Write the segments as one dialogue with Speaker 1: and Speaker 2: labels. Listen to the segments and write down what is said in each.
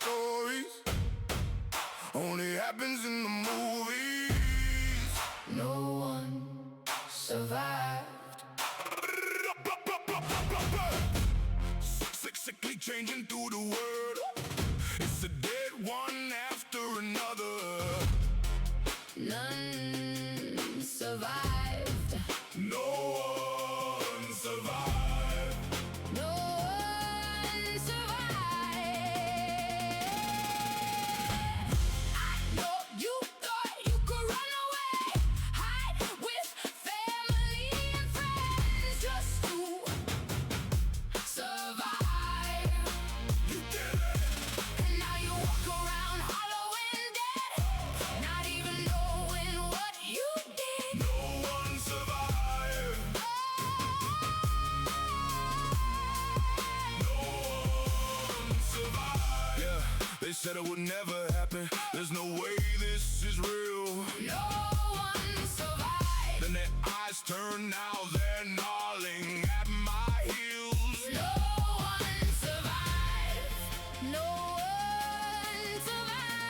Speaker 1: stories only happens in the movies. No one survived. Sickly changing through the world. It's a dead one after another. None survived. No one survived. No one survived. I know you thought you could run away, hide with family and friends just to survive. You did it. And now you walk around hollow and dead, not even knowing what you did. No one survived. No one survived. Yeah, they said it would never happen. There's no way this is real. No one survived. Then their eyes turn, now they're gnawing at my heels. No one survived. No one survived.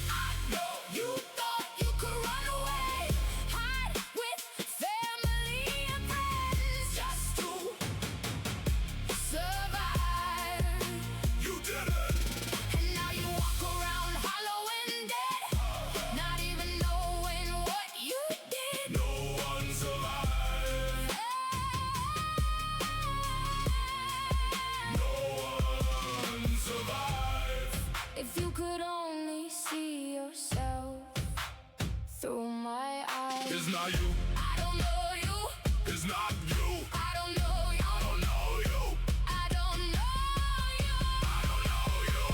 Speaker 1: I know you thought you could run away, hide with family and friends just to survive. You did it. And now you walk around hollow and dead, not even knowing what you did. No one survived. No one survived. If you could only see yourself through my eyes. It's not you. I don't know you. It's not you. I don't know you. I don't know you. I don't know you. I don't know you.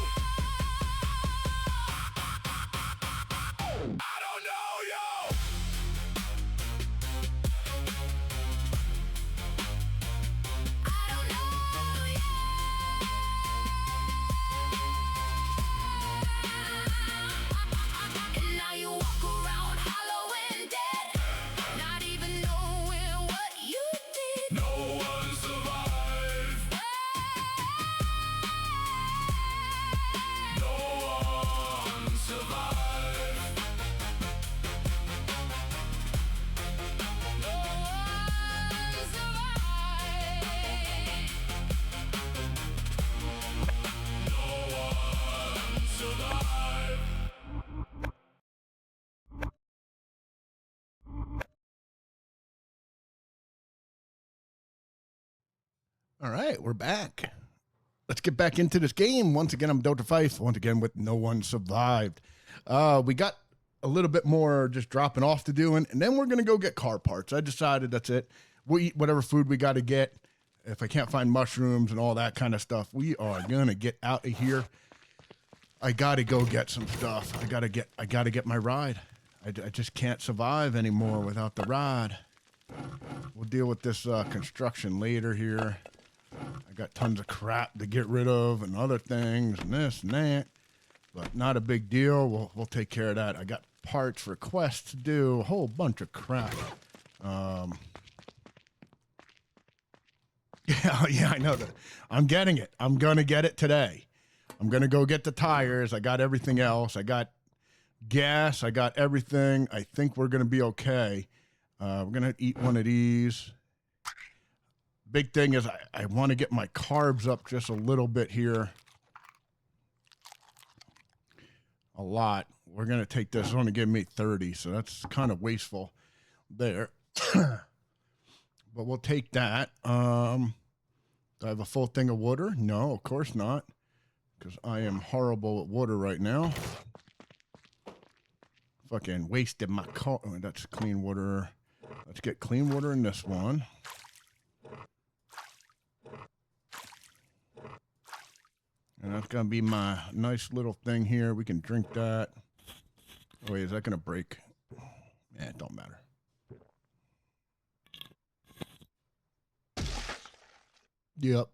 Speaker 1: I don't know you. I don't know you. And now you walk around hollow and dead, not even knowing what you did. No one survived. No one survived. No one survived.
Speaker 2: All right, we're back. Let's get back into this game. Once again, I'm Dr. Fife. Once again, with No One Survived. We got a little bit more just dropping off to do, and then we're going to go get car parts. I decided that's it. We'll eat whatever food we got to get. If I can't find mushrooms and all that kind of stuff, we are going to get out of here. I got to go get some stuff. I got to get my ride. I just can't survive anymore without the ride. We'll deal with this construction later here. I got tons of crap to get rid of and other things and this and that, but not a big deal. We'll take care of that. I got parts for quests to do, a whole bunch of crap. Yeah, I know that. I'm getting it. I'm gonna get it today. I'm gonna go get the tires. I got everything else. I got gas. I got everything. I think we're gonna be okay. We're gonna eat one of these. Big thing is I want to get my carbs up just a little bit here. A lot. We're going to take this. It's only giving me 30, so that's kind of wasteful there. But we'll take that. Do I have a full thing of water? No, of course not, because I am horrible at water right now. Fucking wasted my car. Oh, that's clean water. Let's get clean water in this one. And that's going to be my nice little thing here. We can drink that. Oh, wait, is that going to break? Yeah, it don't matter. Yep.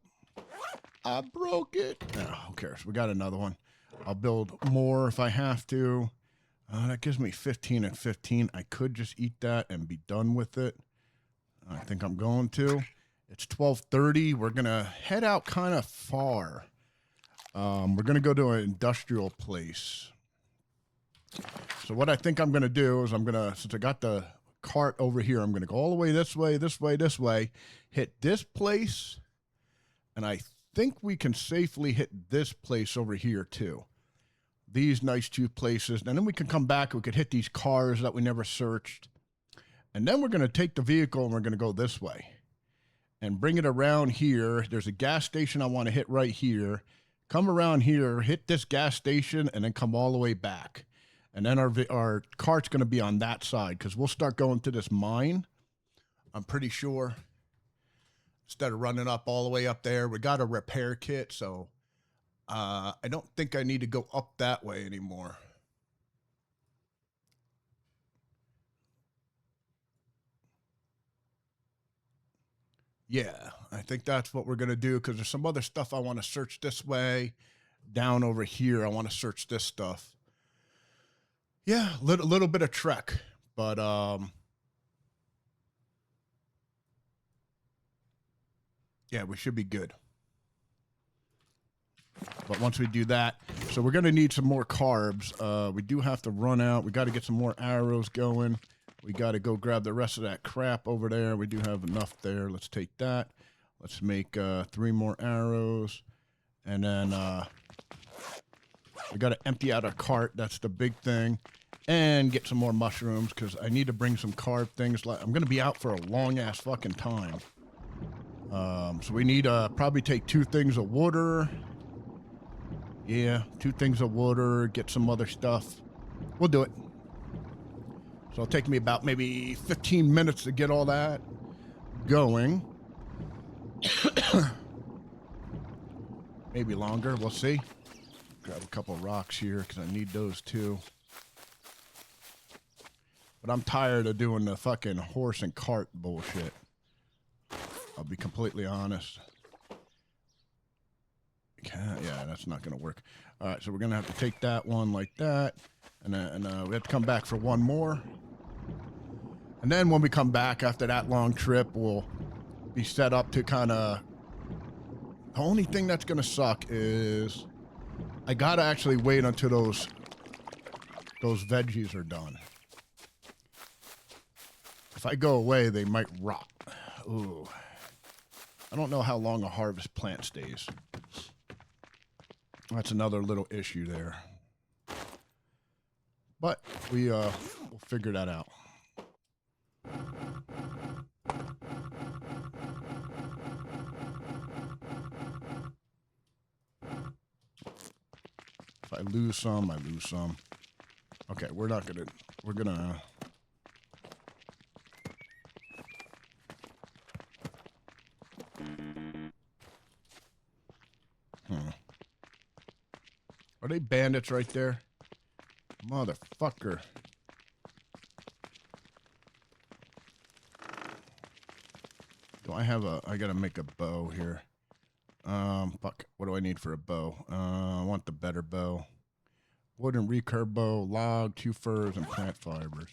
Speaker 2: I broke it. Oh, who cares? We got another one. I'll build more if I have to. That gives me 15 and 15. I could just eat that and be done with it. I think I'm going to. It's 12:30. We're going to head out kind of far. We're going to go to an industrial place. So what I think I'm going to do is since I got the cart over here, I'm going to go all the way this way, this way, this way, hit this place, and I think we can safely hit this place over here too. These nice two places, and then we can come back. We could hit these cars that we never searched, and then we're going to take the vehicle and we're going to go this way and bring it around here. There's a gas station I want to hit right here. Come around here, hit this gas station, and then come all the way back. And then our cart's going to be on that side because we'll start going to this mine, I'm pretty sure. Instead of running up all the way up there, we got a repair kit, so I don't think I need to go up that way anymore. Yeah, I think that's what we're going to do because there's some other stuff I want to search this way. Down over here, I want to search this stuff. Yeah, little bit of trek, but yeah, we should be good. But once we do that, so we're going to need some more carbs. We do have to run out. We got to get some more arrows going. We got to go grab the rest of that crap over there. We do have enough there. Let's take that. Let's make 3 more arrows. And then we got to empty out our cart. That's the big thing. And get some more mushrooms because I need to bring some carb things. I'm going to be out for a long-ass fucking time. So we need to probably take 2 things of water. Yeah, 2 things of water, get some other stuff. We'll do it. So it'll take me about maybe 15 minutes to get all that going. Maybe longer, we'll see. Grab a couple rocks here because I need those too. But I'm tired of doing the fucking horse and cart bullshit. I'll be completely honest. Yeah, that's not going to work. All right, so we're going to have to take that one like that. And we have to come back for one more. And then when we come back after that long trip, we'll be set up to kind of... The only thing that's going to suck is I got to actually wait until those veggies are done. If I go away, they might rot. Ooh. I don't know how long a harvest plant stays. That's another little issue there. But we'll figure that out. If I lose some, I lose some. Okay, we're gonna Are they bandits right there? Motherfucker. Do I have I gotta make a bow here. Fuck. What do I need for a bow? I want the better bow. Wood and recurve bow, log, 2 furs, and plant fibers.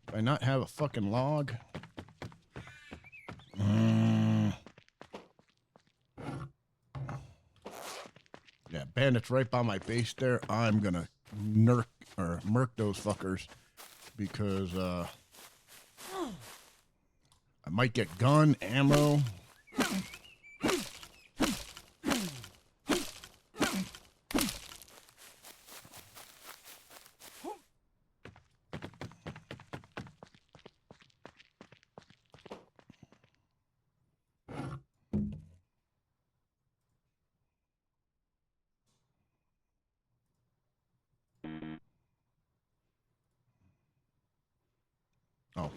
Speaker 2: Do I not have a fucking log? Yeah, bandits right by my base there. I'm gonna murk those fuckers because I might get gun, ammo. Oh.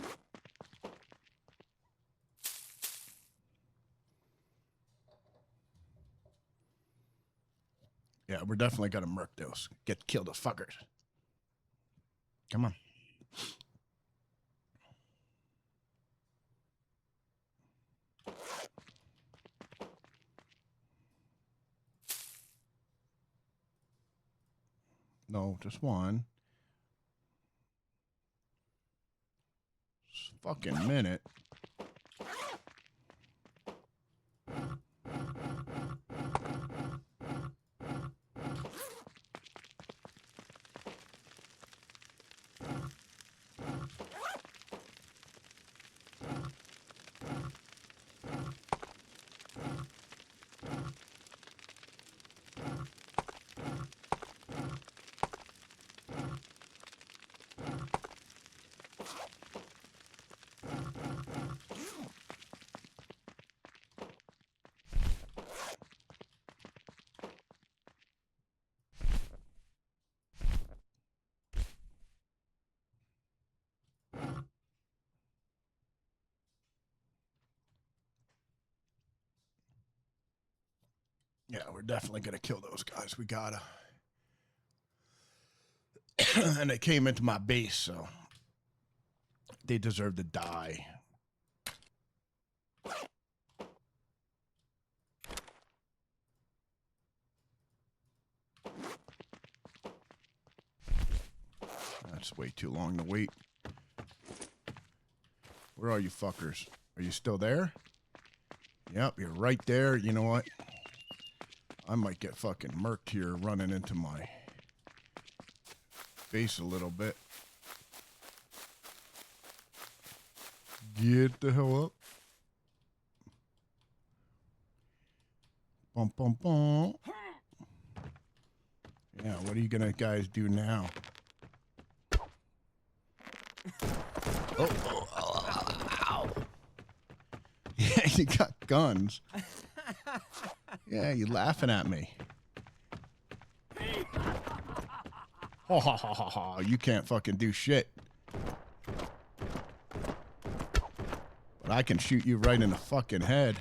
Speaker 2: Yeah, we're definitely gonna murk those. Kill those fuckers. Come on. No, just one. fucking minute. Yeah, we're definitely going to kill those guys. We gotta. And they came into my base, so they deserve to die. That's way too long to wait. Where are you fuckers? Are you still there? Yep, you're right there. You know what? I might get fucking murked here running into my face a little bit. Get the hell up. Bum, bum, bum. Yeah, what are you gonna guys do now? Oh. Yeah, you got guns. Yeah, you laughing at me. Ha ha ha ha ha. You can't fucking do shit. But I can shoot you right in the fucking head.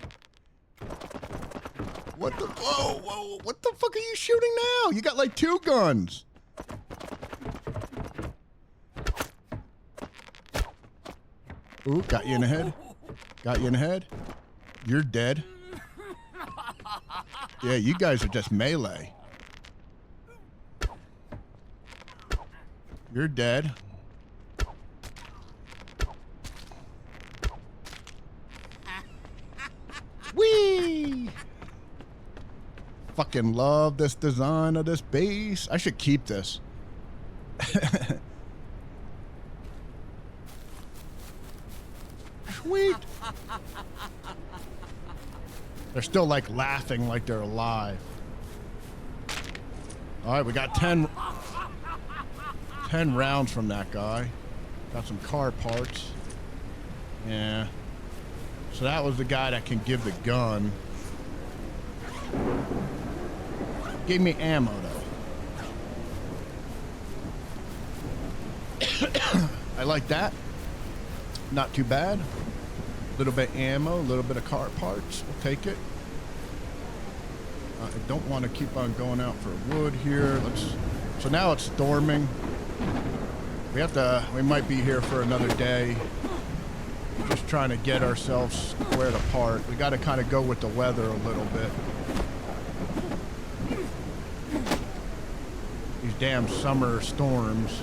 Speaker 2: What the? Whoa, whoa. What the fuck are you shooting now? You got like 2 guns. Ooh, got you in the head. Got you in the head. You're dead. Yeah, you guys are just melee. You're dead. Whee! Fucking love this design of this base. I should keep this. Sweet. They're still like laughing like they're alive. All right, we got 10 rounds from that guy. Got some car parts. Yeah. So that was the guy that can give the gun. Gave me ammo though. I like that. Not too bad. A little bit of ammo, a little bit of car parts. We'll take it. I don't want to keep on going out for wood here. So now it's storming. We might be here for another day. Just trying to get ourselves squared apart. We got to kind of go with the weather a little bit. These damn summer storms.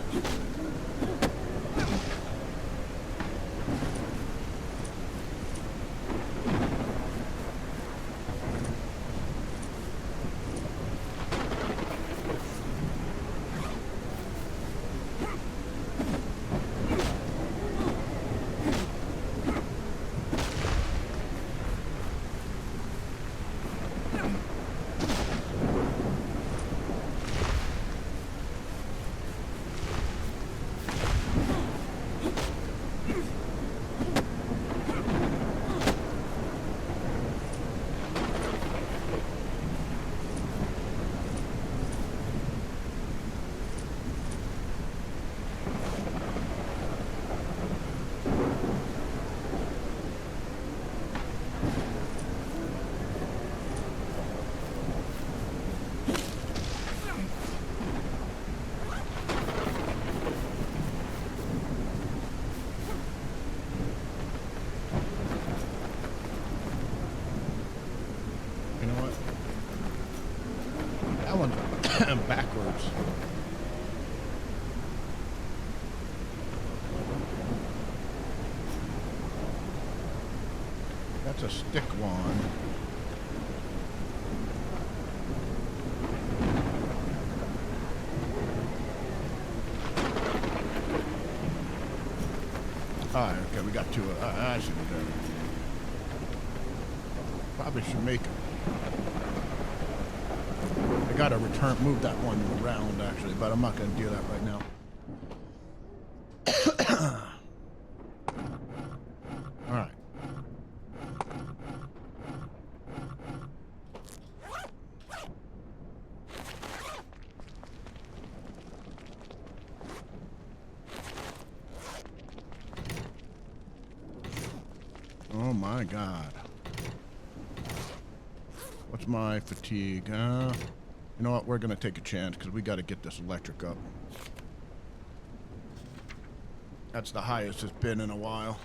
Speaker 2: Backwards. That's a stick one. Alright, okay, we got two. I should do that. Probably should make. I gotta move that one around actually, but I'm not gonna do that right now. Alright. Oh my God. What's my fatigue? You know what? We're gonna take a chance because we gotta get this electric up. That's the highest it's been in a while.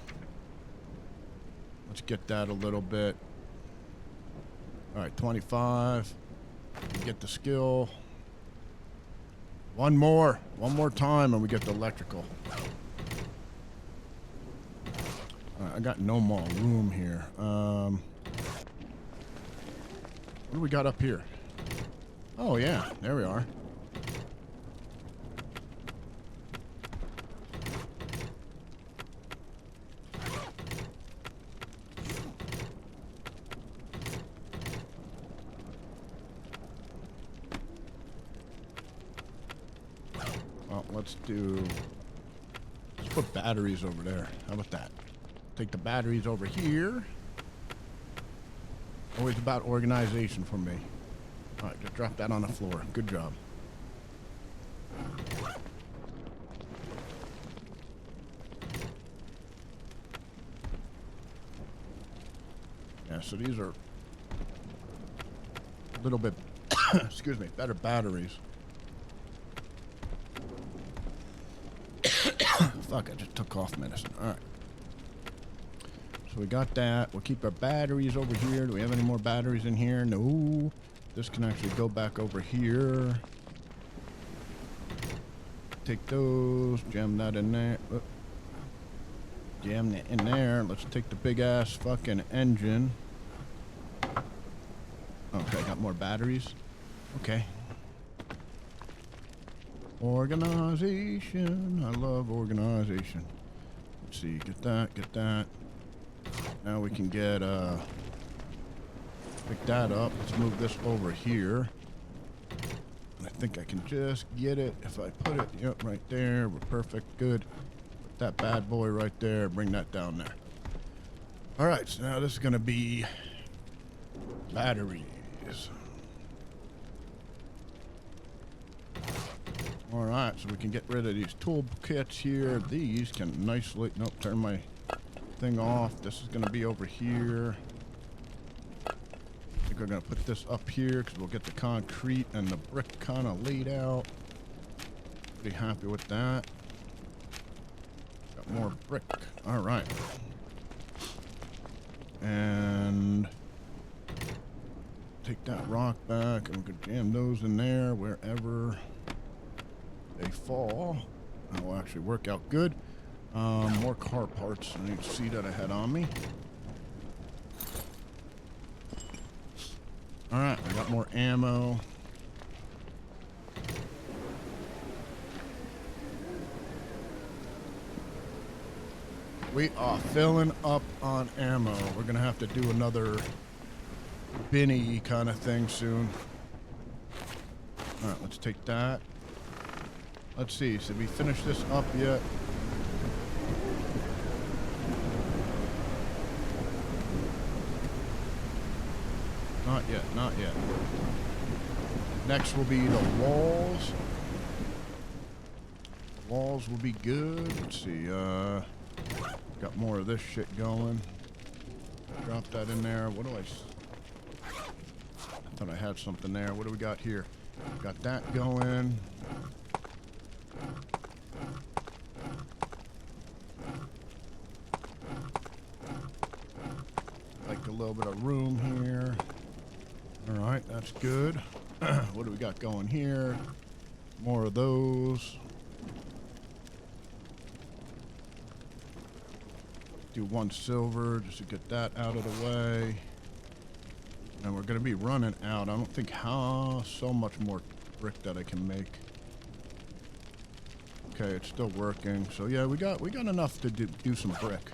Speaker 2: Let's get that a little bit. Alright, 25. Get the skill. One more time and we get the electrical. I got no more room here. What do we got up here? Oh yeah, there we are. Well, let's put batteries over there. How about that? Take the batteries over here. Always about organization for me. All right, just drop that on the floor. Good job. Yeah, so these are a little bit, excuse me, better batteries. Fuck, I just took cough medicine. All right. So we got that. We'll keep our batteries over here. Do we have any more batteries in here? No. This can actually go back over here. Take those. Jam that in there. Oh. Jam that in there. Let's take the big ass fucking engine. Okay, got more batteries. Okay. Organization. I love organization. Let's see. Get that. Get that. Now we can get, pick that up. Let's move this over here. I think I can just get it. If I put it, yep, right there. We're perfect. Good. Put that bad boy right there. Bring that down there. All right, so now this is going to be batteries. All right, so we can get rid of these tool kits here. These can nicely, nope, turn my thing off. This is going to be over here. I think we're going to put this up here because we'll get the concrete and the brick kind of laid out. Pretty happy with that. Got more brick. All right. And take that rock back and we can jam those in there wherever they fall. That will actually work out good. More car parts. I need to see that I had on me. Alright, I got more ammo. We are filling up on ammo. We're gonna have to do another binny kind of thing soon. Alright, let's take that. Let's see, did we finish this up yet? Not yet, not yet. Next will be the walls. Walls will be good. Let's see, got more of this shit going. Drop that in there. What do I thought I had something there. What do we got here? Got that going. Like a little bit of room here. All right, that's good. What do we got going here? More of those. do 1 silver just to get that out of the way. And we're going to be running out. I don't think so much more brick that I can make. Okay, it's still working. So yeah, we got enough to do some brick.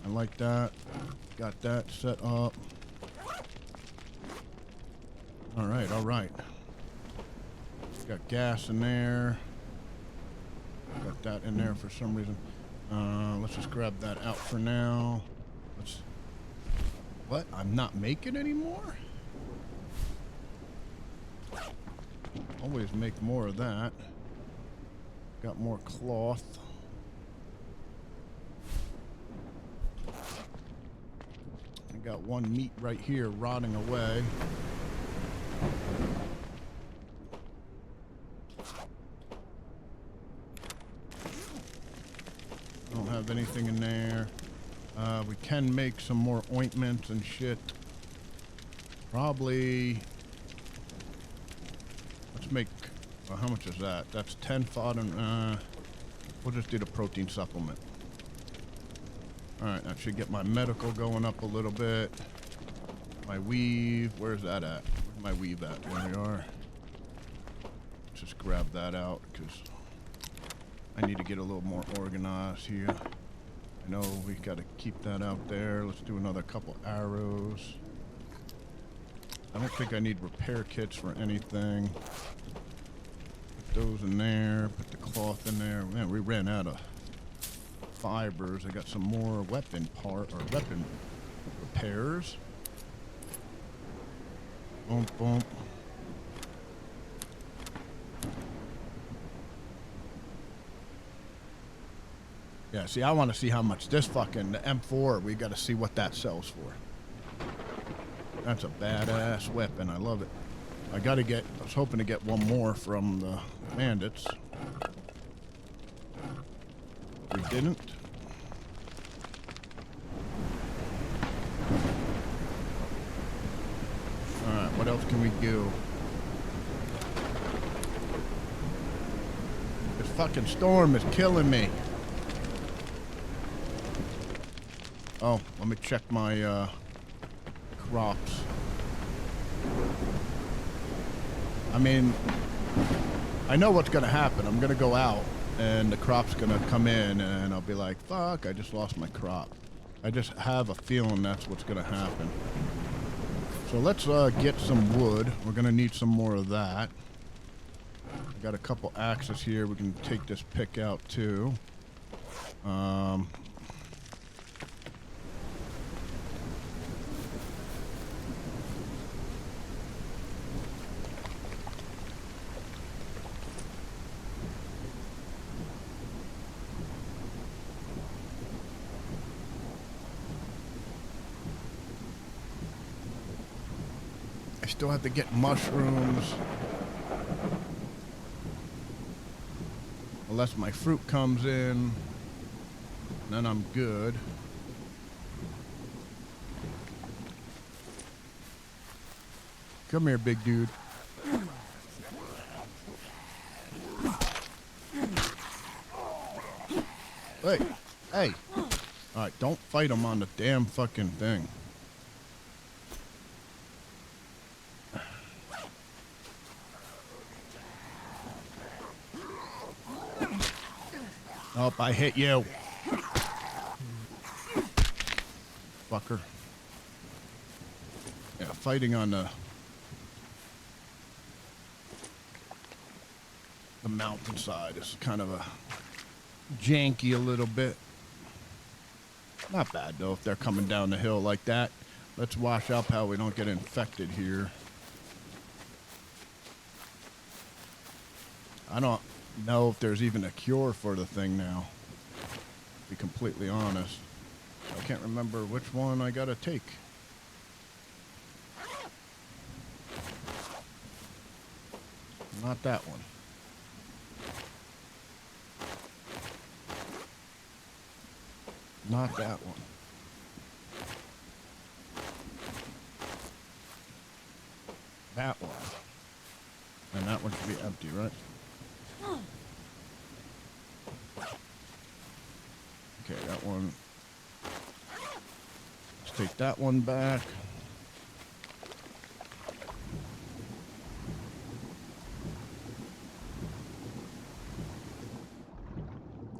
Speaker 2: I like that. Got that set up. All right. Got gas in there. Got that in there for some reason. Let's just grab that out for now. What? I'm not making anymore? Always make more of that. Got more cloth. I got 1 meat right here rotting away. Don't have anything in there. We can make some more ointments and shit. Probably. Let's make. How much is that? That's 10 fodder. We'll just do the protein supplement. Alright, that should get my medical going up a little bit. My weave. Where's that at? Where's my weave at? There we are. Let's just grab that out because I need to get a little more organized here. I know we got to keep that out there. Let's do another couple arrows. I don't think I need repair kits for anything. Put those in there. Put the cloth in there. Man, we ran out of fibers. I got some more weapon repairs. Boom, boom. Yeah, see, I want to see how much this fucking the M4, we got to see what that sells for. That's a badass weapon. I love it. I was hoping to get 1 more from the bandits. We didn't. Alright, what else can we do? This fucking storm is killing me. Oh, let me check my crops. I mean, I know what's going to happen. I'm going to go out and the crop's going to come in and I'll be like, fuck, I just lost my crop. I just have a feeling that's what's going to happen. So let's get some wood. We're going to need some more of that. I got a couple axes here. We can take this pick out too. I still have to get mushrooms. Unless my fruit comes in, then I'm good. Come here, big dude. Hey, hey. All right, don't fight him on the damn fucking thing. Oh, I hit you. Fucker. Yeah, fighting on the mountainside is kind of a janky a little bit. Not bad though if they're coming down the hill like that. Let's wash up how we don't get infected here. I don't know if there's even a cure for the thing now, to be completely honest. I can't remember which one I gotta take. Not that one. Not that one. That one. And that one should be empty, right? Okay, that one. take that one back.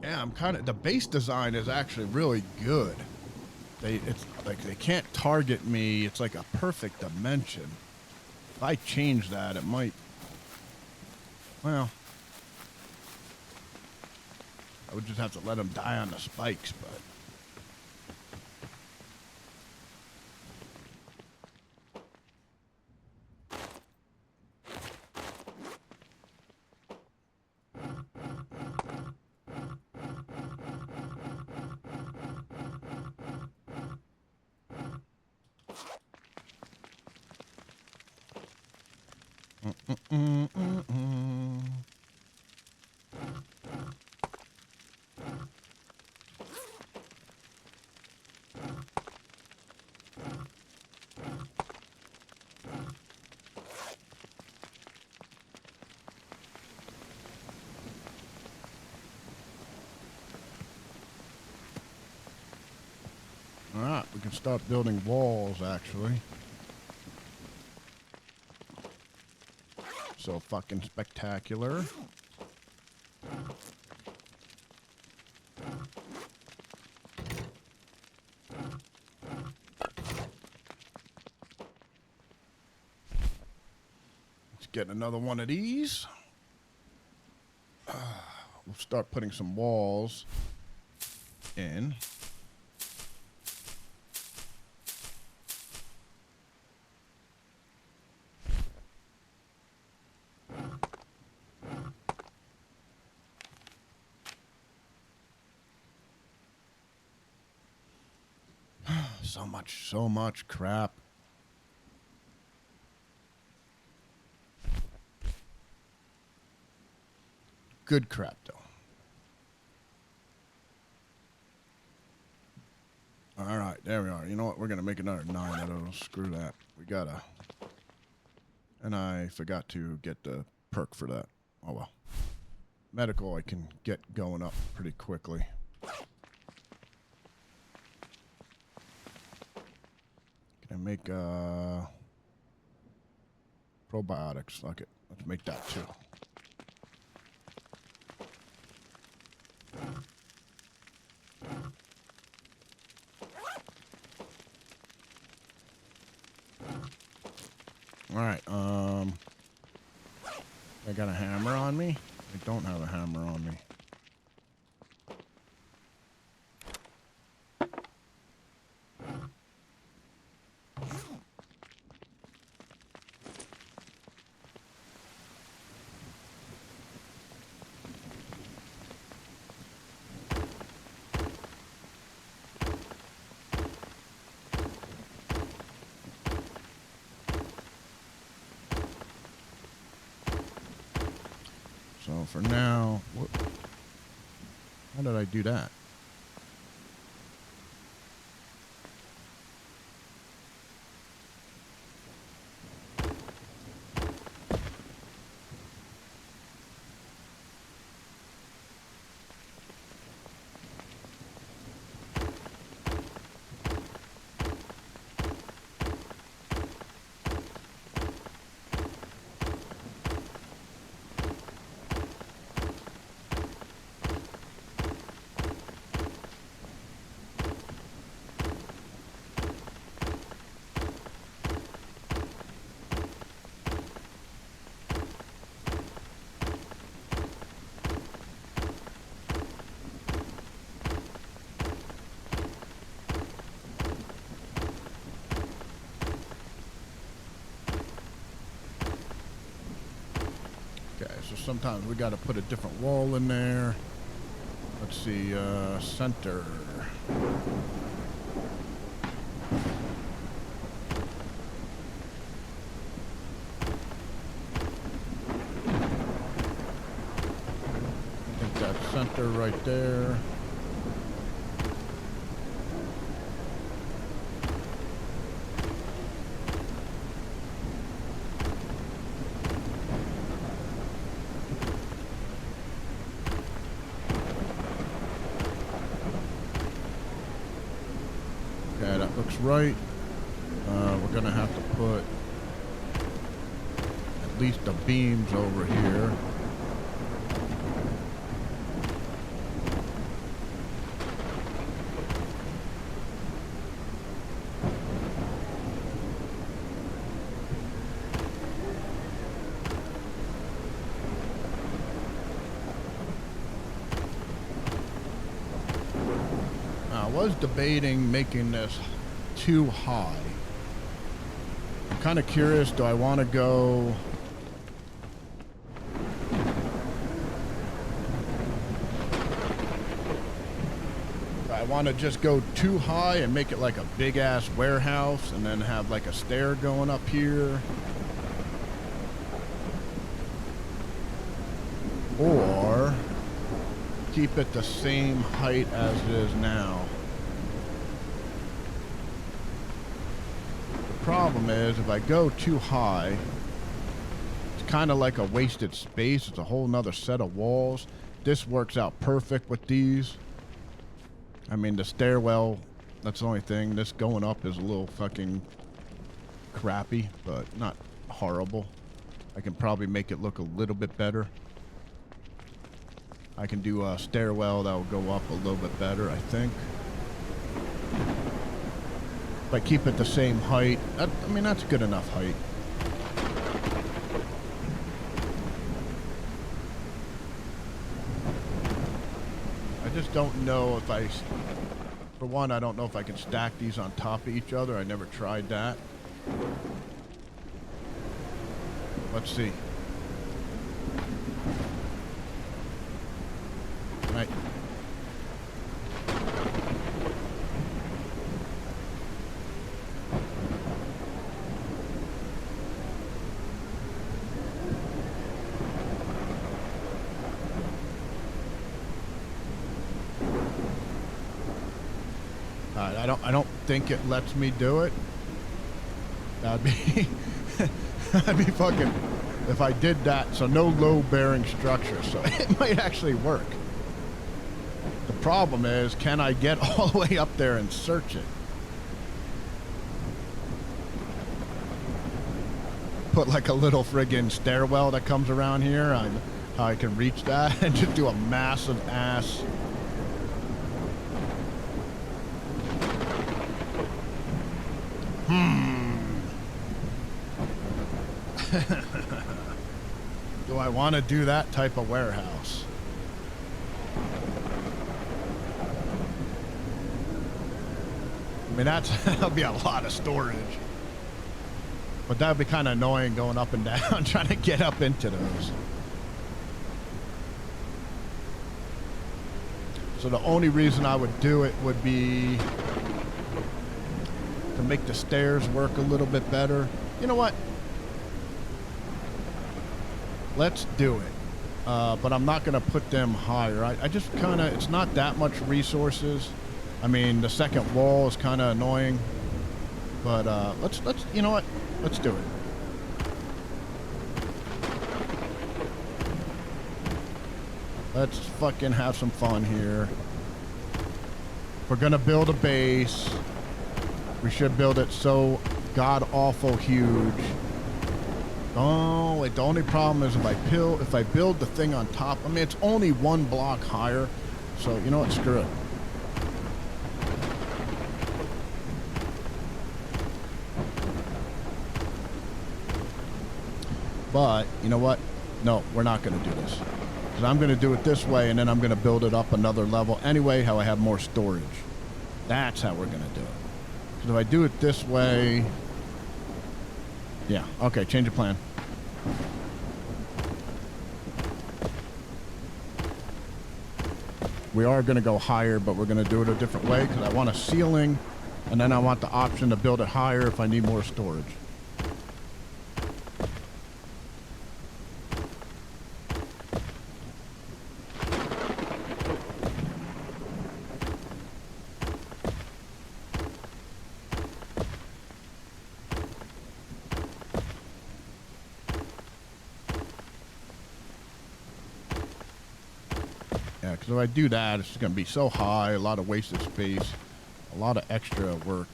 Speaker 2: Yeah, I'm kind of, the base design is actually really good. It's like they can't target me. It's like a perfect dimension. If I change that, it might, well, I would just have to let them die on the spikes, but. All right, we can start building walls, actually. So fucking spectacular. Let's get another one of these. We'll start putting some walls in. So much crap. Good crap, though. All right, there we are. You know what? We're going to make another 9 of those. Screw that. We got to. And I forgot to get the perk for that. Oh, well. Medical, I can get going up pretty quickly. Can I make probiotics? Fuck it. Let's make that too. All right. I got a hammer on me. I don't have a hammer on me. So for now, how did I do that? So sometimes we got to put a different wall in there. Let's see, center. I think that's center right there. right, we're gonna have to put at least the beams over here. I was debating making this too high. I'm kind of curious, do I want to go... I want to just go too high and make it like a big ass warehouse and then have like a stair going up here. Or keep it the same height as it is now. The problem is if I go too high, it's kind of like a wasted space. It's a whole nother set of walls. This works out perfect with these. I mean, the stairwell, that's the only thing. This going up is a little fucking crappy, but not horrible. I can probably make it look a little bit better. I can do a stairwell that will go up a little bit better, I think. If I keep it the same height, I mean, that's good enough height. I just don't know if I... For one, I don't know if I can stack these on top of each other. I never tried that. Let's see. Right. I don't think it lets me do it. That'd be that'd be fucking if I did that. So no low bearing structure. So it might actually work. The problem is, can I get all the way up there and search it? Put like a little friggin' stairwell that comes around here. How I can reach that and just do a massive ass. Do I want to do that type of warehouse? I mean, that'll be a lot of storage. But that would be kind of annoying going up and down, trying to get up into those. So the only reason I would do it would be to make the stairs work a little bit better. You know what? Let's do it. But I'm not going to put them higher. I just kind of, it's not that much resources. I mean, the second wall is kind of annoying. But let's, you know what? Let's do it. Let's fucking have some fun here. We're going to build a base. We should build it so god-awful huge. Oh, the only problem is if I build the thing on top, I mean, it's only one block higher. So, you know what? Screw it. But, you know what? No, we're not going to do this. Because I'm going to do it this way, and then I'm going to build it up another level anyway, how I have more storage. That's how we're going to do it. Because if I do it this way... Yeah, okay, change of plan. We are going to go higher, but we're going to do it a different way because I want a ceiling, and then I want the option to build it higher if I need more storage. Yeah, because if I do that, it's going to be so high, a lot of wasted space, a lot of extra work.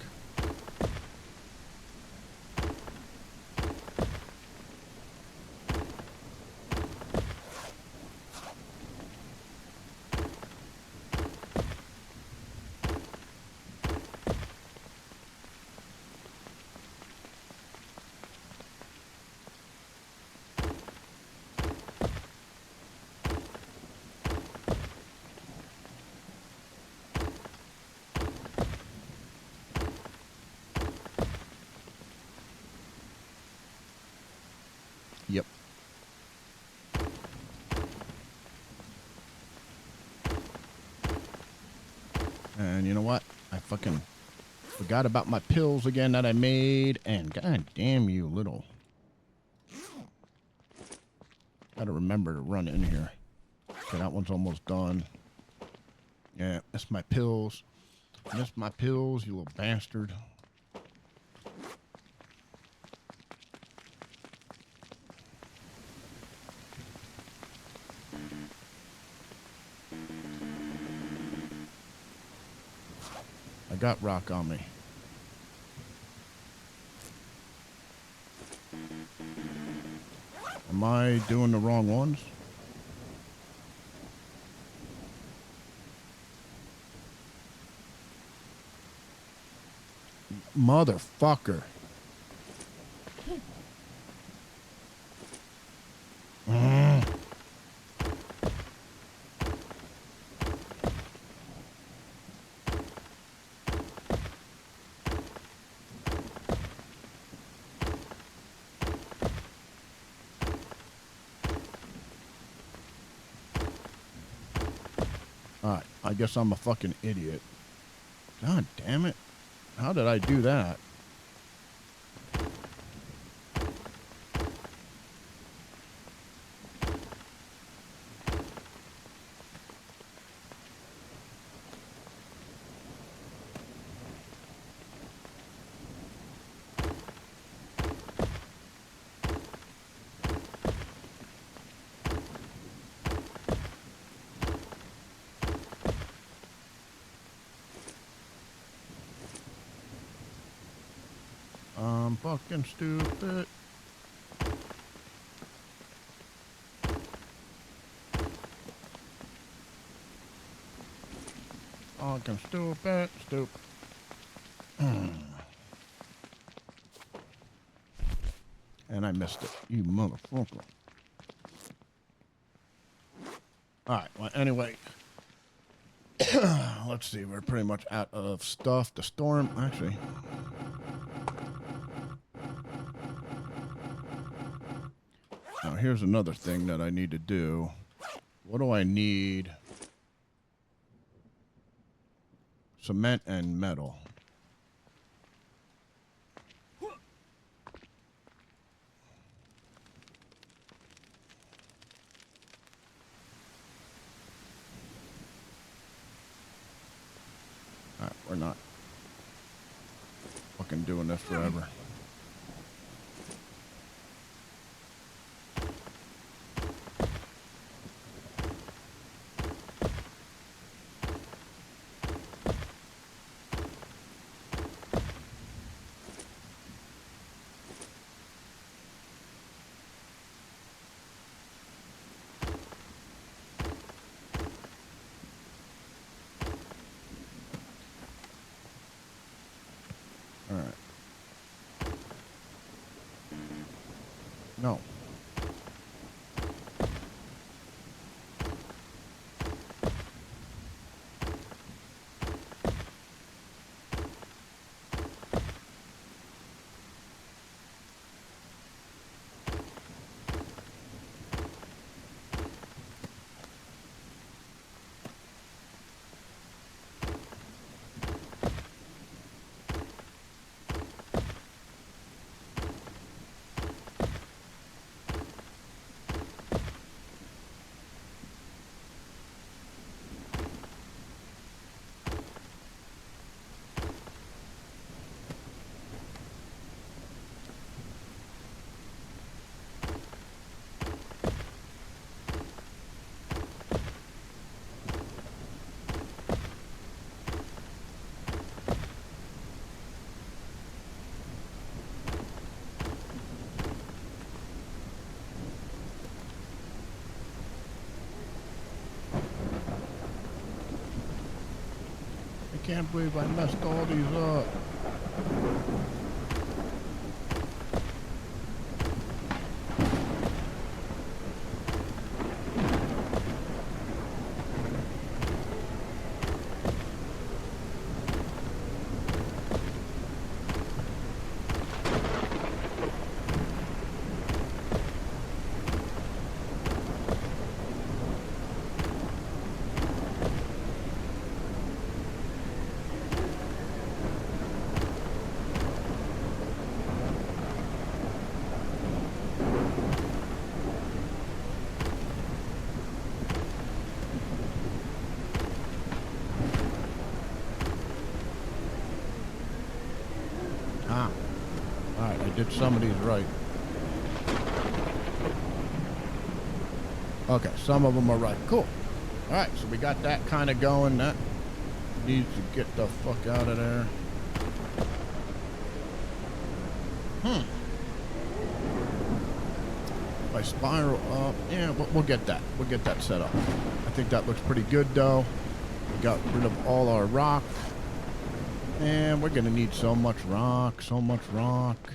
Speaker 2: Yep. And you know what? I fucking forgot about my pills again that I made. And god damn you, little. Gotta remember to run in here. Okay, that one's almost done. Yeah, that's my pills. That's my pills, you little bastard. I got rock on me. Am I doing the wrong ones? Motherfucker. Alright, I guess I'm a fucking idiot. God damn it. How did I do that? I'm fucking stupid. Fucking stupid, stupid. And I missed it, you motherfucker. Alright, well, anyway. Let's see, we're pretty much out of stuff to storm. Actually. Now, here's another thing that I need to do. What do I need? Cement and metal. Alright, we're not fucking doing this forever. Alright. No. I can't believe I messed all these up. did some of these right. Okay, some of them are right. Cool. All right, so we got that kind of going. That needs to get the fuck out of there. If I spiral up, yeah, we'll get that. We'll get that set up. I think that looks pretty good, though. We got rid of all our rock. And we're going to need so much rock, so much rock.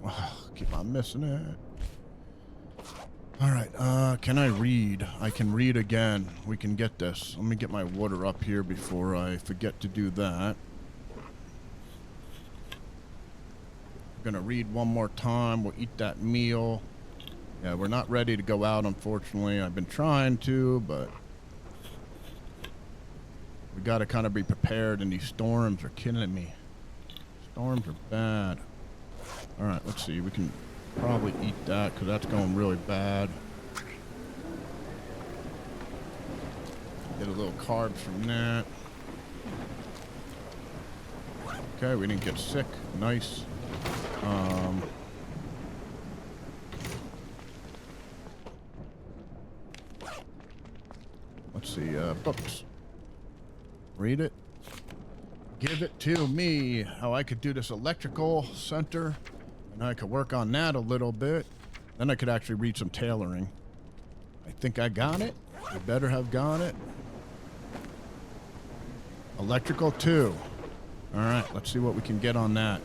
Speaker 2: Oh, keep on missing it. All right, can I read? I can read again. We can get this. Let me get my water up here before I forget to do that. We're going to read one more time. We'll eat that meal. Yeah, we're not ready to go out, unfortunately. I've been trying to, but we got to kind of be prepared, and these storms are killing me. Storms are bad. All right, let's see. We can probably eat that because that's going really bad. Get a little carbs from that. Okay, we didn't get sick. Nice. Let's see. Books. Read it. Give it to me. How I could do this electrical center. And I could work on that a little bit. Then I could actually read some tailoring. I think I got it. I better have got it. Electrical 2. All right, let's see what we can get on that.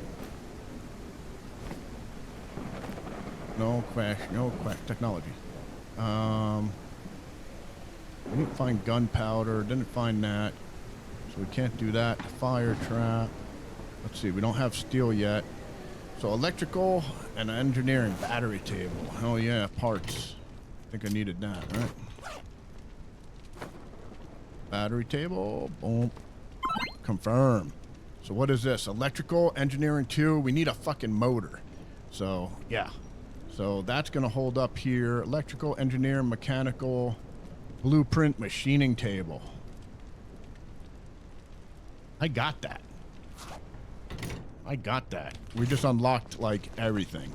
Speaker 2: No crash, no crash technology. We didn't find gunpowder, didn't find that. So we can't do that. Fire trap. Let's see, we don't have steel yet. So electrical and engineering battery table. Oh yeah, parts. I think I needed that, right? Battery table. Boom. Confirm. So what is this? Electrical engineering 2. We need a fucking motor. So yeah. So that's gonna hold up here. Electrical engineer, mechanical, blueprint, machining table. I got that. I got that. We just unlocked, like, everything.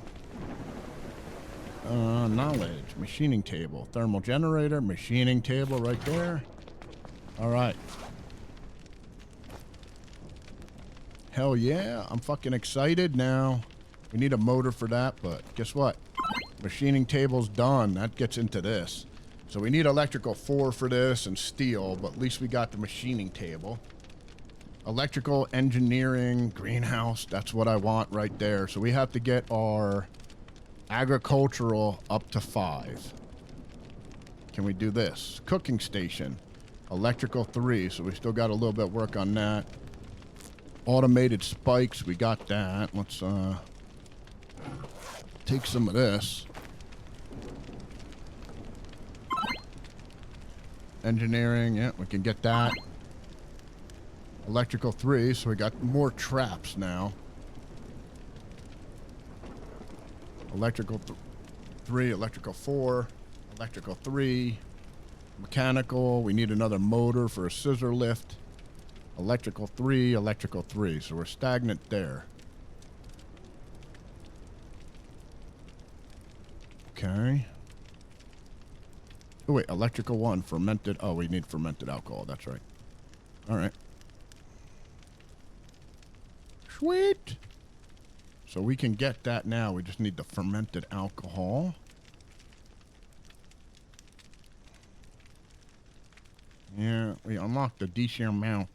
Speaker 2: Knowledge. Machining table. Thermal generator. Machining table right there. All right. Hell yeah. I'm fucking excited now. We need a motor for that, but guess what? Machining table's done. That gets into this. So we need electrical 4 for this and steel, but at least we got the machining table. Electrical engineering greenhouse. That's what I want right there. So we have to get our agricultural up to 5. Can we do this? Cooking station. Electrical 3. So we still got a little bit of work on that. Automated spikes. We got that. Let's take some of this. Engineering. Yeah, we can get that. Electrical 3, so we got more traps now. Electrical 3, electrical 4, electrical 3, mechanical. We need another motor for a scissor lift. Electrical 3, electrical 3. So we're stagnant there. Okay. Oh, wait, electrical 1, fermented. Oh, we need fermented alcohol. That's right. All right. Sweet. So we can get that now. We just need the fermented alcohol. Yeah, we unlocked the DC amount.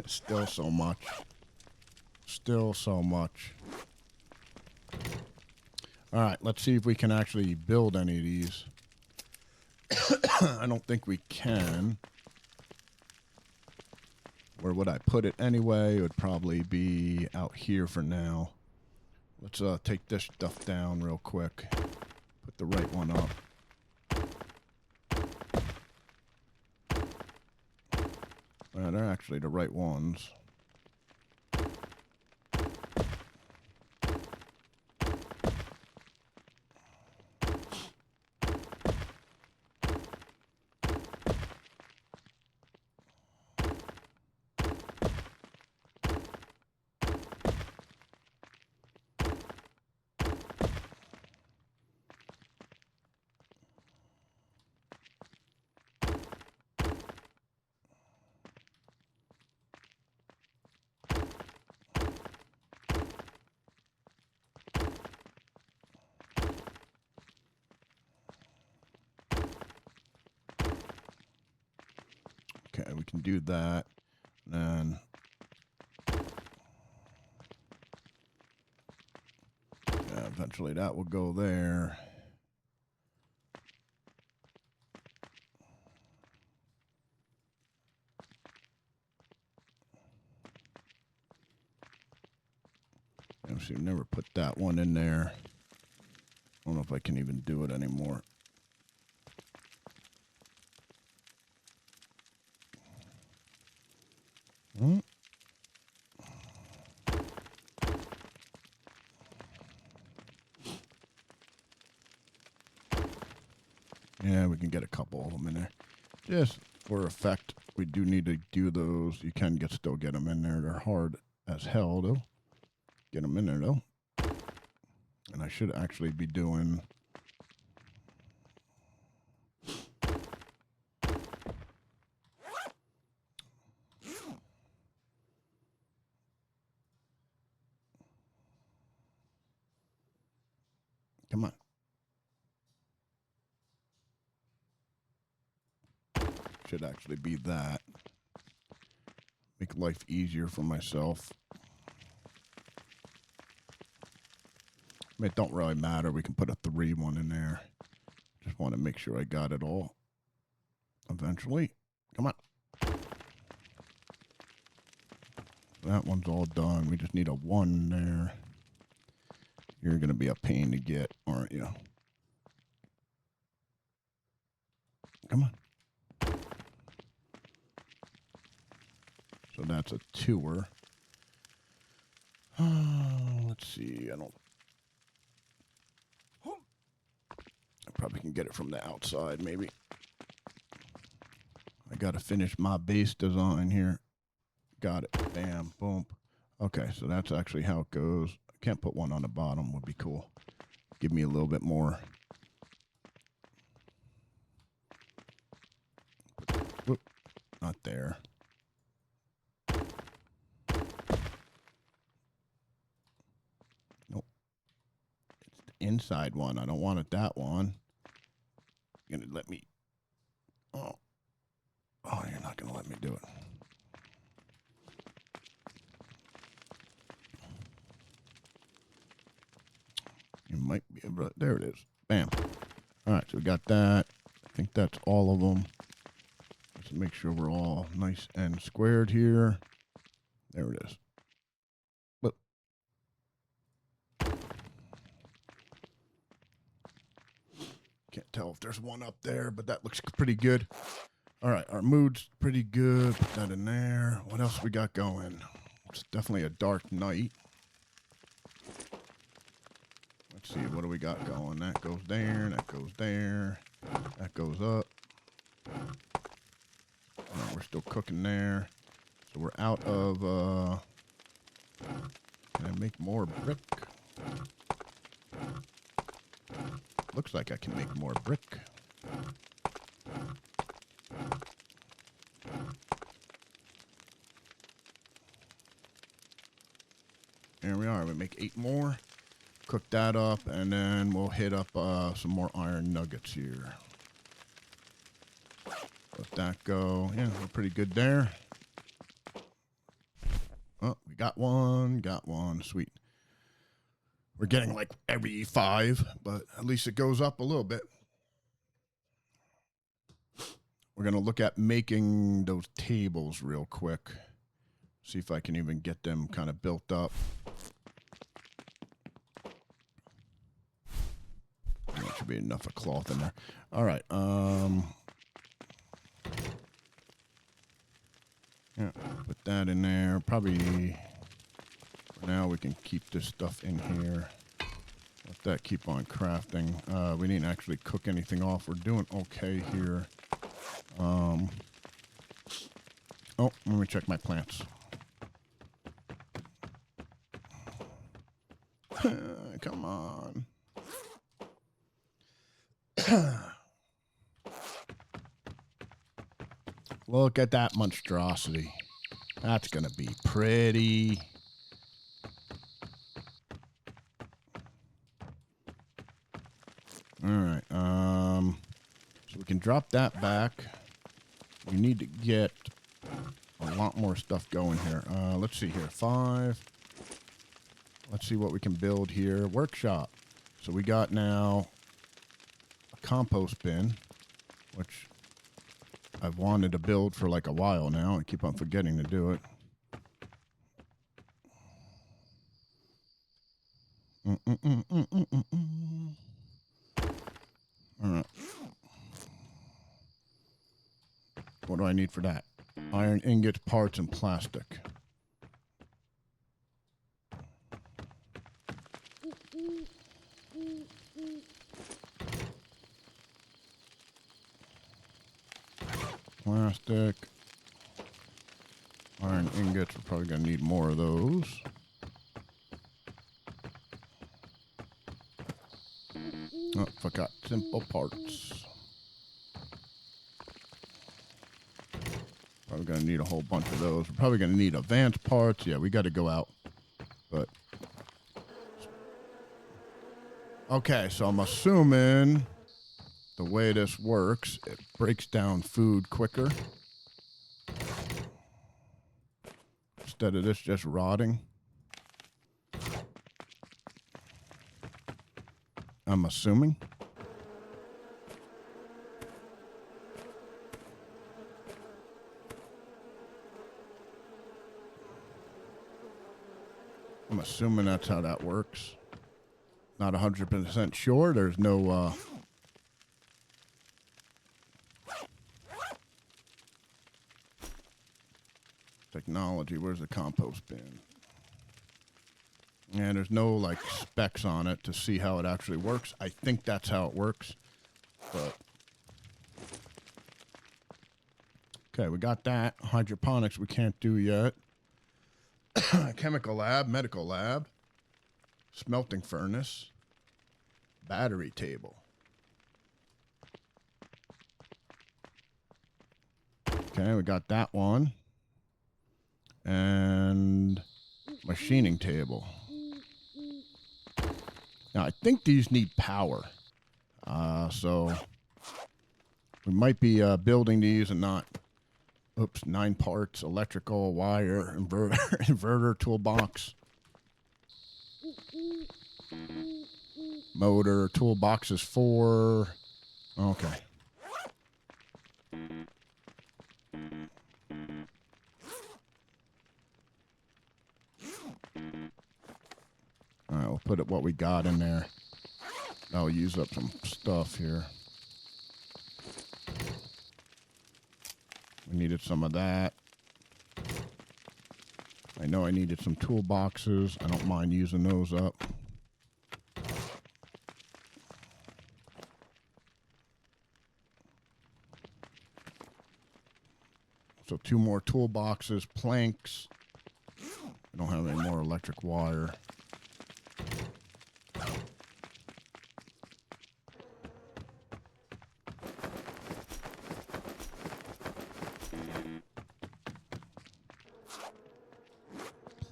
Speaker 2: Still so much. Still so much. All right, let's see if we can actually build any of these. I don't think we can. Where would I put it anyway? It would probably be out here for now. Let's take this stuff down real quick. Put the right one up. They're actually the right ones. we can do that. And yeah, eventually that will go there. Actually, never put that one in there. I don't know if I can even do it anymore. Yeah, we can get a couple of them in there. Just for effect, we do need to do those. You can still get them in there. They're hard as hell, though. Get them in there, though. And I should actually be doing... Come on. Should actually be that. Make life easier for myself. It don't really matter. We can put a 3-1 in there. Just want to make sure I got it all. Eventually. Come on. That one's all done. We just need a 1 there. You're going to be a pain to get, aren't you? Come on. So that's a 2-er. Let's see. I probably can get it from the outside, maybe. I got to finish my base design here. Got it. Bam. Boom. Okay, so that's actually how it goes. I can't put one on the bottom. Would be cool. Give me a little bit more. Whoop. Not there. Nope. It's the inside one. I don't want it that one. You're going to let me... Oh, you're not going to let me do it. You might be able to... There it is. Bam. All right, so we got that. I think that's all of them. Let's make sure we're all nice and squared here. There it is. But can't tell if there's one up there, but that looks pretty good. All right, our mood's pretty good. Put that in there. What else we got going? It's definitely a dark night. Let's see, what do we got going? That goes there, that goes there, that goes up. Oh, we're still cooking there. So we're out of, can I make more brick? Looks like I can make more brick. There we are. We make 8 more. Cook that up, and then we'll hit up some more iron nuggets here. Let that go. Yeah, we're pretty good there. Oh, we got one. Sweet. We're getting like every 5, but at least it goes up a little bit. We're going to look at making those tables real quick. See if I can even get them kind of built up. There should be enough of cloth in there. All right. Yeah, put that in there. Probably for now we can keep this stuff in here. Let that keep on crafting. We didn't actually cook anything off. We're doing okay here. Oh, let me check my plants. Come on. Look at that monstrosity. That's going to be pretty. All right. So we can drop that back. We need to get a lot more stuff going here. Let's see here. 5. Let's see what we can build here. Workshop. So we got now a compost bin, which I've wanted to build for like a while now. I keep on forgetting to do it. All right. What do I need for that? Iron ingots, parts, and plastic. Plastic. Iron ingots, we're probably going to need more of those. Oh, forgot simple parts. Probably going to need a whole bunch of those. We're probably going to need advanced parts. Yeah, we got to go out. But okay, so I'm assuming the way this works, it breaks down food quicker. Instead of this just rotting. I'm assuming. I'm assuming that's how that works. Not 100% sure. There's no technology. Where's the compost bin? And there's no like specs on it to see how it actually works. I think that's how it works. But okay, we got that. Hydroponics we can't do yet. Chemical lab, medical lab, smelting furnace, battery table. Okay, we got that one. And machining table. Now, I think these need power. So we might be building these and not... Oops, 9 parts, electrical, wire, inverter, toolbox. Motor, toolbox is 4. Okay. All right, we'll put it what we got in there. I'll use up some stuff here. We needed some of that. I know I needed some toolboxes. I don't mind using those up. So 2 more toolboxes, planks. I don't have any more electric wire.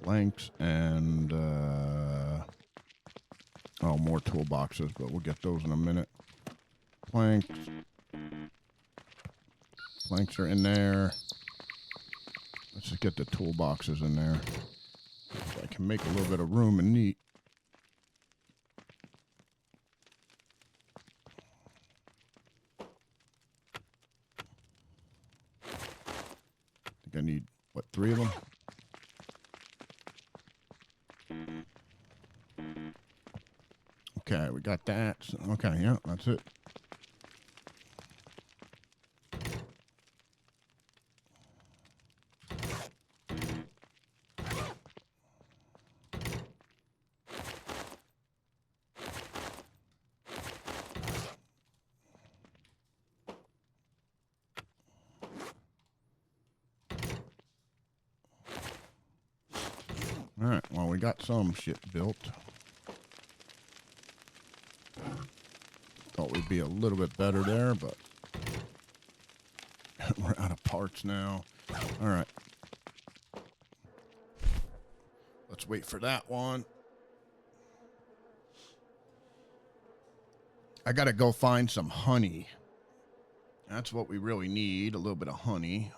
Speaker 2: Planks and oh, more toolboxes, but we'll get those in a minute. Planks are in there. Let's just get the toolboxes in there. I can make a little bit of room and neat. I think I need, what, 3 of them? Okay, we got that. Okay, yeah, that's it. All right, well, we got some shit built. Thought we'd be a little bit better there, but we're out of parts now. All right. Let's wait for that one. I got to go find some honey. That's what we really need, a little bit of honey.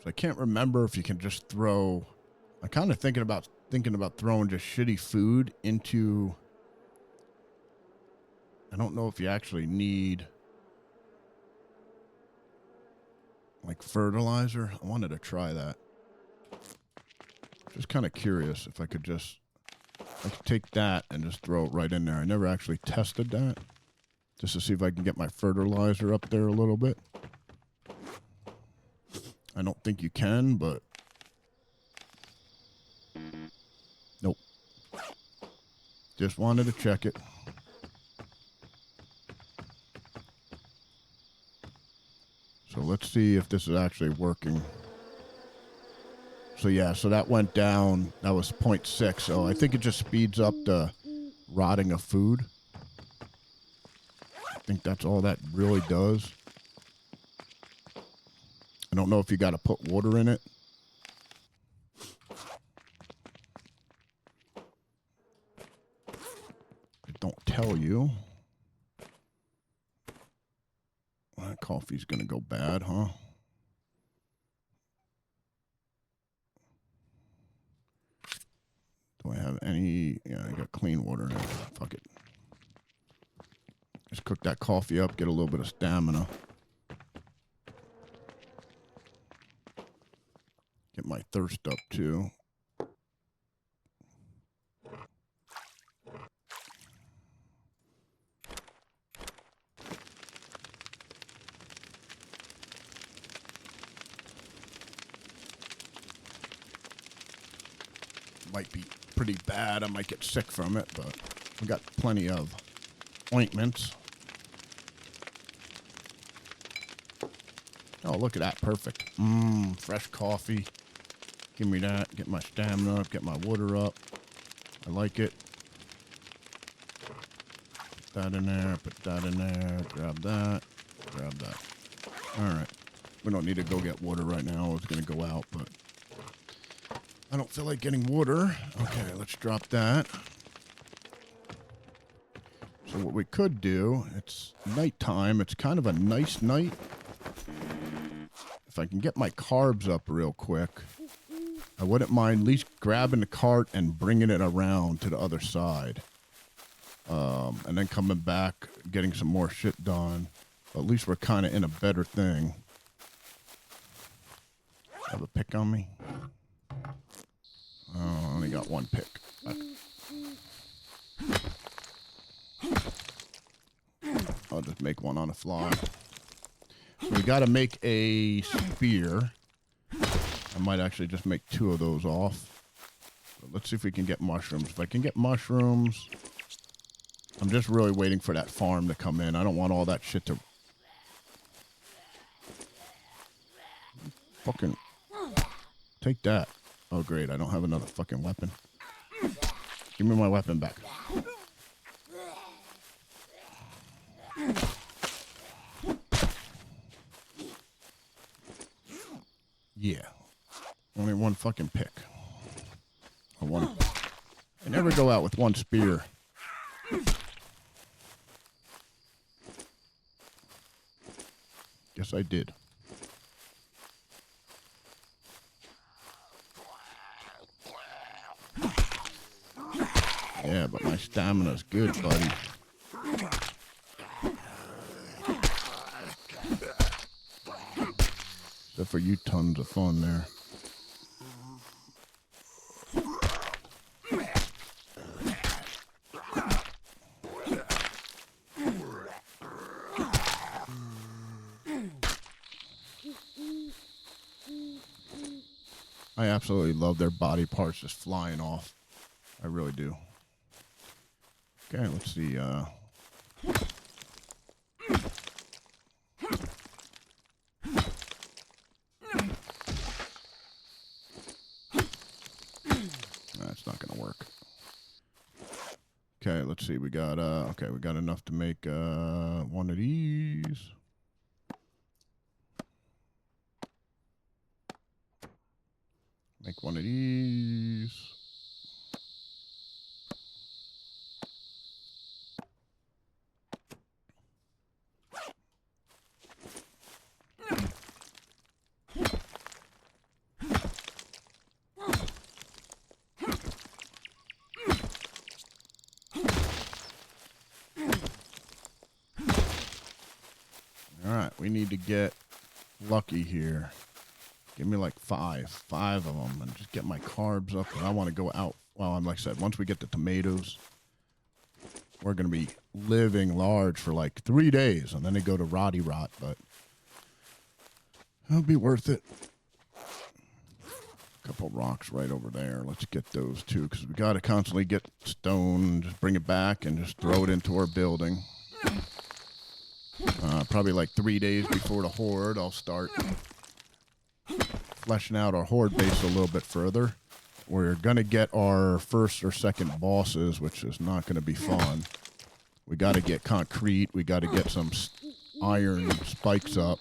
Speaker 2: So I can't remember if you can just throw. I'm kind of thinking about throwing just shitty food into. I don't know if you actually need like fertilizer. I wanted to try that. Just kind of curious if I could take that and just throw it right in there. I never actually tested that just to see if I can get my fertilizer up there a little bit. I don't think you can, but nope. Just wanted to check it. So let's see if this is actually working. So yeah, so that went down. That was 0.6. So I think it just speeds up the rotting of food. I think that's all that really does. I don't know if you got to put water in it. It don't tell you. Well, that coffee's going to go bad, huh? Do I have any? Yeah, I got clean water in it. Fuck it. Just cook that coffee up, get a little bit of stamina. Get my thirst up, too. Might be pretty bad. I might get sick from it, but we got plenty of ointments. Oh, look at that. Perfect. Fresh coffee. Give me that. Get my stamina up. Get my water up. I like it. Put that in there. Put that in there. Grab that. Grab that. All right. We don't need to go get water right now. It's going to go out, but I don't feel like getting water. Okay, let's drop that. So what we could do, it's nighttime. It's kind of a nice night. If I can get my carbs up real quick, I wouldn't mind at least grabbing the cart and bringing it around to the other side. And then coming back, getting some more shit done. But at least we're kind of in a better thing. Have a pick on me? Oh, I only got one pick. I'll just make one on the fly. So we got to make a spear. I might actually just make 2 of those off. So let's see if we can get mushrooms. If I can get mushrooms, I'm just really waiting for that farm to come in. I don't want all that shit to fucking take that. Oh, great. I don't have another fucking weapon. Give me my weapon back. Yeah. Only one fucking pick. I never go out with one spear. Yes, I did. Yeah, but my stamina's good, buddy. Except for you, tons of fun there. I absolutely love their body parts just flying off. I really do. Okay, let's see. That's not gonna work. Okay, let's see. We got we got enough to make one of these. Make one of these. we need to get lucky here. Give me like five of them, and just get my carbs up. And I want to go out. Well, like I said, once we get the tomatoes, we're going to be living large for like 3 days, and then they go to rotty rot, but it'll be worth it. A couple rocks right over there. Let's get those too, because we got to constantly get stone, just bring it back, and just throw it into our building. Probably like 3 days before the horde, I'll start fleshing out our horde base a little bit further. We're going to get our first or second bosses, which is not going to be fun. We got to get concrete. We got to get some iron spikes up.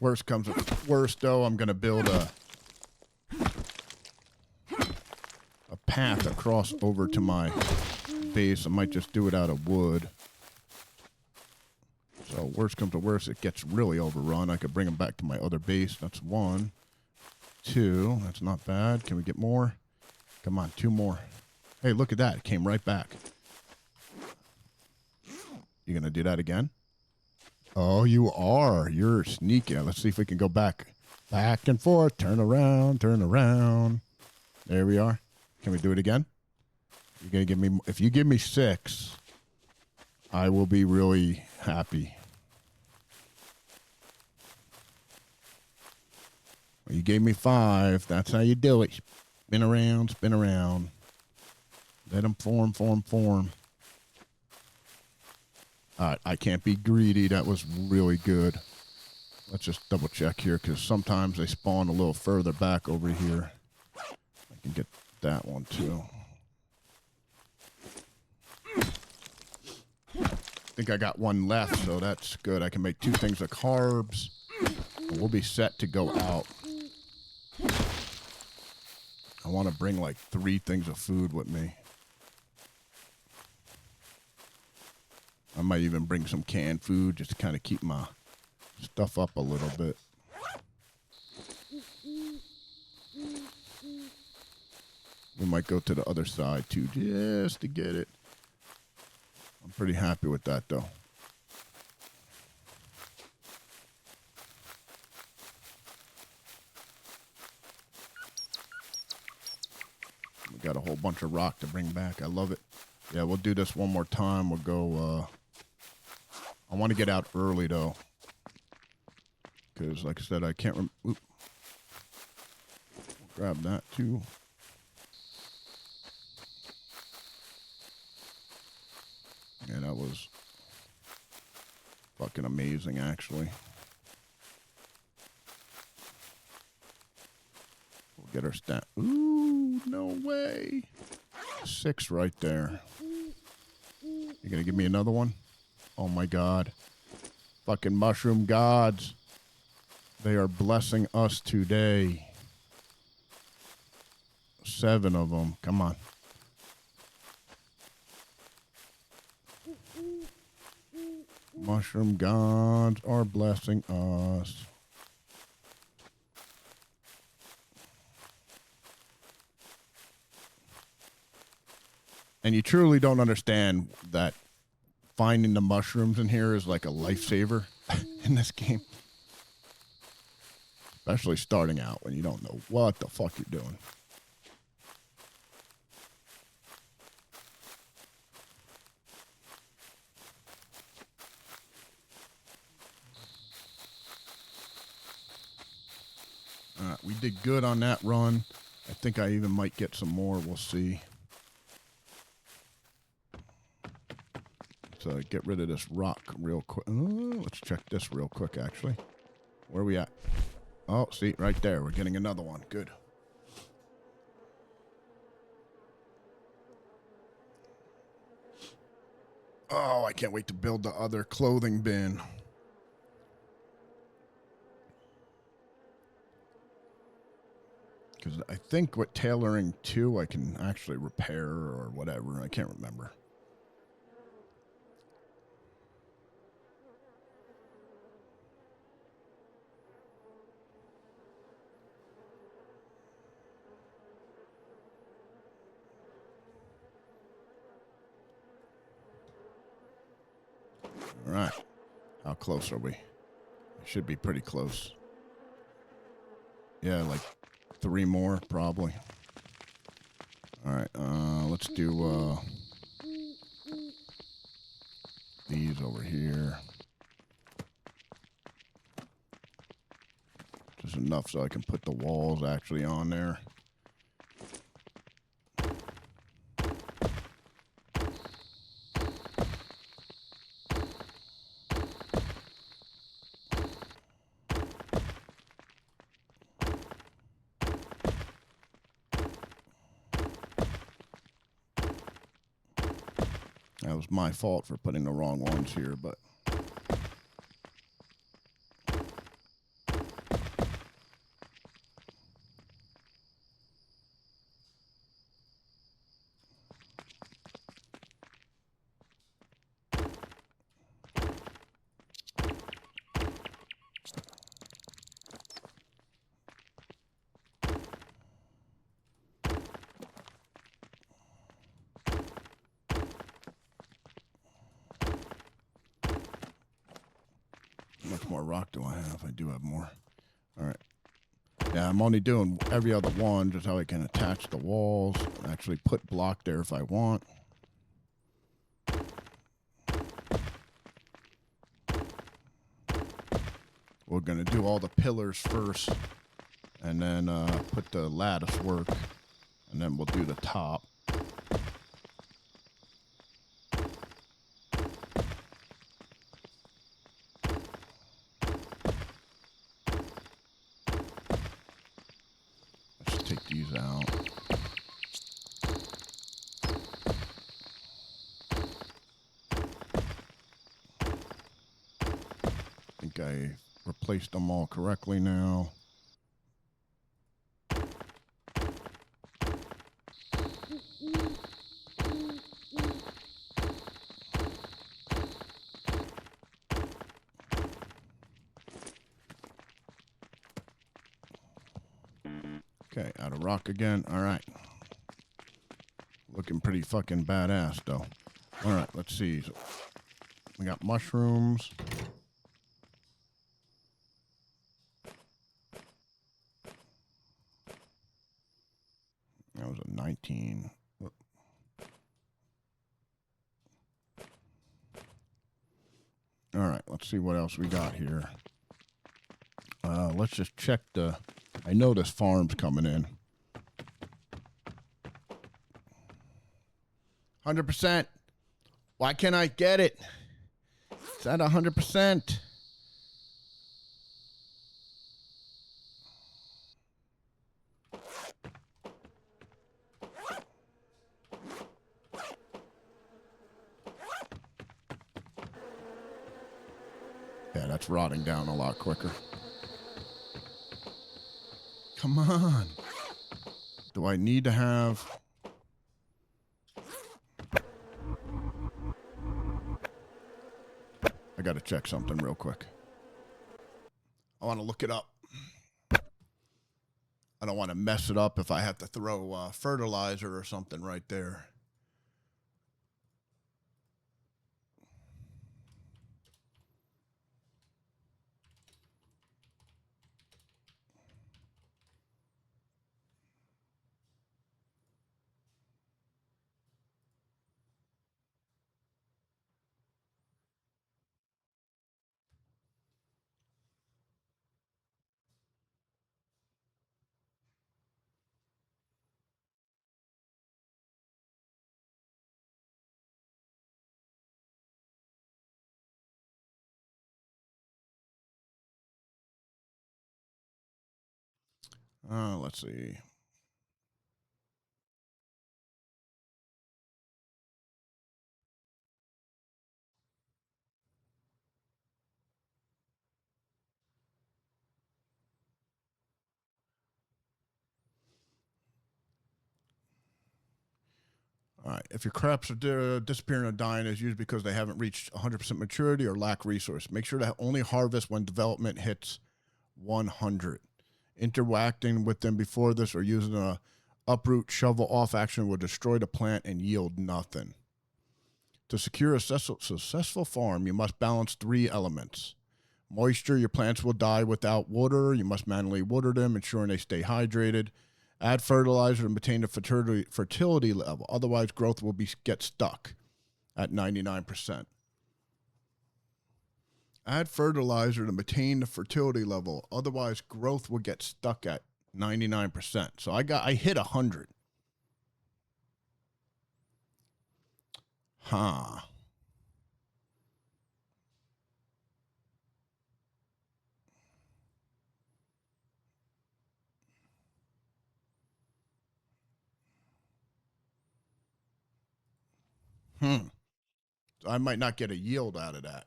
Speaker 2: Worst comes to worst, though, I'm going to build a path across over to my base. I might just do it out of wood. So worst comes to worst, it gets really overrun. I could bring them back to my other base. That's 1, 2. That's not bad. Can we get more? Come on, 2 more. Hey, look at that. It came right back. You going to do that again? Oh, you are. You're sneaky. Let's see if we can go back. Back and forth. Turn around. Turn around. There we are. Can we do it again? You're going to give me... If you give me 6, I will be really happy. Well, you gave me 5. That's how you do it. Spin around, spin around. Let them form, form, form. All right, I can't be greedy. That was really good. Let's just double check here, because sometimes they spawn a little further back over here. I can get that one too. I think I got 1 left, so that's good. I can make 2 things of carbs. We'll be set to go out. I want to bring like 3 things of food with me. I might even bring some canned food just to kind of keep my stuff up a little bit. We might go to the other side too, just to get it. I'm pretty happy with that though. We got a whole bunch of rock to bring back. I love it. Yeah, we'll do this one more time. We'll go, I want to get out early, though. Because, like I said, I can't grab that, too. Yeah, that was fucking amazing, actually. We'll get our stat. Ooh, no way. 6 right there. You gonna give me another one? Oh my God. Fucking mushroom gods. They are blessing us today. 7 of them. Come on. Mushroom gods are blessing us. And you truly don't understand that finding the mushrooms in here is like a lifesaver in this game. Especially starting out when you don't know what the fuck you're doing. All right, we did good on that run. I think I even might get some more. We'll see. So get rid of this rock real quick. Let's check this real quick, actually. Where are we at? Oh, see, right there. We're getting another one. Good. Oh, I can't wait to build the other clothing bin. Because I think with tailoring 2, I can actually repair or whatever. I can't remember. All right. How close are we? We should be pretty close. Yeah, like 3 more, probably. All right. Let's do these over here. Just enough so I can put the walls actually on there. That was my fault for putting the wrong ones here, but how much more rock do I have? I do have more. All right. Yeah, I'm only doing every other one, just how I can attach the walls and actually put block there if I want. We're going to do all the pillars first and then put the lattice work, and then we'll do the top. Let's take these out. I think I replaced them all correctly now. Okay, out of rock again. All right. Looking pretty fucking badass, though. All right, let's see. So we got mushrooms. That was a 19. All right, let's see what else we got here. Let's just check the... I know this farm's coming in. 100%. Why can't I get it? It's at 100%. Yeah, that's rotting down a lot quicker. Come on. Do I need to have... I got to check something real quick. I want to look it up. I don't want to mess it up if I have to throw fertilizer or something right there. Let's see. All right. If your crops are disappearing or dying, it's usually because they haven't reached 100% maturity or lack resource. Make sure to only harvest when development hits 100. Interacting with them before this or using a uproot shovel off action will destroy the plant and yield nothing. To secure a successful farm, you must balance 3 elements. Moisture, your plants will die without water. You must manually water them, ensuring they stay hydrated. Add fertilizer to maintain the fertility level. Otherwise, growth will get stuck at 99%. Add fertilizer to maintain the fertility level. Otherwise, growth will get stuck at 99%. So I hit 100. Huh. So I might not get a yield out of that.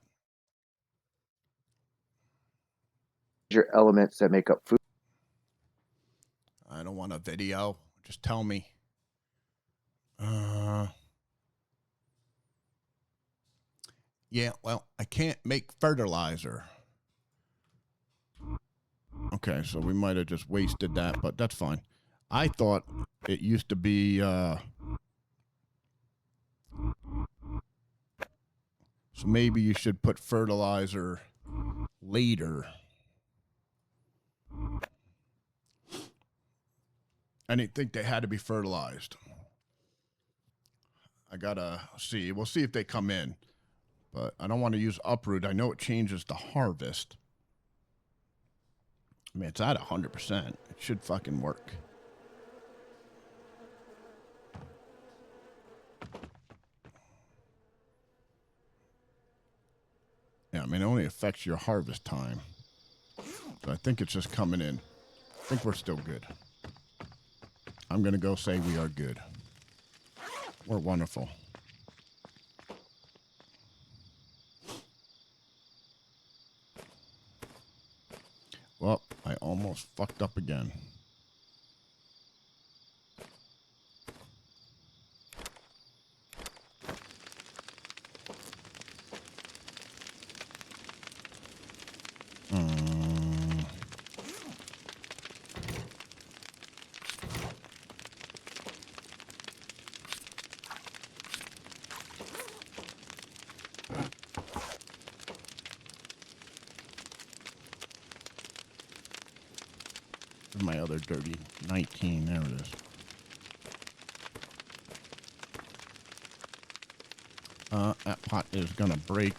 Speaker 3: Your elements that make up food.
Speaker 2: I don't want a video. Just tell me. Yeah, well, I can't make fertilizer. Okay, so we might have just wasted that, but that's fine. I thought it used to be, so maybe you should put fertilizer later. I didn't think they had to be fertilized. I gotta see. We'll see if they come in. But I don't want to use uproot. I know it changes the harvest. I mean, it's at 100%. It should fucking work. Yeah, I mean, it only affects your harvest time. So I think it's just coming in. I think we're still good. I'm going to go say we are good. We're wonderful. Well, I almost fucked up again. My other dirty 19. There it is. That pot is gonna break.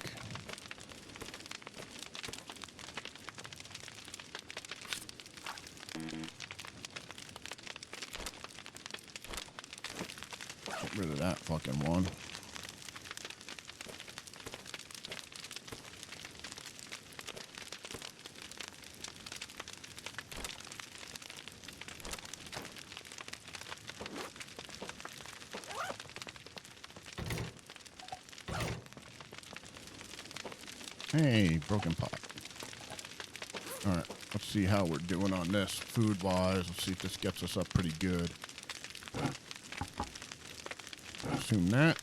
Speaker 2: Get rid of that fucking one. Hey, broken pot. All right, let's see how we're doing on this food-wise. Let's see if this gets us up pretty good. Assume that.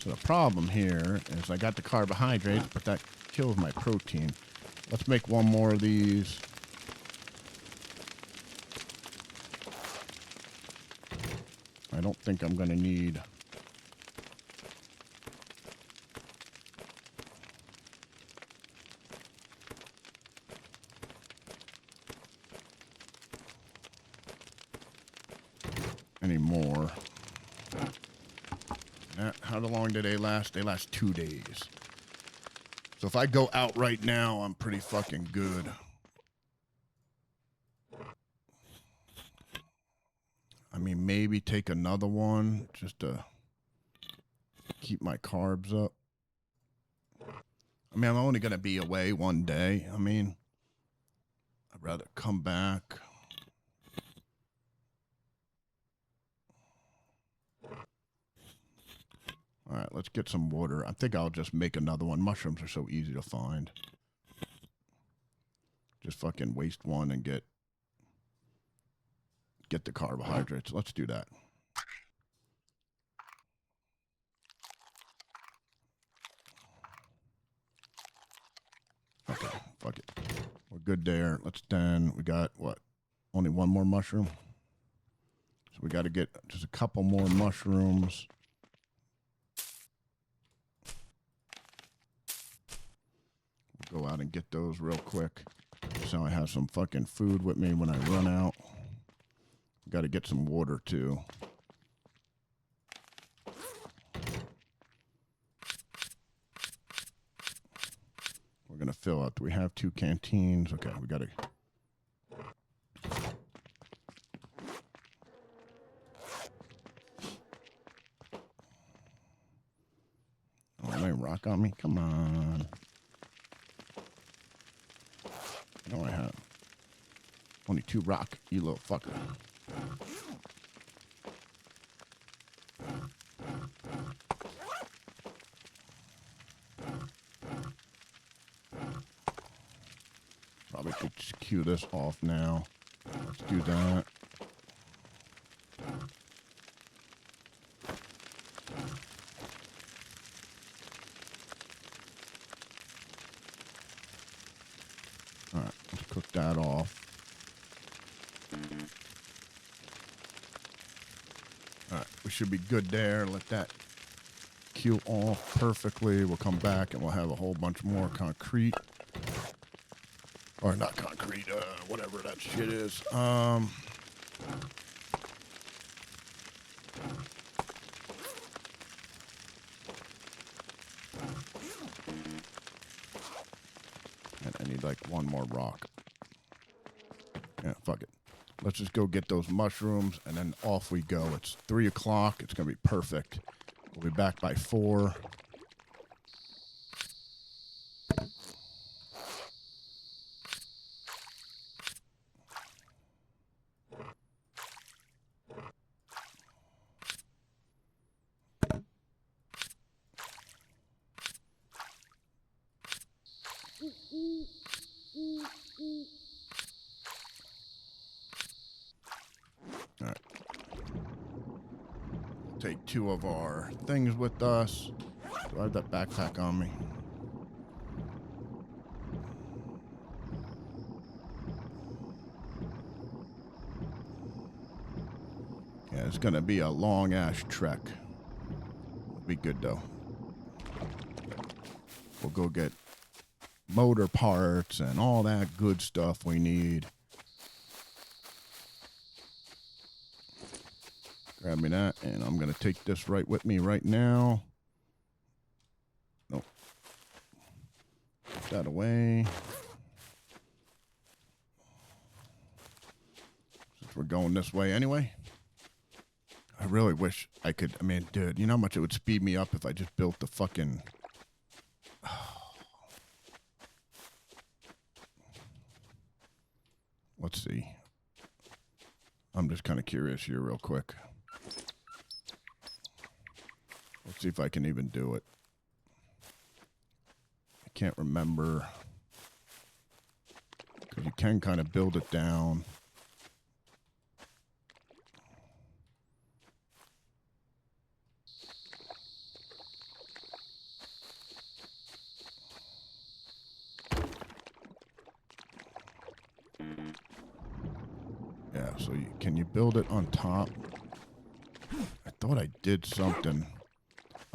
Speaker 2: So the problem here is I got the carbohydrates, but that kills my protein. Let's make one more of these. I don't think I'm going to need... any more. How long do they last? They last 2 days. So if I go out right now, I'm pretty fucking good. I mean, maybe take another one just to keep my carbs up. I mean, I'm only going to be away 1 day. I mean, I'd rather come back. All right, let's get some water. I think I'll just make another one. Mushrooms are so easy to find. Just fucking waste one and get the carbohydrates. Let's do that. Okay, fuck it. We're good there. Let's then, we got what? Only one more mushroom. So we got to get just a couple more mushrooms. We'll go out and get those real quick. So I have some fucking food with me when I run out. Got to get some water too. We're going to fill up. We have 2 canteens. Okay, we got to... Oh, there ain't rock on me? Come on. No, I have only 2 rock, you little fucker. Probably could just cue this off now. Let's do that. All right, let's cook that off. All right, we should be good there. Let that cue off perfectly. We'll come back and we'll have a whole bunch more concrete. Or not concrete, whatever that shit is. And I need like 1 more rock. Yeah, fuck it. Let's just go get those mushrooms and then off we go. It's 3 o'clock. It's going to be perfect. We'll be back by 4. All right. Take 2 of our things with us. Do I have that backpack on me? Yeah, it's going to be a long-ass trek. We'll be good, though. We'll go get motor parts and all that good stuff we need. Grab me that, and I'm going to take this right with me right now. Nope. Put that away. Since we're going this way anyway. I really wish I could, I mean, dude, you know how much it would speed me up if I just built the fucking... Let's see. I'm just kind of curious here real quick. Let's see if I can even do it. I can't remember. Because you can kind of build it down. Yeah, so can you build it on top? I thought I did something.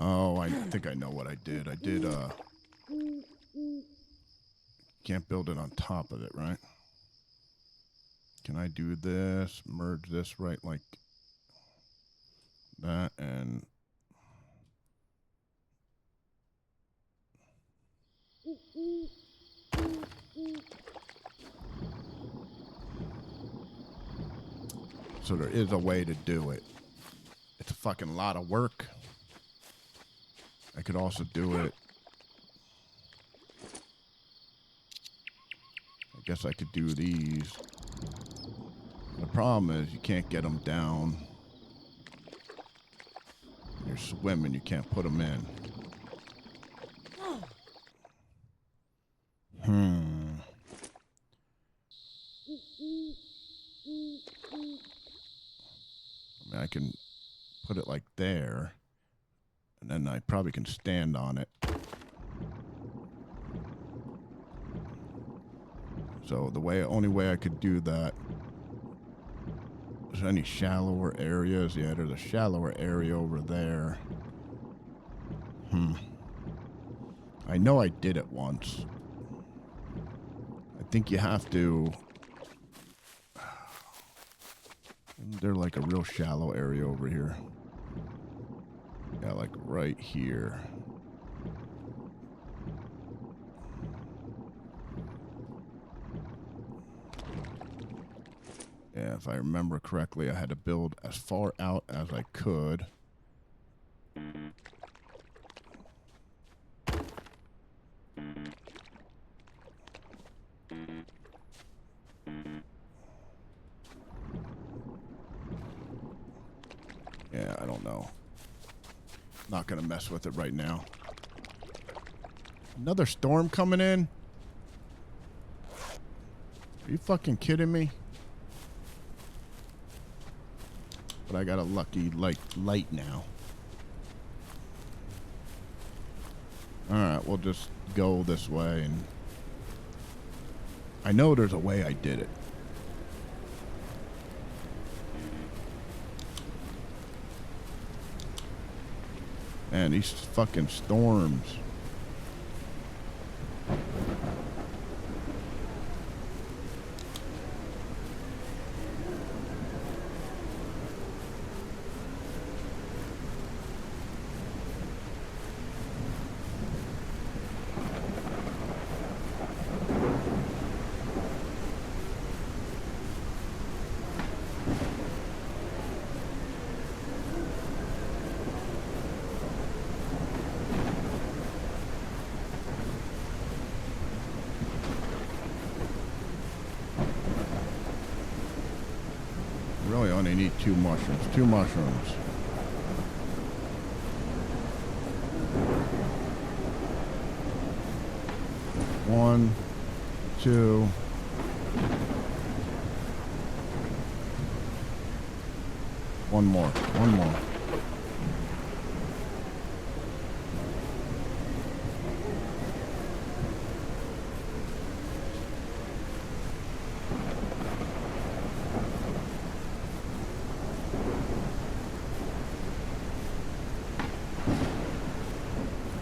Speaker 2: Oh, I think I know what I did. I did, can't build it on top of it, right? Can I do this, merge this right like that, and... So there is a way to do it. It's a fucking lot of work. I could also do it. I guess I could do these. The problem is you can't get them down. You're swimming, you can't put them in. I mean, I can put it like there. And then I probably can stand on it. So the only way I could do that. Is there any shallower areas? Yeah, there's a shallower area over there. I know I did it once. I think you have to. They're like a real shallow area over here. Yeah, like right here. Yeah, if I remember correctly, I had to build as far out as I could. Yeah, I don't know. Not gonna mess with it right now. Another storm coming in? Are you fucking kidding me? But I got a lucky light now. Alright, we'll just go this way, and I know there's a way I did it. Man, these fucking storms. Really only need 2 mushrooms. 2 mushrooms. One, 2. One more. One more.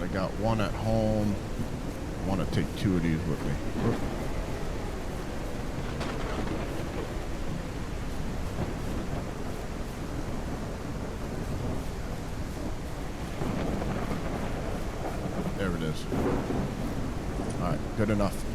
Speaker 2: I got one at home. I want to take 2 of these with me. There it is. All right, good enough.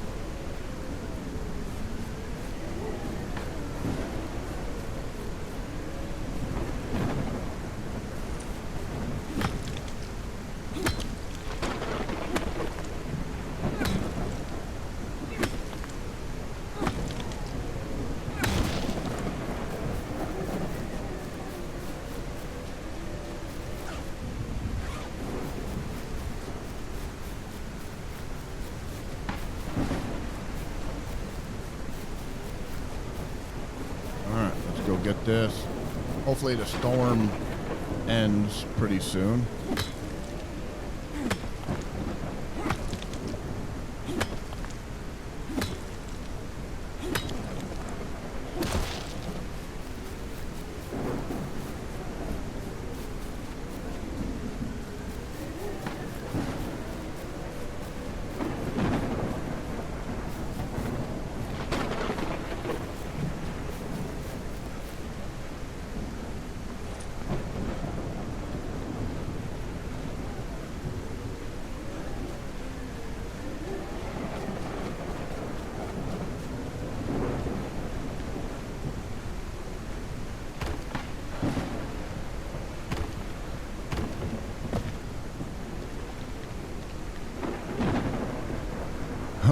Speaker 2: Get this. Hopefully the storm ends pretty soon.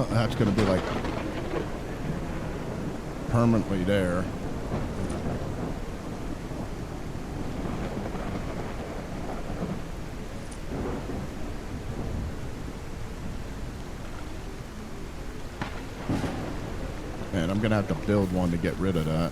Speaker 2: That's going to be like permanently there. And I'm going to have to build one to get rid of that.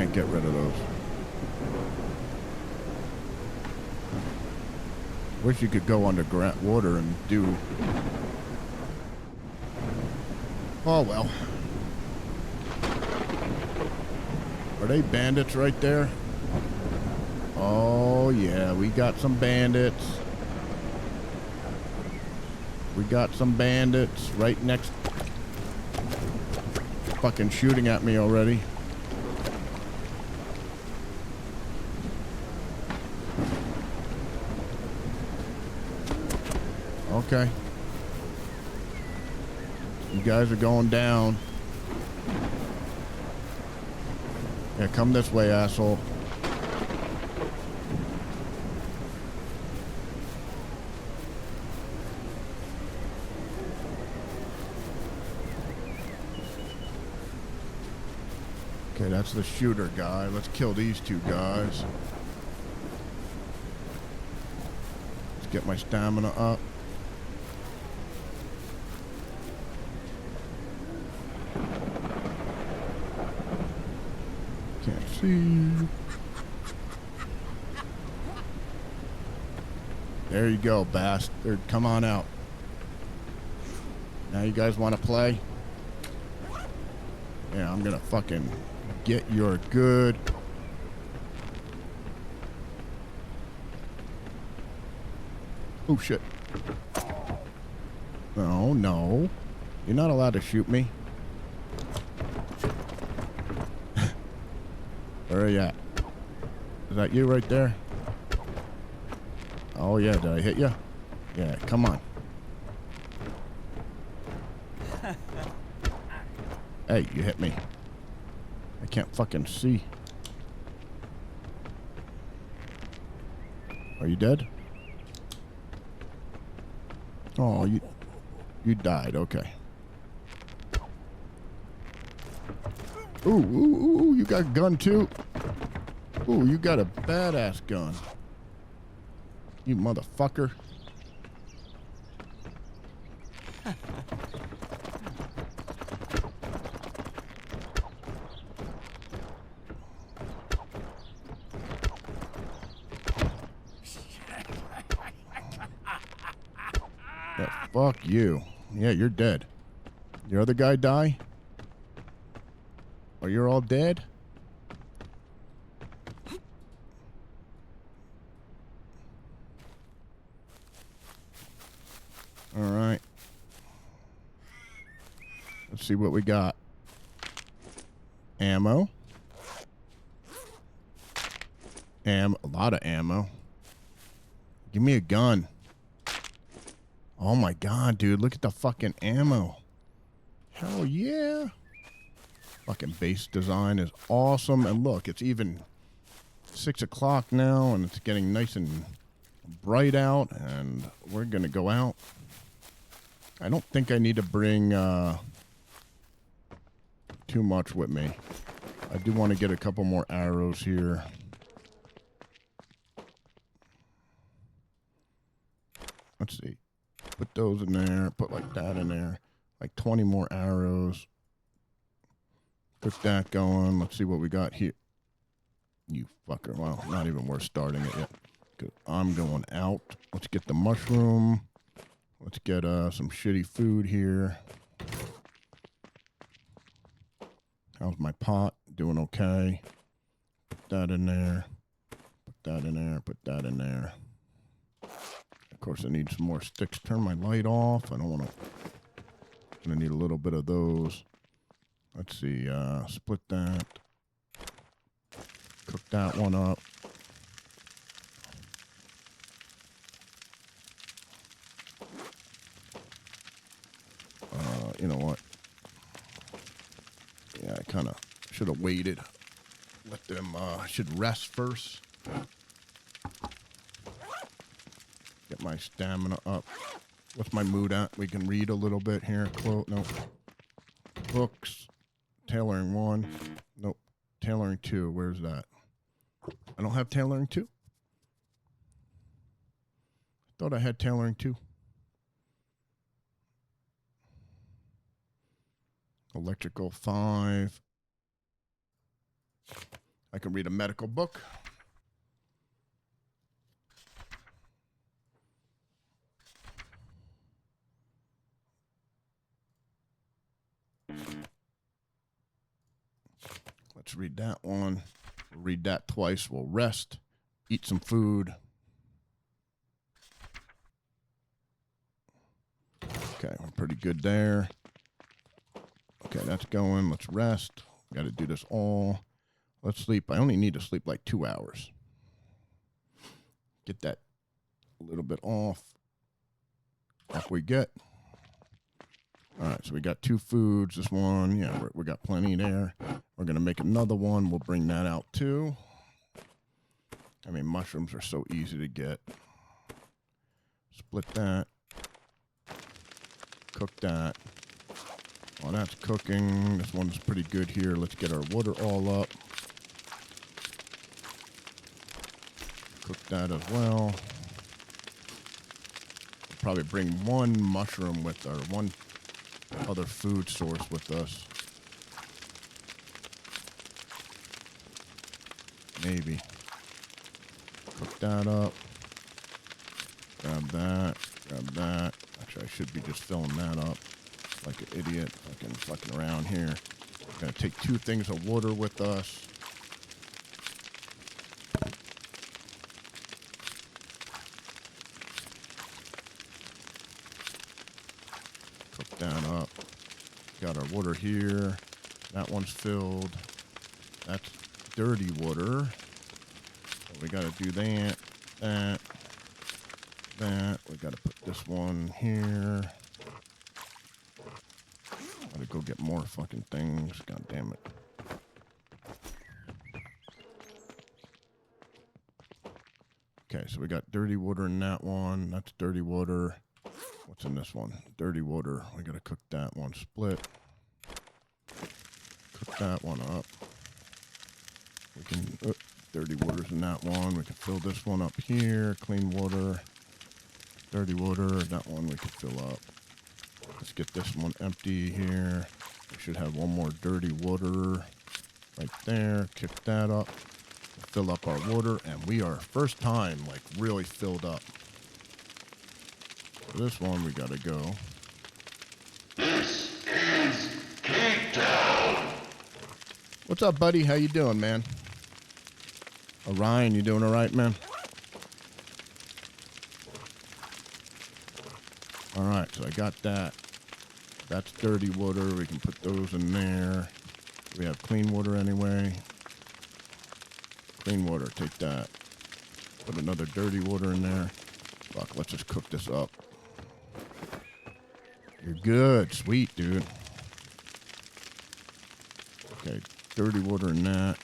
Speaker 2: can't get rid of those. Wish you could go underground water and do... Oh, well. Are they bandits right there? Oh, yeah, we got some bandits. We got some bandits right next... Fucking shooting at me already. Okay. You guys are going down. Yeah, come this way, asshole. Okay, that's the shooter guy. Let's kill these two guys. Let's get my stamina up. Can't see. There you go, bastard. Come on out. Now you guys want to play? Yeah, I'm gonna fucking get your good. Oh, shit. No, no. You're not allowed to shoot me. Where are you at? Is that you right there? Oh, yeah. Did I hit you? Yeah, come on. Hey, you hit me. I can't fucking see. Are you dead? Oh, you died. Okay. Ooh, ooh, ooh, you got a gun too? Ooh, you got a badass gun. You motherfucker. Yeah, fuck you. Yeah, you're dead. Your other guy die? Oh, you're all dead? All right. Let's see what we got. Ammo. A lot of ammo. Give me a gun. Oh my god, dude. Look at the fucking ammo. Hell yeah. Fucking base design is awesome. And look, it's even 6 o'clock now, and it's getting nice and bright out, and we're going to go out. I don't think I need to bring too much with me. I do want to get a couple more arrows here. Let's see. Put those in there. Put like that in there. Like 20 more arrows. Put that going. Let's see what we got here. You fucker. Well, not even worth starting it yet. Cause I'm going out. Let's get the mushroom. Let's get some shitty food here. How's my pot? Doing okay. Put that in there. Put that in there. Put that in there. Of course, I need some more sticks. Turn my light off. I don't want to. I'm going to need a little bit of those. Let's see. Split that. Cook that one up. You know what? Yeah, I kind of should have waited. Let them, should rest first. Get my stamina up. What's my mood at? We can read a little bit here. Quote, nope. Books. Tailoring 1. Nope. Tailoring 2. Where's that? I don't have tailoring 2. I thought I had tailoring 2. Electrical 5. I can read a medical book. Let's read that one. We'll read that twice. We'll rest, eat some food. Okay, we're pretty good there. Okay, that's going. Let's rest. Got to do this all. Let's sleep. I only need to sleep like 2 hours. Get that a little bit off. Off we get. All right, so we got 2 foods. This one, yeah, we got plenty there. We're going to make another one. We'll bring that out too. I mean, mushrooms are so easy to get. Split that. Cook that. While that's cooking, this one's pretty good here. Let's get our water all up. Cook that as well. Probably bring 1 mushroom with our 1 other food source with us. Maybe. Cook that up. Grab that. Grab that. Actually, I should be just filling that up like an idiot. Fucking around here. We're going to take 2 things of water with us. Cook that up. Got our water here. That one's filled. That's dirty water. So we got to do that. That. We got to put this one here. Gotta go get more fucking things. God damn it. Okay, so we got dirty water in that one. That's dirty water. What's in this one? Dirty water. We gotta cook that one. Split. Cook that one up. We can... dirty water's in that one. We can fill this one up here. Clean water. Dirty water. That one we can fill up. Let's get this one empty here. We should have 1 more dirty water right there. Kick that up. Fill up our water, and we are first time like really filled up. For this one, we gotta go.
Speaker 4: This is Takedown.
Speaker 2: What's up, buddy? How you doing, man? Ryan, you doing all right, man? All right, so I got that. That's dirty water. We can put those in there. We have clean water anyway. Clean water, take that. Put another dirty water in there. Fuck, let's just cook this up. You're good. Sweet, dude. Okay, dirty water in that.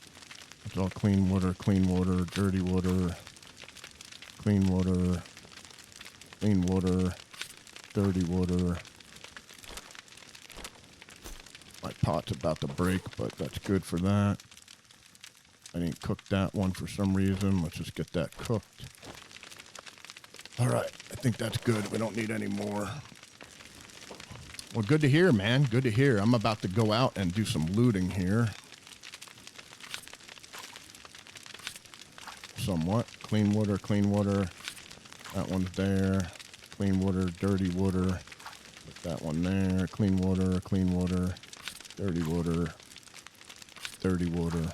Speaker 2: It's all clean water, dirty water, clean water, dirty water. My pot's about to break, but that's good for that. I didn't cook that one for some reason. Let's just get that cooked. All right, I think that's good. We don't need any more. Well, good to hear, man. Good to hear. I'm about to go out and do some looting here. Somewhat. Clean water, clean water. That one's there. Clean water, dirty water. Put that one there. Clean water, dirty water, dirty water.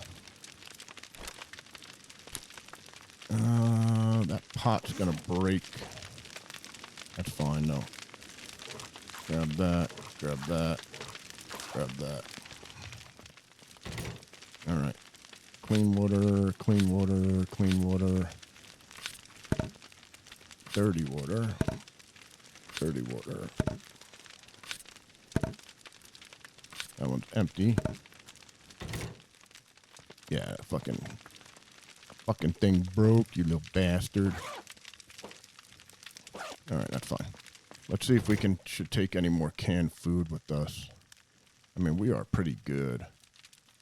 Speaker 2: That pot's gonna break. That's fine, though. Grab that, grab that, grab that. All right. Clean water, clean water, clean water. Dirty water, dirty water. That one's empty. Yeah, fucking thing broke, you little bastard. All right, that's fine. Let's see if we should take any more canned food with us. I mean, we are pretty good.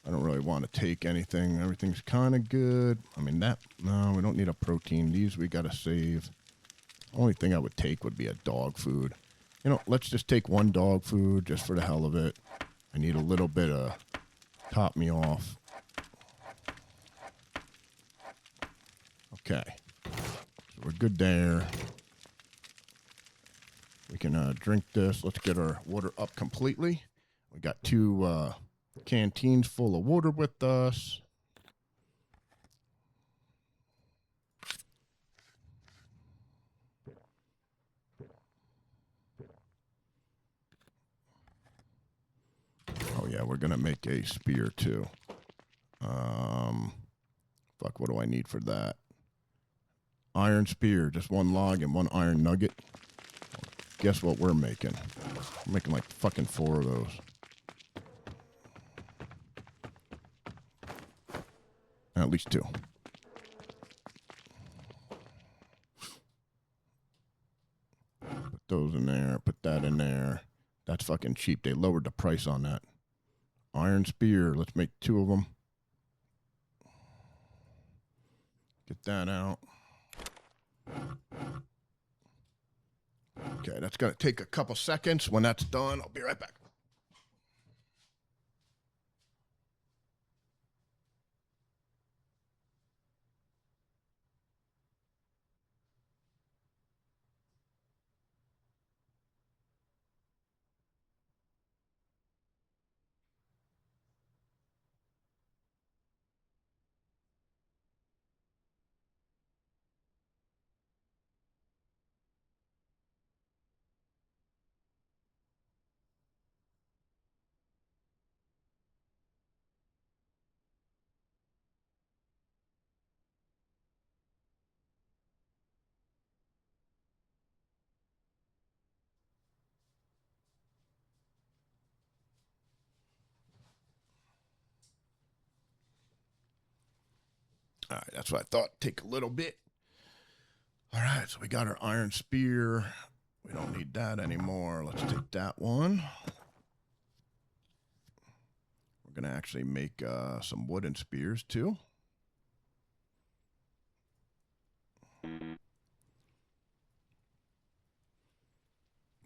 Speaker 2: I don't really want to take anything. Everything's kind of good. I mean, no, we don't need a protein. These we got to save. Only thing I would take would be a dog food. You know, let's just take 1 dog food just for the hell of it. I need a little bit of top me off. Okay. So we're good there. We can drink this. Let's get our water up completely. We got 2 canteens full of water with us. Oh yeah, we're gonna make a spear too. Fuck, what do I need for that? Iron spear, just 1 log and 1 iron nugget. Guess what we're making? We're making like fucking 4 of those. At least 2. Put those in there, put that in there. That's fucking cheap. They lowered the price on that. Iron spear, let's make 2 of them. Get that out. Okay, that's going to take a couple seconds. When that's done, I'll be right back. All right, that's what I thought. Take a little bit. All right, so we got our iron spear. We don't need that anymore. Let's take that one. We're going to actually make some wooden spears too.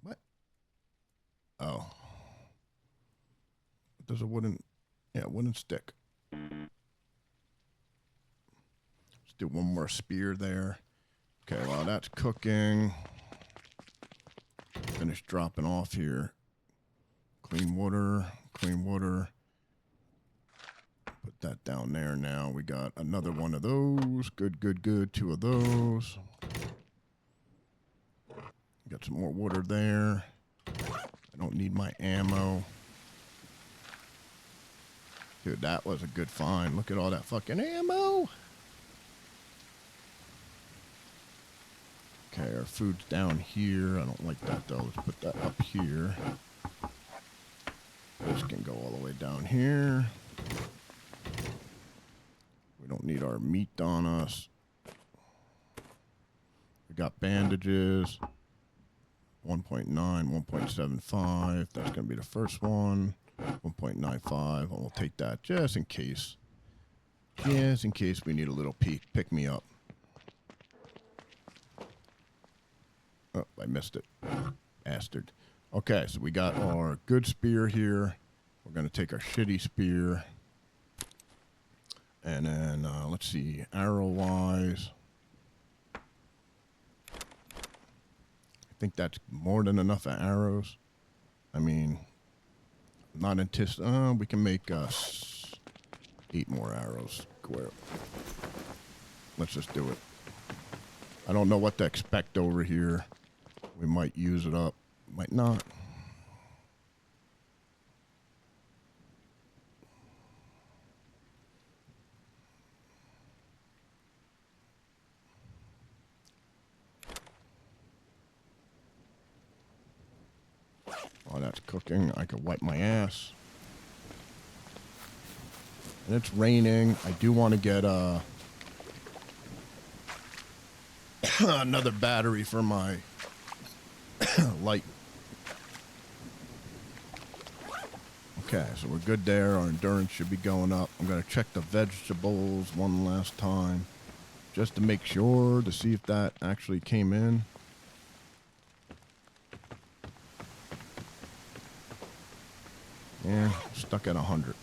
Speaker 2: What? Oh. There's a wooden stick. Let's do one more spear there. Okay, while that's cooking, finish dropping off here. Clean water, clean water. Put that down there now. We got another one of those. Good, good, good. 2 of those. Got some more water there. I don't need my ammo. Dude, that was a good find. Look at all that fucking ammo. Okay, our food's down here. I don't like that though. Let's put that up here. This can go all the way down here. We don't need our meat on us. We got bandages. 1.9, 1.75. That's going to be the first one. 1.95. And we'll take that just in case. Just in case we need a little pick me up. Oh, I missed it. Bastard. Okay, so we got our good spear here. We're going to take our shitty spear. And then, let's see, arrow-wise. I think that's more than enough of arrows. I mean, not we can make 8 more arrows. Let's just do it. I don't know what to expect over here. We might use it up, might not. While that's cooking, I could wipe my ass. And it's raining. I do want to get another battery for my light. Okay, so we're good there. Our endurance should be going up. I'm going to check the vegetables one last time just to make sure to see if that actually came in. Yeah, stuck at 100.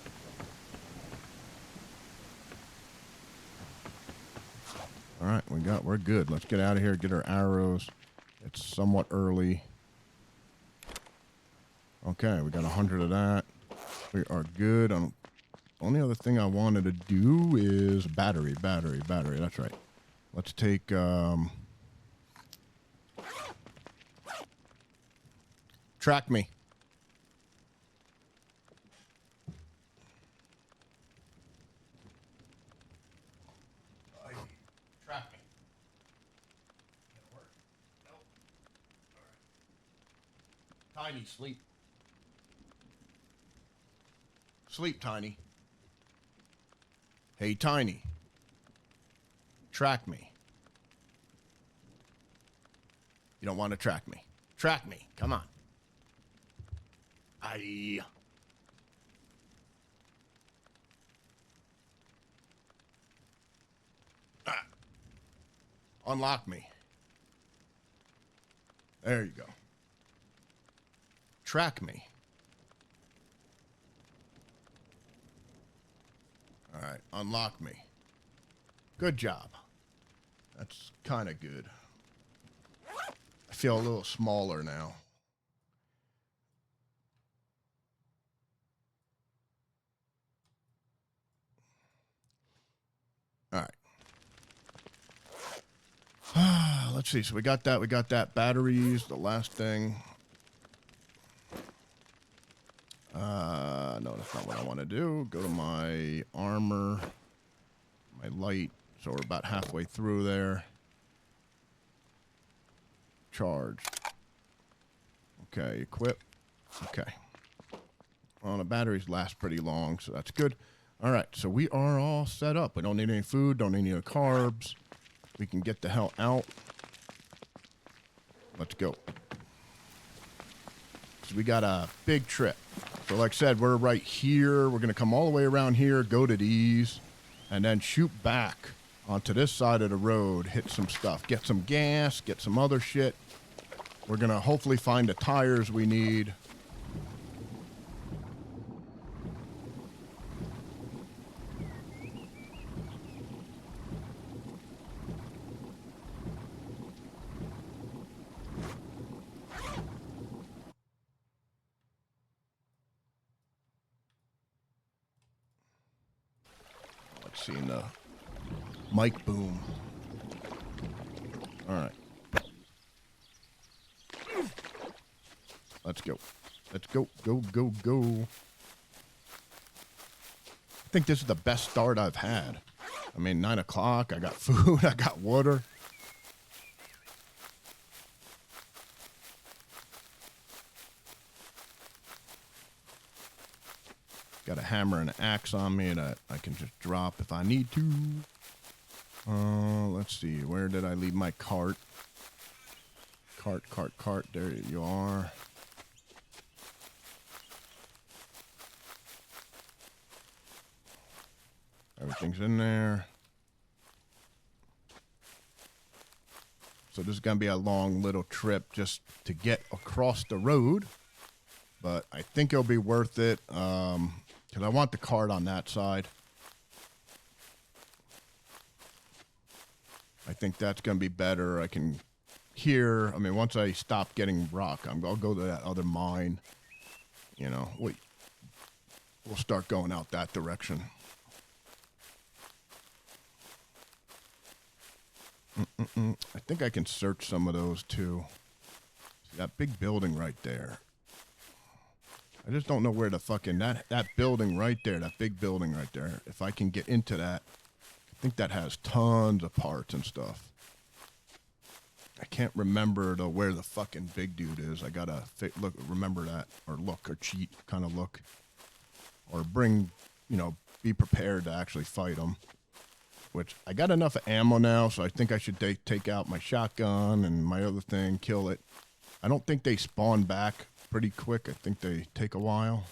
Speaker 2: All right, we're good. Let's get out of here, get our arrows. It's somewhat early. Okay, we got 100 of that. We are good. Only other thing I wanted to do is battery. That's right. Let's take, track me. Track me. Nope. All right. Tiny, sleep. Sleep, Tiny. Hey, Tiny. Track me. You don't want to track me. Track me. Come on. Aye. Ah. Unlock me. There you go. Track me. All right, unlock me. Good job. That's kind of good. I feel a little smaller now. All right. Let's see. So we got that. We got that. Batteries, the last thing. No, that's not what I want to do. Go to my armor, my light. So we're about halfway through there. Charge. Okay, equip. Okay. Well, the batteries last pretty long, so that's good. All right, so we are all set up. We don't need any food, don't need any carbs. We can get the hell out. Let's go. So we got a big trip. So like I said, we're right here. We're going to come all the way around here, go to these, and then shoot back onto this side of the road, hit some stuff, get some gas, get some other shit. We're going to hopefully find the tires we need. Let's see in the mic boom. All right. Let's go. Let's go, go. I think this is the best start I've had. I mean, 9 o'clock, I got food, I got water. Got a hammer and an axe on me that I can just drop if I need to. Let's see, where did I leave my cart? Cart, there you are. Everything's in there. So this is going to be a long little trip just to get across the road. But I think it'll be worth it because I want the cart on that side. I think that's going to be better. I can hear, I mean, once I stop getting rock, I'll go to that other mine. You know, we'll start going out that direction. I think I can search some of those too. See that big building right there. I just don't know where the fucking, that building right there, that big building right there, if I can get into that. I think that has tons of parts and stuff. I can't remember where the fucking big dude is. I gotta remember that, or cheat, kind of look. Or bring, be prepared to actually fight him. Which, I got enough ammo now, so I think I should take out my shotgun and my other thing, kill it. I don't think they spawn back pretty quick. I think they take a while.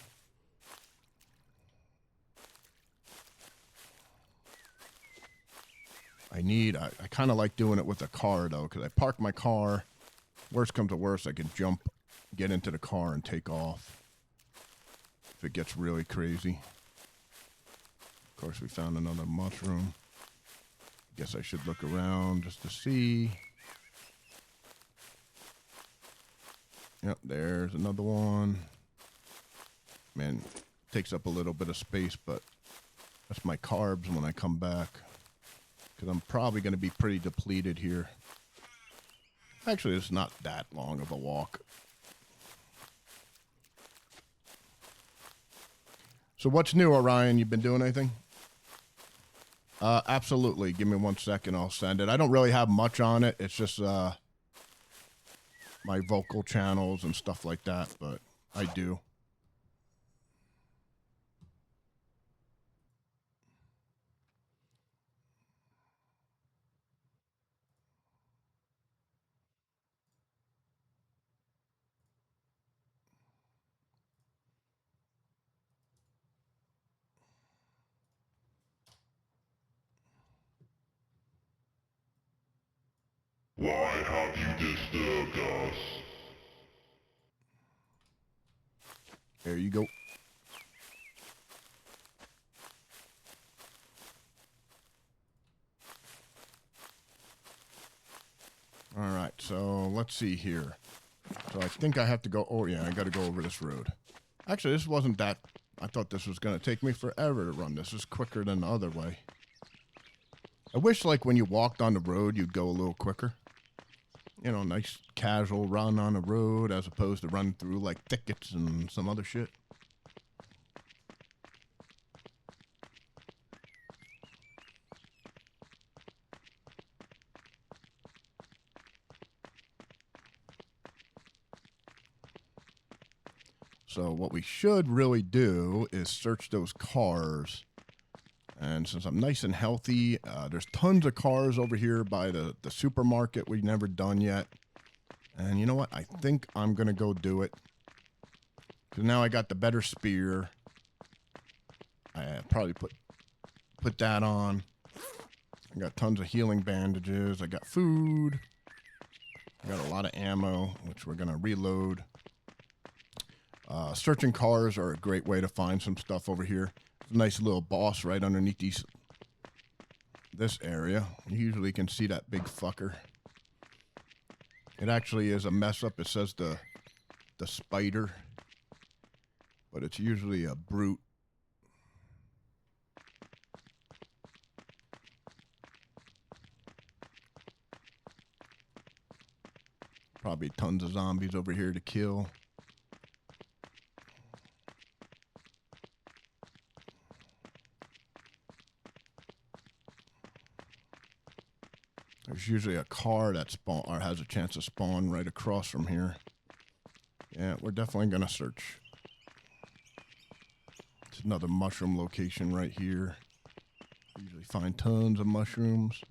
Speaker 2: I kind of like doing it with a car, though, because I park my car. Worst comes to worst, I can get into the car and take off if it gets really crazy. Of course, we found another mushroom. Guess I should look around just to see. Yep, there's another one. Man, takes up a little bit of space, but that's my carbs when I come back. Because I'm probably going to be pretty depleted here. Actually, it's not that long of a walk. So what's new, Orion? You been doing anything? Absolutely. Give me 1 second. I'll send it. I don't really have much on it. It's just my vocal channels and stuff like that, but I do.
Speaker 4: Why have you disturbed us?
Speaker 2: There you go. All right, so let's see here. So I think I have to go. Oh, yeah, I got to go over this road. Actually, this wasn't that. I thought this was going to take me forever to run. This is quicker than the other way. I wish, like, when you walked on the road, you'd go a little quicker. You know, nice casual run on the road as opposed to run through, like, thickets and some other shit. So what we should really do is search those cars. And since I'm nice and healthy, there's tons of cars over here by the supermarket we've never done yet. And you know what? I think I'm going to go do it. Because now I got the better spear. I probably put that on. I got tons of healing bandages. I got food. I got a lot of ammo, which we're going to reload. Searching cars are a great way to find some stuff over here. There's a nice little boss right underneath this area. You usually can see that big fucker. It actually is a mess up. It says the spider, but it's usually a brute. Probably tons of zombies over here to kill. There's usually a car that spawn or has a chance to spawn right across from here. Yeah, we're definitely gonna search. It's another mushroom location right here. Usually find tons of mushrooms.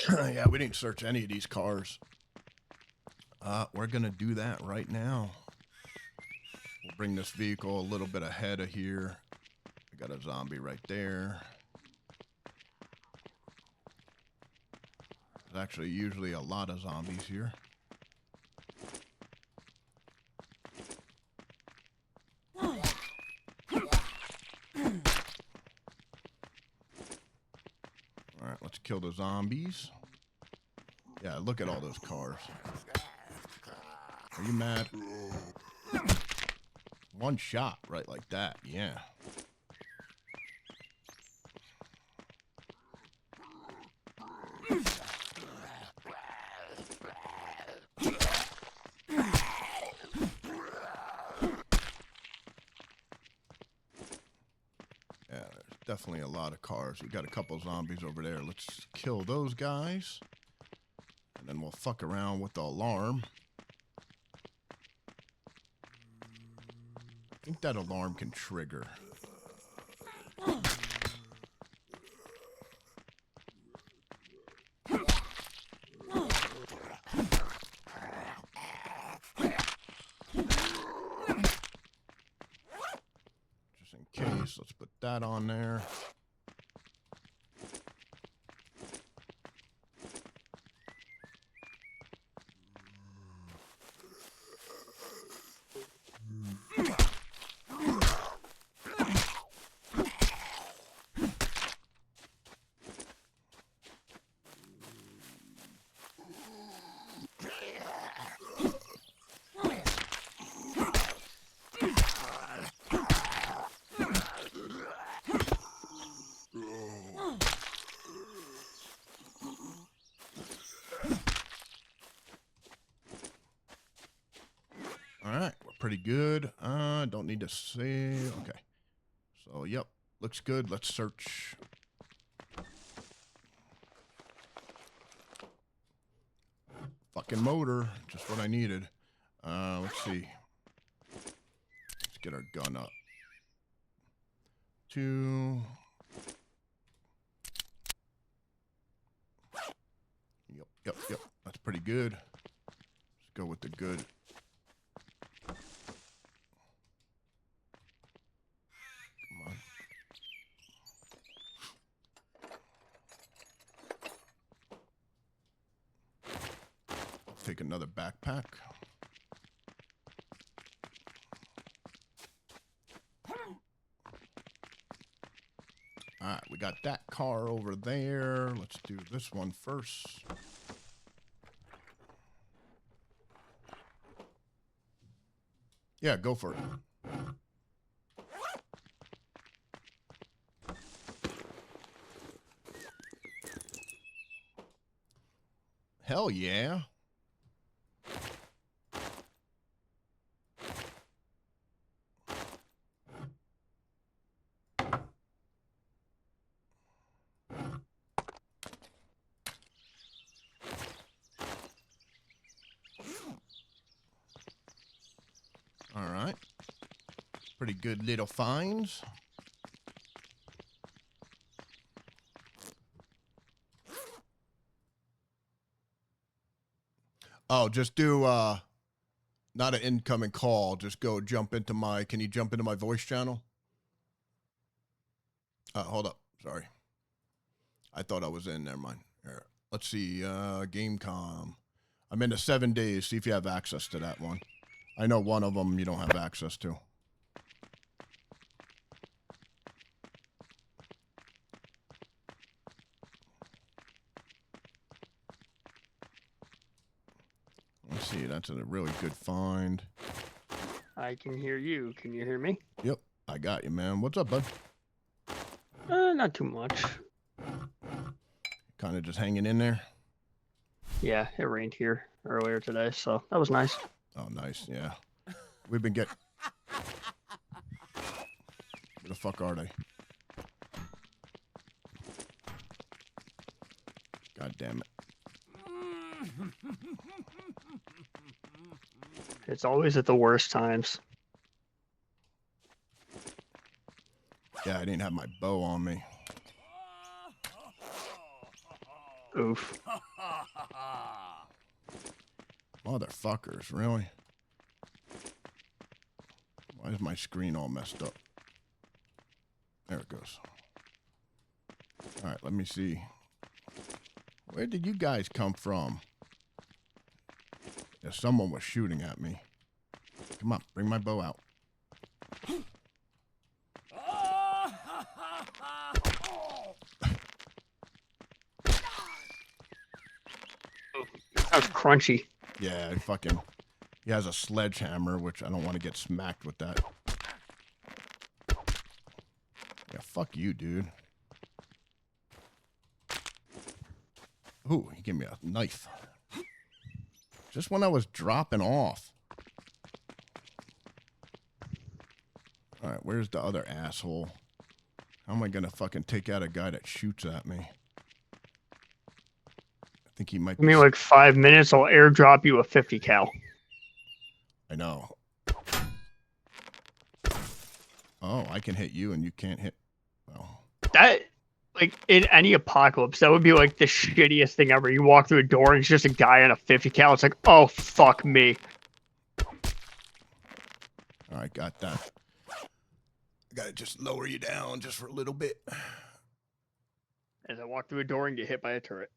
Speaker 2: Yeah, we didn't search any of these cars. We're gonna do that right now. We'll bring this vehicle a little bit ahead of here. We got a zombie right there. There's actually usually a lot of zombies here. Alright, let's kill the zombies. Yeah, look at all those cars. Are you mad? One shot right like that, yeah. Definitely a lot of cars. We got a couple zombies over there. Let's kill those guys. And then we'll fuck around with the alarm. I think that alarm can trigger. Let's put that on there. pretty good. Don't need to save. Okay. So, yep, looks good. Let's search. Fucking motor, just what I needed. Let's see. Let's get our gun up. 2. Yep. That's pretty good. Let's go with the good. Come on. I'll take another backpack. All right, we got that car over there. Let's do this one first. Yeah, go for it. Hell yeah. All right. Pretty good little finds. Oh, just do not an incoming call. Just go jump into my, can you jump into my voice channel? Hold up. Sorry. I thought I was in. Never mind. Here. Let's see. Gamecom. I'm into 7 days. See if you have access to that one. I know one of them you don't have access to. Let's see. That's a really good find.
Speaker 5: I can hear you. Can you hear me?
Speaker 2: Yep. I got you, man. What's up, bud?
Speaker 5: Not too much.
Speaker 2: Kind of just hanging in there.
Speaker 5: Yeah, it rained here earlier today, so that was nice.
Speaker 2: Oh, nice. Yeah. We've been getting... Where the fuck are they? God damn it.
Speaker 5: It's always at the worst times.
Speaker 2: Yeah, I didn't have my bow on me.
Speaker 5: Oof.
Speaker 2: Motherfuckers, really? Why is my screen all messed up? There it goes. All right, let me see. Where did you guys come from? Yeah, someone was shooting at me. Come on, bring my bow out.
Speaker 5: That was crunchy.
Speaker 2: Yeah, he has a sledgehammer, which I don't want to get smacked with that. Yeah, fuck you, dude. Ooh, he gave me a knife. Just when I was dropping off. All right, where's the other asshole? How am I going to fucking take out a guy that shoots at me? I think he might
Speaker 5: Give me like 5 minutes, I'll airdrop you a 50 cal.
Speaker 2: I know. Oh, I can hit you and you can't hit... Well...
Speaker 5: That, like, in any apocalypse, that would be like the shittiest thing ever. You walk through a door and it's just a guy in a 50 cal. It's like, oh, fuck me.
Speaker 2: All right, got that. I gotta just lower you down just for a little bit.
Speaker 5: As I walk through a door and get hit by a turret.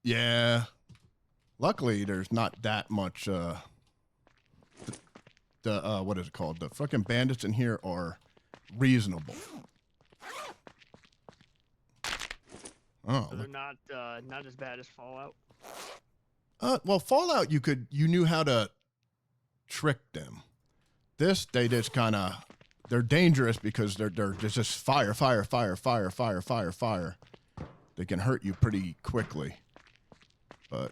Speaker 2: Yeah. Luckily, there's not that much, what is it called? The fucking bandits in here are reasonable. Oh.
Speaker 5: So they're not as bad as Fallout.
Speaker 2: Well, Fallout, you knew how to trick them. This, they just kind of, they're dangerous because they're just fire. They can hurt you pretty quickly. But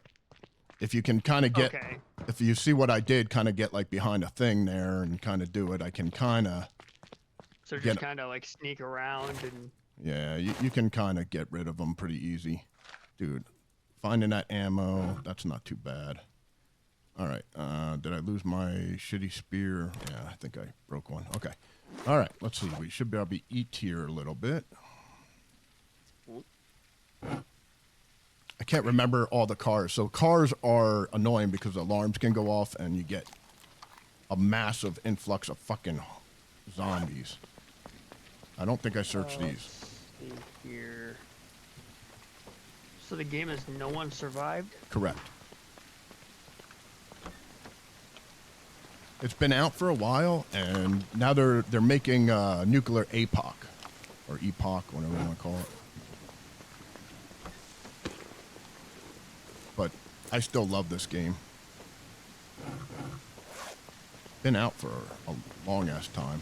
Speaker 2: if you can kind of get,
Speaker 5: Okay.
Speaker 2: if you see what I did, kind of get like behind a thing there and kind of do it, I can kind of,
Speaker 5: So just kind of like sneak around and.
Speaker 2: yeah, you can kind of get rid of them pretty easy. Dude, finding that ammo, that's not too bad. All right, did I lose my shitty spear? Yeah, I think I broke one. Okay. All right, let's see. We should be able to be E-tier a little bit. I can't remember all the cars. So cars are annoying because alarms can go off and you get a massive influx of fucking zombies. I don't think I searched these.
Speaker 5: See here. So the game is no one survived?
Speaker 2: Correct. It's been out for a while, and now they're making nuclear APOC, or epoch, whatever you want to call it. But I still love this game. Been out for a long ass time.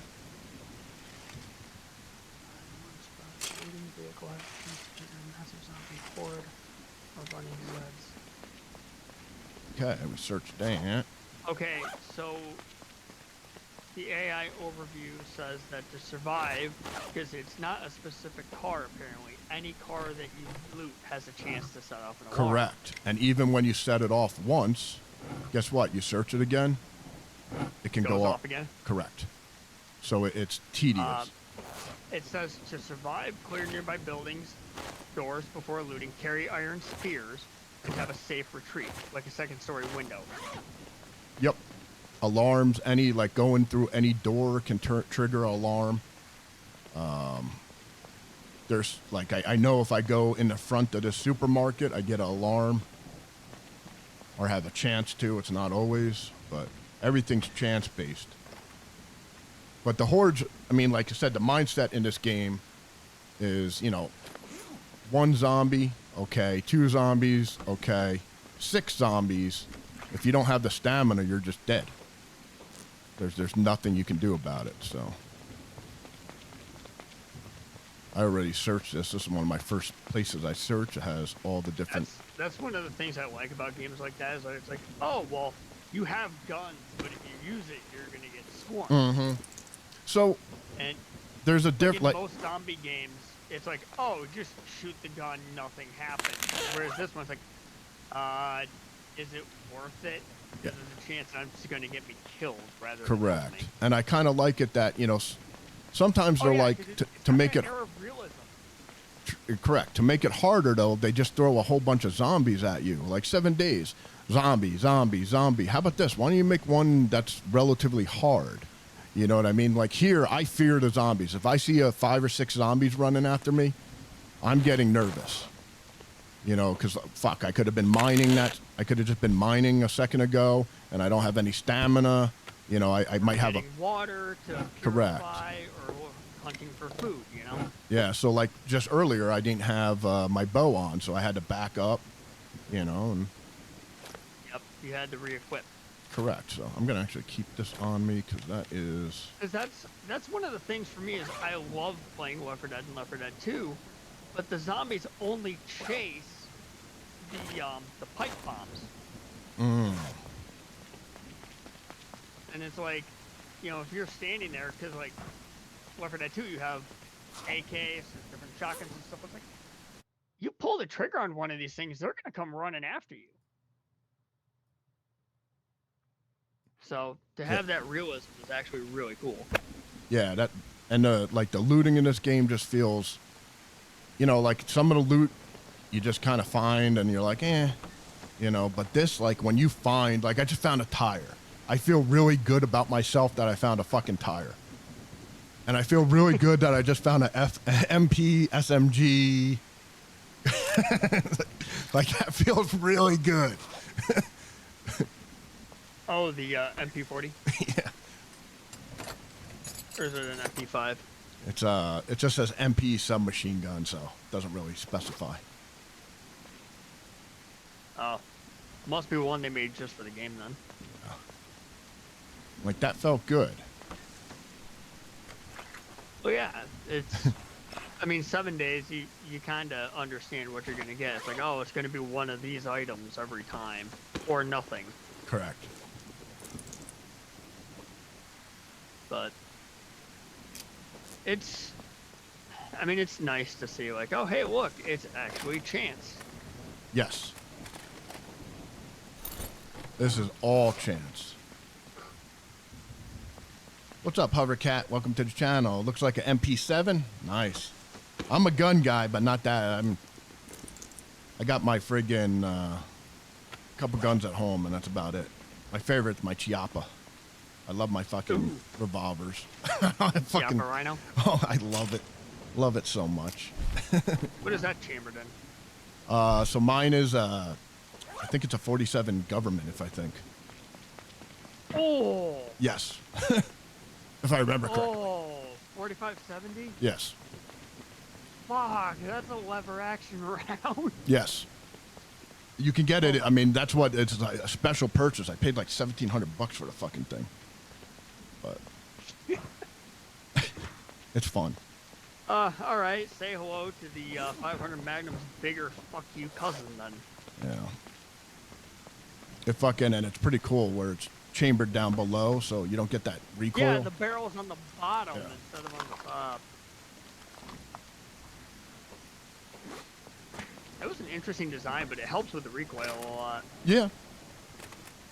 Speaker 2: Okay, we searched that.
Speaker 5: Okay, so the AI overview says that to survive, because it's not a specific car apparently, any car that you loot has a chance to set off an alarm.
Speaker 2: Correct. And even when you set it off once, guess what? You search it again, it can go
Speaker 5: off again?
Speaker 2: Correct. So it's tedious.
Speaker 5: It says to survive, clear nearby buildings, doors before looting, carry iron spears, and have a safe retreat, like a second-story window.
Speaker 2: Yep. Alarms, any, like going through any door can trigger an alarm. There's, like, I know if I go in the front of the supermarket, I get an alarm. Or have a chance to. It's not always, but everything's chance-based. But the hordes, I mean, like I said, the mindset in this game is, you know, 1 zombie, okay, 2 zombies, okay, 6 zombies. If you don't have the stamina, you're just dead. There's nothing you can do about it, so. I already searched this. This is one of my first places I search. It has all the different...
Speaker 5: That's one of the things I like about games like that, is that it's like, oh, well, you have guns, but if you use it, you're going to get swarmed.
Speaker 2: Mm-hmm. So,
Speaker 5: and
Speaker 2: there's a
Speaker 5: in
Speaker 2: different...
Speaker 5: most zombie games, it's like, oh, just shoot the gun, nothing happens. Whereas this one's like, is it worth it?
Speaker 2: Yeah.
Speaker 5: There's a chance I'm just going to get me killed rather
Speaker 2: Correct.
Speaker 5: than me.
Speaker 2: And I kind of like it that, you know, sometimes they're like, to make it...
Speaker 5: Era of realism.
Speaker 2: Correct. To make it harder, though, they just throw a whole bunch of zombies at you. Like 7 days. Zombie, zombie, zombie. How about this? Why don't you make one that's relatively hard? You know what I mean? Like here, I fear the zombies. If I see 5 or 6 zombies running after me, I'm getting nervous. You know, because, fuck, I could have been mining that. I could have just been mining a second ago, and I don't have any stamina. You know, I might have
Speaker 5: water to
Speaker 2: Correct.
Speaker 5: Purify or hunting for food, you know?
Speaker 2: Yeah, so like just earlier, I didn't have my bow on, so I had to back up, you know. And
Speaker 5: Yep, you had to re-equip.
Speaker 2: Correct. So I'm gonna actually keep this on me because that is.
Speaker 5: Because that's one of the things for me is I love playing Left 4 Dead and Left 4 Dead 2, but the zombies only chase the pipe bombs.
Speaker 2: Mm.
Speaker 5: And it's like, you know, if you're standing there, because like Left 4 Dead 2, you have AKs, different shotguns and stuff. It's like, you pull the trigger on one of these things, they're gonna come running after you. So to have that realism is actually really cool.
Speaker 2: Yeah, that and like the looting in this game just feels, you know, like some of the loot you just kind of find and you're like, you know. But this, like when you find, like I just found a tire. I feel really good about myself that I found a fucking tire. And I feel really good that I just found a MP SMG. Like that feels really good.
Speaker 5: Oh, the MP40?
Speaker 2: Yeah.
Speaker 5: Or is it an MP5?
Speaker 2: It just says MP submachine gun, so it doesn't really specify.
Speaker 5: Oh. Must be one they made just for the game then.
Speaker 2: Like that felt good.
Speaker 5: Well, yeah, it's I mean, 7 days, you kind of understand what you're going to get. It's like, oh, it's going to be one of these items every time, or nothing.
Speaker 2: Correct.
Speaker 5: But it's, I mean, it's nice to see, like, oh, hey, look, it's actually chance.
Speaker 2: Yes. This is all chance. What's up, Hovercat? Welcome to the channel. Looks like an MP7. Nice. I'm a gun guy, but not that. I got my friggin' couple guns at home, and that's about it. My favorite's my Chiappa. I love my fucking revolvers.
Speaker 5: Chiappa Rhino?
Speaker 2: Oh, I love it. Love it so much.
Speaker 5: What is that chambered in?
Speaker 2: So mine is, I think it's a 47 government, if I think.
Speaker 5: Oh!
Speaker 2: Yes. If I remember correctly.
Speaker 5: Oh, 4570?
Speaker 2: Yes.
Speaker 5: Fuck, that's a lever action round.
Speaker 2: Yes. You can get it. I mean, that's what it's like, a special purchase. I paid like $1,700 for the fucking thing. But it's fun.
Speaker 5: All right. Say hello to the 500 Magnum's bigger fuck you cousin then.
Speaker 2: Yeah. It fucking, and it's pretty cool where it's chambered down below, so you don't get that recoil.
Speaker 5: Yeah, the barrel's on the bottom
Speaker 2: Yeah.
Speaker 5: instead of on the top. That was an interesting design, but it helps with the recoil a lot.
Speaker 2: Yeah.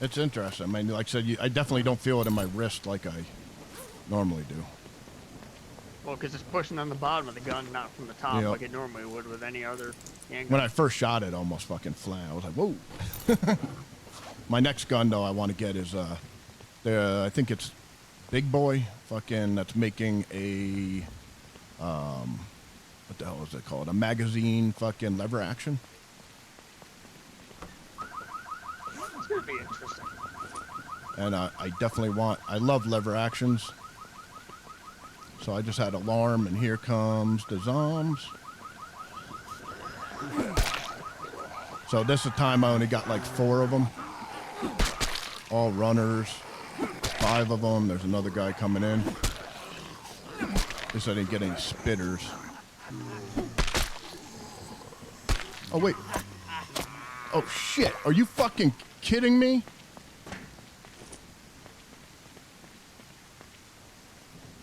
Speaker 2: It's interesting. I mean, like I said, I definitely don't feel it in my wrist like I normally do.
Speaker 5: Well, because it's pushing on the bottom of the gun, not from the top
Speaker 2: Yep.
Speaker 5: like it normally would with any other handgun.
Speaker 2: When I first shot it, almost fucking flat. I was like, whoa. My next gun, though, I want to get is, I think it's Big Boy, fucking, that's making a, what the hell is it called? A magazine fucking lever action.
Speaker 5: It's going to be interesting.
Speaker 2: And I definitely I love lever actions. So I just had alarm, and here comes the zombs. So this is time I only got like 4 of them. All runners. 5 of them. There's another guy coming in. Guess I didn't get any spitters. Oh, wait. Oh, shit. Are you fucking kidding me?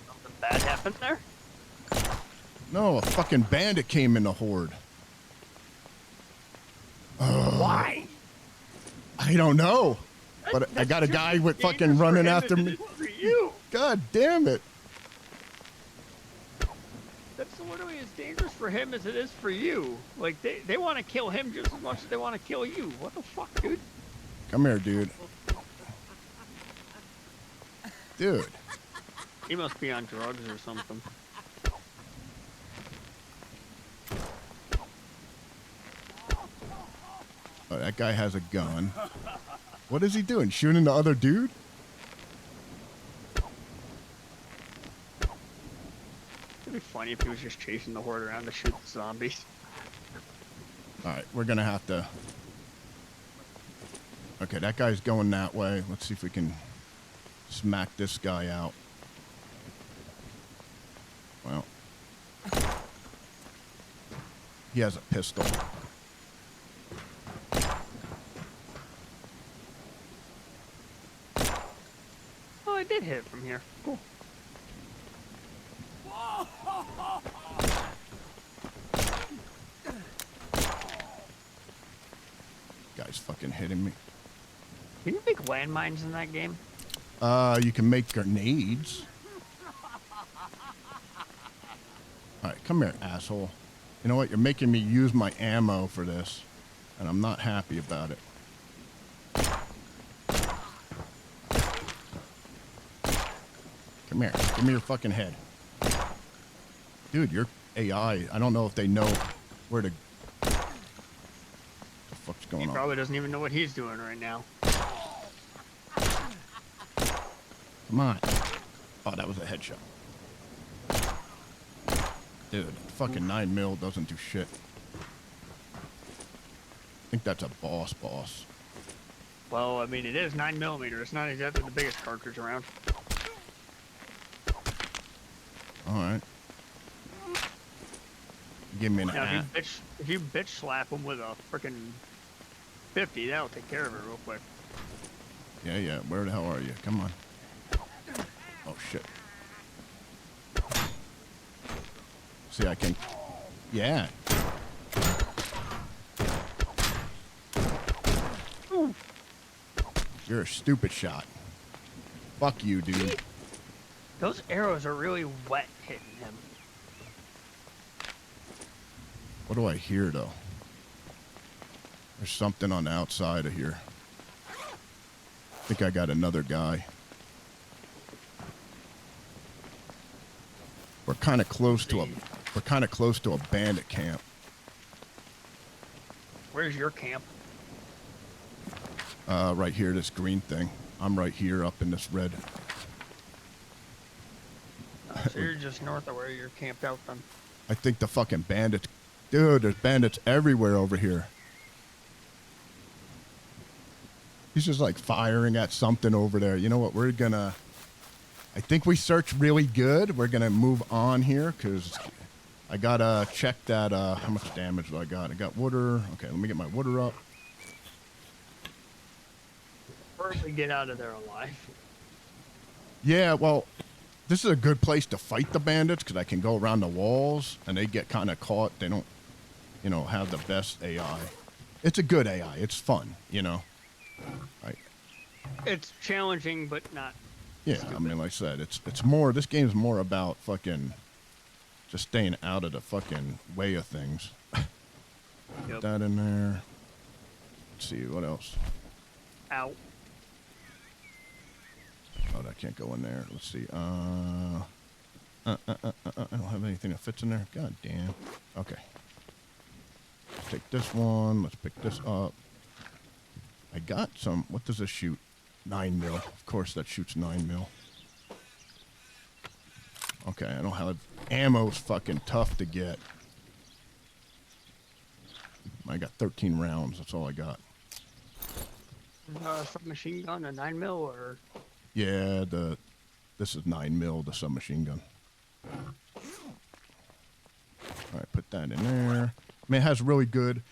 Speaker 5: Something bad happened there?
Speaker 2: No, a fucking bandit came in the horde.
Speaker 5: Why?
Speaker 2: I don't know. But I got a guy with fucking running after me.
Speaker 5: For you.
Speaker 2: God damn it.
Speaker 5: That's literally as dangerous for him as it is for you. Like, they want to kill him just as much as they want to kill you. What the fuck, dude?
Speaker 2: Come here, dude. Dude.
Speaker 5: He must be on drugs or something.
Speaker 2: Oh, that guy has a gun. What is he doing? Shooting the other dude?
Speaker 5: It'd be funny if he was just chasing the horde around to shoot the zombies.
Speaker 2: Alright, we're gonna have to... Okay, that guy's going that way. Let's see if we can smack this guy out. Well. He has a pistol.
Speaker 5: Oh, I did hit it from here. Cool.
Speaker 2: Guy's fucking hitting me.
Speaker 5: Can you make landmines in that game?
Speaker 2: You can make grenades. Alright, come here, asshole. You know what? You're making me use my ammo for this, and I'm not happy about it. Come here. Give me your fucking head. Dude, you're AI. I don't know if they know where to... What the fuck's going
Speaker 5: He
Speaker 2: on?
Speaker 5: probably doesn't even know what he's doing right now.
Speaker 2: Come on. Oh, that was a headshot. Dude, fucking 9mm doesn't do shit. I think that's a boss.
Speaker 5: Well, I mean, it is 9mm. It's not exactly the biggest cartridge around.
Speaker 2: Alright. Give me an
Speaker 5: Now, if you bitch slap them with a freaking 50, that'll take care of it real quick.
Speaker 2: Yeah. Where the hell are you? Come on. Oh, shit. See, I can... Yeah.
Speaker 5: Ooh.
Speaker 2: You're a stupid shot. Fuck you, dude.
Speaker 5: Those arrows are really wet hitting him.
Speaker 2: What do I hear, though? There's something on the outside of here. I think I got another guy. We're kind of close to a bandit camp.
Speaker 5: Where's your camp?
Speaker 2: Right here, this green thing. I'm right here up in this red.
Speaker 5: So you're just north of where you're camped out then.
Speaker 2: I think the fucking bandits... Dude, there's bandits everywhere over here. He's just like firing at something over there. You know what? We're gonna... I think we searched really good. We're gonna move on here because I gotta check that... how much damage do I got? I got water. Okay, let me get my water up.
Speaker 5: Probably get out of there alive.
Speaker 2: Yeah, well... This is a good place to fight the bandits because I can go around the walls and they get kind of caught. They don't, you know, have the best AI. It's a good AI. It's fun, you know. Right.
Speaker 5: It's challenging, but not.
Speaker 2: Yeah,
Speaker 5: stupid.
Speaker 2: I mean, like I said, it's more. This game's more about fucking just staying out of the fucking way of things.
Speaker 5: Yep.
Speaker 2: Put that in there. Let's see what else.
Speaker 5: Ow.
Speaker 2: Oh, that can't go in there. Let's see. I don't have anything that fits in there. God damn. Okay. Let's take this one. Let's pick this up. I got some. What does this shoot? 9 mil. Of course, that shoots 9 mil. Okay, I don't have ammo's fucking tough to get. I got 13 rounds. That's all I got.
Speaker 5: Submachine gun, a 9mm or.
Speaker 2: Yeah, this is 9 mil, the submachine gun. All right, put that in there. I mean, it has really good...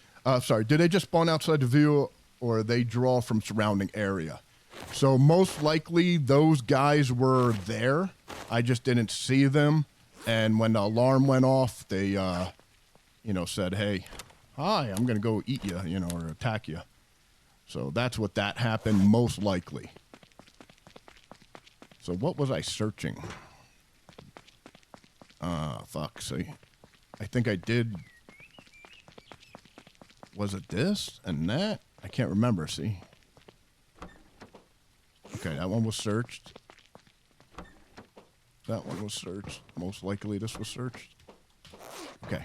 Speaker 2: sorry, did they just spawn outside the view or they draw from surrounding area? So most likely those guys were there. I just didn't see them. And when the alarm went off, they, you know, said, hey, hi, I'm going to go eat you, you know, or attack you. So that's what that happened, most likely. So what was I searching? Fuck, see. I think I did... Was it this and that? I can't remember, see. Okay, that one was searched. That one was searched. Most likely this was searched. Okay,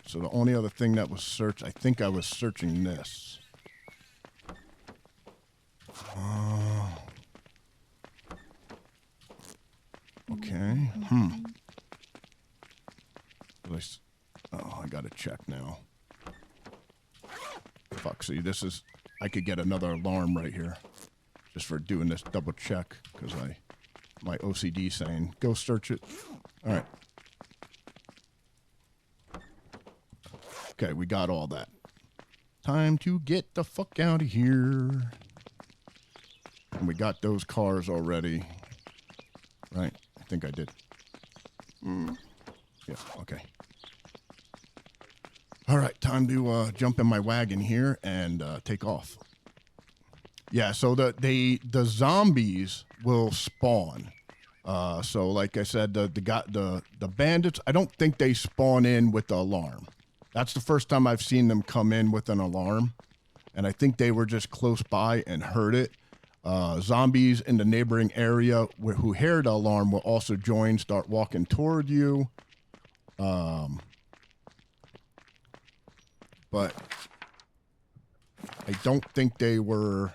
Speaker 2: so the only other thing that was searched, I think I was searching this. Okay. Oh, I gotta check now. Fuck, see, this is... I could get another alarm right here. Just for doing this double check. Because my OCD saying, go search it. Alright. Okay, we got all that. Time to get the fuck out of here. And we got those cars already. Right? I think I did. Yeah, okay. All right, time to jump in my wagon here and take off. Yeah, so the zombies will spawn. So like I said, the bandits, I don't think they spawn in with the alarm. That's the first time I've seen them come in with an alarm. And I think they were just close by and heard it. Zombies in the neighboring area who heard the alarm will also join, start walking toward you. But I don't think they were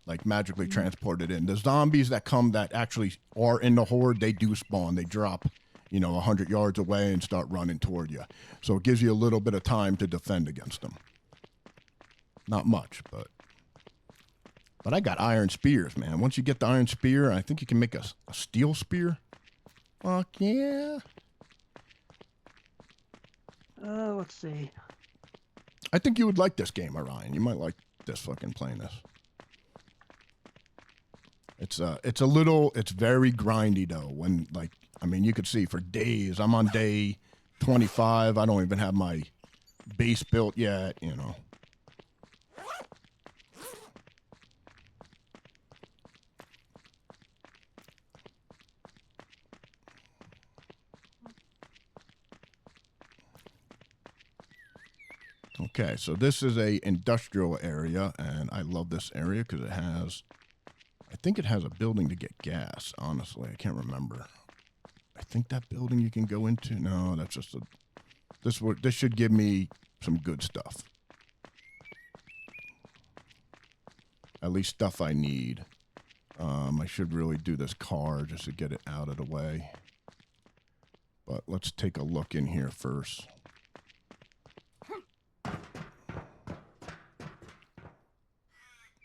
Speaker 2: like magically transported in. The zombies that come that actually are in the horde, they do spawn. They drop, you know, 100 yards away and start running toward you. So it gives you a little bit of time to defend against them. Not much, but I got iron spears, man. Once you get the iron spear, I think you can make a steel spear. Fuck yeah.
Speaker 5: Let's see.
Speaker 2: I think you would like this game, Orion. You might like this fucking playing this. It's very grindy though. When like, I mean, you could see for days. I'm on day 25. I don't even have my base built yet, you know. Okay, so this is a industrial area, and I love this area because it has, I think it has a building to get gas, honestly. I can't remember. I think that building you can go into. No, that's just a, this should give me some good stuff. At least stuff I need. I should really do this car just to get it out of the way. But let's take a look in here first.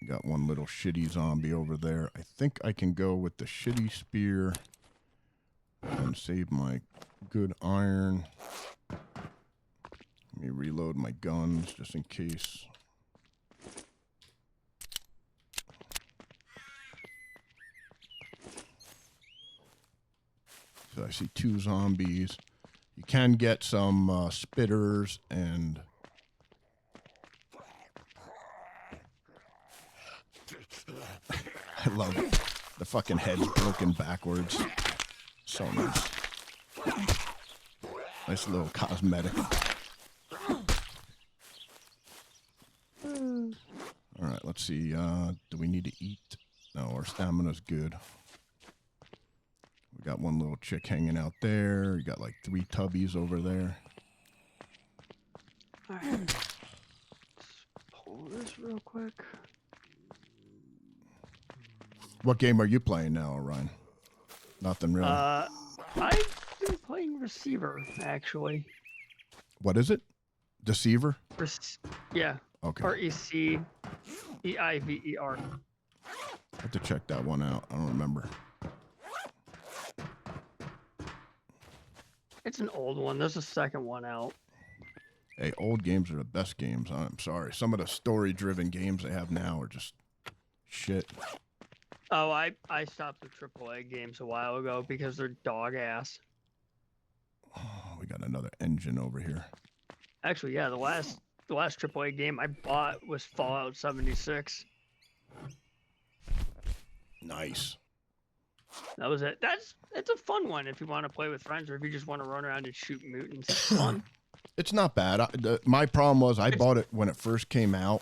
Speaker 2: Got one little shitty zombie over there. I think I can go with the shitty spear and save my good iron. Let me reload my guns just in case. So I see 2 zombies. You can get some spitters and... I love it. The fucking head's broken backwards. So nice. Nice little cosmetic. Alright, let's see. Do we need to eat? No, our stamina's good. We got one little chick hanging out there. We got like 3 tubbies over there.
Speaker 5: Alright. Let's pull this real quick.
Speaker 2: What game are you playing now, Orion? Nothing really.
Speaker 5: I've been playing Receiver, actually.
Speaker 2: What is it? Deceiver?
Speaker 5: Yeah.
Speaker 2: Okay.
Speaker 5: RECEIVER.
Speaker 2: I have to check that one out. I don't remember.
Speaker 5: It's an old one. There's a second one out.
Speaker 2: Hey, old games are the best games. I'm sorry. Some of the story-driven games they have now are just shit.
Speaker 5: Oh, I stopped the AAA games a while ago because they're dog ass.
Speaker 2: Oh, we got another engine over here.
Speaker 5: Actually, yeah, the last AAA game I bought was Fallout 76.
Speaker 2: Nice.
Speaker 5: That was it. It's a fun one if you want to play with friends or if you just want to run around and shoot mutants. It's fun.
Speaker 2: It's not bad. My problem was I bought it when it first came out.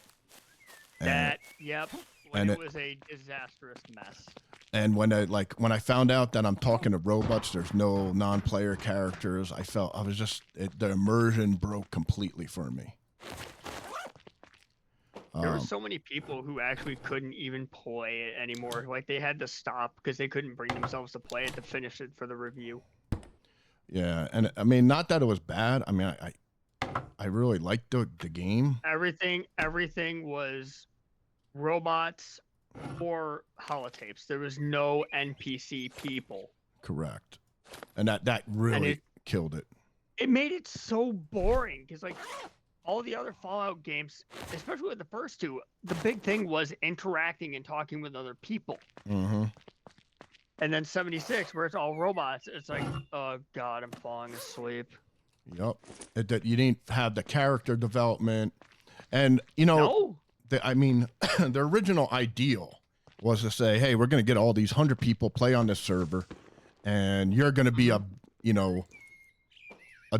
Speaker 5: Yep. When it was a disastrous mess.
Speaker 2: And when I found out that I'm talking to robots, there's no non-player characters. The immersion broke completely for me.
Speaker 5: There were so many people who actually couldn't even play it anymore. Like they had to stop because they couldn't bring themselves to play it to finish it for the review.
Speaker 2: Yeah, and I mean, not that it was bad. I mean, I really liked the game.
Speaker 5: Everything was robots or holotapes. There was no NPC people.
Speaker 2: Correct. And that really killed it.
Speaker 5: It made it so boring because like all the other Fallout games, especially with the first 2, the big thing was interacting and talking with other people.
Speaker 2: Mm-hmm.
Speaker 5: And then 76, where it's all robots, it's like, oh god, I'm falling asleep.
Speaker 2: Yep. You didn't have the character development, and you know, the original ideal was to say, hey, we're going to get all these 100 people play on this server, and you're going to be a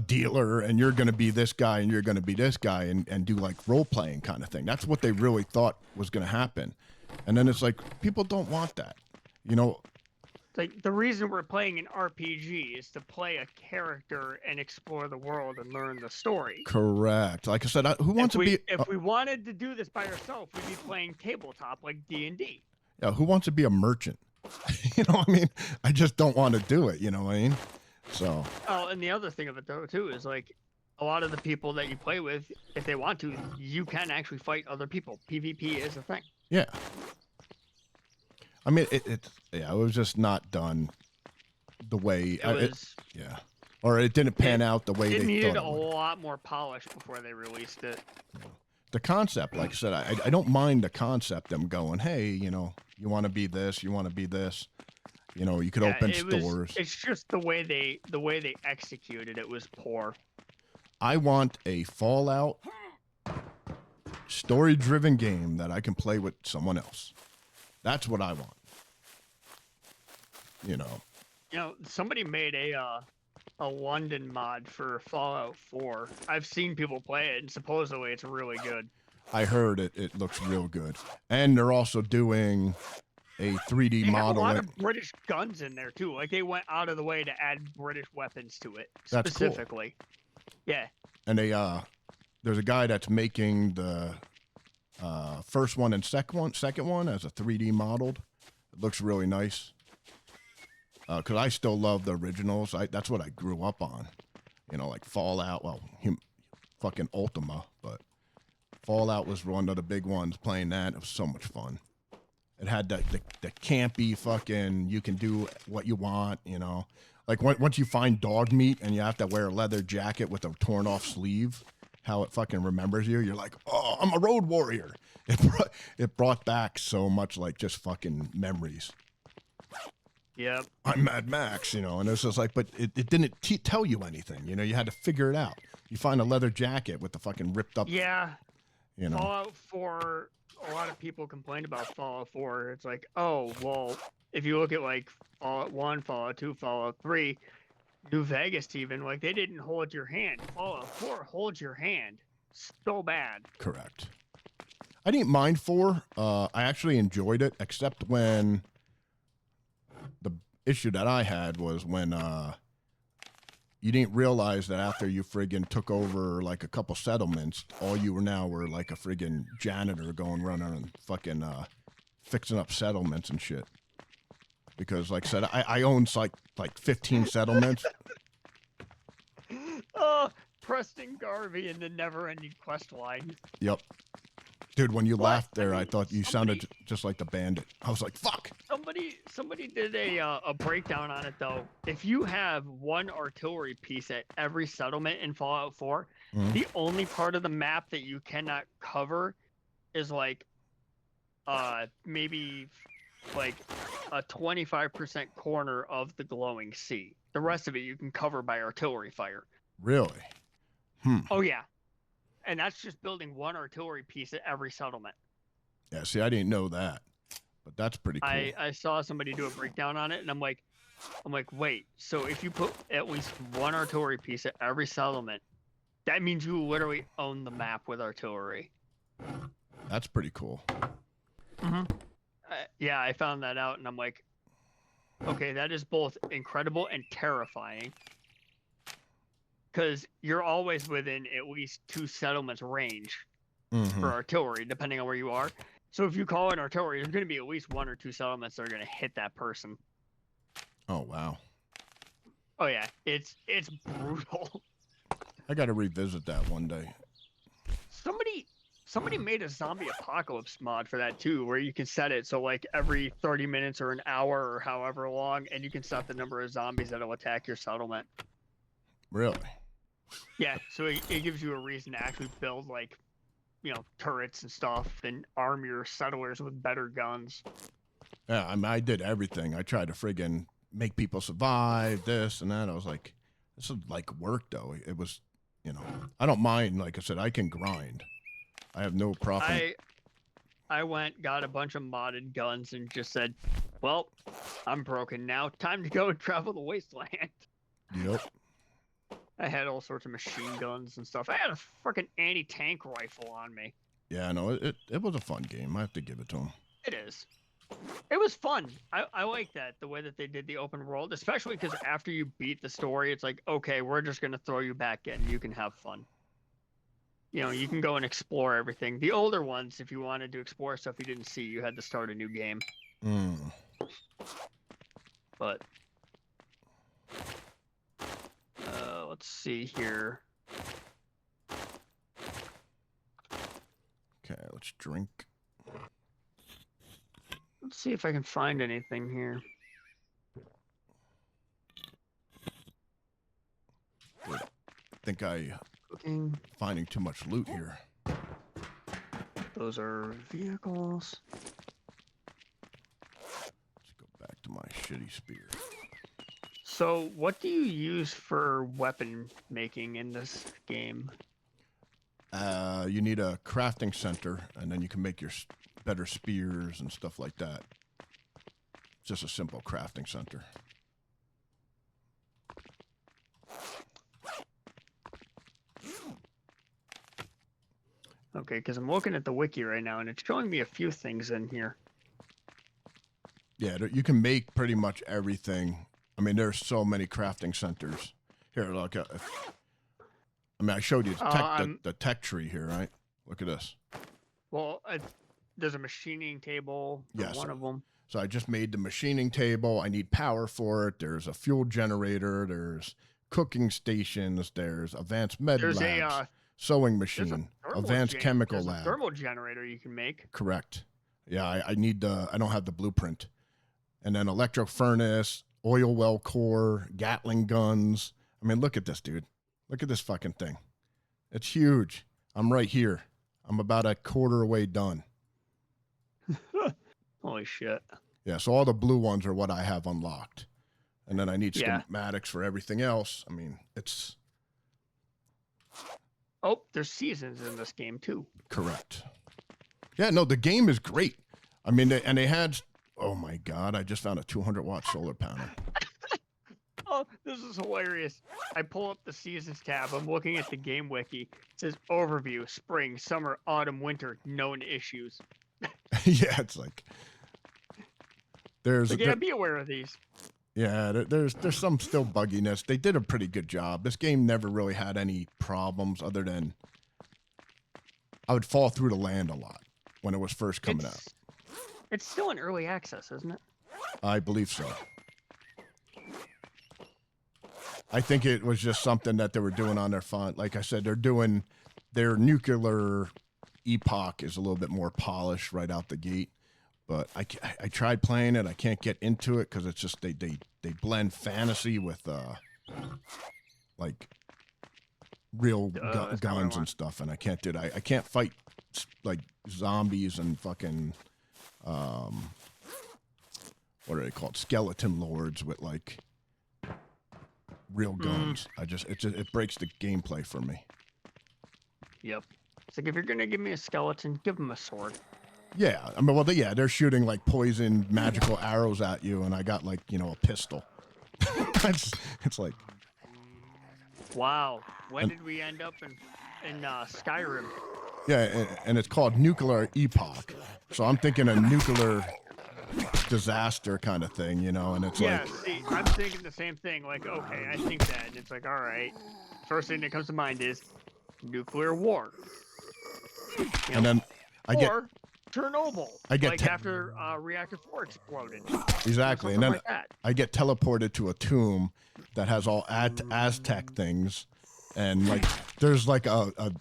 Speaker 2: dealer, and you're going to be this guy, and you're going to be this guy, and do like role playing kind of thing. That's what they really thought was going to happen, and then it's like people don't want that, you know.
Speaker 5: Like the reason we're playing an RPG is to play a character and explore the world and learn the story.
Speaker 2: Correct. Like I said, who wants to be?
Speaker 5: If we wanted to do this by ourselves, we'd be playing tabletop like D&D.
Speaker 2: Yeah, who wants to be a merchant? You know what I mean? I just don't want to do it. You know what I mean? So.
Speaker 5: Oh, and the other thing of it though too is like a lot of the people that you play with, if they want to, you can actually fight other people. PvP is a thing.
Speaker 2: Yeah. I mean, it was just not done the way
Speaker 5: it was.
Speaker 2: Yeah. or it didn't pan out the way
Speaker 5: It
Speaker 2: they
Speaker 5: needed
Speaker 2: thought
Speaker 5: a
Speaker 2: it would.
Speaker 5: lot more polish before they released it.
Speaker 2: The concept, like I said, I don't mind the concept. Them going, hey, you want to be this, you want to be this. You could open stores.
Speaker 5: It's just the way they executed it was poor.
Speaker 2: I want a Fallout story-driven game that I can play with someone else. That's what I want.
Speaker 5: Somebody made a London mod for Fallout 4. I've seen people play it, and supposedly it's really good.
Speaker 2: I heard it looks real good. And they're also doing a 3D
Speaker 5: They
Speaker 2: model.
Speaker 5: have a lot of British guns in there too. Like they went out of the way to add British weapons to it
Speaker 2: That's
Speaker 5: specifically. Cool. Yeah.
Speaker 2: And there's a guy that's making the first one and second one as a 3D modeled. It looks really nice. Because I still love the originals. That's what I grew up on. Like Fallout. Well, fucking Ultima, but Fallout was one of the big ones. Playing that, it was so much fun. It had the campy fucking, you can do what you want, Like once you find dog meat and you have to wear a leather jacket with a torn off sleeve, how it fucking remembers you. You're like, oh, I'm a road warrior. It brought back so much like just fucking memories.
Speaker 5: Yep.
Speaker 2: I'm Mad Max, and it's just like, but it didn't tell you anything. You had to figure it out. You find a leather jacket with the fucking ripped up.
Speaker 5: Yeah. Fallout 4, a lot of people complained about Fallout 4. It's like, oh, well, if you look at like Fallout 1, Fallout 2, Fallout 3, New Vegas even, like they didn't hold your hand. Fallout 4 holds your hand so bad.
Speaker 2: Correct. I didn't mind 4. I actually enjoyed it, except when the issue that I had was when you didn't realize that after you friggin' took over like a couple settlements, all you were like a friggin' janitor going running and fucking fixing up settlements and shit. Because like I said, I own like 15 settlements.
Speaker 5: Oh, Preston Garvey in the never-ending quest line.
Speaker 2: Yep. Dude, when you laughed there, I thought you sounded just like the bandit. I was like, fuck.
Speaker 5: Somebody did a breakdown on it though. If you have one artillery piece at every settlement in Fallout 4, the only part of the map that you cannot cover is like maybe like a 25% corner of the glowing sea. The rest of it you can cover by artillery fire.
Speaker 2: Really?
Speaker 5: Oh yeah. And that's just building one artillery piece at every settlement.
Speaker 2: Yeah, see, I didn't know that. But that's pretty cool.
Speaker 5: I saw somebody do a breakdown on it, and I'm like, wait, so if you put at least one artillery piece at every settlement, that means you literally own the map with artillery.
Speaker 2: That's pretty cool.
Speaker 5: Yeah, I found that out, and I'm like, okay, that is both incredible and terrifying. Because you're always within at least 2 settlements range for artillery, depending on where you are. So if you call in artillery, there's going to be at least 1 or 2 settlements that are going to hit that person.
Speaker 2: Oh, wow.
Speaker 5: Oh, yeah. It's brutal.
Speaker 2: I got to revisit that one day.
Speaker 5: Somebody made a zombie apocalypse mod for that, too, where you can set it so, like, every 30 minutes or an hour or however long, and you can set the number of zombies that will attack your settlement.
Speaker 2: Really?
Speaker 5: Yeah, so it gives you a reason to actually build, like, turrets and stuff and arm your settlers with better guns.
Speaker 2: Yeah, I mean, I did everything. I tried to friggin' make people survive, this and that. I was like, this is like work, though. It was, I don't mind. Like I said, I can grind. I have no problem.
Speaker 5: I went, got a bunch of modded guns and just said, well, I'm broken now. Time to go and travel the wasteland.
Speaker 2: Yep.
Speaker 5: I had all sorts of machine guns and stuff. I had a freaking anti-tank rifle on me.
Speaker 2: Yeah, no, it was a fun game. I have to give it to them.
Speaker 5: It is. It was fun. I like that, the way that they did the open world, especially because after you beat the story, it's like, okay, we're just going to throw you back in. You can have fun. You can go and explore everything. The older ones, if you wanted to explore stuff you didn't see, you had to start a new game. But let's see here.
Speaker 2: Okay, let's drink.
Speaker 5: Let's see if I can find anything here.
Speaker 2: think I
Speaker 5: Cooking.
Speaker 2: finding too much loot here.
Speaker 5: Those are vehicles.
Speaker 2: Let's go back to my shitty spear.
Speaker 5: So, what do you use for weapon making in this game?
Speaker 2: You need a crafting center, and then you can make your better spears and stuff like that. Just a simple crafting center.
Speaker 5: Okay, because I'm looking at the wiki right now, and it's showing me a few things in here.
Speaker 2: Yeah, you can make pretty much everything. I mean, there's so many crafting centers. Here, look. I showed you the tech tree here, right? Look at this.
Speaker 5: Well, there's a machining table for one of them.
Speaker 2: So I just made the machining table. I need power for it. There's a fuel generator. There's cooking stations. There's advanced med labs, sewing machine, advanced chemical lab.
Speaker 5: A thermal generator you can make.
Speaker 2: Correct. Yeah, I need I don't have the blueprint. And then electro furnace, oil well core, Gatling guns. I mean, look at this, dude. Look at this fucking thing. It's huge. I'm right here. I'm about a quarter away done.
Speaker 5: Holy shit.
Speaker 2: Yeah, so all the blue ones are what I have unlocked. And then I need schematics for everything else. I mean, it's...
Speaker 5: Oh, there's seasons in this game, too.
Speaker 2: Correct. Yeah, no, the game is great. I mean, they had... Oh, my God, I just found a 200-watt solar panel.
Speaker 5: Oh, this is hilarious. I pull up the seasons tab. I'm looking at the game wiki. It says overview, spring, summer, autumn, winter, known issues.
Speaker 2: Yeah, it's like... There's...
Speaker 5: be aware of these.
Speaker 2: Yeah, there's some still bugginess. They did a pretty good job. This game never really had any problems other than I would fall through the land a lot when it was first coming out.
Speaker 5: It's still in early access, isn't it?
Speaker 2: I believe so. I think it was just something that they were doing on their font. Like I said, they're doing their nuclear epoch is a little bit more polished right out the gate. But I tried playing it. I can't get into it because it's just they blend fantasy with like real guns and stuff, and I can't do it. I can't fight like zombies and fucking what are they called? Skeleton lords with like real guns. It breaks the gameplay for me.
Speaker 5: Yep. It's like if you're gonna give me a skeleton, give him a sword.
Speaker 2: Yeah, I mean, well, they're shooting like poison magical arrows at you, and I got like a pistol. it's like,
Speaker 5: wow. When did we end up in Skyrim?
Speaker 2: Yeah, and it's called nuclear epoch, so I'm thinking a nuclear disaster kind of thing, and it's like.
Speaker 5: Yeah, see, I'm thinking the same thing. Like, okay, I think that, and it's like, all right. First thing that comes to mind is nuclear war.
Speaker 2: And then I get.
Speaker 5: Chernobyl.
Speaker 2: I get
Speaker 5: like after reactor 4 exploded.
Speaker 2: Exactly, and then
Speaker 5: like that.
Speaker 2: I get teleported to a tomb that has all Aztec things, and like there's like a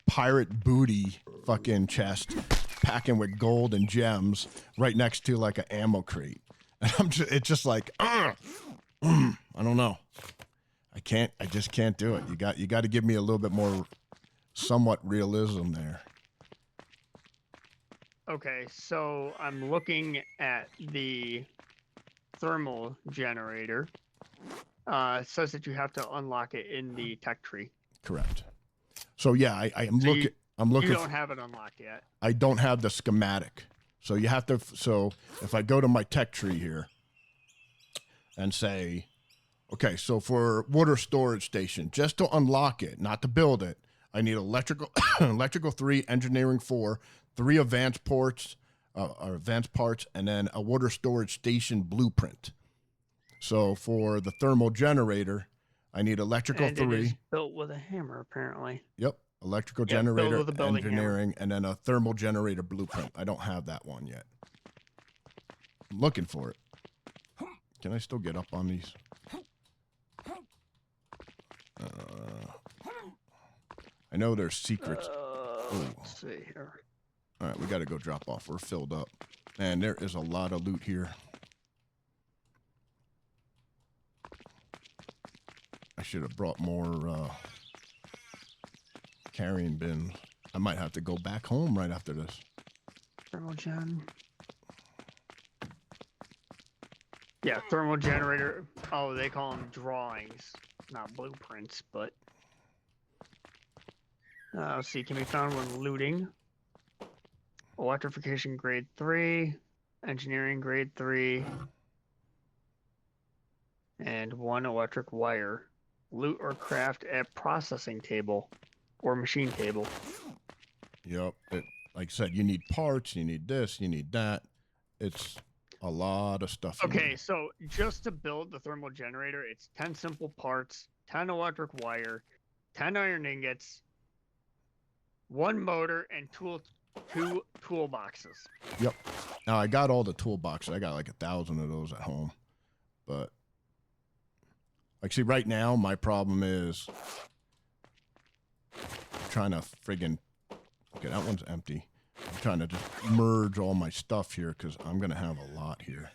Speaker 2: pirate booty fucking chest packing with gold and gems right next to like an ammo crate, and it's just like I don't know. I just can't do it. You got to give me a little bit more somewhat realism there.
Speaker 5: Okay, so I'm looking at the thermal generator. It says that you have to unlock it in the tech tree.
Speaker 2: Correct. So yeah, I'm looking. You
Speaker 5: don't have it unlocked yet.
Speaker 2: I don't have the schematic. So you have to. So if I go to my tech tree here and say, okay, so for water storage station, just to unlock it, not to build it, I need electrical 3, engineering 4. 3 advanced parts, and then a water storage station blueprint. So for the thermal generator, I need electrical 3.
Speaker 5: It is built with a hammer, apparently.
Speaker 2: Yep, electrical generator, engineering, and then a thermal generator blueprint. I don't have that one yet. I'm looking for it. Can I still get up on these? I know there's secrets.
Speaker 5: Let's see here.
Speaker 2: All right, we got to go drop off. We're filled up. And there is a lot of loot here. I should have brought more carrying bins. I might have to go back home right after this.
Speaker 5: Thermal gen. Yeah, thermal generator. Oh, they call them drawings, not blueprints, but. Let's see, can be found when looting. Electrification grade 3, engineering grade 3, and 1 electric wire. Loot or craft at processing table or machine table.
Speaker 2: Yep. Like I said, you need parts, you need this, you need that. It's a lot of stuff.
Speaker 5: Okay, so just to build the thermal generator, it's 10 simple parts, 10 electric wire, 10 iron ingots, 1 motor, and 2 toolboxes.
Speaker 2: Yep. Now I got all the toolboxes. I got like 1,000 of those at home. But like, see, right now my problem is trying to friggin'. Okay, that one's empty. I'm trying to just merge all my stuff here because I'm gonna have a lot here.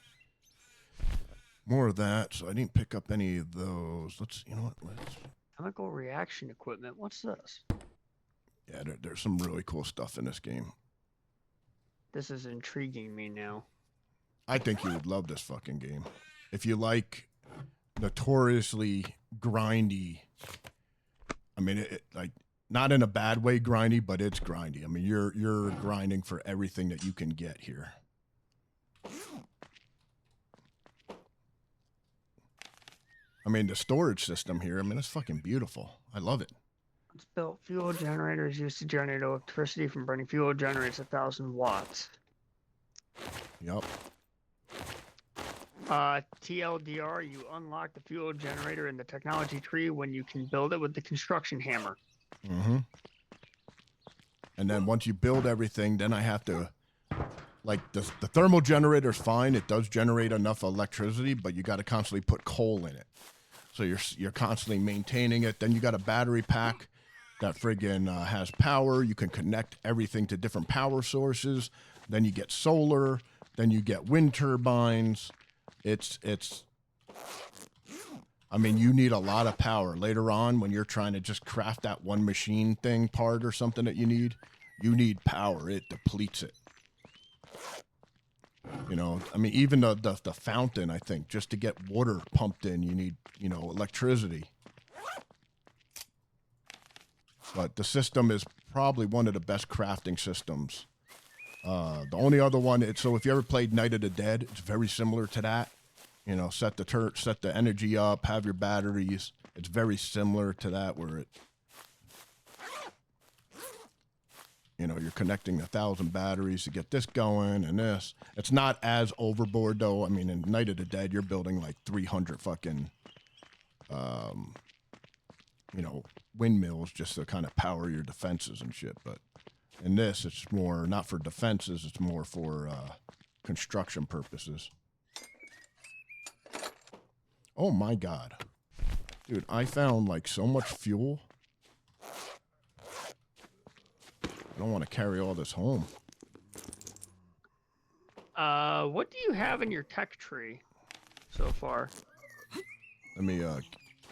Speaker 2: More of that. So I didn't pick up any of those. You know what? Let's.
Speaker 5: Chemical reaction equipment. What's this?
Speaker 2: Yeah, there's some really cool stuff in this game.
Speaker 5: This is intriguing me now.
Speaker 2: I think you would love this fucking game. If you like notoriously grindy, I mean, like, not in a bad way grindy, but it's grindy. I mean, you're grinding for everything that you can get here. I mean, the storage system here, I mean, it's fucking beautiful. I love it.
Speaker 5: It's built. Fuel generator is used to generate electricity from burning fuel. Generates 1,000 watts.
Speaker 2: Yep.
Speaker 5: TLDR, you unlock the fuel generator in the technology tree when you can build it with the construction hammer.
Speaker 2: Mm-hmm. And then once you build everything, then I have to, like, the thermal generator's fine. It does generate enough electricity, but you got to constantly put coal in it. So you're constantly maintaining it. Then you got a battery pack that friggin' has power. You can connect everything to different power sources. Then you get solar. Then you get wind turbines. I mean, you need a lot of power. Later on, when you're trying to just craft that one machine thing part or something that you need power. It depletes it. You know, I mean, even the fountain, I think, just to get water pumped in, you need, you know, electricity. But the system is probably one of the best crafting systems. The only other one, so if you ever played Night of the Dead, it's very similar to that. You know, set the energy up, have your batteries. It's very similar to that, where you know, you're connecting 1,000 batteries to get this going and this. It's not as overboard though. I mean, in Night of the Dead, you're building like 300 fucking, you know, windmills just to kind of power your defenses and shit. But in this, it's more not for defenses. It's more for construction purposes. Oh my God. Dude, I found like so much fuel. I don't want to carry all this home.
Speaker 5: What do you have in your tech tree so far?
Speaker 2: Let me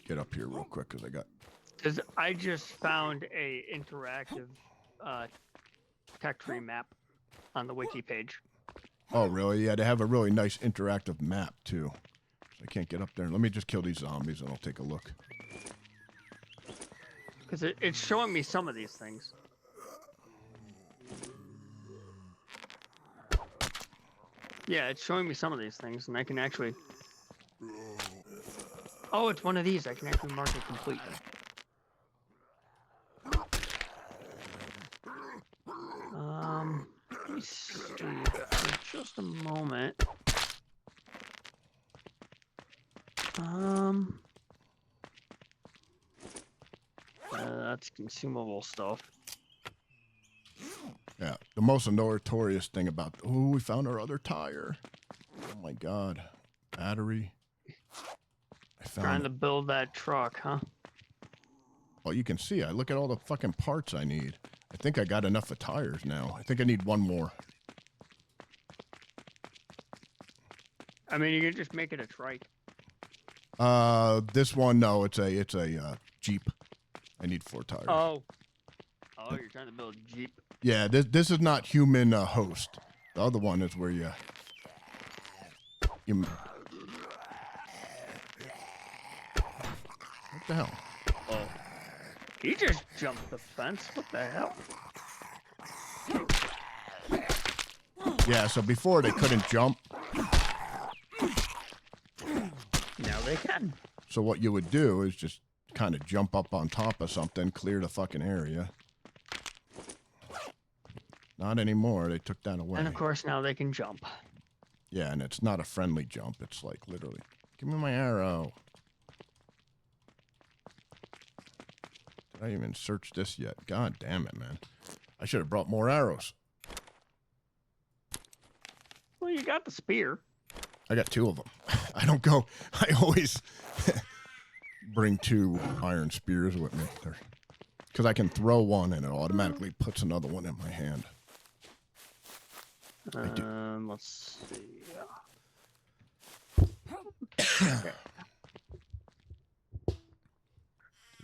Speaker 2: get up here real quick
Speaker 5: Because I just found a interactive tech tree map on the wiki page.
Speaker 2: Oh, really? Yeah, they have a really nice interactive map too. I can't get up there. Let me just kill these zombies and I'll take a look.
Speaker 5: Because it's showing me some of these things. Yeah, it's showing me some of these things, and I can actually... Oh, it's one of these. I can actually mark it complete. Let me see for just a moment. That's consumable stuff.
Speaker 2: Yeah, the most notorious thing about... Oh, we found our other tire. Oh my God. Battery. I found...
Speaker 5: Trying to build that truck, huh?
Speaker 2: Well, you can see, I look at all the fucking parts I need. I think I got enough of tires now. I think I need one more.
Speaker 5: I mean, you can just make it a trike.
Speaker 2: This one, no, it's a Jeep. I need 4 tires.
Speaker 5: Oh. Oh, you're trying to build a Jeep.
Speaker 2: Yeah, this is not human host. The other one is where you. What the hell?
Speaker 5: Oh. He just jumped the fence. What the hell?
Speaker 2: Yeah, so before they couldn't jump.
Speaker 5: Now they can.
Speaker 2: So what you would do is just kind of jump up on top of something, clear the fucking area. Not anymore. They took that away.
Speaker 5: And of course, now they can jump.
Speaker 2: Yeah, and it's not a friendly jump. It's like literally, give me my arrow. Did I even search this yet? God damn it, man. I should have brought more arrows.
Speaker 5: Well, you got the spear.
Speaker 2: I got 2 of them. I don't go. I always bring 2 iron spears with me. Because I can throw one and it automatically puts another one in my hand.
Speaker 5: Let's see.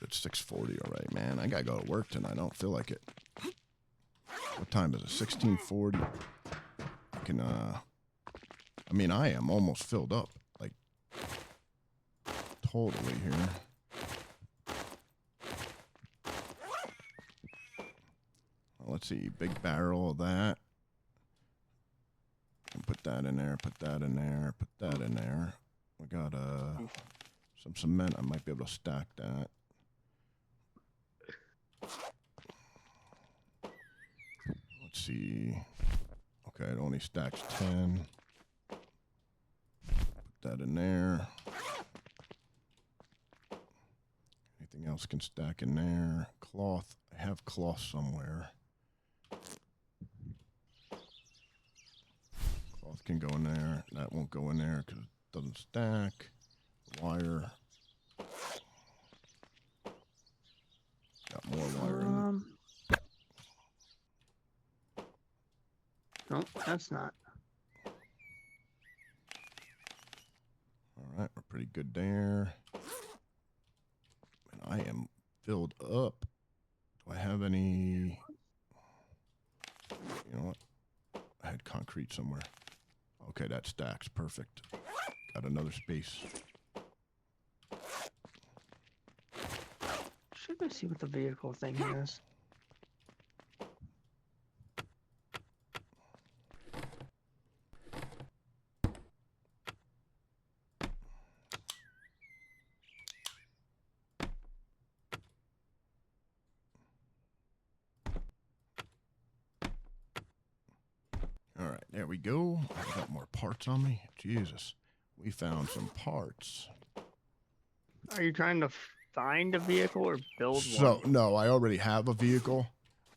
Speaker 2: It's 6:40 already, man. I gotta go to work tonight. I don't feel like it. What time is it? 16:40. I can, I mean, I am almost filled up. Like, totally here. Well, let's see. Big barrel of that. And put that in there. Put that in there. Put that in there. We got, some cement. I might be able to stack that. Let's see. Okay, it only stacks 10. Put that in there. Anything else can stack in there? Cloth. I have cloth somewhere. Cloth can go in there. That won't go in there because it doesn't stack. Wire. Got more wire in there.
Speaker 5: Nope, that's not.
Speaker 2: All right, we're pretty good there. And I am filled up. Do I have any? You know what? I had concrete somewhere. Okay, that stacks. Perfect. Got another space.
Speaker 5: Should I see what the vehicle thing is?
Speaker 2: All right, there we go. I got more parts on me. Jesus, we found some parts.
Speaker 5: Are you trying to find a vehicle or build
Speaker 2: So,
Speaker 5: one?
Speaker 2: no, I already have a vehicle.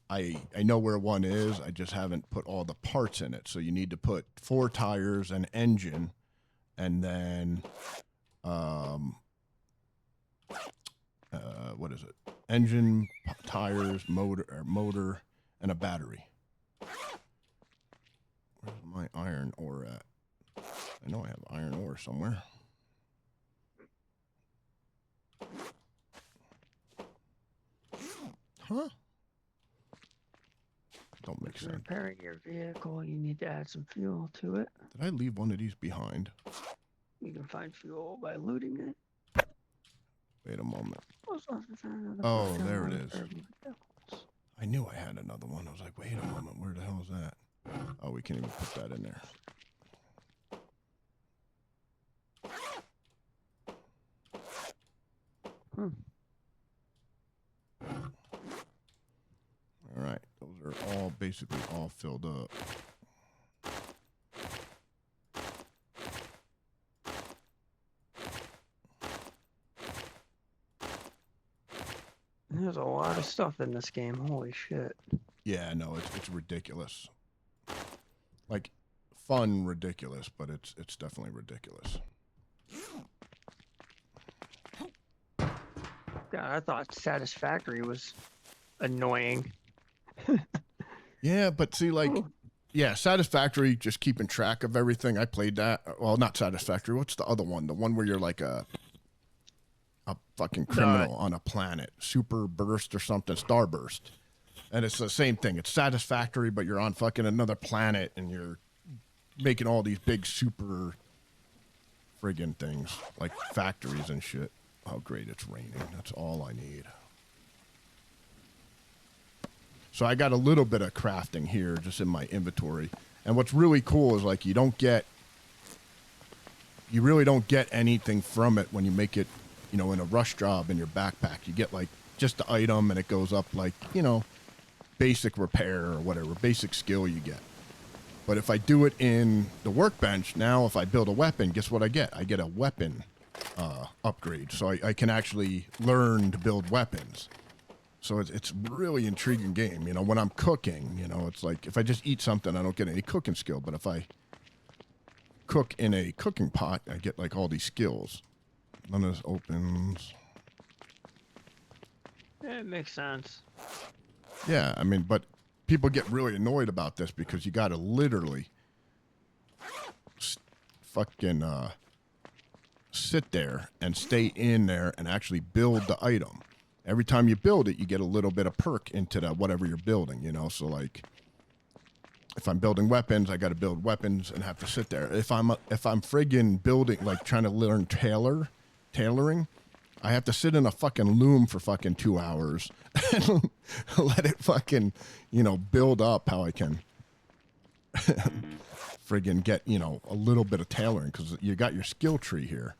Speaker 2: I know where one is. I just haven't put all the parts in it. So you need to put 4 tires, an engine, and then, what is it? Engine, tires, motor, and a battery. Where's my iron ore at? I know I have iron ore somewhere. Huh? Don't make
Speaker 5: If
Speaker 2: sense.
Speaker 5: you're repairing your vehicle, you need to add some fuel to it.
Speaker 2: Did I leave one of these behind?
Speaker 5: You can find fuel by looting it.
Speaker 2: Wait a moment.
Speaker 5: Oh,
Speaker 2: there it is. I knew I had another one. I was like, wait a moment. Where the hell is that? Oh, we can't even put that in there. All right. Those are all basically all filled up.
Speaker 5: There's a lot of stuff in this game. Holy shit.
Speaker 2: Yeah, no, it's ridiculous. Like, fun ridiculous, but it's definitely ridiculous.
Speaker 5: God, I thought Satisfactory was annoying.
Speaker 2: Yeah, but see, like, yeah, Satisfactory, just keeping track of everything. I played that. Well, not Satisfactory. What's the other one? The one where you're like a fucking criminal on a planet. Super Burst or something. Starburst. And it's the same thing. It's satisfactory, but you're on fucking another planet and you're making all these big super friggin' things like factories and shit. Oh, great, it's raining. That's all I need. So I got a little bit of crafting here just in my inventory. And what's really cool is like you really don't get anything from it when you make it, you know, in a rush job in your backpack. You get like just the item and it goes up like, you know, basic repair or whatever, basic skill you get. But if I do it in the workbench, now if I build a weapon, guess what I get? I get a weapon upgrade. So I can actually learn to build weapons. So it's really intriguing game. You know, when I'm cooking, you know, it's like if I just eat something, I don't get any cooking skill. But if I cook in a cooking pot, I get like all these skills. None of this opens.
Speaker 5: It makes sense.
Speaker 2: Yeah, I mean, but people get really annoyed about this because you got to literally fucking sit there and stay in there and actually build the item. Every time you build it, you get a little bit of perk into that whatever you're building, you know? So, like, if I'm building weapons, I got to build weapons and have to sit there. If I'm friggin' building, like, trying to learn tailoring, I have to sit in a fucking loom for fucking 2 hours and let it fucking, you know, build up how I can friggin' get, you know, a little bit of tailoring because you got your skill tree here.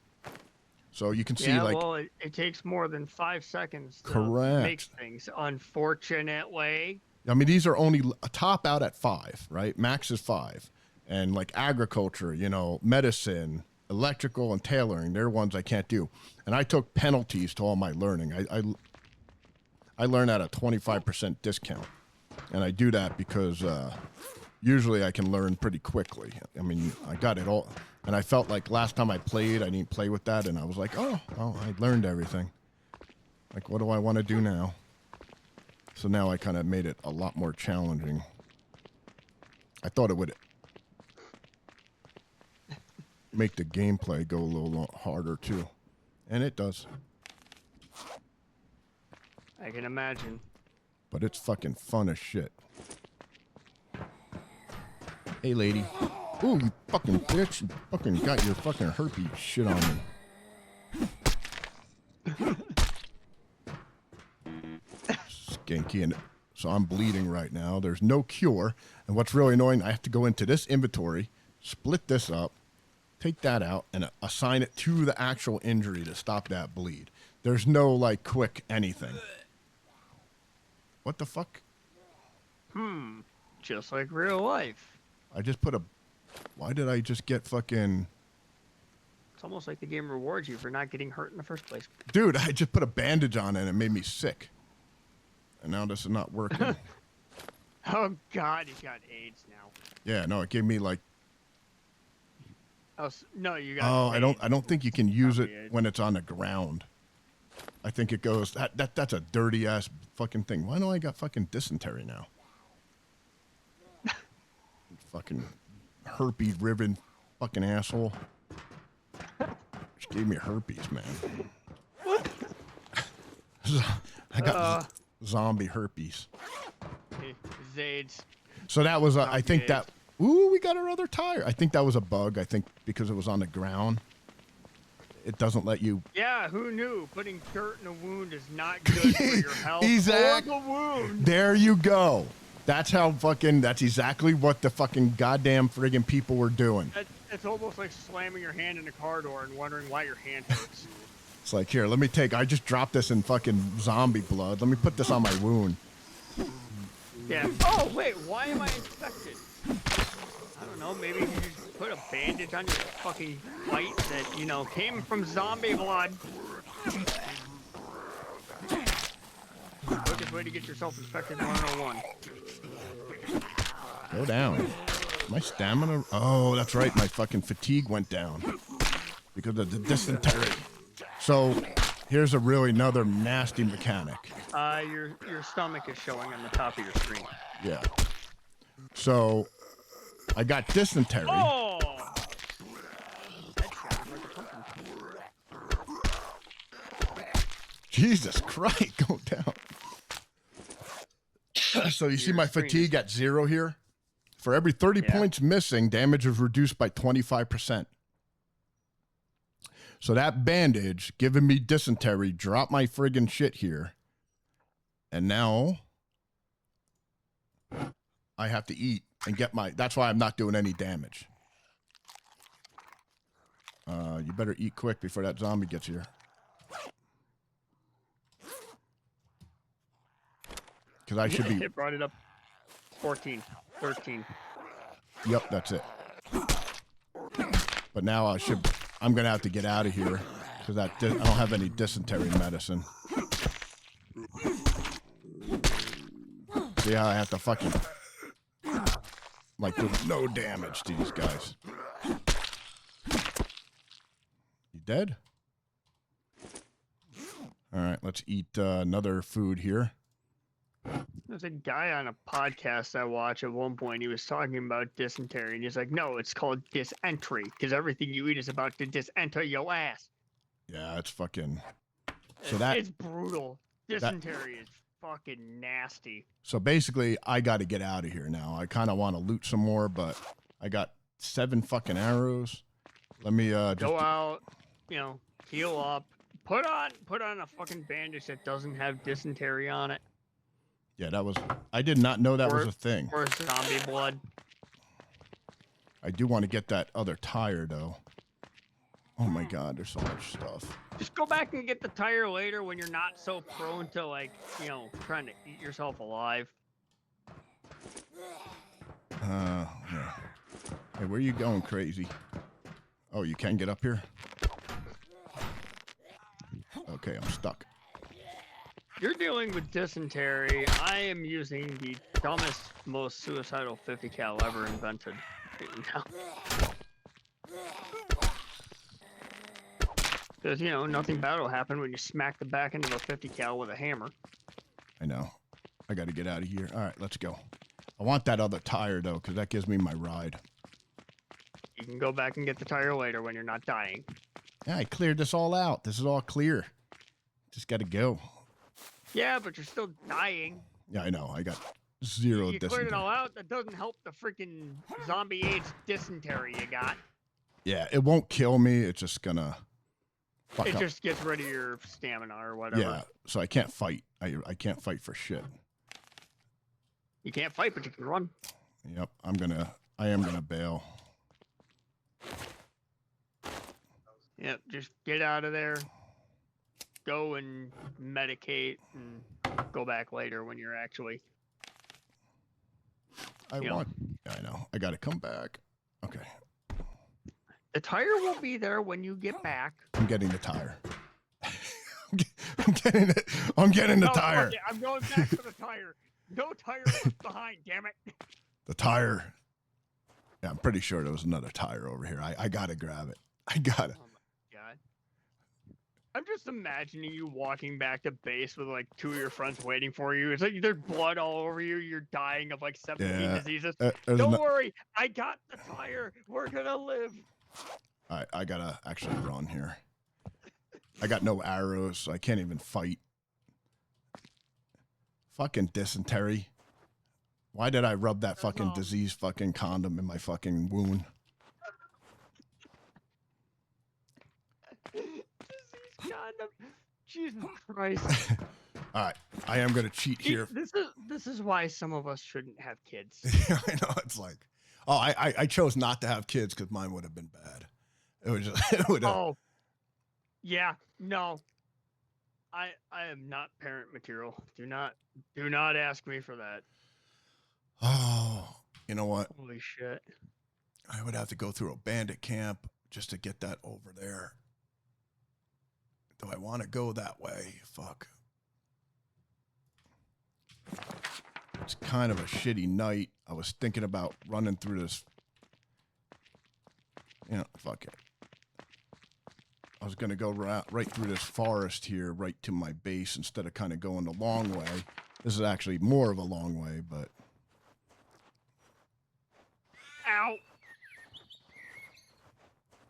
Speaker 2: So you can see,
Speaker 5: yeah,
Speaker 2: like...
Speaker 5: well, it takes more than 5 seconds to
Speaker 2: Correct.
Speaker 5: make things, unfortunately.
Speaker 2: I mean, these are only top out at 5, right? Max is 5. And, like, agriculture, you know, medicine... electrical and tailoring, they're ones I can't do. And I took penalties to all my learning. I learn at a 25% discount. And I do that because usually I can learn pretty quickly. I mean, I got it all. And I felt like last time I played, I didn't play with that. And I was like, oh, well, I learned everything. Like, what do I want to do now? So now I kind of made it a lot more challenging. I thought it would make the gameplay go a little harder too, and it does.
Speaker 5: I can imagine.
Speaker 2: But it's fucking fun as shit. Hey, lady. Ooh, you fucking bitch! You fucking got your fucking herpes shit on me. Skanky, and so I'm bleeding right now. There's no cure, and what's really annoying, I have to go into this inventory, split this up. Take that out and assign it to the actual injury to stop that bleed. There's no, like, quick anything. What the fuck?
Speaker 5: Just like real life.
Speaker 2: I just put a... Why did I just get fucking...
Speaker 5: It's almost like the game rewards you for not getting hurt in the first place.
Speaker 2: Dude, I just put a bandage on it and it made me sick. And now this is not working.
Speaker 5: Oh, God, he's got AIDS now.
Speaker 2: Yeah, no, it gave me, like...
Speaker 5: Oh, no, you got.
Speaker 2: Oh,
Speaker 5: AIDS.
Speaker 2: I don't think you can use it when it's on the ground. I think it goes... That's a dirty-ass fucking thing. Why do I got fucking dysentery now? Fucking herpes-riven fucking asshole. Just gave me herpes, man. I got zombie herpes.
Speaker 5: Zades.
Speaker 2: So that was, I think
Speaker 5: AIDS.
Speaker 2: that... Ooh, we got our other tire. I think that was a bug. I think because it was on the ground. It doesn't let you...
Speaker 5: Yeah, who knew? Putting dirt in a wound is not good for your health
Speaker 2: Exactly.
Speaker 5: or the wound.
Speaker 2: There you go. That's how fucking... That's exactly what the fucking goddamn friggin' people were doing.
Speaker 5: It's almost like slamming your hand in a car door and wondering why your hand hurts.
Speaker 2: It's like, here, let me take... I just dropped this in fucking zombie blood. Let me put this on my wound.
Speaker 5: Yeah. Oh, wait, why am I infected? I don't know, maybe you just put a bandage on your fucking bite that, you know, came from zombie blood. Quickest way to get yourself infected 101.
Speaker 2: Go down. My stamina... Oh, that's right. My fucking fatigue went down. Because of the dysentery. So, here's a really another nasty mechanic.
Speaker 5: Your stomach is showing on the top of your screen.
Speaker 2: Yeah. So, I got dysentery.
Speaker 5: Oh!
Speaker 2: Jesus Christ, go down. So you see
Speaker 5: Your
Speaker 2: my
Speaker 5: screen is-
Speaker 2: fatigue at 0 here? For every 30
Speaker 5: Yeah.
Speaker 2: points missing, damage is reduced by 25%. So that bandage giving me dysentery dropped my friggin' shit here. And now I have to eat and get my... That's why I'm not doing any damage. You better eat quick before that zombie gets here. Because I should be...
Speaker 5: It brought it up 14, 13.
Speaker 2: Yep, that's it. But now I'm going to have to get out of here because I don't have any dysentery medicine. See how I have to fucking... Like, do no damage to these guys. You dead? All right, let's eat another food here.
Speaker 5: There's a guy on a podcast I watch at one point. He was talking about dysentery, and he's like, "No, it's called dysentry because everything you eat is about to dysenter your ass."
Speaker 2: Yeah, it's fucking... So that...
Speaker 5: It's brutal. Dysentery is fucking nasty.
Speaker 2: So basically, I got to get out of here now. I kind of want to loot some more, but I got 7 fucking arrows. Let me just...
Speaker 5: Go out, heal up. Put on a fucking bandage that doesn't have dysentery on it.
Speaker 2: Yeah, that was... I did not know that was a thing.
Speaker 5: Or zombie blood.
Speaker 2: I do want to get that other tire, though. Oh my god, there's so much stuff.
Speaker 5: Just go back and get the tire later when you're not so prone to, like, trying to eat yourself alive.
Speaker 2: Yeah. Hey, where you going, crazy? Oh, you can get up here? Okay, I'm stuck.
Speaker 5: You're dealing with dysentery. I am using the dumbest, most suicidal 50 cal ever invented right now. Because, nothing bad will happen when you smack the back end of a 50 cal with a hammer.
Speaker 2: I know. I got to get out of here. All right, let's go. I want that other tire, though, because that gives me my ride.
Speaker 5: You can go back and get the tire later when you're not dying.
Speaker 2: Yeah, I cleared this all out. This is all clear. Just got to go.
Speaker 5: Yeah, but you're still dying.
Speaker 2: Yeah, I know. I got 0
Speaker 5: You
Speaker 2: dysentery.
Speaker 5: cleared it all out. That doesn't help the freaking zombie AIDS dysentery you got.
Speaker 2: Yeah, it won't kill me. It's just gonna fuck
Speaker 5: It
Speaker 2: up.
Speaker 5: just gets rid of your stamina or whatever.
Speaker 2: Yeah, so I can't fight. I can't fight for shit.
Speaker 5: You can't fight, but you can run.
Speaker 2: Yep, I am gonna bail.
Speaker 5: Yep, just get out of there. Go and medicate and go back later when you're actually...
Speaker 2: I know. I gotta come back. Okay.
Speaker 5: The tire will be there when you get back.
Speaker 2: I'm getting the tire. I'm getting it. I'm getting the
Speaker 5: No,
Speaker 2: tire.
Speaker 5: okay, I'm going back to the tire. No tire left behind, damn it.
Speaker 2: The tire. Yeah, I'm pretty sure there was another tire over here. I gotta grab it. I gotta.
Speaker 5: Oh my god. I'm just imagining you walking back to base with like 2 of your friends waiting for you. It's like there's blood all over you. You're dying of like 17
Speaker 2: Yeah,
Speaker 5: diseases.
Speaker 2: there's
Speaker 5: Don't
Speaker 2: no-
Speaker 5: worry, I got the tire. We're gonna live.
Speaker 2: All right, I gotta actually run here. I got no arrows, so I can't even fight. Fucking dysentery. Why did I rub that fucking disease fucking condom in my fucking wound?
Speaker 5: Disease condom. Jesus Christ.
Speaker 2: All right, I am gonna cheat
Speaker 5: See,
Speaker 2: here.
Speaker 5: This is why some of us shouldn't have kids.
Speaker 2: I know, it's like, oh, I chose not to have kids because mine would have been bad. It was just, it would have.
Speaker 5: Oh, yeah, no. I am not parent material. Do not ask me for that.
Speaker 2: Oh, you know what?
Speaker 5: Holy shit.
Speaker 2: I would have to go through a bandit camp just to get that over there. Do I want to go that way? Fuck. It's kind of a shitty night. I was thinking about running through this. Fuck it. I was going to go right through this forest here, right to my base, instead of kind of going the long way. This is actually more of a long way, but...
Speaker 5: Ow.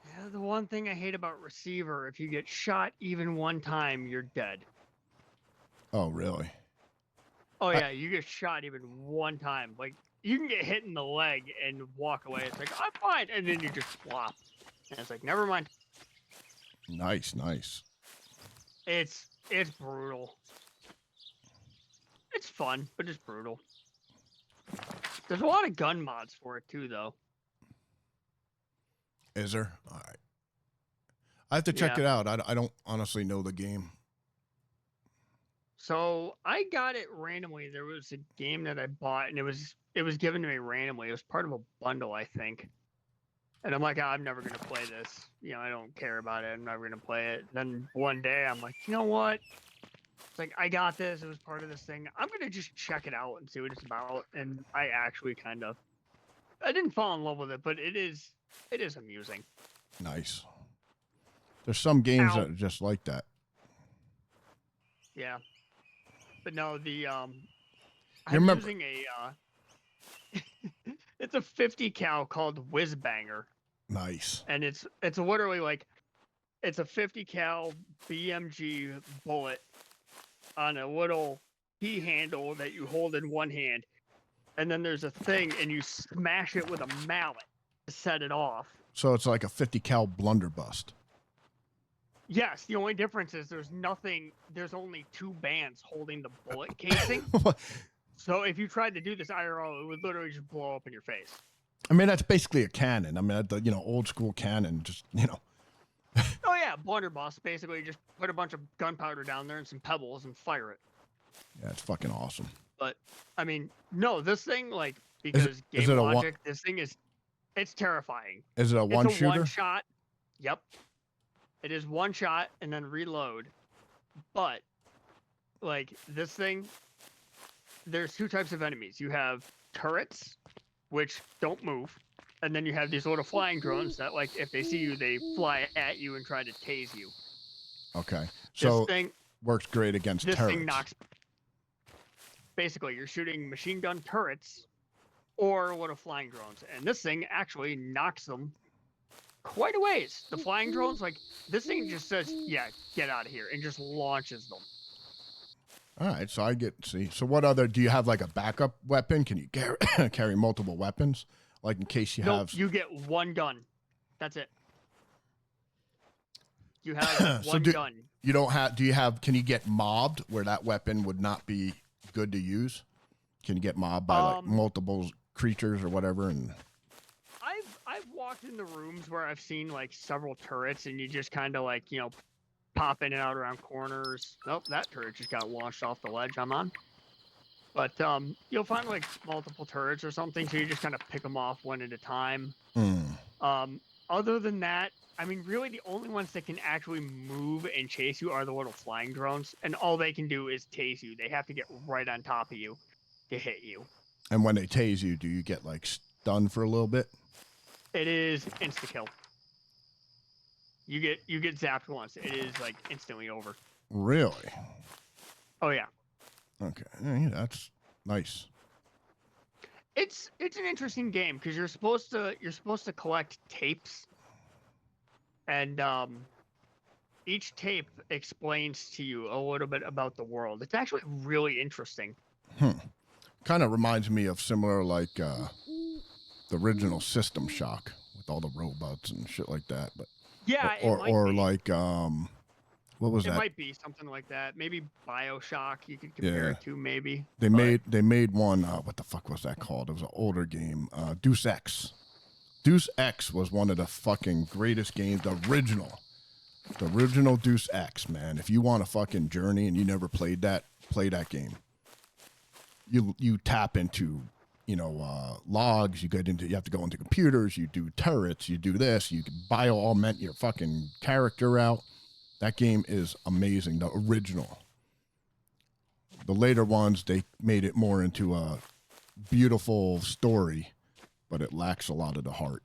Speaker 5: Yeah, the one thing I hate about receiver, if you get shot even one time, you're dead.
Speaker 2: Oh, really?
Speaker 5: Oh yeah, you get shot even one time. Like you can get hit in the leg and walk away. It's like I'm fine, and then you just flop. And it's like never mind.
Speaker 2: Nice.
Speaker 5: It's brutal. It's fun, but it's brutal. There's a lot of gun mods for it too, though.
Speaker 2: Is there? All right. I have to check it out. I don't honestly know the game.
Speaker 5: So I got it randomly. There was a game that I bought, and it was given to me randomly. It was part of a bundle, I think. And I'm like, I'm never gonna play this. You know, I don't care about it. I'm never gonna play it. Then one day, I'm like, you know what? It's like I got this. It was part of this thing. I'm gonna just check it out and see what it's about. And I actually I didn't fall in love with it, but it is amusing.
Speaker 2: Nice. There's some games
Speaker 5: Ow.
Speaker 2: that are just like that.
Speaker 5: Yeah. But no, I'm
Speaker 2: remember-
Speaker 5: using a it's a 50 cal called Whiz Banger,
Speaker 2: Nice.
Speaker 5: and it's literally like it's a 50 cal BMG bullet on a little key handle that you hold in one hand, and then there's a thing, and you smash it with a mallet to set it off.
Speaker 2: So it's like a 50 cal blunderbuss.
Speaker 5: Yes, the only difference is there's only two bands holding the bullet casing. So if you tried to do this IRL, it would literally just blow up in your face.
Speaker 2: I mean, that's basically a cannon. I mean, the old school cannon, just
Speaker 5: Oh yeah, blunderbuss. Basically, just put a bunch of gunpowder down there and some pebbles and fire it.
Speaker 2: Yeah, it's fucking awesome.
Speaker 5: But I mean, no, this thing because
Speaker 2: is
Speaker 5: game
Speaker 2: it a
Speaker 5: logic, this thing it's terrifying.
Speaker 2: Is it a one shooter?
Speaker 5: It's a one shot. Yep. It is one shot and then reload. But like this thing, there's two types of enemies. You have turrets, which don't move, and then you have these little flying drones that, like, if they see you, they fly at you and try to tase you.
Speaker 2: Okay, so
Speaker 5: this thing
Speaker 2: works great against
Speaker 5: this
Speaker 2: turrets.
Speaker 5: thing knocks. Basically, you're shooting machine gun turrets or little flying drones, and this thing actually knocks them quite a ways. The flying drones, like, this thing just says, "Yeah, get out of here," and just launches them.
Speaker 2: All right, so so what other, do you have like a backup weapon? Can you carry multiple weapons? Like in case you have...
Speaker 5: you get one gun. That's it. You have
Speaker 2: So
Speaker 5: one gun.
Speaker 2: You don't have, can you get mobbed where that weapon would not be good to use? Can you get mobbed by like multiple creatures or whatever? And
Speaker 5: I've walked in the rooms where I've seen like several turrets, and you just kind of like, pop in and out around corners. Nope, that turret just got launched off the ledge I'm on. But you'll find like multiple turrets or something, so you just kind of pick them off one at a time. Other than that, I mean, really the only ones that can actually move and chase you are the little flying drones, and all they can do is tase you. They have to get right on top of you to hit you.
Speaker 2: And when they tase you, do you get like stunned for a little bit?
Speaker 5: It is insta-kill. You get zapped once. It is like instantly over.
Speaker 2: Really?
Speaker 5: Oh yeah.
Speaker 2: Okay, yeah, that's nice.
Speaker 5: It's an interesting game because you're supposed to collect tapes, and each tape explains to you a little bit about the world. It's actually really interesting.
Speaker 2: Kind of reminds me of similar like the original System Shock with all the robots and shit like that, but.
Speaker 5: Yeah,
Speaker 2: or like what was that?
Speaker 5: It might be something like that. Maybe BioShock. You could compare it to maybe.
Speaker 2: They made one. What the fuck was that called? It was an older game. Deus Ex. Deus Ex was one of the fucking greatest games. The original Deus Ex, man. If you want a fucking journey and you never played that, play that game. You tap into. Logs, you have to go into computers, you do turrets, you do this, you can bio-augment your fucking character out. That game is amazing, the original. The later ones, they made it more into a beautiful story, but it lacks a lot of the heart.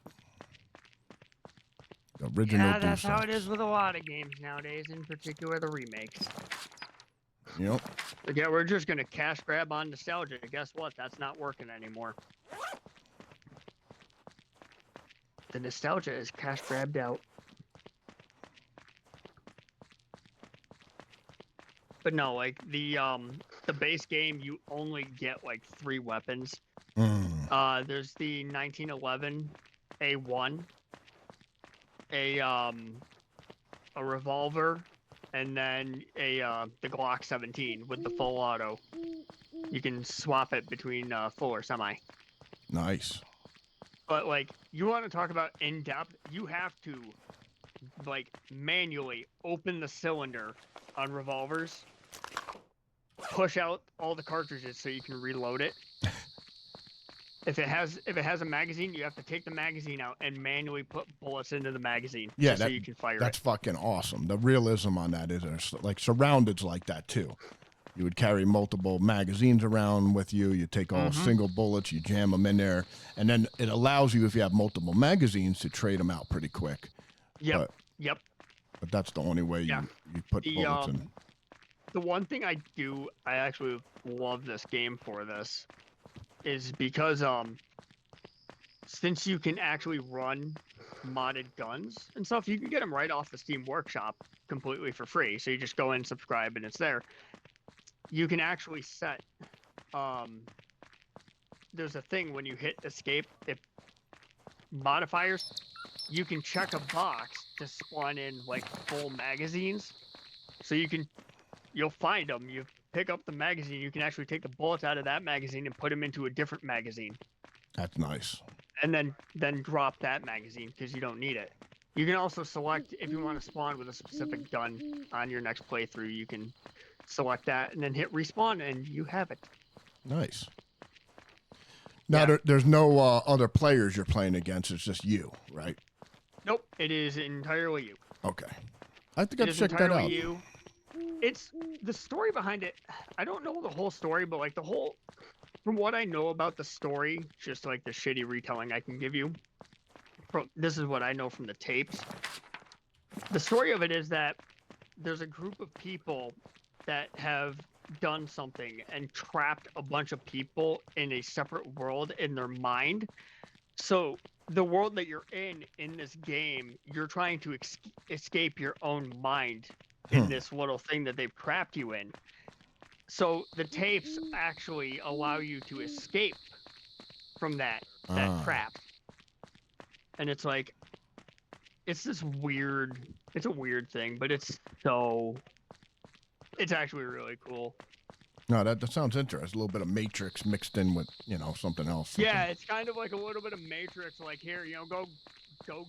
Speaker 2: The original
Speaker 5: Yeah, that's
Speaker 2: Deus
Speaker 5: how
Speaker 2: Ex.
Speaker 5: it is with a lot of games nowadays, in particular the remakes.
Speaker 2: Yep.
Speaker 5: But yeah, we're just gonna cash grab on nostalgia. Guess what? That's not working anymore. The nostalgia is cash grabbed out. But no, like the the base game, you only get like 3 weapons.
Speaker 2: Mm.
Speaker 5: There's the 1911 A1, a revolver, and then the Glock 17 with the full auto. You can swap it between full or semi.
Speaker 2: Nice.
Speaker 5: But like, you want to talk about in depth? You have to like manually open the cylinder on revolvers, push out all the cartridges so you can reload it. If it has a magazine, you have to take the magazine out and manually put bullets into the magazine
Speaker 2: Yeah,
Speaker 5: so you can fire
Speaker 2: that's
Speaker 5: it.
Speaker 2: fucking awesome. The realism on that is like surrounded's like that too. You would carry multiple magazines around with you. You take all single bullets, you jam them in there, and then it allows you, if you have multiple magazines, to trade them out pretty quick.
Speaker 5: Yep. Yep.
Speaker 2: But that's the only way you put bullets in.
Speaker 5: The one thing I actually love this game for this is because since you can actually run modded guns and stuff, you can get them right off the Steam Workshop completely for free. So you just go in, subscribe, and it's there. You can actually set there's a thing when you hit escape, if modifiers, you can check a box to spawn in like full magazines. So you'll find them, you pick up the magazine, you can actually take the bullets out of that magazine and put them into a different magazine.
Speaker 2: That's nice.
Speaker 5: And then drop that magazine because you don't need it. You can also select if you want to spawn with a specific gun on your next playthrough, you can select that and then hit respawn and you have it.
Speaker 2: Nice. Now there's no other players you're playing against, it's just you, right?
Speaker 5: Nope, it is entirely you.
Speaker 2: Okay. I think I'll check that out.
Speaker 5: You. It's the story behind it. I don't know the whole story, but like from what I know about the story, just like the shitty retelling I can give you, this is what I know from the tapes. The story of it is that there's a group of people that have done something and trapped a bunch of people in a separate world in their mind. So the world that you're in this game, you're trying to escape your own mind in this little thing that they've trapped you in. So the tapes actually allow you to escape from that trap. And it's like, it's a weird thing, but it's actually really cool.
Speaker 2: No, that sounds interesting. A little bit of Matrix mixed in with, something else.
Speaker 5: Yeah, it's kind of like a little bit of Matrix, like here, go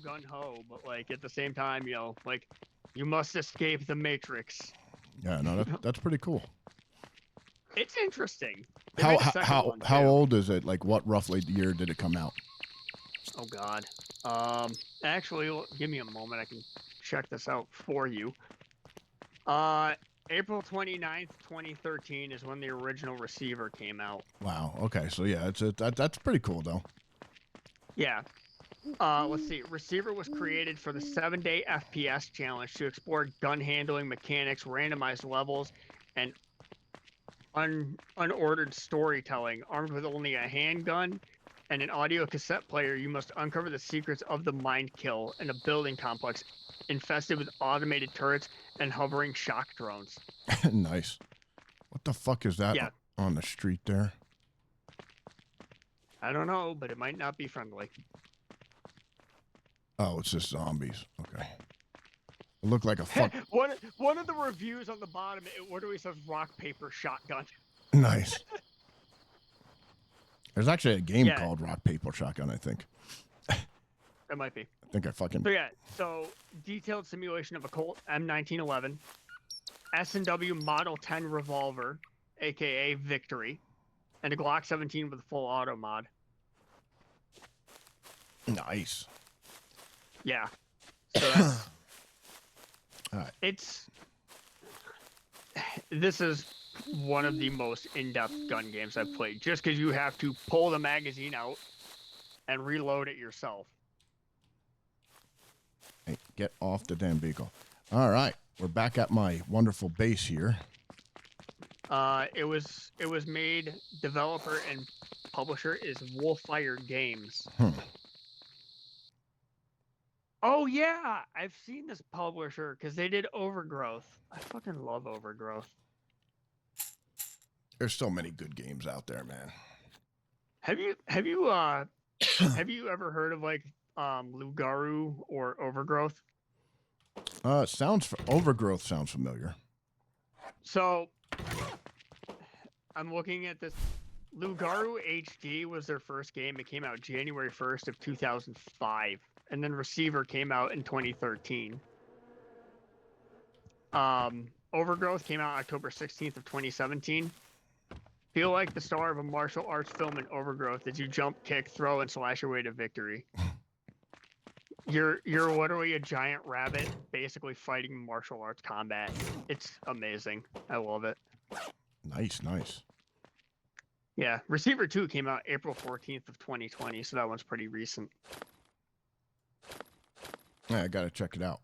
Speaker 5: gun-ho, but like at the same time, like you must escape the Matrix.
Speaker 2: Yeah, no, that's pretty cool.
Speaker 5: It's interesting.
Speaker 2: How old is it? Like what roughly year did it come out?
Speaker 5: Oh God. Actually, give me a moment. I can check this out for you. April 29th, 2013 is when the original Receiver came out.
Speaker 2: Wow. Okay. So yeah, that's pretty cool though.
Speaker 5: Yeah. Let's see. Receiver was created for the 7-day FPS challenge to explore gun handling mechanics, randomized levels, and unordered storytelling. Armed with only a handgun and an audio cassette player, you must uncover the secrets of the Mind Kill in a building complex infested with automated turrets and hovering shock drones.
Speaker 2: Nice. What the fuck is that on the street there?
Speaker 5: I don't know, but it might not be friendly.
Speaker 2: Oh, it's just zombies. Okay. It looked like a fuck.
Speaker 5: One of the reviews on the bottom, it literally says rock, paper, shotgun.
Speaker 2: Nice. There's actually a game called Rock, Paper, Shotgun, I think.
Speaker 5: It might be.
Speaker 2: I think I fucking...
Speaker 5: So detailed simulation of a Colt M1911, S&W Model 10 revolver, aka Victory, and a Glock 17 with a full auto mod.
Speaker 2: Nice.
Speaker 5: Yeah. So that's...
Speaker 2: All right.
Speaker 5: This is one of the most in-depth gun games I've played, just because you have to pull the magazine out and reload it yourself.
Speaker 2: Hey, get off the damn beagle. All right, we're back at my wonderful base here.
Speaker 5: It was made, developer and publisher is Wolfire Games. Oh yeah, I've seen this publisher because they did Overgrowth. I fucking love Overgrowth.
Speaker 2: There's so many good games out there, man.
Speaker 5: Have you have you ever heard of like Lugaru or Overgrowth?
Speaker 2: Overgrowth sounds familiar.
Speaker 5: So I'm looking at this. Lugaru HD was their first game. It came out January 1st of 2005, and then Receiver came out in 2013. Overgrowth came out October 16th of 2017. Feel like the star of a martial arts film in Overgrowth as you jump, kick, throw, and slash your way to victory. You're literally a giant rabbit, basically fighting martial arts combat. It's amazing. I love it.
Speaker 2: Nice.
Speaker 5: Yeah, Receiver 2 came out April 14th of 2020, so that one's pretty recent.
Speaker 2: Yeah, I gotta check it out.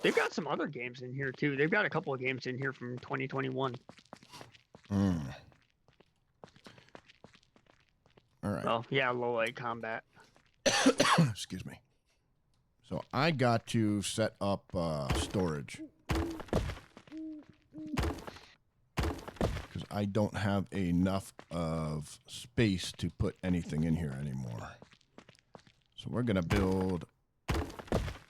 Speaker 5: They've got some other games in here too. They've got a couple of games in here from 2021.
Speaker 2: All right.
Speaker 5: Well, yeah, low light combat.
Speaker 2: Excuse me. So I got to set up storage because I don't have enough of space to put anything in here anymore. So we're gonna build.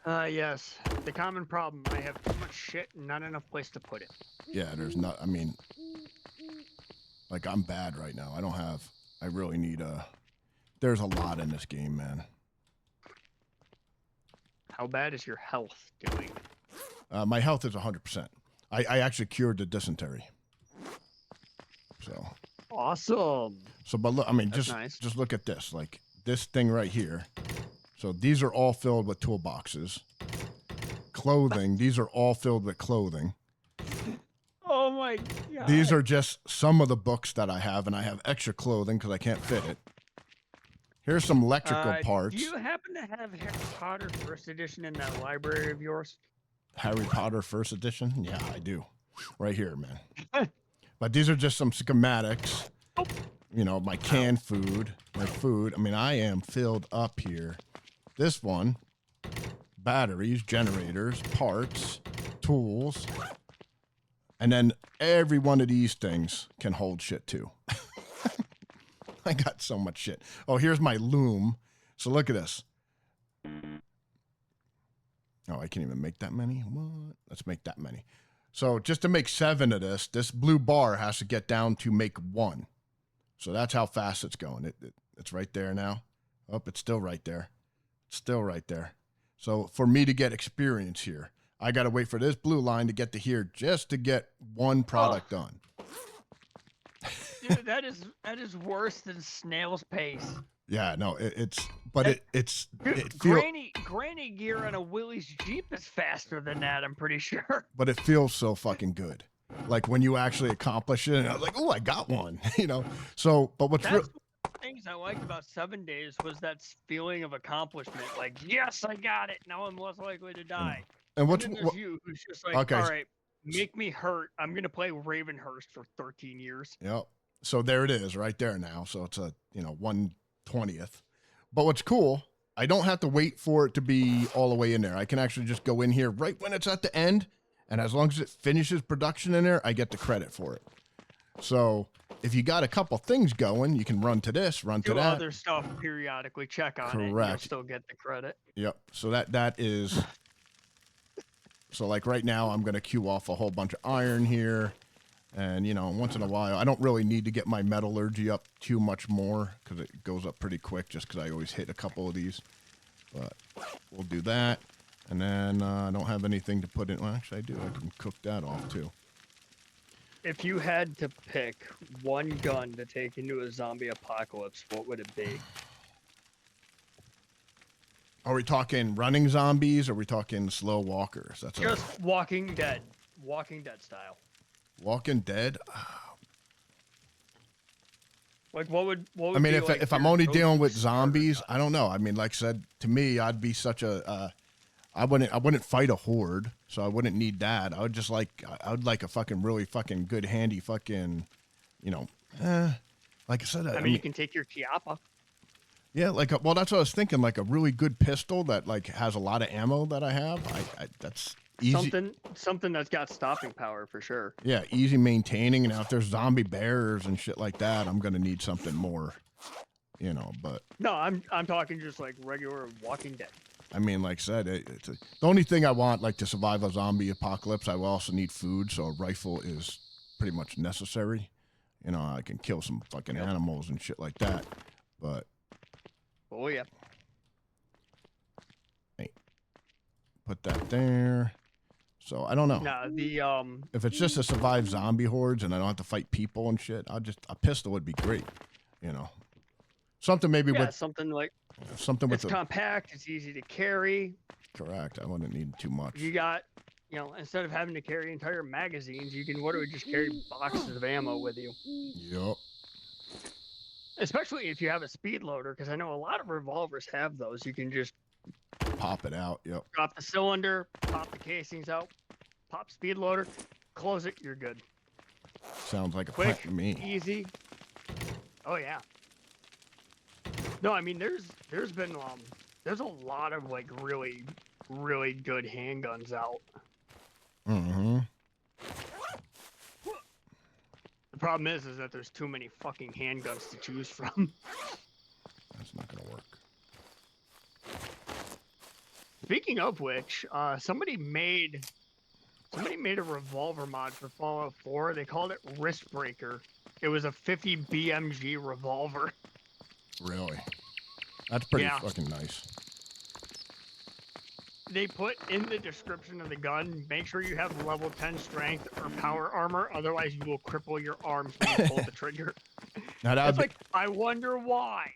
Speaker 5: Yes, the common problem. I have too much shit and not enough place to put it.
Speaker 2: Yeah, there's not. I mean, like I'm bad right now. I really need a. There's a lot in this game, man.
Speaker 5: How bad is your health doing?
Speaker 2: My health is 100%. I actually cured the dysentery. So.
Speaker 5: Awesome.
Speaker 2: So, but look, I mean,
Speaker 5: That's nice.
Speaker 2: just look at this, like this thing right here. So these are all filled with toolboxes. Clothing. These are all filled with clothing.
Speaker 5: Oh my god.
Speaker 2: These are just some of the books that I have, and I have extra clothing because I can't fit it. Here's some electrical parts.
Speaker 5: Do you happen to have Harry Potter First Edition in that library of yours?
Speaker 2: Harry Potter First Edition? Yeah, I do. Right here, man. But these are just some schematics. You know, my canned food, my food. I mean, I am filled up here. This one, batteries, generators, parts, tools. And then every one of these things can hold shit too. I got so much shit. Oh, here's my loom. So look at this. Oh, I can't even make that many. What? Let's make that many. So just to make 7 of this blue bar has to get down to make 1. So that's how fast it's going. It's right there now. Oh, it's still right there. It's still right there. So for me to get experience here, I got to wait for this blue line to get to here just to get 1 product done.
Speaker 5: Dude, that is worse than snail's pace.
Speaker 2: Yeah, no, it feels,
Speaker 5: Granny gear on a Willys Jeep is faster than that, I'm pretty sure.
Speaker 2: but it feels so fucking good. Like when you actually accomplish it, and I was like, oh, I got one, you know? So, but what's real?
Speaker 5: That's one of the things I liked about 7 days was that feeling of accomplishment. Like, yes, I got it. Now I'm less likely to die.
Speaker 2: And what's
Speaker 5: then there's you who's just like,
Speaker 2: okay.
Speaker 5: All right, make me hurt. I'm going to play Ravenhurst for 13 years.
Speaker 2: Yep. So there it is right there now. So it's a, 1/20th. But what's cool, I don't have to wait for it to be all the way in there. I can actually just go in here right when it's at the end. And as long as it finishes production in there, I get the credit for it. So if you got a couple things going, you can run to this, run to
Speaker 5: Do
Speaker 2: that.
Speaker 5: other stuff periodically, check on it, and you'll
Speaker 2: Correct.
Speaker 5: still get the credit.
Speaker 2: Yep. So that is. So like right now, I'm going to queue off a whole bunch of iron here. And, once in a while, I don't really need to get my metallurgy up too much more because it goes up pretty quick just because I always hit a couple of these. But we'll do that. And then I don't have anything to put in. Well, actually, I do. I can cook that off too.
Speaker 5: If you had to pick one gun to take into a zombie apocalypse, what would it be?
Speaker 2: Are we talking running zombies or are we talking slow walkers? That's
Speaker 5: Just Walking Dead. Walking Dead style.
Speaker 2: Walking Dead?
Speaker 5: Like, what would
Speaker 2: I mean,
Speaker 5: be,
Speaker 2: if I'm
Speaker 5: your
Speaker 2: only
Speaker 5: go-to
Speaker 2: dealing with
Speaker 5: starter
Speaker 2: zombies,
Speaker 5: gun?
Speaker 2: I don't know. I mean, like I said, to me, I'd be such a, I wouldn't fight a horde, so I wouldn't need that. I would like a fucking really fucking good handy fucking, like I said.
Speaker 5: I mean, you can take your Chiappa.
Speaker 2: Yeah, well, that's what I was thinking. Like a really good pistol that like has a lot of ammo that I have. Easy.
Speaker 5: Something that's got stopping power for sure.
Speaker 2: Yeah, easy maintaining. And now if there's zombie bears and shit like that, I'm gonna need something more, you know. But
Speaker 5: No, I'm talking just like regular Walking Dead.
Speaker 2: I mean, like I said, the only thing I want, like to survive a zombie apocalypse, I will also need food. So a rifle is pretty much necessary. You know, I can kill some fucking animals and shit like that. But
Speaker 5: Oh yeah.
Speaker 2: put that there. So I don't know.
Speaker 5: Nah, the
Speaker 2: If it's just to survive zombie hordes and I don't have to fight people and shit, a pistol would be great. You know, something maybe with
Speaker 5: something like
Speaker 2: something with
Speaker 5: it's compact, it's easy to carry.
Speaker 2: Correct. I wouldn't need too much.
Speaker 5: You got, instead of having to carry entire magazines, you can literally just carry boxes of ammo with you.
Speaker 2: Yep.
Speaker 5: Especially if you have a speed loader, because I know a lot of revolvers have those. You can just
Speaker 2: Pop it out. Yep.
Speaker 5: drop the cylinder, pop the casings out, pop speed loader, close it, you're good.
Speaker 2: Sounds like a
Speaker 5: Quick,
Speaker 2: plan to me.
Speaker 5: easy. Oh yeah. No, I mean there's been there's a lot of like really good handguns out.
Speaker 2: Mm-hmm.
Speaker 5: The problem is that there's too many fucking handguns to choose from.
Speaker 2: That's not gonna work.
Speaker 5: Speaking of which, somebody made a revolver mod for Fallout 4. They called it Wrist Breaker. It was a 50 BMG revolver.
Speaker 2: Really? That's pretty fucking nice.
Speaker 5: They put in the description of the gun, make sure you have level 10 strength or power armor, otherwise you will cripple your arms when you pull the trigger.
Speaker 2: Now
Speaker 5: It's like, I wonder why.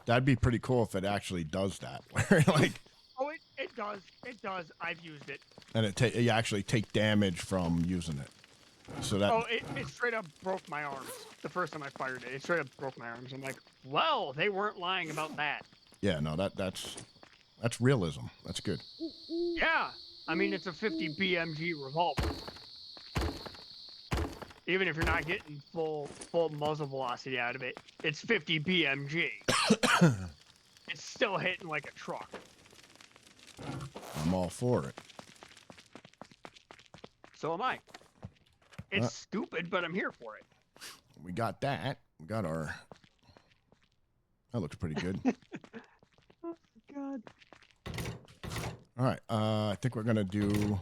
Speaker 2: that'd be pretty cool if it actually does that. Where like,
Speaker 5: Oh, it does. It does. I've used it.
Speaker 2: and you actually take damage from using it. So that.
Speaker 5: Oh, it straight up broke my arms. The first time I fired it, it straight up broke my arms. I'm like, well, they weren't lying about that.
Speaker 2: Yeah. No. That's realism. That's good.
Speaker 5: Yeah. I mean, it's a 50 BMG revolver. Even if you're not getting full muzzle velocity out of it, it's 50 BMG. It's still hitting like a truck.
Speaker 2: I'm all for it.
Speaker 5: So am I. It's stupid, but I'm here for it.
Speaker 2: We got that. We got our. That looks pretty good.
Speaker 5: Oh, God.
Speaker 2: All right. I think we're gonna do.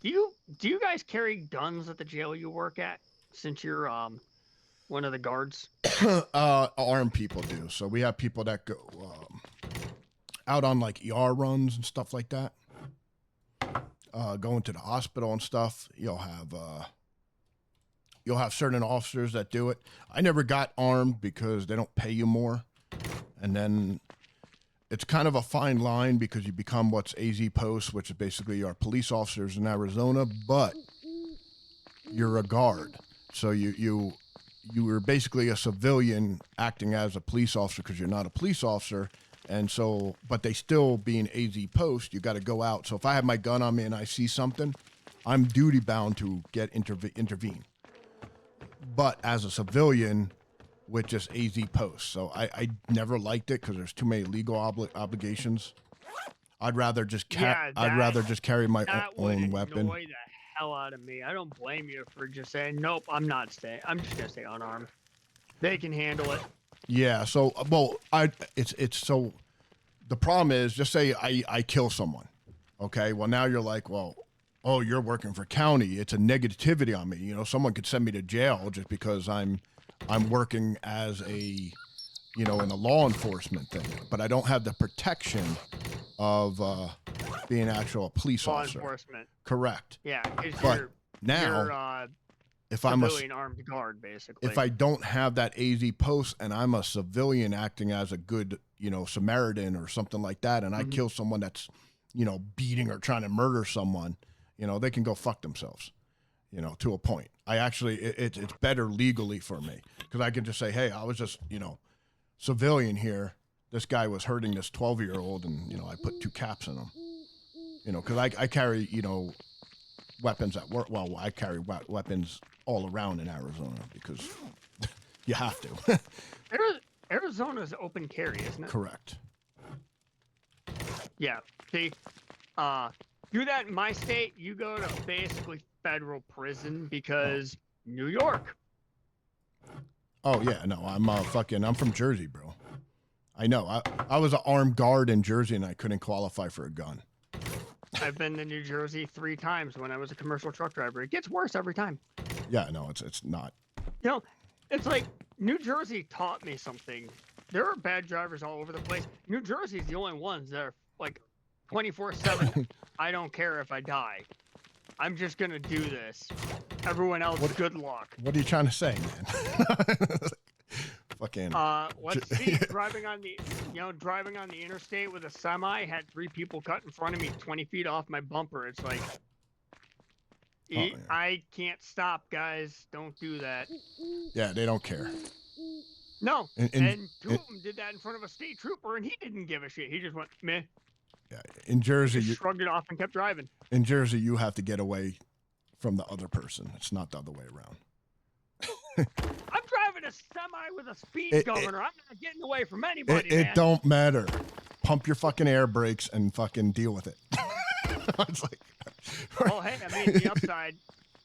Speaker 5: Do you guys carry guns at the jail you work at? Since you're one of the guards.
Speaker 2: Armed people do. So we have people that go out on like ER runs and stuff like that. Going to the hospital and stuff. You'll have certain officers that do it. I never got armed because they don't pay you more. And then it's kind of a fine line because you become what's AZ posts, which is basically our police officers in Arizona, but you're a guard. So you were basically a civilian acting as a police officer because you're not a police officer. And so, but they still being AZ post, you got to go out. So if I have my gun on me and I see something, I'm duty bound to intervene. But as a civilian with just AZ post. So I never liked it because there's too many legal obligations. I'd rather just carry my own weapon.
Speaker 5: Annoy the hell out of me. I don't blame you for just saying, nope, I'm not staying. I'm just gonna stay unarmed. They can handle it.
Speaker 2: Yeah. So, well, it's so the problem is, just say I kill someone. Okay. Well, now you're like, well, oh, you're working for county. It's a negativity on me. You know, someone could send me to jail just because I'm working as a, in a law enforcement thing, but I don't have the protection of being actual police officer.
Speaker 5: Law enforcement.
Speaker 2: Correct.
Speaker 5: Yeah.
Speaker 2: But now,
Speaker 5: you're
Speaker 2: if I'm a
Speaker 5: civilian armed guard, basically.
Speaker 2: if I don't have that AZ post and I'm a civilian acting as a good, Samaritan or something like that, and I kill someone that's, beating or trying to murder someone, they can go fuck themselves, to a point. I actually, it's better legally for me because I can just say, hey, I was just, civilian here. This guy was hurting this 12-year-old and, I put 2 caps in him, because I carry, weapons at work. Well, I carry weapons all around in Arizona because you have to.
Speaker 5: Arizona's open carry, isn't it?
Speaker 2: Correct.
Speaker 5: Yeah. See, do that in my state, you go to basically federal prison because New York.
Speaker 2: Oh yeah, no, I'm from Jersey, bro. I know. I was an armed guard in Jersey and I couldn't qualify for a gun.
Speaker 5: I've been to New Jersey 3 times when I was a commercial truck driver. It gets worse every time.
Speaker 2: Yeah, no, it's not.
Speaker 5: You know, it's like New Jersey taught me something. There are bad drivers all over the place. New Jersey's the only ones that are like 24/7. I don't care if I die. I'm just gonna do this. Everyone else, good luck.
Speaker 2: What are you trying to say, man? Fucking.
Speaker 5: Let's see. Driving on the interstate with a semi, had 3 people cut in front of me 20 feet off my bumper. It's like,
Speaker 2: yeah.
Speaker 5: I can't stop, guys. Don't do that.
Speaker 2: Yeah, they don't care.
Speaker 5: No, and 2 of them did that in front of a state trooper, and he didn't give a shit. He just went meh.
Speaker 2: Yeah, in Jersey,
Speaker 5: you shrugged it off and kept driving.
Speaker 2: In Jersey, you have to get away from the other person. It's not the other way around.
Speaker 5: I'm driving a semi with a speed governor. I'm not getting away from anybody.
Speaker 2: It don't matter. Pump your fucking air brakes and fucking deal with it. It's like,
Speaker 5: well, hey, I mean, the upside,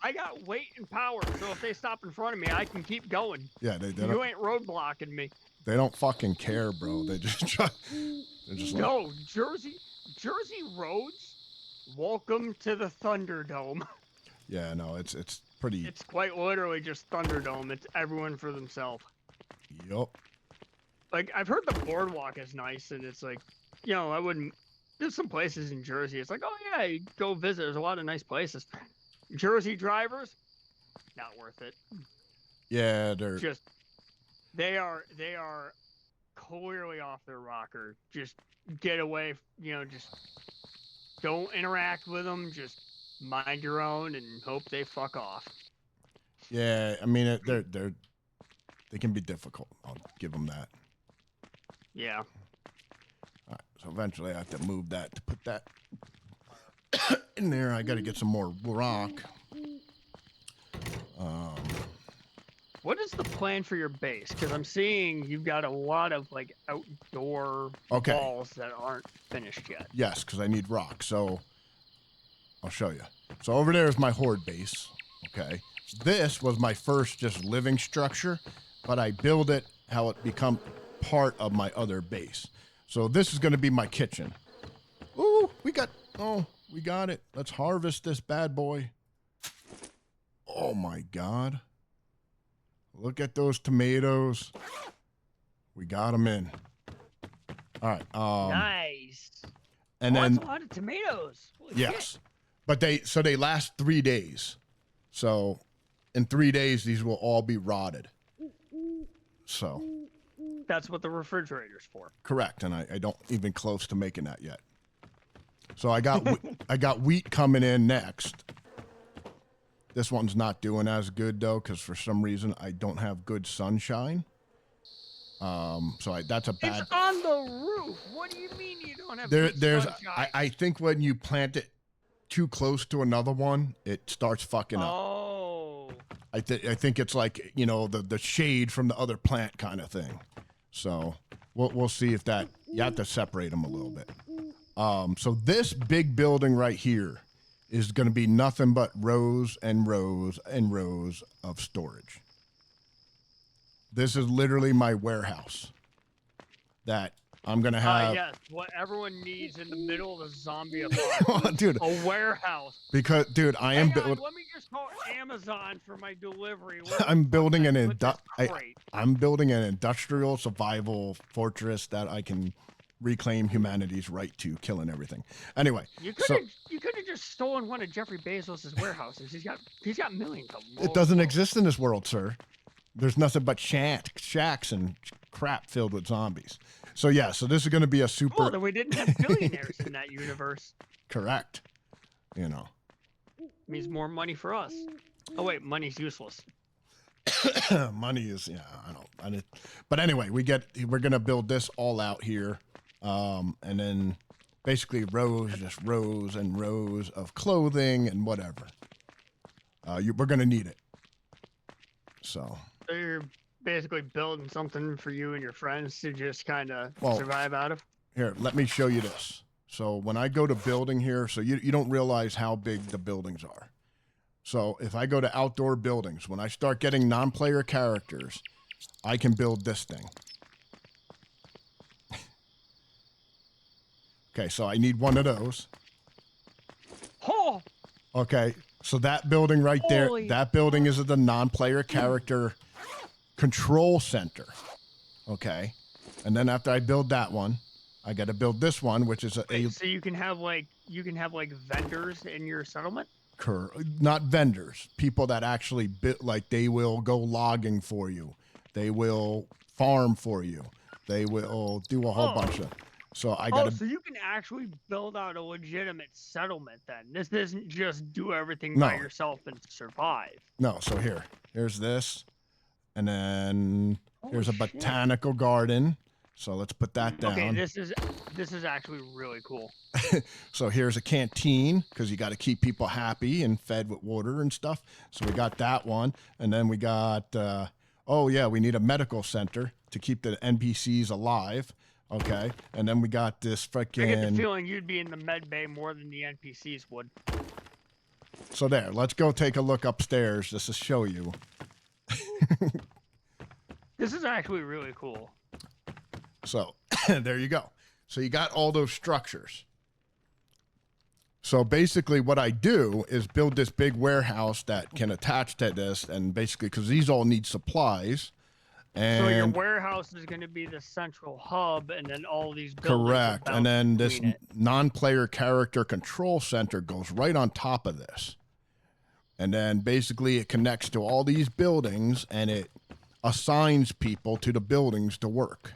Speaker 5: I got weight and power, so if they stop in front of me, I can keep going.
Speaker 2: Yeah,
Speaker 5: you ain't roadblocking me.
Speaker 2: They don't fucking care, bro. They just try. They're just like,
Speaker 5: no, Jersey roads. Welcome to the Thunderdome.
Speaker 2: Yeah, no, it's pretty.
Speaker 5: It's quite literally just Thunderdome. It's everyone for themselves.
Speaker 2: Yup.
Speaker 5: Like, I've heard the boardwalk is nice, and it's like, you know, I wouldn't. There's some places in Jersey. It's like, oh yeah, you go visit. There's a lot of nice places. Jersey drivers, not worth it.
Speaker 2: Yeah, they're
Speaker 5: just. They are clearly off their rocker. Just get away. You know, just don't interact with them. Just mind your own and hope they fuck off.
Speaker 2: Yeah, I mean, they can be difficult. I'll give them that.
Speaker 5: Yeah.
Speaker 2: All right, so eventually I have to move that to put that in there. I got to get some more rock.
Speaker 5: What is the plan for your base? Because I'm seeing you've got a lot of like outdoor walls that aren't finished yet.
Speaker 2: Yes, because I need rock. So I'll show you. So over there is my horde base. Okay. This was my first just living structure, but I build it how it become part of my other base. So this is going to be my kitchen. Ooh, we got it. Let's harvest this bad boy. Oh my God. Look at those tomatoes. We got them in. All right.
Speaker 5: Nice.
Speaker 2: And then
Speaker 5: that's a lot of tomatoes. Holy
Speaker 2: yes,
Speaker 5: shit.
Speaker 2: But they last 3 days. So in 3 days these will all be rotted. So
Speaker 5: that's what the refrigerator's for.
Speaker 2: Correct, and I don't even close to making that yet. So I got wheat coming in next. This one's not doing as good though, because for some reason I don't have good sunshine. So that's a bad.
Speaker 5: It's on the roof. What do you mean you don't have
Speaker 2: there's
Speaker 5: good sunshine?
Speaker 2: I think when you plant it too close to another one, it starts fucking up.
Speaker 5: Oh.
Speaker 2: I think it's like, you know, the shade from the other plant kind of thing. So we'll see if that, you have to separate them a little bit. So this big building right here is going to be nothing but rows and rows and rows of storage. This is literally my warehouse that I'm going to have.
Speaker 5: Yes, what everyone needs in the middle of a zombie apocalypse.
Speaker 2: Dude,
Speaker 5: a warehouse.
Speaker 2: Because, dude, let me
Speaker 5: just call Amazon for my delivery.
Speaker 2: I'm building I'm building an industrial survival fortress that I can reclaim humanity's right to killing everything. Anyway,
Speaker 5: you could have just stolen one of Jeffrey Bezos's warehouses. He's got millions of them.
Speaker 2: It doesn't exist in this world, sir. There's nothing but shacks and crap filled with zombies. So yeah, so this is going to be a super.
Speaker 5: Cool that we didn't have billionaires in that universe.
Speaker 2: Correct. You know.
Speaker 5: Means more money for us. Oh wait, money's useless.
Speaker 2: Money is, I don't. But anyway, we're going to build this all out here. And then basically just rows and rows of clothing and whatever. We're going to need it. So
Speaker 5: you're basically building something for you and your friends to just kind of survive out of?
Speaker 2: Here, let me show you this. So when I go to building here, so you don't realize how big the buildings are. So if I go to outdoor buildings, when I start getting non-player characters, I can build this thing. Okay, so I need one of those.
Speaker 5: Oh,
Speaker 2: Okay, so that building right there,
Speaker 5: Holy
Speaker 2: that building is the non-player character control center. Okay, and then after I build that one, I got to build this one, which is
Speaker 5: so you can have like vendors in your settlement.
Speaker 2: Not vendors, people that actually like they will go logging for you, they will farm for you, they will do a whole bunch of. So I got to.
Speaker 5: So you can actually build out a legitimate settlement then. This isn't just do everything
Speaker 2: No.
Speaker 5: by yourself and survive.
Speaker 2: No, so here's this, and then here's a
Speaker 5: shit.
Speaker 2: botanical garden. So let's put that down.
Speaker 5: Okay, this is actually really cool.
Speaker 2: So here's a canteen because you got to keep people happy and fed with water and stuff. So we got that one, and then we got we need a medical center to keep the NPCs alive. Okay, and then we got this freaking.
Speaker 5: I get the feeling you'd be in the med bay more than the NPCs would.
Speaker 2: So there, let's go take a look upstairs just to show you.
Speaker 5: This is actually really cool.
Speaker 2: So there you go. So you got all those structures. So basically what I do is build this big warehouse that can attach to this, and basically because these all need supplies. And
Speaker 5: so your warehouse is going to be the central hub, and then all these buildings.
Speaker 2: Correct. And then this non-player character control center goes right on top of this. And then basically it connects to all these buildings, and it assigns people to the buildings to work.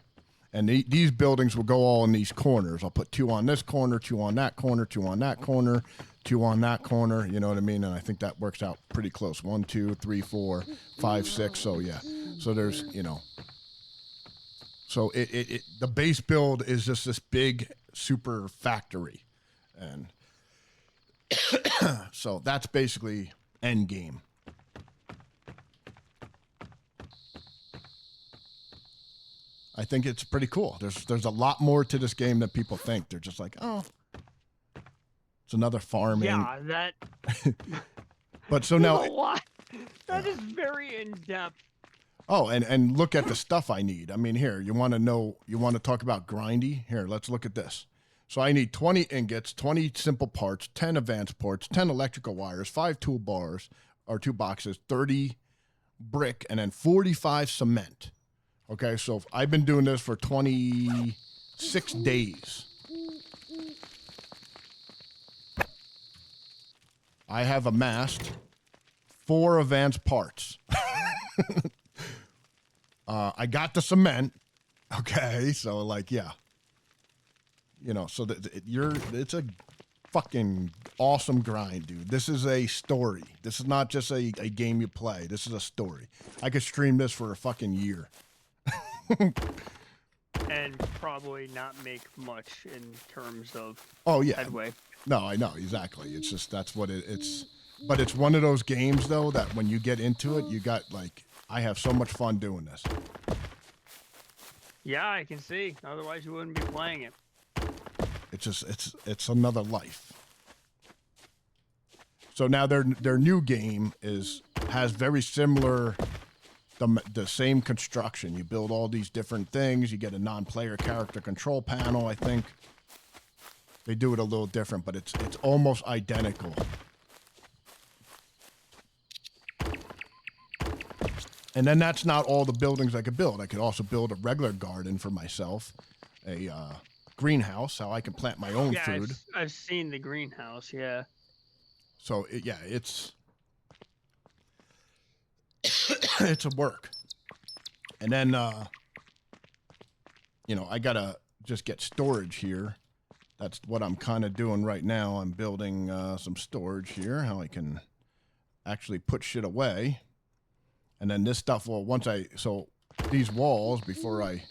Speaker 2: And these buildings will go all in these corners. I'll put 2 on this corner, 2 on that corner, 2 on that corner, 2 on that corner. You know what I mean? And I think that works out pretty close. 1, 2, 3, 4, 5, 6. So yeah. So there's, so the base build is just this big super factory. And so that's basically end game. I think it's pretty cool. There's a lot more to this game than people think. They're just like, oh, it's another farming.
Speaker 5: Yeah, that.
Speaker 2: But so now.
Speaker 5: A lot. That is very in depth.
Speaker 2: Oh, and look at the stuff I need. I mean, here, you want to talk about grindy? Here, let's look at this. So I need 20 ingots, 20 simple parts, 10 advanced parts, 10 electrical wires, 5 toolbars or 2 boxes, 30 brick, and then 45 cement. Okay, so I've been doing this for 26 days. I have amassed 4 advanced parts. I got the cement. Okay, so like, yeah. So it's a fucking awesome grind, dude. This is a story. This is not just a game you play. This is a story. I could stream this for a fucking year.
Speaker 5: And probably not make much in terms of headway.
Speaker 2: No, I know, exactly. It's just that's what it's. But it's one of those games though that when you get into it, you got like I have so much fun doing this.
Speaker 5: Yeah, I can see. Otherwise, you wouldn't be playing it.
Speaker 2: It's just it's another life. So now their new game has very similar. The same construction. You build all these different things. You get a non-player character control panel, I think. They do it a little different, but it's almost identical. And then that's not all the buildings I could build. I could also build a regular garden for myself, a greenhouse, how I can plant my own food.
Speaker 5: I've seen the greenhouse, yeah.
Speaker 2: So, it's it's a work. And then, I got to just get storage here. That's what I'm kind of doing right now. I'm building some storage here, how I can actually put shit away. And then this stuff, so these walls, before I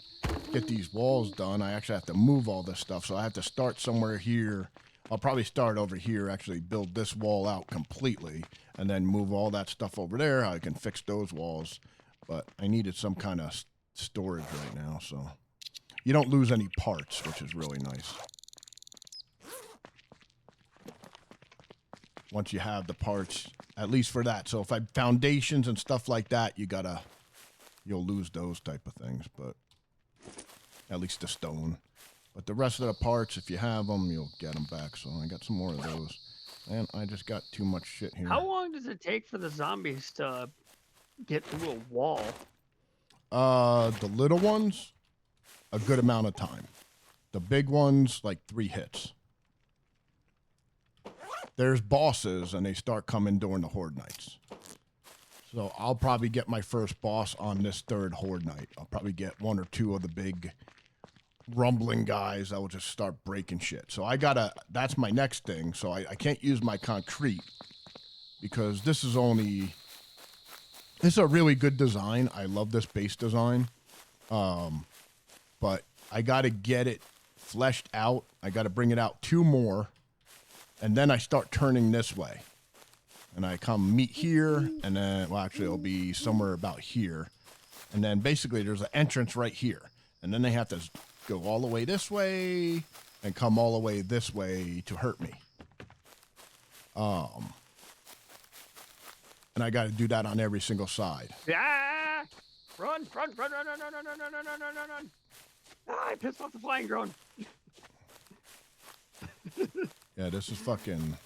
Speaker 2: get these walls done, I actually have to move all this stuff. So I have to start somewhere here. I'll probably start over here, actually build this wall out completely, and then move all that stuff over there. I can fix those walls. But I needed some kind of storage right now, so you don't lose any parts, which is really nice. once you have the parts, at least for that. So if I foundations and stuff like that, you'll lose those type of things, but at least the stone. But the rest of the parts, if you have them, you'll get them back. So I got some more of those. And I just got too much shit here.
Speaker 5: How long does it take for the zombies to get through a wall?
Speaker 2: The little ones, a good amount of time. The big ones, like 3 hits. There's bosses, and they start coming during the Horde nights. So I'll probably get my first boss on this 3rd Horde night. I'll probably get 1 or 2 of the big rumbling guys that will just start breaking shit. So that's my next thing. So I can't use my concrete because this is a really good design. I love this base design. But I got to get it fleshed out. I got to bring it out 2 more. And then I start turning this way. And I come meet here. And then, well, actually, it'll be somewhere about here. And then basically there's an entrance right here. And then they have to go all the way this way and come all the way this way to hurt me. And I got to do that on every single side.
Speaker 5: Yeah! Run! Ah, I pissed off the flying drone.
Speaker 2: Yeah, this is fucking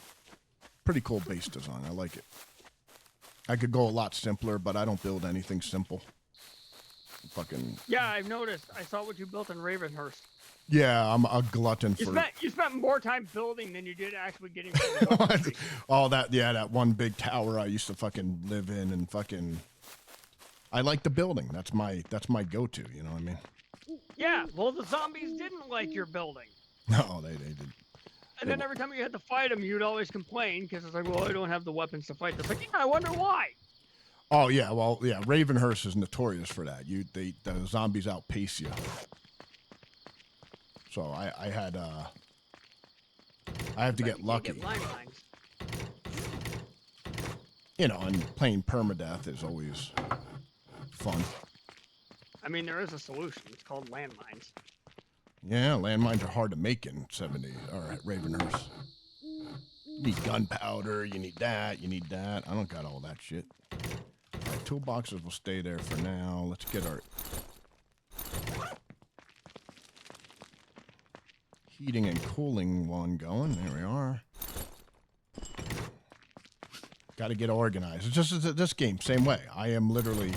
Speaker 2: pretty cool base design. I like it. I could go a lot simpler, but I don't build anything simple. Fucking.
Speaker 5: Yeah, I've noticed. I saw what you built in Ravenhurst.
Speaker 2: Yeah, I'm a glutton
Speaker 5: You
Speaker 2: for.
Speaker 5: You spent more time building than you did actually getting.
Speaker 2: All that, yeah, that one big tower I used to fucking live in, and fucking. I like the building. That's my go-to. You know what I mean?
Speaker 5: Yeah. Well, the zombies didn't like your building.
Speaker 2: No, they didn't.
Speaker 5: And then every time you had to fight them, you'd always complain because it's like, well, I don't have the weapons to fight this. Like, yeah, I wonder why.
Speaker 2: Oh yeah, well yeah, Ravenhurst is notorious for that. The zombies outpace you. So I have to get lucky.
Speaker 5: Get landmines.
Speaker 2: You know, and playing permadeath is always fun.
Speaker 5: I mean, there is a solution. It's called landmines.
Speaker 2: Yeah, landmines are hard to make in 70 or at Ravenhurst. You need gunpowder, you need that. I don't got all that shit. All right, toolboxes will stay there for now. Let's get our heating and cooling one going. There we are. Got to get organized. It's just this game, same way. I am literally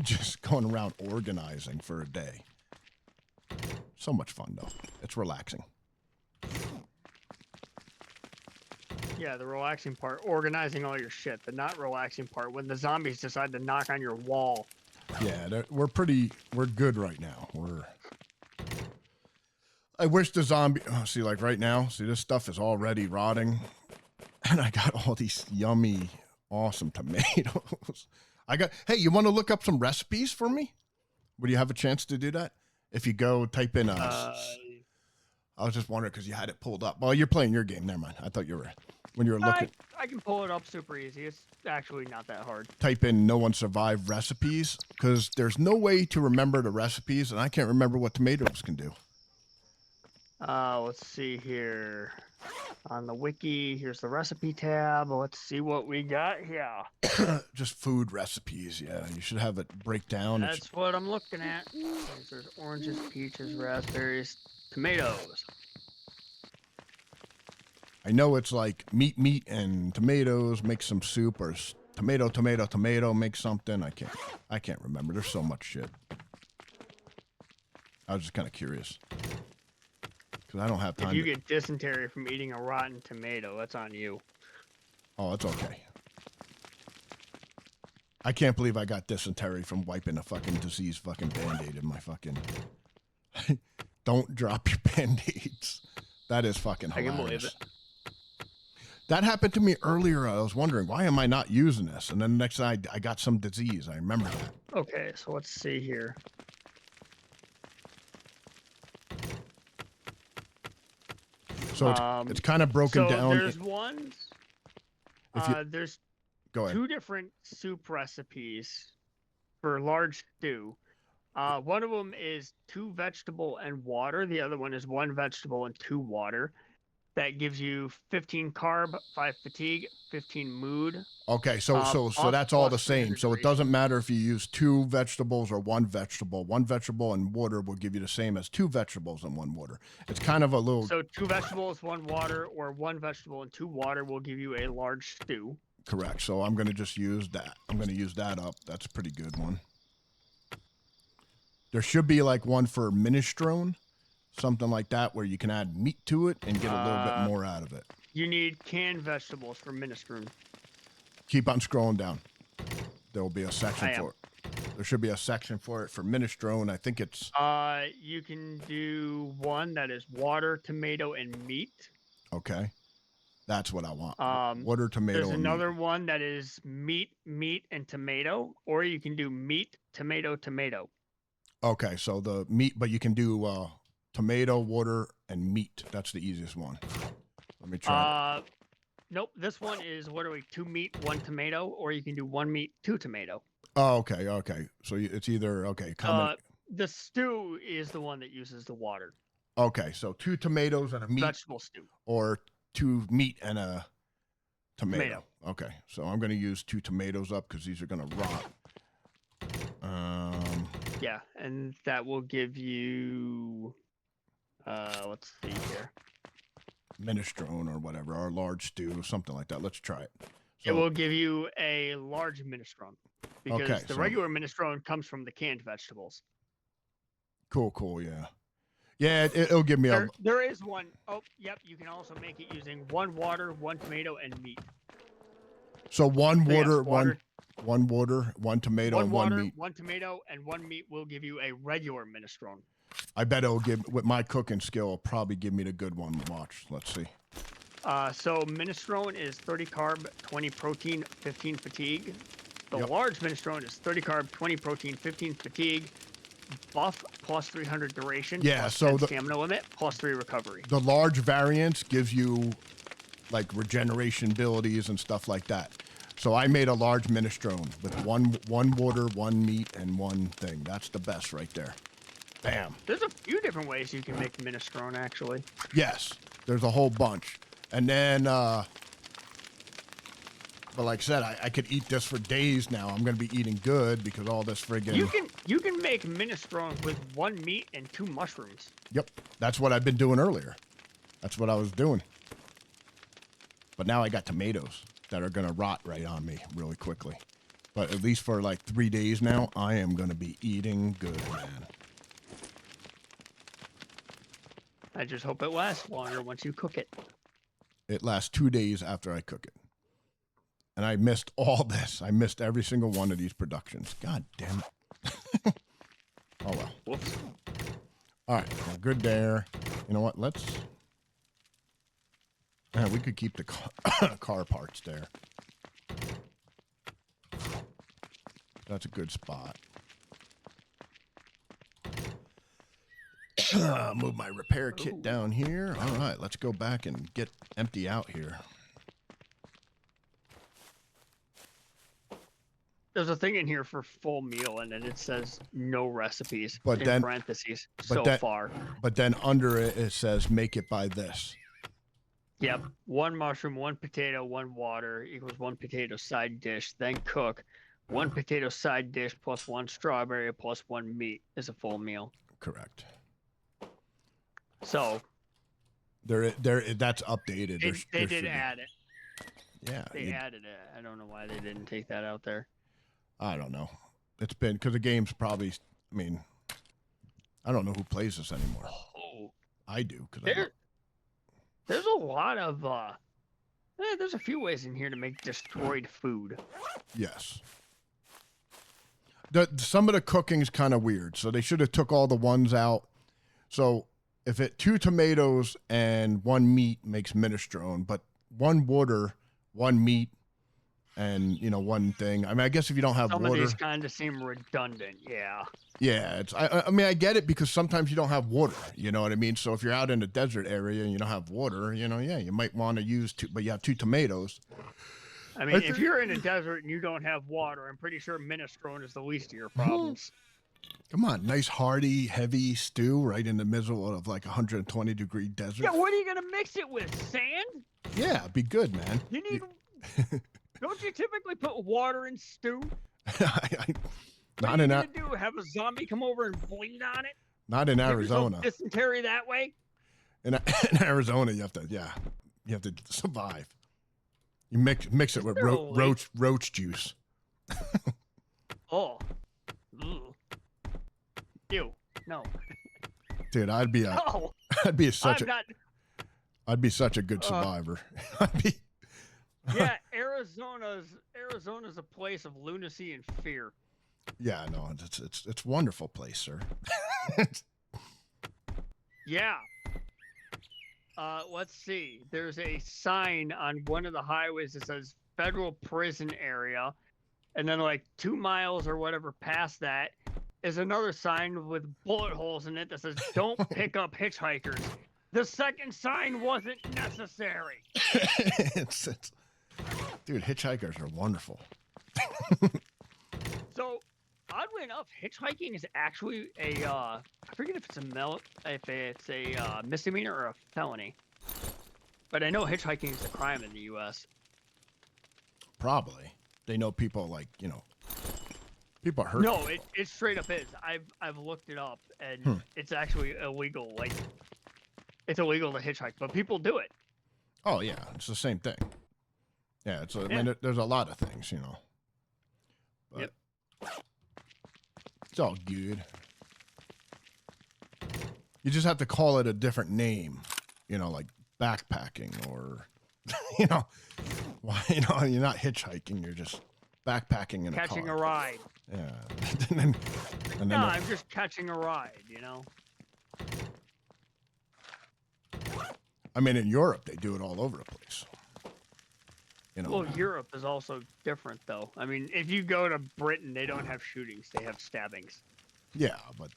Speaker 2: just going around organizing for a day. So much fun, though. It's relaxing.
Speaker 5: Yeah, the relaxing part, organizing all your shit. The not relaxing part, when the zombies decide to knock on your wall.
Speaker 2: Yeah, we're good right now. I wish the zombie, see, like right now, see, this stuff is already rotting. And I got all these yummy, awesome tomatoes. Hey, you want to look up some recipes for me? Would you have a chance to do that? If you go type in, I was just wondering because you had it pulled up. Well, you're playing your game. Never mind. I thought you were, when you were looking.
Speaker 5: I can pull it up super easy. It's actually not that hard.
Speaker 2: Type in "No One Survived" recipes because there's no way to remember the recipes, and I can't remember what tomatoes can do.
Speaker 5: Let's see here. On the wiki, here's the recipe tab. Let's see what we got here.
Speaker 2: Just food recipes, yeah. You should have it break down.
Speaker 5: That's what I'm looking at. There's oranges, peaches, raspberries, tomatoes.
Speaker 2: I know it's like meat, and tomatoes, make some soup, or tomato, make something. I can't remember. There's so much shit. I was just kind of curious. Because I don't have time.
Speaker 5: If you get dysentery from eating a rotten tomato, that's on you.
Speaker 2: Oh, it's okay. I can't believe I got dysentery from wiping a fucking disease fucking Band-Aid in my fucking... Don't drop your Band-Aids. That is fucking hilarious.
Speaker 5: I can believe it.
Speaker 2: That happened to me earlier. I was wondering, why am I not using this? And then the next night, I got some disease. I remember that.
Speaker 5: Okay, so let's see here.
Speaker 2: So it's kind of broken down.
Speaker 5: There's ones. There's
Speaker 2: go ahead.
Speaker 5: 2 different soup recipes for large stew. One of them is 2 vegetable and water. The other one is 1 vegetable and 2 water. That gives you 15 carb, 5 fatigue, 15 mood.
Speaker 2: Okay, so
Speaker 5: buff
Speaker 2: that's all the
Speaker 5: plus
Speaker 2: same.
Speaker 5: 300
Speaker 2: So it
Speaker 5: duration.
Speaker 2: doesn't matter if you use 2 vegetables or 1 vegetable. 1 vegetable and water will give you the same as 2 vegetables and 1 water. It's kind of a little
Speaker 5: So 2 vegetables, 1 water, or 1 vegetable and 2 water will give you a large stew.
Speaker 2: correct. So I'm going to just use that. I'm going to use that up. That's a pretty good one. There should be like one for minestrone, something like that, where you can add meat to it and get a little bit more out of it.
Speaker 5: You need canned vegetables for minestrone.
Speaker 2: Keep on scrolling down. There will be a section
Speaker 5: I am.
Speaker 2: for it. There should be a section for it for minestrone. I think it's
Speaker 5: You can do one that is water, tomato, and meat.
Speaker 2: okay. That's what I want.
Speaker 5: There's
Speaker 2: Water, tomato, and
Speaker 5: another
Speaker 2: meat.
Speaker 5: one that is meat, and tomato, or you can do meat, tomato, tomato.
Speaker 2: Okay, so the meat, but you can do tomato, water, and meat. That's the easiest one. Let me try.
Speaker 5: Nope. This one is 2 meat, 1 tomato, or you can do 1 meat, 2 tomato.
Speaker 2: Oh, okay, okay. So it's either
Speaker 5: The stew is the one that uses the water.
Speaker 2: Okay, so 2 tomatoes and a meat,
Speaker 5: Vegetable stew.
Speaker 2: or 2 meat and a tomato. Okay, so I'm going to use 2 tomatoes up because these are going to rot.
Speaker 5: Yeah, and that will give you. Let's see here.
Speaker 2: Minestrone or whatever, or large stew, something like that. Let's try it.
Speaker 5: It will give you a large minestrone because
Speaker 2: Okay,
Speaker 5: the
Speaker 2: so-
Speaker 5: regular minestrone comes from the canned vegetables.
Speaker 2: Cool, yeah. Yeah, it'll give me
Speaker 5: There is one. Oh, yep. You can also make it using 1 water, 1 tomato, and meat.
Speaker 2: So 1
Speaker 5: So yes,
Speaker 2: water,
Speaker 5: water-
Speaker 2: 1 water, 1 tomato,
Speaker 5: 1
Speaker 2: and
Speaker 5: water,
Speaker 2: 1 meat.
Speaker 5: 1 tomato, and 1 meat will give you a regular minestrone.
Speaker 2: I bet it'll give, with my cooking skill, it'll probably give me the good one. Watch. Let's see.
Speaker 5: So minestrone is 30 carb, 20 protein, 15 fatigue. The
Speaker 2: Yep.
Speaker 5: large minestrone is 30 carb, 20 protein, 15 fatigue, buff plus 300 duration.
Speaker 2: Yeah,
Speaker 5: plus
Speaker 2: so
Speaker 5: 10
Speaker 2: the-
Speaker 5: stamina limit plus 3 recovery.
Speaker 2: The large variance gives you like regeneration abilities and stuff like that. So I made a large minestrone with one water, 1 meat, and 1 thing. That's the best right there. Bam.
Speaker 5: There's a few different ways you can make minestrone actually.
Speaker 2: Yes, there's a whole bunch. And then, but like I said, I could eat this for days now. I'm going to be eating good because all this friggin'.
Speaker 5: You can make minestrone with 1 meat and 2 mushrooms.
Speaker 2: Yep, that's what I've been doing earlier. That's what I was doing. But now I got tomatoes that are going to rot right on me really quickly. But at least for like 3 days now, I am going to be eating good, man.
Speaker 5: I just hope it lasts longer once you cook it.
Speaker 2: It lasts 2 days after I cook it. And I missed all this. I missed every single one of these productions. God damn it. Oh, well.
Speaker 5: Whoops.
Speaker 2: All right, well, good there. You know what? Let's. We could keep the car parts there. That's a good spot. Move my repair kit down here. All right, let's go back and get empty out here.
Speaker 5: There's a thing in here for full meal, and then it says no recipes
Speaker 2: But
Speaker 5: in
Speaker 2: then-
Speaker 5: parentheses
Speaker 2: but
Speaker 5: so
Speaker 2: then-
Speaker 5: far.
Speaker 2: But then under it, it says make it by this.
Speaker 5: Yep. 1 mushroom, 1 potato, 1 water equals 1 potato side dish. Then cook. 1 potato side dish plus 1 strawberry plus 1 meat is a full meal.
Speaker 2: Correct.
Speaker 5: So
Speaker 2: That's updated.
Speaker 5: they
Speaker 2: There
Speaker 5: did
Speaker 2: should be-
Speaker 5: add it.
Speaker 2: Yeah.
Speaker 5: They added it. I don't know why they didn't take that out there.
Speaker 2: I don't know. It's been because the game's probably. I mean, I don't know who plays this anymore.
Speaker 5: Oh,
Speaker 2: I do because
Speaker 5: there's a lot of there's a few ways in here to make destroyed food.
Speaker 2: yes. Some of the cooking's kind of weird, so they should have took all the ones out. So if 2 tomatoes and 1 meat makes minestrone, but 1 water, 1 meat, and 1 thing. I mean, I guess if you don't have
Speaker 5: Some
Speaker 2: water,
Speaker 5: of these kind of seem redundant. Yeah.
Speaker 2: yeah, it's. I mean, I get it because sometimes you don't have water. You know what I mean? So if you're out in a desert area and you don't have water, yeah, you might want to use 2, but you have 2 tomatoes.
Speaker 5: I mean, if you're in a desert and you don't have water, I'm pretty sure minestrone is the least of your problems.
Speaker 2: Come on, nice hearty, heavy stew right in the middle of like 120-degree desert.
Speaker 5: Yeah, what are you gonna mix it with? Sand?
Speaker 2: Yeah, be good, man.
Speaker 5: You need. Don't you typically put water in stew?
Speaker 2: Not
Speaker 5: What are
Speaker 2: in
Speaker 5: you gonna do? Have a zombie come over and bleed on it?
Speaker 2: not in
Speaker 5: Give yourself
Speaker 2: Arizona.
Speaker 5: dysentery that way?
Speaker 2: In Arizona, you have to survive. You mix it with roach juice.
Speaker 5: Oh. Ugh. Ew. No.
Speaker 2: Dude, I'd be
Speaker 5: No.
Speaker 2: I'd be such
Speaker 5: I'm
Speaker 2: a
Speaker 5: not.
Speaker 2: I'd be such a good survivor. I'd be
Speaker 5: Yeah, Arizona's a place of lunacy and fear.
Speaker 2: Yeah, no, it's a wonderful place, sir.
Speaker 5: Yeah. Let's see. There's a sign on one of the highways that says federal prison area, and then like 2 miles or whatever past that is another sign with bullet holes in it that says "Don't pick up hitchhikers." The second sign wasn't necessary.
Speaker 2: it's dude, hitchhikers are wonderful.
Speaker 5: So, oddly enough, hitchhiking is actually a I forget if it's a misdemeanor or a felony. But I know hitchhiking is a crime in the U.S.
Speaker 2: Probably. They know people like, people are hurt.
Speaker 5: No, it straight up is. I've looked it up, and it's actually illegal. Like, it's illegal to hitchhike, but people do it.
Speaker 2: Oh yeah, it's the same thing. Yeah, I
Speaker 5: Yeah.
Speaker 2: mean, there's a lot of things, But
Speaker 5: Yep.
Speaker 2: It's all good. You just have to call it a different name, like backpacking or, why, you're not hitchhiking, you're just backpacking in
Speaker 5: Catching
Speaker 2: a
Speaker 5: a
Speaker 2: car.
Speaker 5: ride.
Speaker 2: Yeah. and then
Speaker 5: No, I'm just catching a ride,
Speaker 2: I mean, in Europe, they do it all over the place.
Speaker 5: Well, Europe is also different, though. I mean, if you go to Britain, they don't have shootings; they have stabbings.
Speaker 2: Yeah, but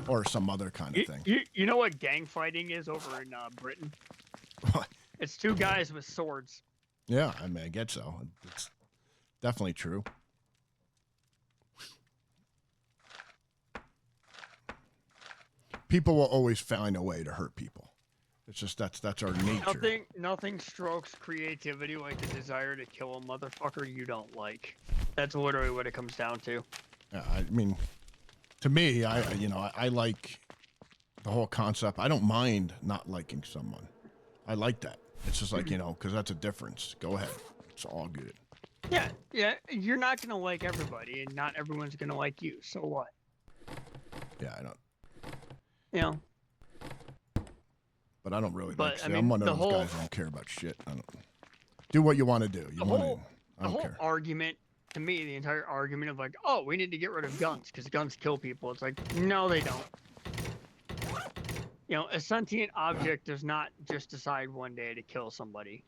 Speaker 2: or some other kind of thing.
Speaker 5: You know what gang fighting is over in Britain? It's 2 guys with swords.
Speaker 2: Yeah, I mean, I get so. It's definitely true. People will always find a way to hurt people. It's just that's our nature.
Speaker 5: Nothing strokes creativity like the desire to kill a motherfucker you don't like. That's literally what it comes down to.
Speaker 2: Yeah, I mean, to me, I like the whole concept. I don't mind not liking someone. I like that. It's just like, because that's a difference. Go ahead. It's all good.
Speaker 5: Yeah. You're not gonna like everybody, and not everyone's gonna like you. So what?
Speaker 2: Yeah, I don't. But I don't really like. See, I'm one of those guys that don't care about shit. I don't do what you want to do. I don't care.
Speaker 5: Argument, to me, the entire argument of like, oh, we need to get rid of guns because guns kill people. It's like, no, they don't. A sentient object does not just decide one day to kill somebody.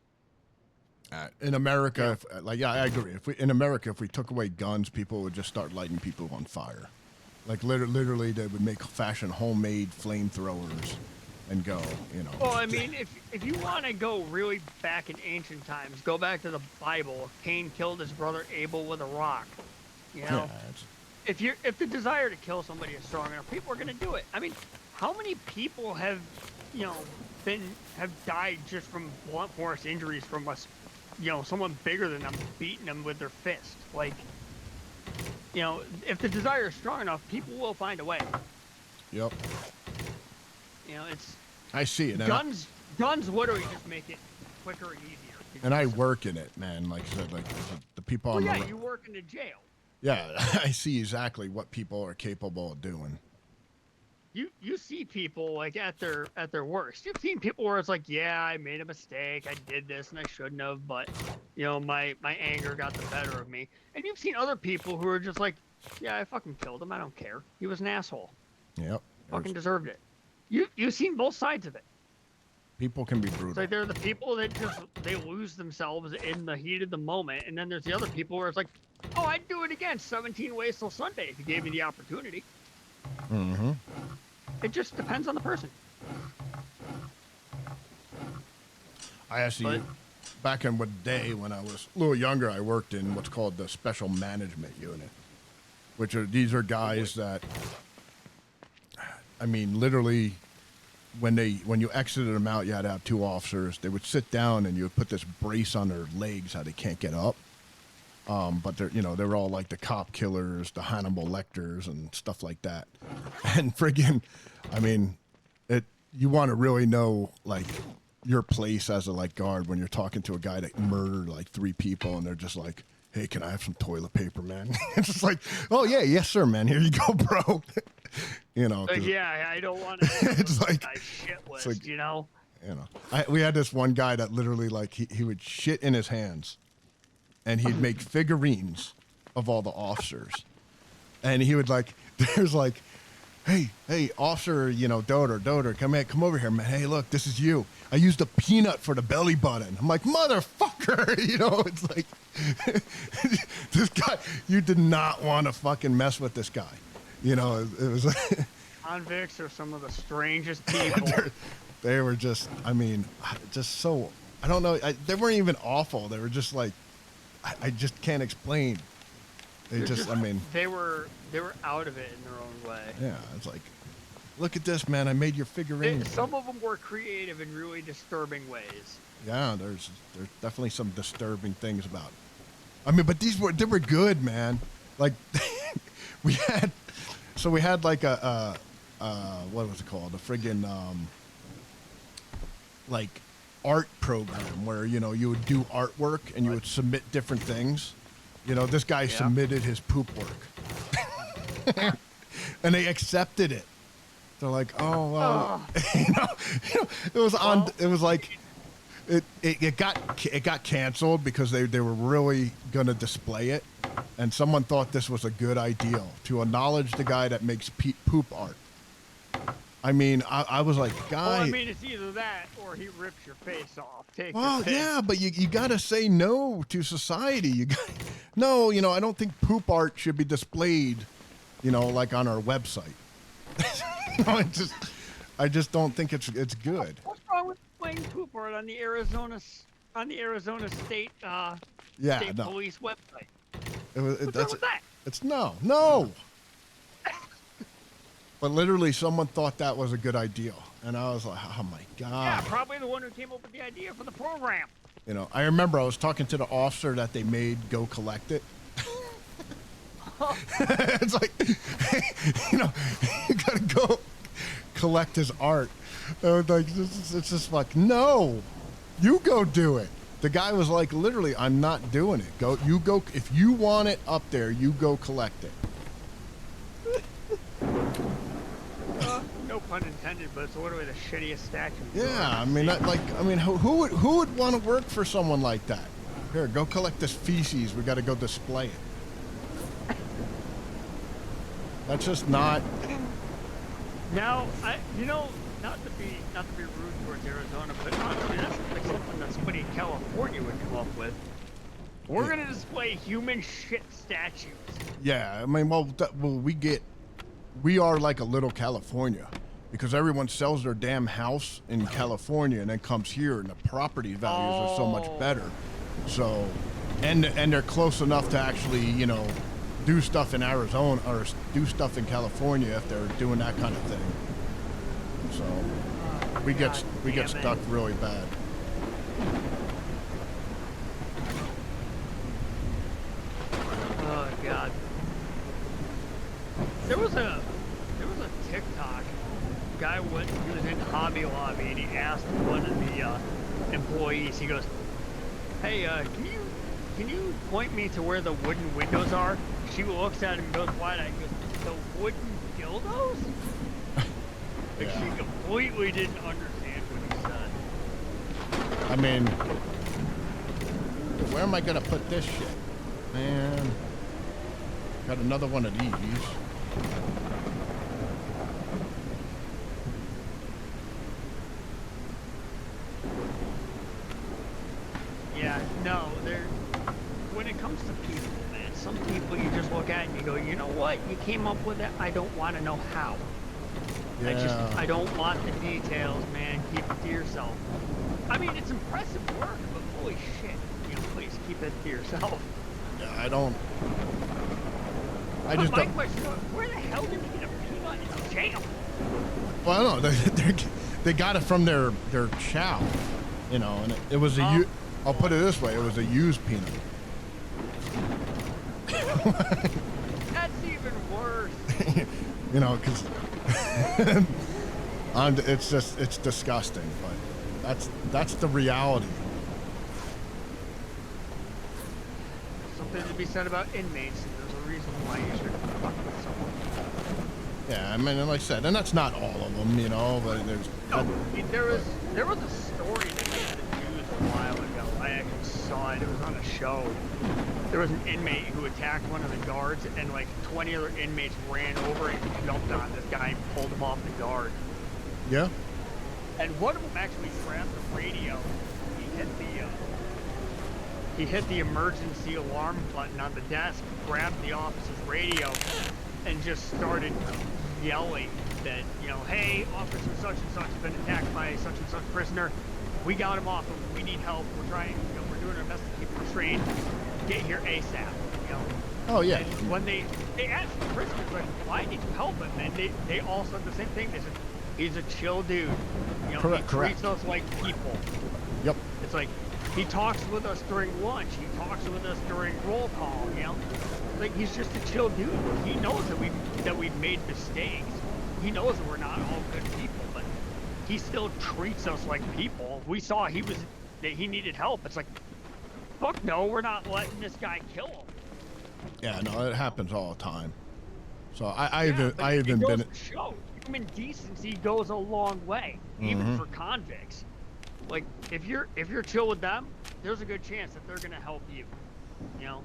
Speaker 2: In America, I agree. In America, if we took away guns, people would just start lighting people on fire. Like literally, they would fashion homemade flamethrowers and go.
Speaker 5: Well, I mean, if you want to go really back in ancient times, go back to the Bible. Cain killed his brother Abel with a rock.
Speaker 2: Yeah,
Speaker 5: if the desire to kill somebody is strong enough, people are going to do it. I mean, how many people have died just from blunt force injuries from us? Someone bigger than them beating them with their fist. Like, if the desire is strong enough, people will find a way.
Speaker 2: Yep.
Speaker 5: It's.
Speaker 2: I see it.
Speaker 5: Guns literally just make it quicker and easier.
Speaker 2: And I work in it, man. Like I said, the people on the.
Speaker 5: You work in a jail.
Speaker 2: Yeah, I see exactly what people are capable of doing.
Speaker 5: You see people like at their worst. You've seen people where it's like, yeah, I made a mistake, I did this and I shouldn't have, but my anger got the better of me. And you've seen other people who are just like, yeah, I fucking killed him, I don't care. He was an asshole.
Speaker 2: Yep.
Speaker 5: Fucking deserved it. You've seen both sides of it.
Speaker 2: People can be brutal.
Speaker 5: It's like they're the people that they lose themselves in the heat of the moment, and then there's the other people where it's like, oh, I'd do it again 17 ways till Sunday if you gave me the opportunity.
Speaker 2: Mm-hmm.
Speaker 5: It just depends on the person.
Speaker 2: I actually, back in the day when I was a little younger, I worked in what's called the Special Management Unit. these are guys that, I mean, literally, when you exited them out, you had to have 2 officers. They would sit down and you would put this brace on their legs, how they can't get up. But they're, they were all like the cop killers, the Hannibal Lecters, and stuff like that. And friggin', I mean, you want to really know like your place as a like guard when you're talking to a guy that murdered like 3 people, and they're just like, "Hey, can I have some toilet paper, man?" It's just like, "Oh yeah, yes sir, man. Here you go, bro."
Speaker 5: Yeah, I don't want to.
Speaker 2: It's like
Speaker 5: shit list,
Speaker 2: like, we had this one guy that literally like he would shit in his hands, and he'd make figurines of all the officers, and he would like, there's like, hey, officer, Doter, come over here, man. Hey, look, this is you. I used a peanut for the belly button. I'm like, motherfucker, it's like, this guy, you did not want to fucking mess with this guy. It was like,
Speaker 5: convicts are some of the strangest people.
Speaker 2: They were just, I mean, just so, I don't know. They weren't even awful. They were just like, I just can't explain. They were out of it in their own way. Yeah, it's like, look at this, man. I made your figurine.
Speaker 5: Some of them were creative in really disturbing ways.
Speaker 2: Yeah, there's definitely some disturbing things about it. I mean, but they were good, man. Like, we had like a what was it called? A friggin' like art program where, you would do artwork and you would submit different things. This guy submitted his poop work. And they accepted it. They're like, oh, well, it was on, it was like, it got canceled because they were really going to display it. And someone thought this was a good idea to acknowledge the guy that makes poop art. I mean, I was like, guy.
Speaker 5: Well, I mean, it's either that or he rips your face off.
Speaker 2: Well, yeah, but you got to say no to society. No, I don't think poop art should be displayed, like on our website. I just don't think it's good.
Speaker 5: What's wrong with playing poop art on the Arizona State State Police website? What's wrong with that?
Speaker 2: It's no. But literally, someone thought that was a good idea, and I was like, "Oh my god!"
Speaker 5: Yeah, probably the one who came up with the idea for the program.
Speaker 2: I remember I was talking to the officer that they made go collect it. It's like, you gotta go collect his art. I was like, it's just like, no, you go do it. The guy was like, literally, I'm not doing it. You go. If you want it up there, you go collect it.
Speaker 5: No pun intended, but it's literally the shittiest statue.
Speaker 2: Yeah, I mean, who would want to work for someone like that? Here, go collect this feces. We got to go display it. That's just not.
Speaker 5: Now, not to be rude towards Arizona, but honestly, that's like something that somebody in California would come up with. We're gonna display human shit statues.
Speaker 2: Yeah, I mean, we are like a little California, because everyone sells their damn house in California and then comes here, and the property values are so much better. So, and they're close enough to actually, do stuff in Arizona or do stuff in California if they're doing that kind of thing. So, we get stuck really bad.
Speaker 5: Oh God. There was a TikTok guy he was in Hobby Lobby, and he asked one of the employees. He goes, "Hey, can you point me to where the wooden windows are?" She looks at him and goes wide-eyed and goes, "The wooden dildos?" Like, she completely didn't understand what he said.
Speaker 2: I mean, where am I gonna put this shit? Man, got another one of these.
Speaker 5: Yeah, no, when it comes to people, man, some people you just look at and you go, you know what, you came up with it, I don't want to know how.
Speaker 2: Yeah.
Speaker 5: I don't want the details, man, keep it to yourself. I mean, it's impressive work, but holy shit, please keep it to yourself.
Speaker 2: Yeah, I don't. I just
Speaker 5: my
Speaker 2: don't.
Speaker 5: question is, where the hell did he get a peanut in jail?
Speaker 2: Well, I don't know. They got it from their chow, you know, and it was a. I'll put it this way: it was a used peanut.
Speaker 5: That's even worse.
Speaker 2: You know, because it's disgusting, but that's the reality.
Speaker 5: Something to be said about inmates, and there's a reason why you should fuck with someone.
Speaker 2: Yeah, I mean, like I said, and that's not all of them, you know, but there's.
Speaker 5: No, I mean, there was a story that came in the news a while ago. I actually saw it. It was on a show. There was an inmate who attacked one of the guards, and like 20 other inmates ran over and jumped on this guy and pulled him off the guard.
Speaker 2: Yeah.
Speaker 5: And one of them actually grabbed the radio. He hit the emergency alarm button on the desk, grabbed the officer's radio, and just started yelling that, you know, hey, officer such and such has been attacked by such and such prisoner. We got him off him. We need help. We're trying, you know, we're doing our best to keep him restrained. Get here ASAP, you know.
Speaker 2: Oh yeah.
Speaker 5: And when they asked the prisoners, like, why did you help him? And they all said the same thing. They said, he's a chill dude. You know,
Speaker 2: Correct,
Speaker 5: he treats us like people.
Speaker 2: Yep.
Speaker 5: It's like, he talks with us during lunch. He talks with us during roll call, you know? Like, he's just a chill dude. He knows that we've made mistakes. He knows that we're not all good people, but he still treats us like people. We saw that he needed help. It's like, fuck no, we're not letting this guy kill him.
Speaker 2: Yeah, no, it happens all the time. So I
Speaker 5: It
Speaker 2: even
Speaker 5: goes
Speaker 2: been.
Speaker 5: to show human decency goes a long way, even for convicts. Like, if you're chill with them, there's a good chance that they're gonna help you. You know,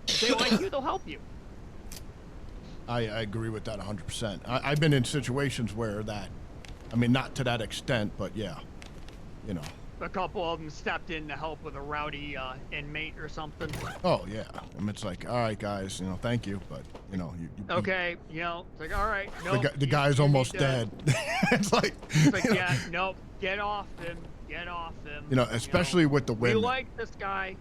Speaker 5: if they like you, they'll help you.
Speaker 2: I agree with that 100%. I've been in situations where that, I mean, not to that extent, but yeah, you know.
Speaker 5: A couple of them stepped in to help with a rowdy inmate or something.
Speaker 2: Oh yeah, I mean, it's like, all right, guys, you know, thank you, but you know, you
Speaker 5: Okay, you know, it's like, all right, no.
Speaker 2: the guy's almost dead. It's like,
Speaker 5: yeah, nope, get off him, get off him.
Speaker 2: You know, especially with the women.
Speaker 5: We like this guy.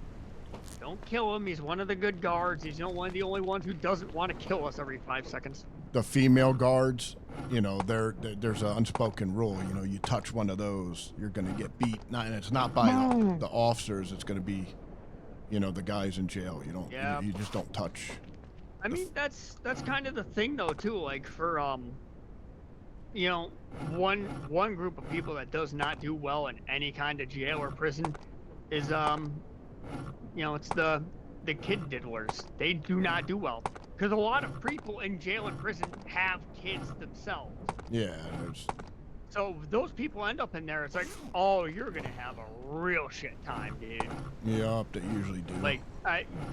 Speaker 5: Don't kill him. He's one of the good guards. He's one of the only ones who doesn't want to kill us every 5 seconds.
Speaker 2: The female guards, you know, there's an unspoken rule. You know, you touch one of those, you're gonna get beat. And it's not by the officers. It's gonna be, you know, the guys in jail. You don't.
Speaker 5: Yeah.
Speaker 2: You just don't touch.
Speaker 5: I mean, that's kind of the thing though too. Like for you know, one group of people that does not do well in any kind of jail or prison is you know, it's the kid diddlers. They do not do well because a lot of people in jail and prison have kids themselves.
Speaker 2: Yeah. There's.
Speaker 5: So those people end up in there. It's like, oh, you're gonna have a real shit time, dude.
Speaker 2: Yeah, they usually do.
Speaker 5: Like,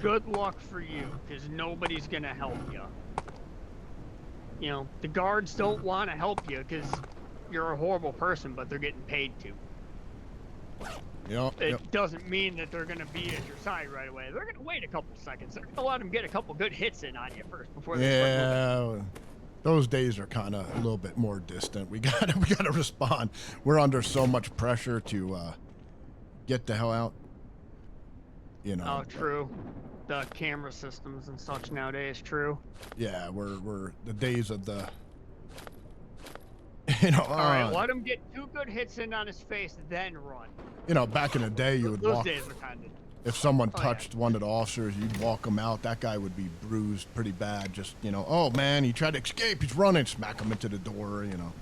Speaker 5: good luck for you, because nobody's gonna help you. You know, the guards don't want to help you because you're a horrible person, but they're getting paid to. It doesn't mean that they're going to be at your side right away. They're going to wait a couple seconds. They're going to let them get a couple good hits in on you first before they start moving.
Speaker 2: Those days are kind of a little bit more distant. We gotta respond. We're under so much pressure to get the hell out. You know.
Speaker 5: Oh, true. The camera systems and such nowadays, true.
Speaker 2: Yeah, we're the days of the. You know.
Speaker 5: All right, let him get 2 good hits in on his face, then run.
Speaker 2: You know, back in the day, you would
Speaker 5: Those
Speaker 2: walk.
Speaker 5: days were kind of.
Speaker 2: If someone touched one of the officers, you'd walk him out. That guy would be bruised pretty bad. Just, you know, oh man, he tried to escape. He's running. Smack him into the door. You know.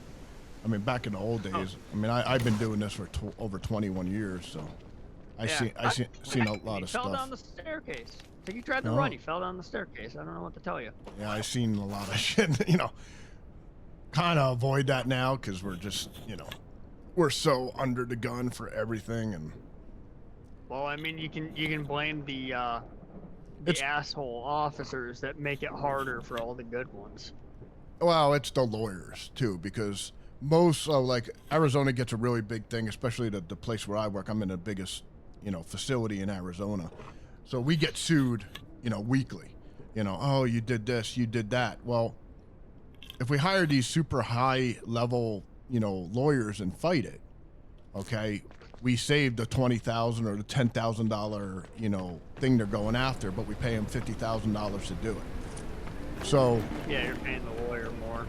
Speaker 2: I mean, back in the old days. I mean, I've been doing this for over 21 years, so I seen a lot of stuff.
Speaker 5: He fell down the staircase. So he tried to run. He fell down the staircase. I don't know what to tell you.
Speaker 2: Yeah, I seen a lot of shit. You know, kind of avoid that now because we're just, you know, we're so under the gun for everything. And
Speaker 5: well, I mean, you can blame the asshole officers that make it harder for all the good ones.
Speaker 2: Well, it's the lawyers too, because most like Arizona gets a really big thing, especially the place where I work. I'm in the biggest, you know, facility in Arizona, so we get sued, you know, weekly. You know, oh, you did this, you did that. Well, if we hire these super high level, you know, lawyers and fight it, okay, we save the $20,000 or the $10,000, you know, thing they're going after, but we pay them $50,000 to do it. So
Speaker 5: Yeah, you're paying the lawyer more.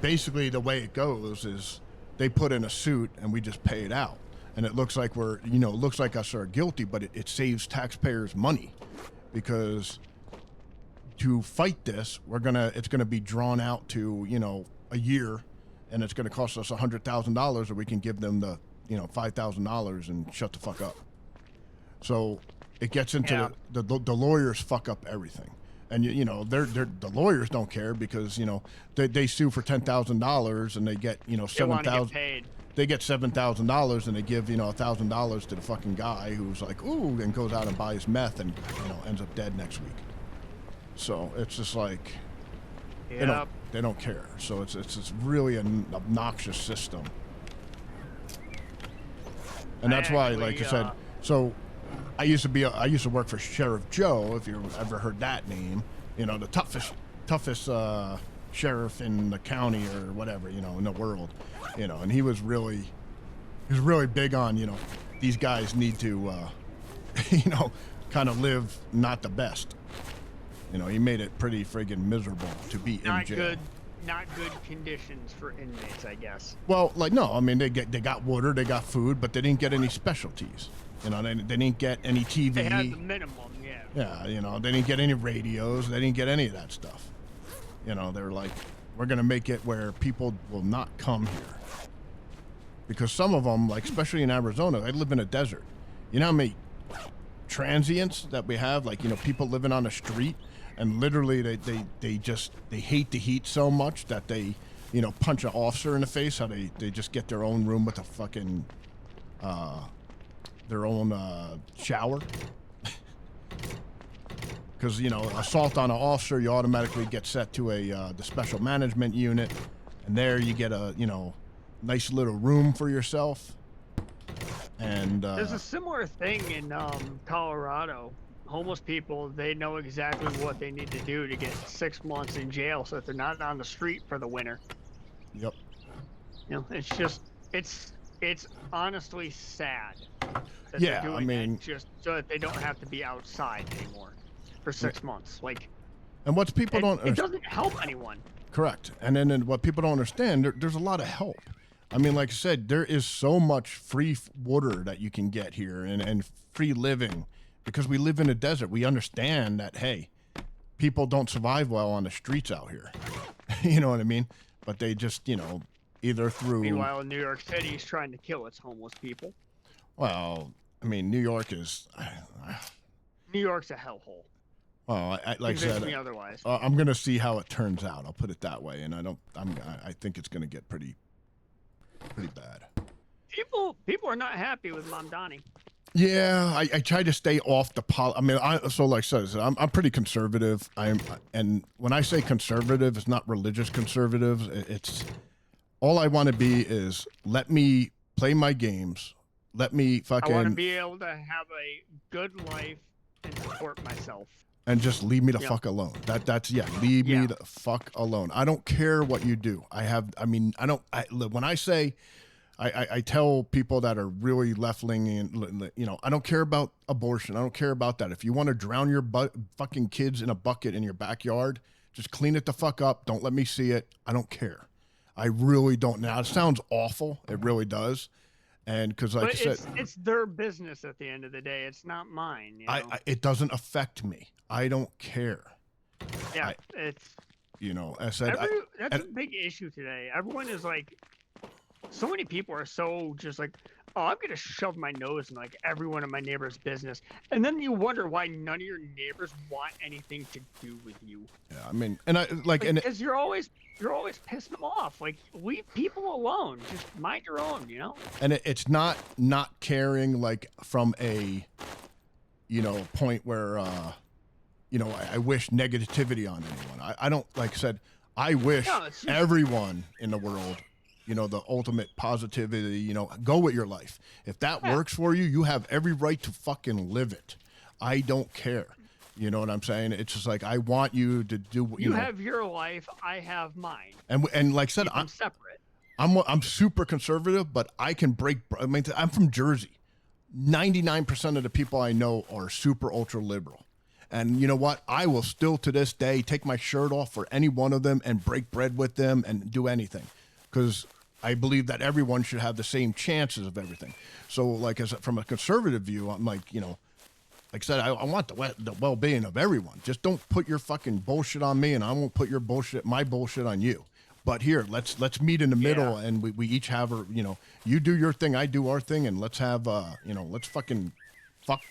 Speaker 2: Basically the way it goes is they put in a suit and we just pay it out, and it looks like we're, you know, it looks like us are guilty, but it saves taxpayers money, because to fight this, it's gonna be drawn out to, you know, a year, and it's gonna cost us $100,000, or we can give them the, you know, $5,000 and shut the fuck up. So it gets into the lawyers fuck up everything. And you know, the lawyers don't care, because, you know, they sue for $10,000 and they get, you know,
Speaker 5: $7,000.
Speaker 2: They get $7,000 and they give, you know, $1,000 to the fucking guy who's like, ooh, and goes out and buys meth and, you know, ends up dead next week. So it's just like, they don't care. So it's really an obnoxious system. And that's why, like I said, so I used to work for Sheriff Joe, if you've ever heard that name, you know, the toughest sheriff in the county or whatever, you know, in the world, you know, and he was really big on, you know, these guys need to, you know, kind of live not the best. You know, he made it pretty friggin' miserable to be in jail.
Speaker 5: Not good conditions for inmates, I guess.
Speaker 2: Well, like, no, I mean, they got water, they got food, but they didn't get any specialties. You know, they didn't get any TV.
Speaker 5: They had the minimum, yeah.
Speaker 2: Yeah, you know, they didn't get any radios. They didn't get any of that stuff. You know, they're like, we're going to make it where people will not come here. Because some of them, like, especially in Arizona, they live in a desert. You know how many transients that we have? Like, you know, people living on the street, and literally they hate the heat so much that they, you know, punch an officer in the face. How they just get their own room with a fucking, their own shower. Because, you know, assault on an officer, you automatically get set to the special management unit, and there you get a, you know, nice little room for yourself. And
Speaker 5: there's a similar thing in Colorado. Homeless people, they know exactly what they need to do to get 6 months in jail, so that they're not on the street for the winter.
Speaker 2: Yep.
Speaker 5: You know, it's just, it's honestly sad. That
Speaker 2: Yeah,
Speaker 5: they're doing
Speaker 2: I mean,
Speaker 5: that just so that they don't have to be outside anymore for 6 months. Like,
Speaker 2: and what people don't,
Speaker 5: it doesn't help anyone.
Speaker 2: Correct. And then what people don't understand, there's a lot of help. I mean, like I said, there is so much free water that you can get here, and free living, because we live in a desert. We understand that, hey, people don't survive well on the streets out here. You know what I mean? But they just, you know, either through...
Speaker 5: Meanwhile, in New York City, he's trying to kill its homeless people.
Speaker 2: Well, I mean, New York is...
Speaker 5: New York's a hellhole.
Speaker 2: Well, like I said,
Speaker 5: me otherwise.
Speaker 2: I'm going to see how it turns out. I'll put it that way. And I think it's going to get pretty bad.
Speaker 5: People are not happy with Mamdani.
Speaker 2: Yeah, I try to stay off the I mean, so like I said, I'm pretty conservative. And when I say conservative, it's not religious conservative. It's all I want to be is, let me play my games. Let me fucking...
Speaker 5: I want to be able to have a good life and support myself.
Speaker 2: And just leave me the fuck alone. Leave me the fuck alone. I don't care what you do. When I say, I tell people that are really left-leaning, you know, I don't care about abortion. I don't care about that. If you want to drown your fucking kids in a bucket in your backyard, just clean it the fuck up. Don't let me see it. I don't care. I really don't. Now, it sounds awful. It really does. And because, like I said,
Speaker 5: it's their business at the end of the day. It's not mine. You know?
Speaker 2: It doesn't affect me. I don't care.
Speaker 5: Yeah, it's...
Speaker 2: You know, I said...
Speaker 5: that's a big issue today. Everyone is like... So many people are so just like, oh, I'm going to shove my nose in like everyone in my neighbor's business. And then you wonder why none of your neighbors want anything to do with you.
Speaker 2: Yeah, I mean, and I like...
Speaker 5: Because you're always pissing them off. Like, leave people alone. Just mind your own, you know? And
Speaker 2: it's not caring, like, from a, you know, point where... you know, I wish negativity on anyone. I don't, like I said, I wish everyone in the world, you know, the ultimate positivity, you know, go with your life. If that works for you, you have every right to fucking live it. I don't care. You know what I'm saying? It's just like, I want you to do what
Speaker 5: you have your life, I have mine.
Speaker 2: And like I said, I'm
Speaker 5: separate.
Speaker 2: I'm super conservative, but I can break. I mean, I'm from Jersey. 99% of the people I know are super ultra liberal. And you know what? I will still to this day take my shirt off for any one of them and break bread with them and do anything, because I believe that everyone should have the same chances of everything. So, like, from a conservative view, I'm like, like I said, I want the well-being of everyone. Just don't put your fucking bullshit on me, and I won't put my bullshit on you. But here, let's meet in the middle, and we each have you do your thing, I do our thing, and let's have let's fucking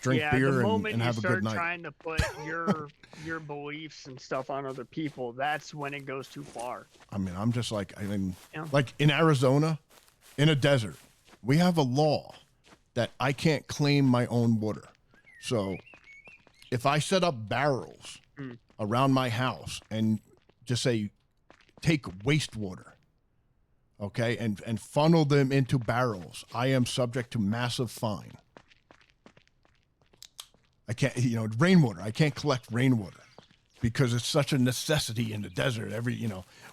Speaker 2: drink beer and have a good night.
Speaker 5: Trying to put your beliefs and stuff on other people, that's when it goes too far.
Speaker 2: I mean, I'm just like, like in Arizona, in a desert, we have a law that I can't claim my own water. So if I set up barrels around my house and just say, take wastewater, okay, and funnel them into barrels, I am subject to massive fine. I can't, rainwater. I can't collect rainwater because it's such a necessity in the desert.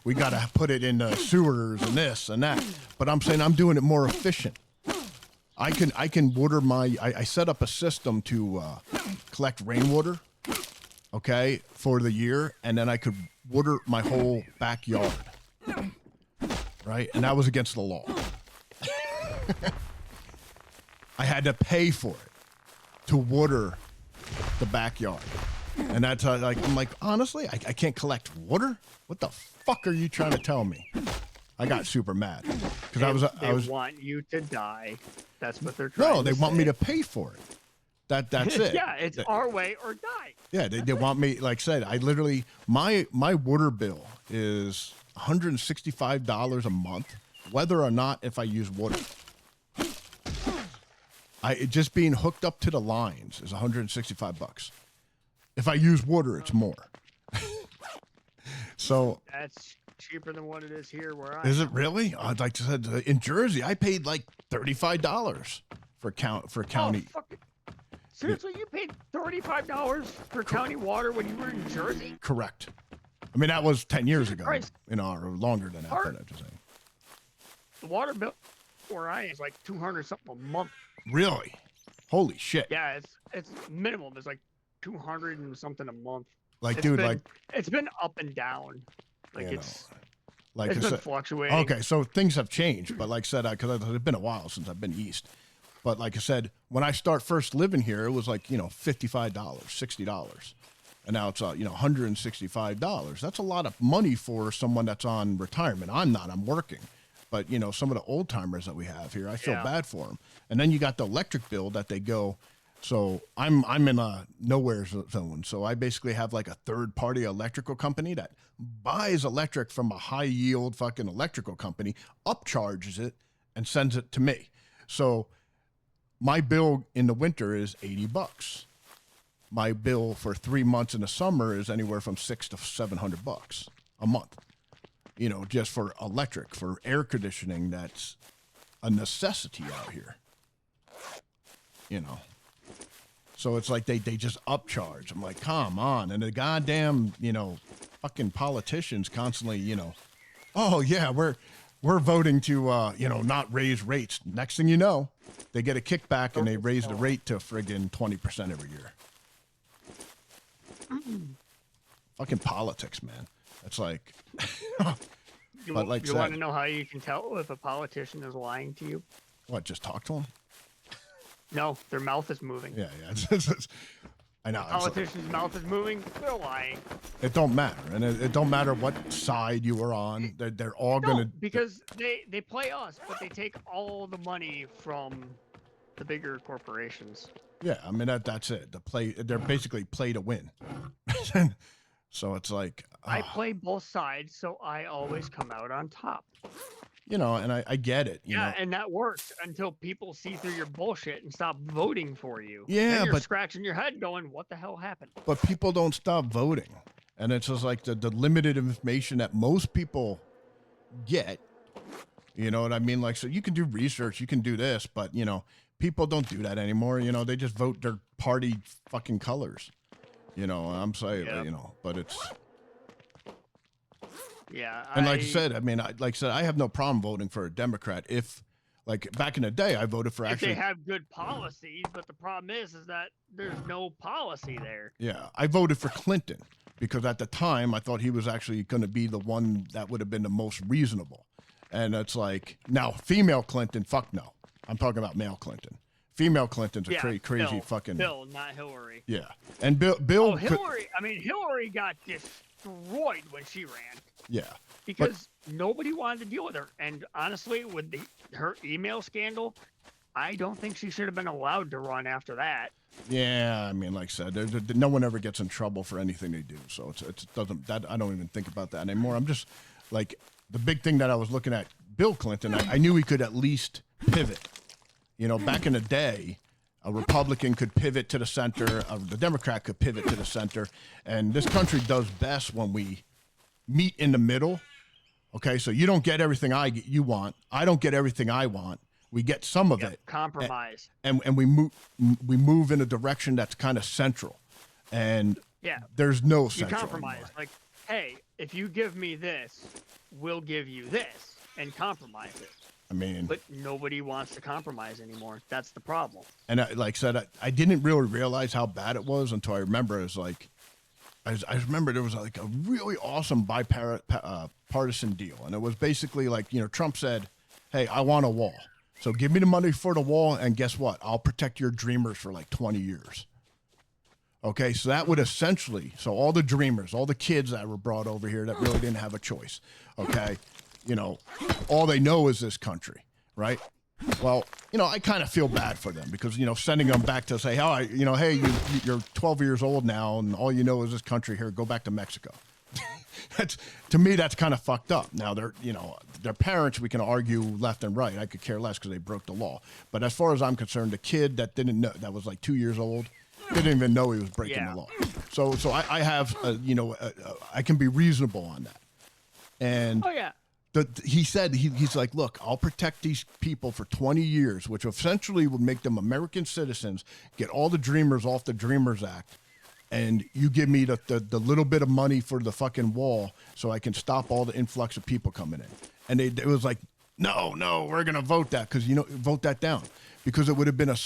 Speaker 2: We got to put it in the sewers and this and that. But I'm saying I'm doing it more efficient. I can water I set up a system to collect rainwater, okay, for the year, and then I could water my whole backyard, right? And that was against the law. I had to pay for it to water the backyard. And that's I'm like, honestly, I can't collect water? What the fuck are you trying to tell me? I got super mad because
Speaker 5: They want you to die. That's what they're trying.
Speaker 2: No, they want me to pay for it. That's it.
Speaker 5: Yeah, it's our way or die.
Speaker 2: Yeah, they want me. Like I said, I literally my water bill is $165 a month, whether or not if I use water. Just being hooked up to the lines is $165. If I use water, it's more. So
Speaker 5: that's cheaper than what it is here where I
Speaker 2: is it really? I'd like to say in Jersey, I paid like $35 for county.
Speaker 5: Oh, seriously, you paid $35 for county water when you were in Jersey?
Speaker 2: Correct. I mean, that was 10 years ago,
Speaker 5: Christ.
Speaker 2: Or longer than that. But I'm just saying.
Speaker 5: The water bill where I am is like $200 something a month.
Speaker 2: Really? Holy shit.
Speaker 5: Yeah, it's minimum. It's like 200 and something a month.
Speaker 2: Like,
Speaker 5: it's been up and down. Like it's been fluctuating.
Speaker 2: Okay, so things have changed, but like I said, because it's been a while since I've been east. But like I said, when I first living here, it was like $55, $60, and now it's $165. That's a lot of money for someone that's on retirement. I'm not. I'm working. But some of the old timers that we have here, I feel bad for them. And then you got the electric bill that they go. So I'm in a nowhere zone. So I basically have like a third party electrical company that buys electric from a high yield fucking electrical company, upcharges it, and sends it to me. So my bill in the winter is $80. My bill for 3 months in the summer is anywhere from $600 to $700 a month. Just for electric, for air conditioning, that's a necessity out here. So it's like they just upcharge. I'm like, come on. And the goddamn, fucking politicians constantly, oh yeah, we're voting to, not raise rates. Next thing you know, they get a kickback and they raise the rate to friggin' 20% every year. Fucking politics, man. It's like,
Speaker 5: you want to know how you can tell if a politician is lying to you?
Speaker 2: What, just talk to them?
Speaker 5: No, their mouth is moving.
Speaker 2: Yeah. I know.
Speaker 5: Politician's mouth is moving, they're lying.
Speaker 2: It don't matter. And it don't matter what side you are on. They're all going to...
Speaker 5: because they play us, but they take all the money from the bigger corporations.
Speaker 2: Yeah, I mean, that's it. They're basically play to win. So it's like...
Speaker 5: I play both sides, so I always come out on top.
Speaker 2: And I get it.
Speaker 5: And that works until people see through your bullshit and stop voting for you.
Speaker 2: Yeah,
Speaker 5: then you're scratching your head going, what the hell happened?
Speaker 2: But people don't stop voting. And it's just like the limited information that most people get. You know what I mean? Like, so you can do research, you can do this, but, people don't do that anymore. They just vote their party fucking colors. I'm saying, but it's...
Speaker 5: Yeah.
Speaker 2: And like I said, I have no problem voting for a Democrat if, Like back in the day, I voted for
Speaker 5: if they have good policies, but the problem is that there's no policy there.
Speaker 2: Yeah, I voted for Clinton because at the time I thought he was actually going to be the one that would have been the most reasonable. And it's like, now female Clinton, fuck no. I'm talking about male Clinton. Female Clinton's a crazy
Speaker 5: Bill,
Speaker 2: fucking.
Speaker 5: Bill, not Hillary.
Speaker 2: Yeah, and Bill.
Speaker 5: Oh, Hillary. I mean, Hillary got destroyed when she ran.
Speaker 2: Yeah.
Speaker 5: Because nobody wanted to deal with her, and honestly, with her email scandal, I don't think she should have been allowed to run after that.
Speaker 2: Yeah, I mean, like I said, no one ever gets in trouble for anything they do, so it doesn't. That I don't even think about that anymore. I'm just like the big thing that I was looking at Bill Clinton. I knew he could at least pivot. You know, back in the day, a Republican could pivot to the center, the Democrat could pivot to the center, and this country does best when we meet in the middle. Okay, so you don't get everything you want. I don't get everything I want. We get some of it.
Speaker 5: Compromise.
Speaker 2: And we move in a direction that's kind of central. And there's no central.
Speaker 5: You compromise. Anymore. Like, hey, if you give me this, we'll give you this, and compromise it.
Speaker 2: I mean,
Speaker 5: but nobody wants to compromise anymore. That's the problem.
Speaker 2: And like I said, I didn't really realize how bad it was until I remember it was like, I remember there was like a really awesome bipartisan deal. And it was basically like, you know, Trump said, hey, I want a wall. So give me the money for the wall. And guess what? I'll protect your dreamers for like 20 years. Okay. So that would essentially, so all the dreamers, all the kids that were brought over here that really didn't have a choice. Okay. You know, all they know is this country. Right. Well, you know, I kind of feel bad for them because, you know, sending them back to say, oh, you know, hey, you're 12 years old now and all you know is this country here. Go back to Mexico. To me, that's kind of fucked up. Now, their parents, we can argue left and right. I could care less because they broke the law. But as far as I'm concerned, the kid that didn't know, that was like 2 years old, didn't even know he was breaking the law. So I have, I can be reasonable on that. And he said, he's like, look, I'll protect these people for 20 years, which essentially would make them American citizens, get all the dreamers off the Dreamers Act, and you give me the little bit of money for the fucking wall so I can stop all the influx of people coming in. And it was like, no, we're going to vote that vote that down because it would have been a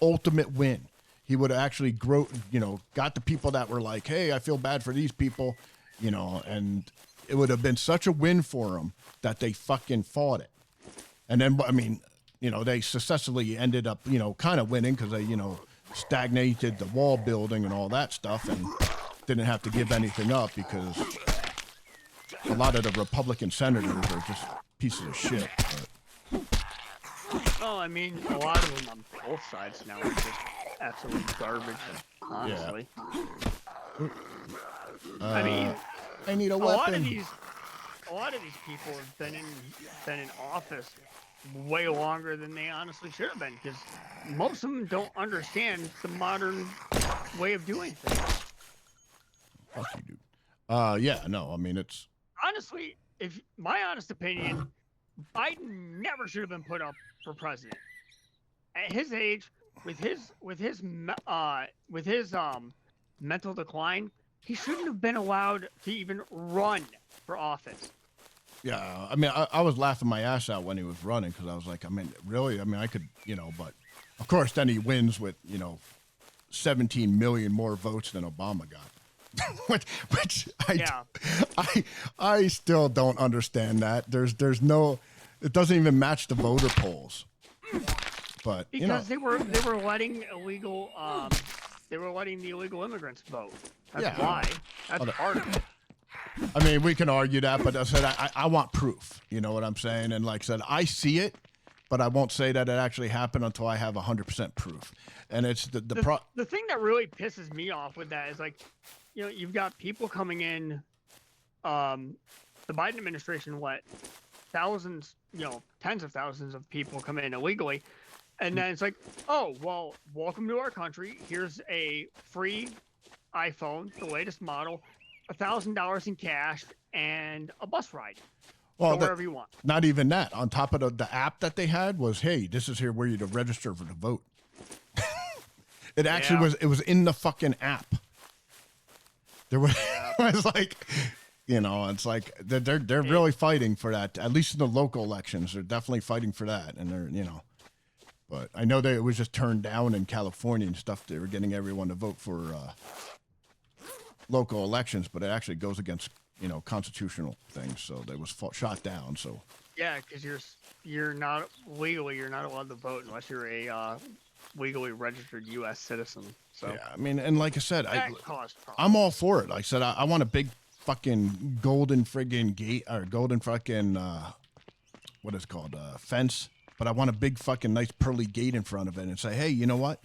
Speaker 2: ultimate win. He would have actually got the people that were like, hey, I feel bad for these people, and it would have been such a win for them that they fucking fought it. And then, I mean, they successfully ended up, kind of winning because they, stagnated the wall building and all that stuff and didn't have to give anything up because a lot of the Republican senators are just pieces of shit.
Speaker 5: Well, I mean, a lot of them on both sides now are just absolute garbage, honestly. I mean,
Speaker 2: I need a
Speaker 5: lot
Speaker 2: weapon.
Speaker 5: of these people have been in office way longer than they honestly should have been because most of them don't understand the modern way of doing things.
Speaker 2: Fuck you, dude. Yeah, no, I mean, it's
Speaker 5: honestly, if my honest opinion, Biden never should have been put up for president. At his age, with his mental decline, he shouldn't have been allowed to even run for office.
Speaker 2: Yeah, I mean, I was laughing my ass out when he was running because I was like, I mean, really? I mean, I could, but of course, then he wins with, 17 million more votes than Obama got, which I still don't understand that. There's no, it doesn't even match the voter polls. But
Speaker 5: because they were letting illegal, they were letting the illegal immigrants vote. That's why. That's part of it.
Speaker 2: I mean, we can argue that, but I said I want proof. You know what I'm saying? And like I said, I see it, but I won't say that it actually happened until I have 100% proof. And it's the
Speaker 5: thing that really pisses me off with that is like, you've got people coming in. The Biden administration let thousands, tens of thousands of people come in illegally, and then it's like, oh well, welcome to our country. Here's a free iPhone, the latest model. $1,000 in cash and a bus ride. Well, wherever you want.
Speaker 2: Not even that. On top of the app that they had was, hey, this is here where you to register for the vote. It actually was. It was in the fucking app. There was, it was like, You know, it's like they're really fighting for that. At least in the local elections, they're definitely fighting for that, and they're But I know that it was just turned down in California and stuff. They were getting everyone to vote for local elections, but it actually goes against constitutional things. So they was shot down. So
Speaker 5: Yeah, because you're not legally you're not allowed to vote unless you're a legally registered U.S. citizen. So
Speaker 2: yeah, I mean, and like I said,
Speaker 5: that caused problems.
Speaker 2: I'm all for it. Like I said, I want a big fucking golden friggin' gate or golden fucking what is it called fence. But I want a big fucking nice pearly gate in front of it and say, hey, you know what?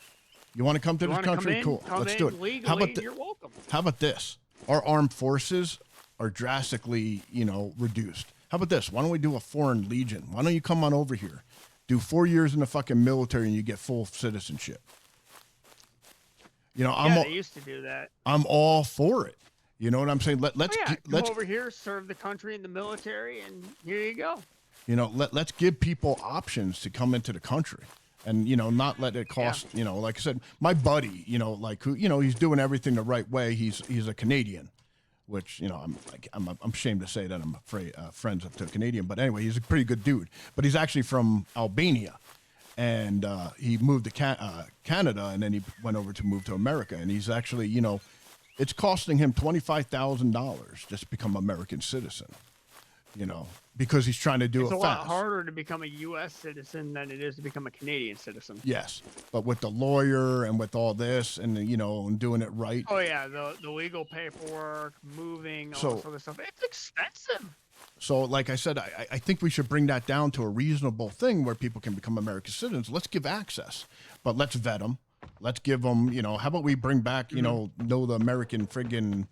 Speaker 2: You want to come to this country? Cool. Let's do it.
Speaker 5: Legally,
Speaker 2: How about
Speaker 5: you're welcome.
Speaker 2: How about this? Our armed forces are drastically, reduced. How about this? Why don't we do a foreign legion? Why don't you come on over here? Do 4 years in the fucking military and you get full citizenship.
Speaker 5: They used to do that.
Speaker 2: I'm all for it. You know what I'm saying? Let's
Speaker 5: come over here, serve the country in the military, and here you go.
Speaker 2: Let's give people options to come into the country and, not let it cost, like I said, my buddy, he's doing everything the right way. He's a Canadian, which, I'm ashamed to say that I'm friends with a Canadian, but anyway, he's a pretty good dude, but he's actually from Albania and he moved to Canada and then he went over to move to America. And he's actually, it's costing him $25,000 just to become an American citizen, because he's trying to do it fast.
Speaker 5: It's a lot harder to become a U.S. citizen than it is to become a Canadian citizen.
Speaker 2: Yes, but with the lawyer and with all this and, and doing it right.
Speaker 5: Oh, yeah, the legal paperwork, moving, all this other stuff. It's expensive. So,
Speaker 2: like I said, I think we should bring that down to a reasonable thing where people can become American citizens. Let's give access, but let's vet them. Let's give them, how about we bring back, know the American friggin',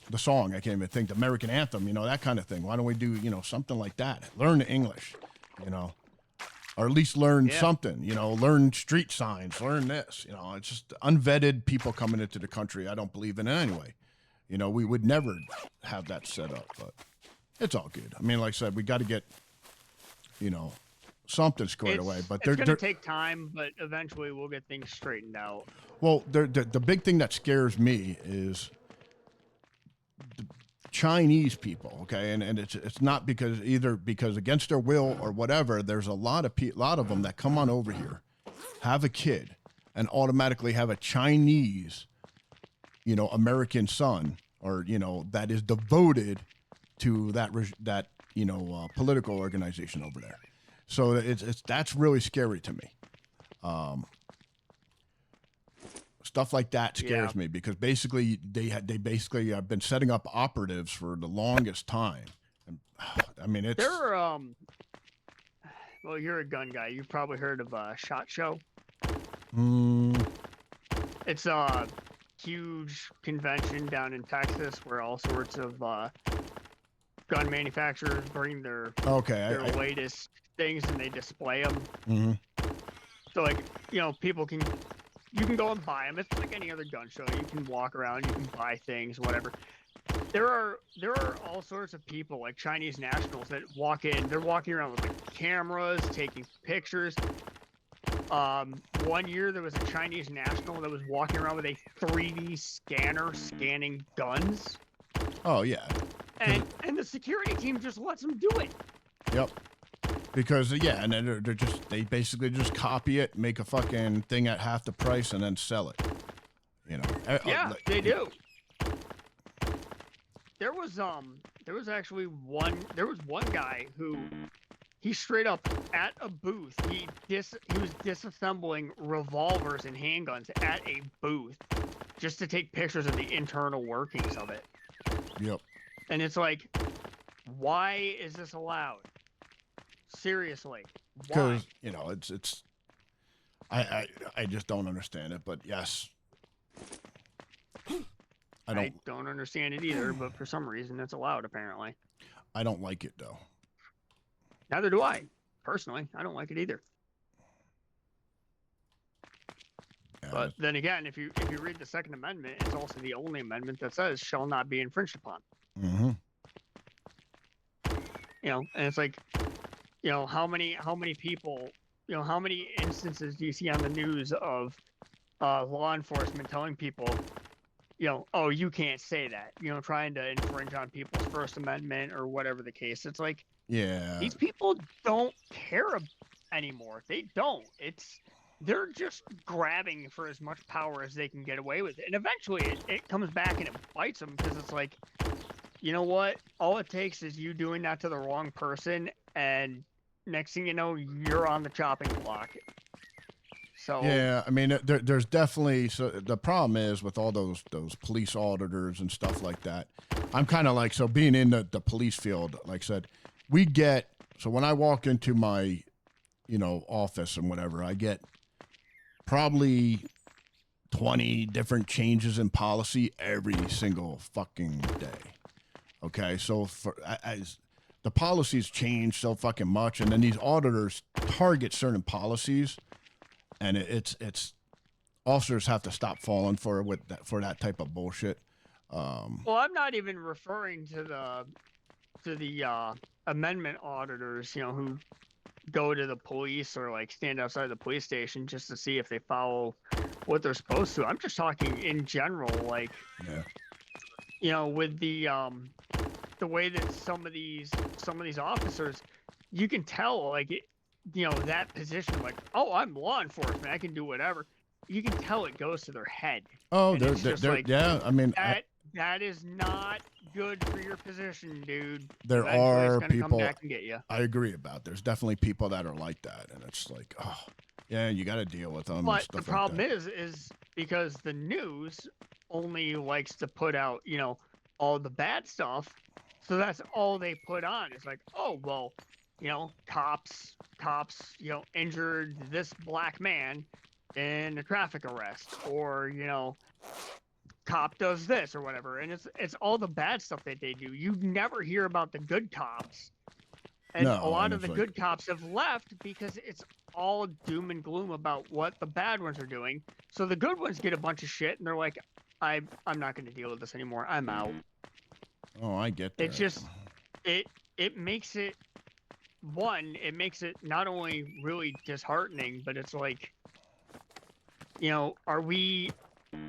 Speaker 2: the song, I can't even think, the American anthem, that kind of thing. Why don't we do, something like that? Learn English, or at least learn something, learn street signs, learn this, it's just unvetted people coming into the country. I don't believe in it anyway. We would never have that set up, but it's all good. I mean, like I said, we got to get, something squared away, but
Speaker 5: it's going to take time, but eventually we'll get things straightened out.
Speaker 2: Well, the big thing that scares me is the Chinese people, okay, and it's not because against their will or whatever. There's a lot of them that come on over here, have a kid, and automatically have a Chinese, American son, or that is devoted to that political organization over there. So that's really scary to me. Stuff like that scares me because basically they basically have been setting up operatives for the longest time. And, I mean, it's
Speaker 5: well, you're a gun guy. You've probably heard of SHOT Show. It's a huge convention down in Texas where all sorts of gun manufacturers bring their latest things and they display them.
Speaker 2: Mm-hmm.
Speaker 5: So like people you can go and buy them. It's like any other gun show. You can walk around, you can buy things, whatever. There are all sorts of people, like Chinese nationals, that walk in. They're walking around with like cameras, taking pictures. 1 year there was a Chinese national that was walking around with a 3D scanner scanning guns.
Speaker 2: Oh yeah.
Speaker 5: And the security team just lets them do it.
Speaker 2: Yep. Because and then they basically just copy it, make a fucking thing at half the price, and then sell it.
Speaker 5: Yeah, they do. There was actually one guy who he straight up at a booth he was disassembling revolvers and handguns at a booth just to take pictures of the internal workings of it.
Speaker 2: Yep.
Speaker 5: And it's like, why is this allowed? Seriously, why?
Speaker 2: Because it's I just don't understand it, but yes, I
Speaker 5: don't understand it either, but for some reason it's allowed apparently.
Speaker 2: I don't like it though.
Speaker 5: Neither do I. Personally, I don't like it either.
Speaker 2: Yeah.
Speaker 5: But then again, if you read the Second Amendment, it's also the only amendment that says shall not be infringed upon.
Speaker 2: Mm-hmm.
Speaker 5: And it's like, how many people, how many instances do you see on the news of law enforcement telling people, oh, you can't say that, trying to infringe on people's First Amendment or whatever the case. It's like,
Speaker 2: Yeah.
Speaker 5: these people don't care anymore. They don't. They're just grabbing for as much power as they can get away with. And eventually it comes back and it bites them, because it's like, you know what? All it takes is you doing that to the wrong person, and next thing you know, you're on the chopping block. So
Speaker 2: Yeah, I mean, there's definitely, so the problem is with all those police auditors and stuff like that. I'm kind of like, so being in the police field, like I said, so when I walk into my, office and whatever, I get probably 20 different changes in policy every single fucking day. Okay, so as the policies change so fucking much, and then these auditors target certain policies. And it's officers have to stop falling for that type of bullshit.
Speaker 5: well, I'm not even referring to the amendment auditors, who go to the police or like stand outside the police station just to see if they follow what they're supposed to. I'm just talking in general, like, with the way that some of these officers, you can tell, like, that position, like, oh, I'm law enforcement, I can do whatever. You can tell it goes to their head.
Speaker 2: Oh,
Speaker 5: they're
Speaker 2: like, yeah. I mean,
Speaker 5: that is not good for your position, dude.
Speaker 2: There
Speaker 5: Eventually
Speaker 2: are
Speaker 5: it's gonna
Speaker 2: people.
Speaker 5: come back and get you.
Speaker 2: I agree about. There's definitely people that are like that, and it's like, oh, yeah, you got to deal with them.
Speaker 5: But
Speaker 2: and stuff
Speaker 5: the problem
Speaker 2: like
Speaker 5: is because the news only likes to put out, all the bad stuff. So that's all they put on. It's like, oh, well, cops, injured this black man in a traffic arrest, or, cop does this or whatever. And it's all the bad stuff that they do. You never hear about the good cops. And
Speaker 2: No,
Speaker 5: a lot
Speaker 2: and
Speaker 5: of the
Speaker 2: it's
Speaker 5: good cops have left because it's all doom and gloom about what the bad ones are doing. So the good ones get a bunch of shit, and they're like, I'm not going to deal with this anymore. I'm out.
Speaker 2: Oh, I get that.
Speaker 5: It's just, it makes it, it makes it not only really disheartening, but it's like, are we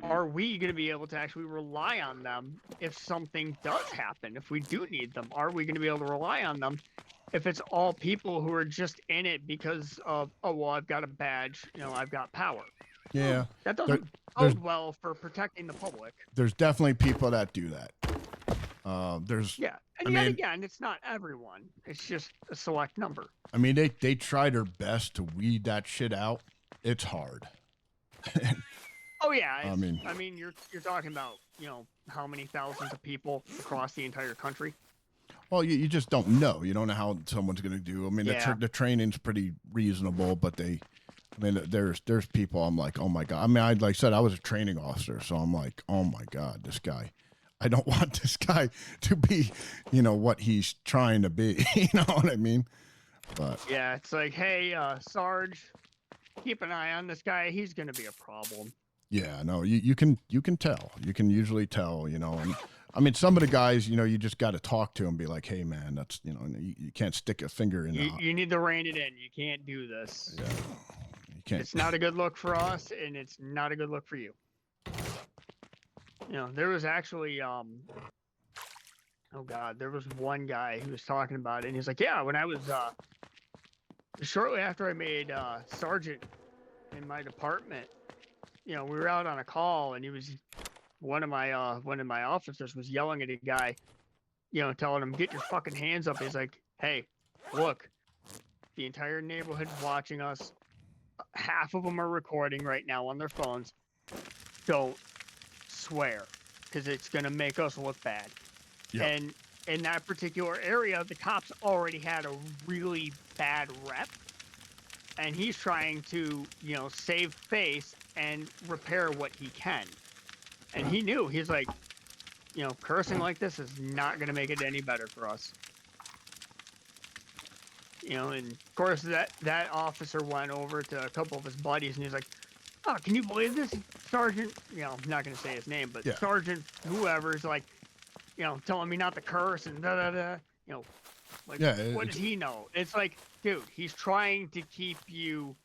Speaker 5: going to be able to actually rely on them if something does happen? If we do need them, are we going to be able to rely on them if it's all people who are just in it because of, oh, well, I've got a badge, I've got power?
Speaker 2: Yeah,
Speaker 5: That doesn't bode well for protecting the public.
Speaker 2: There's definitely people that do that.
Speaker 5: Yeah, and yet again, it's not everyone. It's just a select number.
Speaker 2: I mean, they try their best to weed that shit out. It's hard.
Speaker 5: Oh yeah,
Speaker 2: I mean,
Speaker 5: you're talking about, how many thousands of people across the entire country.
Speaker 2: Well, you just don't know. You don't know how someone's going to do. I mean, the training's pretty reasonable, but there's people I'm like, oh my God. I mean, like I said, I was a training officer, so I'm like, oh my God, this guy. I don't want this guy to be, what he's trying to be. You know what I mean? But
Speaker 5: yeah, it's like, hey, Sarge, keep an eye on this guy. He's going to be a problem.
Speaker 2: Yeah, no, you can tell. You can usually tell, and I mean, some of the guys, you just got to talk to them, be like, hey, man, that's, you can't stick a finger in.
Speaker 5: You need to rein it in. You can't do this.
Speaker 2: Yeah, you can't.
Speaker 5: It's not a good look for us, and it's not a good look for you. There was actually, oh God, there was one guy who was talking about it, and he's like, yeah, when I was, shortly after I made sergeant in my department, we were out on a call, and one of my officers was yelling at a guy, telling him, get your fucking hands up. He's like, hey, look, the entire neighborhood's watching us. Half of them are recording right now on their phones. Don't swear, because it's going to make us look bad. Yep. And in that particular area, the cops already had a really bad rep, and he's trying to, save face and repair what he can. And he knew, he's like, cursing like this is not going to make it any better for us. And of course that officer went over to a couple of his buddies, and he's like, oh, can you believe this? Sergeant, I'm not going to say his name, but yeah. Sergeant whoever's like, telling me not to curse and da-da-da, like, yeah, what does he know? It's like, dude, he's trying to keep you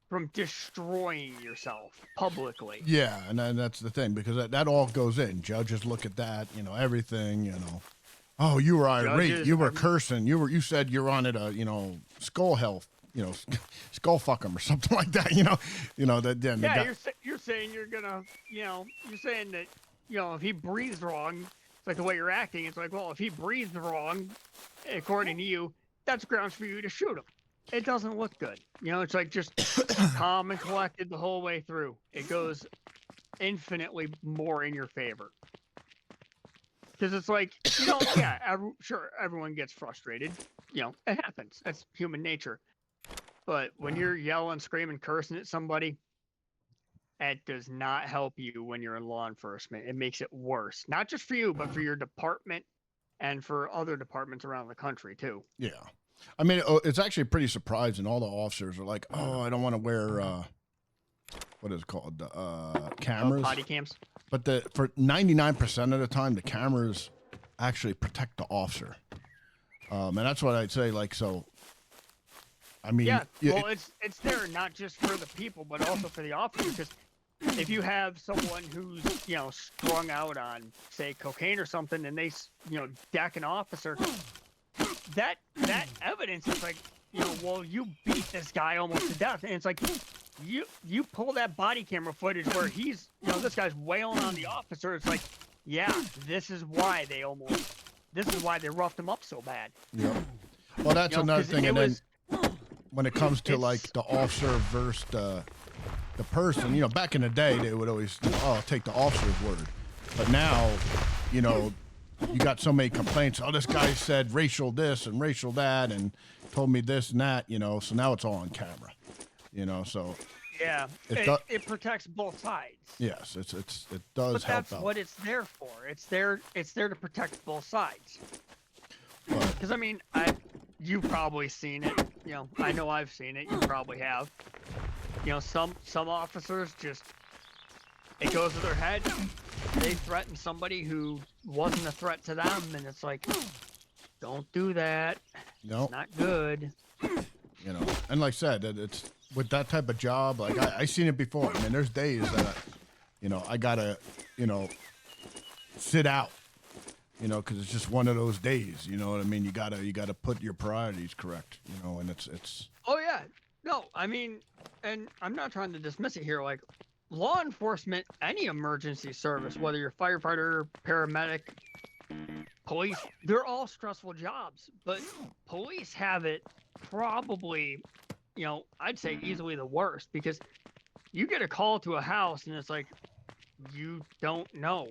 Speaker 5: from destroying yourself publicly.
Speaker 2: Yeah, and that's the thing, because that all goes in. Judges look at that, everything, Oh, you were irate.
Speaker 5: Judges
Speaker 2: You were
Speaker 5: are-
Speaker 2: cursing. You said you're on it, skull health, skull fuck 'em or something like that. That then
Speaker 5: Yeah, you're saying you're gonna, you're saying that, if he breathes wrong, it's like the way you're acting. It's like, well, if he breathes wrong, according to you, that's grounds for you to shoot him. It doesn't look good. It's like just calm and collected the whole way through. It goes infinitely more in your favor. Because it's like, yeah, sure, everyone gets frustrated. It happens. That's human nature. But when you're yelling, screaming, cursing at somebody, it does not help you when you're in law enforcement. It makes it worse. Not just for you, but for your department and for other departments around the country, too.
Speaker 2: Yeah. I mean, it's actually pretty surprising. All the officers are like, oh, I don't want to wear, what is it called? Cameras.
Speaker 5: Body cams.
Speaker 2: But for 99% of the time, the cameras actually protect the officer. And that's what I'd say. Like, so, I mean,
Speaker 5: Yeah, well, it's there not just for the people, but also for the officers. Because if you have someone who's, strung out on, say, cocaine or something, and they, deck an officer, that evidence is like, well, you beat this guy almost to death. And it's like, you pull that body camera footage where he's, this guy's wailing on the officer. It's like, yeah, this is why they roughed him up so bad.
Speaker 2: Yeah. Well, that's another thing. And then when it comes to like the officer versus the person, back in the day, they would always, take the officer's word. But now, you got so many complaints. Oh, this guy said racial this and racial that and told me this and that, so now it's all on camera, so.
Speaker 5: Yeah, it protects both sides.
Speaker 2: Yes, it does help out.
Speaker 5: That's what it's there for. It's there to protect both sides. Because I mean, you've probably seen it. I know I've seen it. You probably have. Some officers just, it goes to their head. They threaten somebody who wasn't a threat to them, and it's like, don't do that.
Speaker 2: No,
Speaker 5: it's not good.
Speaker 2: And like I said, it's with that type of job. Like I seen it before. I mean, there's days that I gotta sit out. Because it's just one of those days. You know what I mean? You gotta put your priorities correct. And it's.
Speaker 5: Oh yeah, no, I mean, and I'm not trying to dismiss it here. Like, law enforcement, any emergency service, whether you're firefighter, paramedic, police, they're all stressful jobs. But police have it probably, I'd say easily the worst, because you get a call to a house and it's like, you don't know.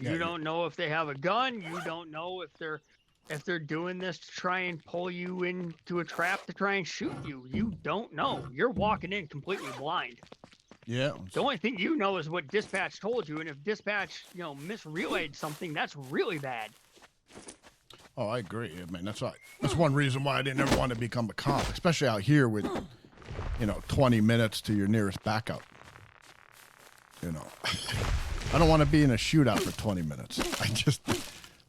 Speaker 5: You don't know if they have a gun. You don't know if they're doing this to try and pull you into a trap to try and shoot you. You don't know. You're walking in completely blind.
Speaker 2: Yeah.
Speaker 5: The only thing you know is what dispatch told you, and if dispatch, misrelayed something, that's really bad.
Speaker 2: Oh, I agree. I mean, that's one reason why I didn't ever want to become a cop, especially out here with, 20 minutes to your nearest backup. I don't want to be in a shootout for 20 minutes.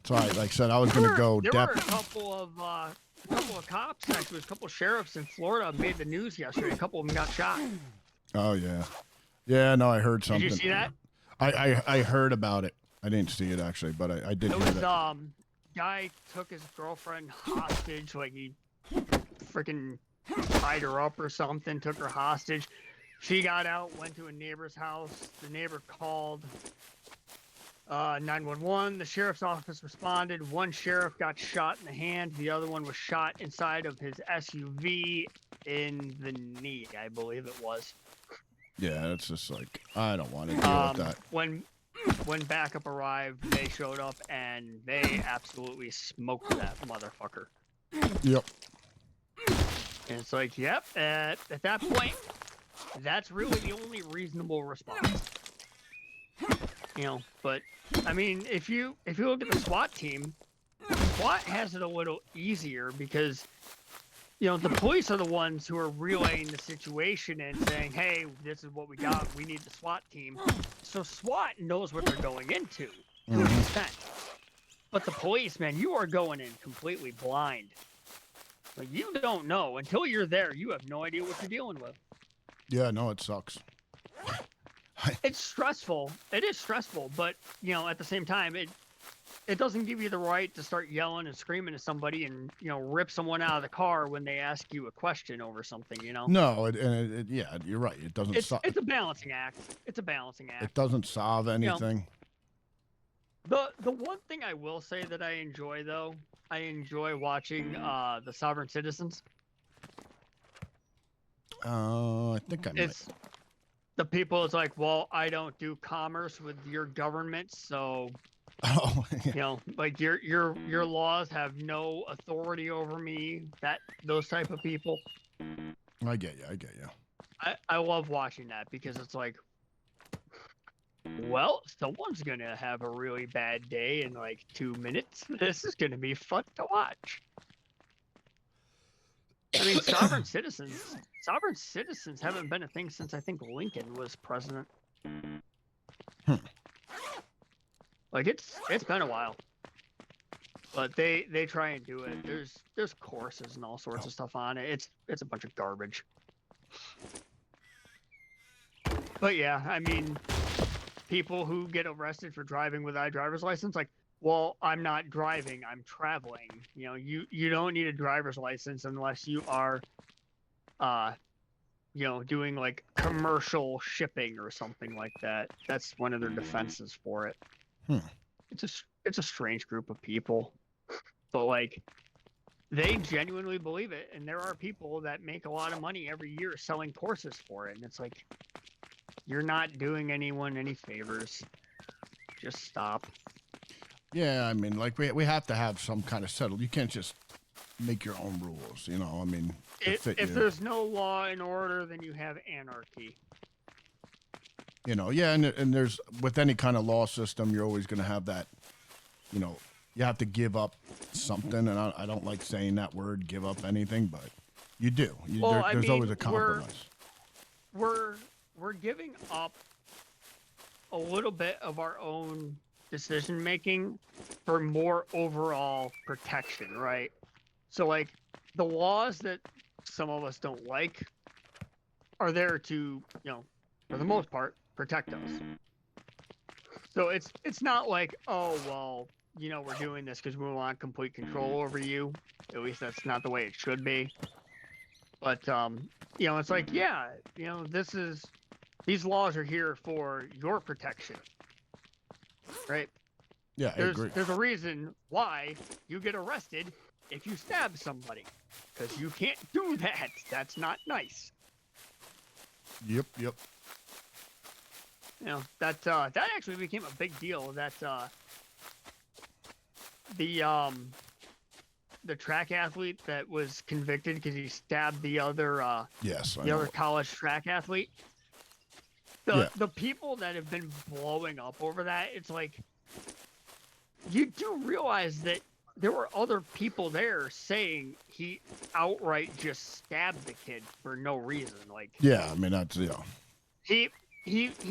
Speaker 2: So like I said, I was going to go
Speaker 5: There
Speaker 2: depth.
Speaker 5: were a couple of cops, actually, a couple of sheriffs in Florida made the news yesterday. A couple of them got shot.
Speaker 2: Oh, yeah. Yeah, no, I heard something.
Speaker 5: Did you see that?
Speaker 2: I heard about it. I didn't see it, actually, but I did
Speaker 5: It
Speaker 2: hear
Speaker 5: was,
Speaker 2: that.
Speaker 5: guy took his girlfriend hostage, like he freaking tied her up or something, took her hostage. She got out, went to a neighbor's house. The neighbor called 911. The sheriff's office responded. One sheriff got shot in the hand. The other one was shot inside of his SUV in the knee, I believe it was.
Speaker 2: Yeah, it's just like, I don't want to deal with that.
Speaker 5: When backup arrived, they showed up and they absolutely smoked that motherfucker.
Speaker 2: Yep.
Speaker 5: And it's like, yep, at that point, that's really the only reasonable response. But I mean, if you look at the SWAT team, SWAT has it a little easier because the police are the ones who are relaying the situation and saying, hey, this is what we got, we need the SWAT team. So SWAT knows what they're going into to an extent. But the police, man, you are going in completely blind. Like, you don't know until you're there. You have no idea what you're dealing with.
Speaker 2: Yeah, no, it sucks.
Speaker 5: It's stressful. It is stressful, but you know, at the same time, it doesn't give you the right to start yelling and screaming at somebody and rip someone out of the car when they ask you a question over something.
Speaker 2: No, yeah, you're right. It doesn't.
Speaker 5: It's a balancing act. It's a balancing act.
Speaker 2: It doesn't solve anything.
Speaker 5: The one thing I will say that I enjoy though, I enjoy watching the Sovereign Citizens.
Speaker 2: I think I might.
Speaker 5: It's the people. It's like, well, I don't do commerce with your government, so
Speaker 2: Oh, yeah.
Speaker 5: like your laws have no authority over me. Those type of people.
Speaker 2: I get you.
Speaker 5: I love watching that because it's like, well, someone's gonna have a really bad day in like 2 minutes. This is gonna be fun to watch. I mean, sovereign citizens haven't been a thing since I think Lincoln was president. Like it's been a while, but they try and do it. There's courses and all sorts of stuff on it. It's a bunch of garbage. But yeah, I mean, people who get arrested for driving without a driver's license, like, well, I'm not driving, I'm traveling. You don't need a driver's license unless you are, doing like commercial shipping or something like that. That's one of their defenses for it. It's a strange group of people, but like, they genuinely believe it, and there are people that make a lot of money every year selling courses for it, and it's like, you're not doing anyone any favors. Just stop.
Speaker 2: Yeah, I mean, like we have to have some kind of settled. You can't just make your own rules, I mean,
Speaker 5: if there's no law and order, then you have anarchy.
Speaker 2: Yeah, and there's with any kind of law system, you're always going to have that. You have to give up something, and I don't like saying that word, give up anything, but you do. There's always a compromise.
Speaker 5: We're giving up a little bit of our own decision making for more overall protection, right? So like the laws that some of us don't like are there to, for the most part, protect us. So it's not like, oh well, we're doing this because we want complete control over you. At least that's not the way it should be. But it's like, yeah, these laws are here for your protection, right?
Speaker 2: Yeah, I agree.
Speaker 5: There's a reason why you get arrested if you stab somebody, because you can't do that. That's not nice.
Speaker 2: Yep.
Speaker 5: That actually became a big deal. That the track athlete that was convicted because he stabbed the other other college track athlete. The people that have been blowing up over that, it's like, you do realize that there were other people there saying he outright just stabbed the kid for no reason. Like,
Speaker 2: yeah, I mean, that's
Speaker 5: he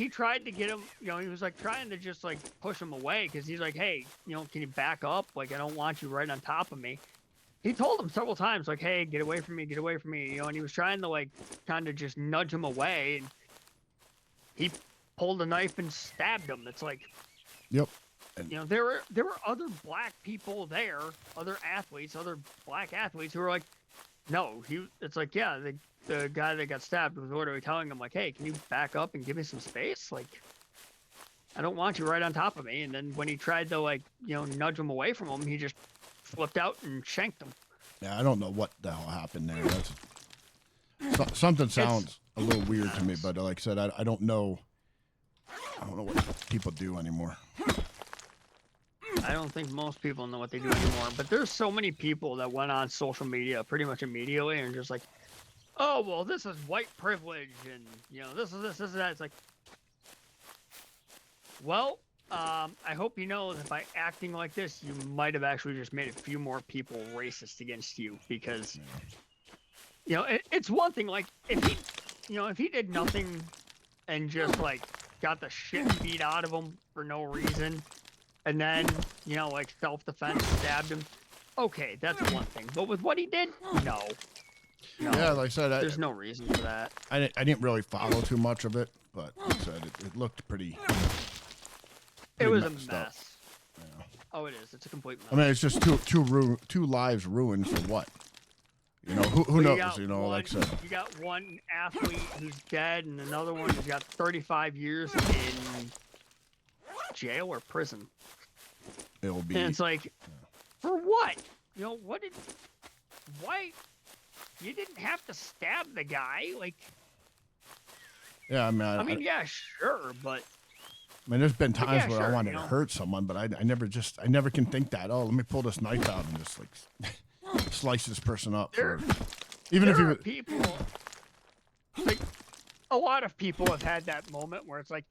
Speaker 5: tried to get him, he was like trying to just like push him away because he's like, hey, can you back up? Like, I don't want you right on top of me. He told him several times, like, hey, get away from me, and he was trying to like kind of just nudge him away, and he pulled a knife and stabbed him. It's like,
Speaker 2: yep.
Speaker 5: And, there were other black people there, other black athletes who were like, no, it's like, yeah, the guy that got stabbed was literally telling him like, hey, can you back up and give me some space? Like, I don't want you right on top of me. And then when he tried to like, nudge him away from him, he just flipped out and shanked him.
Speaker 2: Yeah, I don't know what the hell happened there. Something sounds a little weird to me, but like I said, I don't know. I don't know what people do anymore.
Speaker 5: I don't think most people know what they do anymore, but there's so many people that went on social media pretty much immediately and just like, oh, well, this is white privilege, and, this is that. It's like, well, I hope you know that by acting like this, you might have actually just made a few more people racist against you, because, it's one thing, like, if he did nothing and just, like, got the shit beat out of him for no reason, and then, like, self-defense stabbed him, okay, that's one thing. But with what he did, no. No,
Speaker 2: Yeah, like I said,
Speaker 5: there's no reason for that.
Speaker 2: I didn't really follow too much of it, but like I said, it looked pretty.
Speaker 5: It was a
Speaker 2: messed up.
Speaker 5: mess.
Speaker 2: Yeah.
Speaker 5: Oh, it is. It's a complete mess.
Speaker 2: I mean, it's just two lives ruined for what? You know, who
Speaker 5: But
Speaker 2: knows? You know, like I said.
Speaker 5: You got one athlete who's dead, and another one who's got 35 years in jail or prison.
Speaker 2: It'll be.
Speaker 5: And it's like, for what? You know, why? You didn't have to stab the guy. Like,
Speaker 2: Yeah,
Speaker 5: I mean, yeah, sure, but
Speaker 2: I mean, there's been times
Speaker 5: yeah,
Speaker 2: where I
Speaker 5: sure,
Speaker 2: wanted
Speaker 5: you
Speaker 2: to
Speaker 5: know.
Speaker 2: hurt someone, but I never can think that. Oh, let me pull this knife out and just like slice this person up.
Speaker 5: There-
Speaker 2: Even if
Speaker 5: there
Speaker 2: you
Speaker 5: are people, like, a lot of people have had that moment where it's like,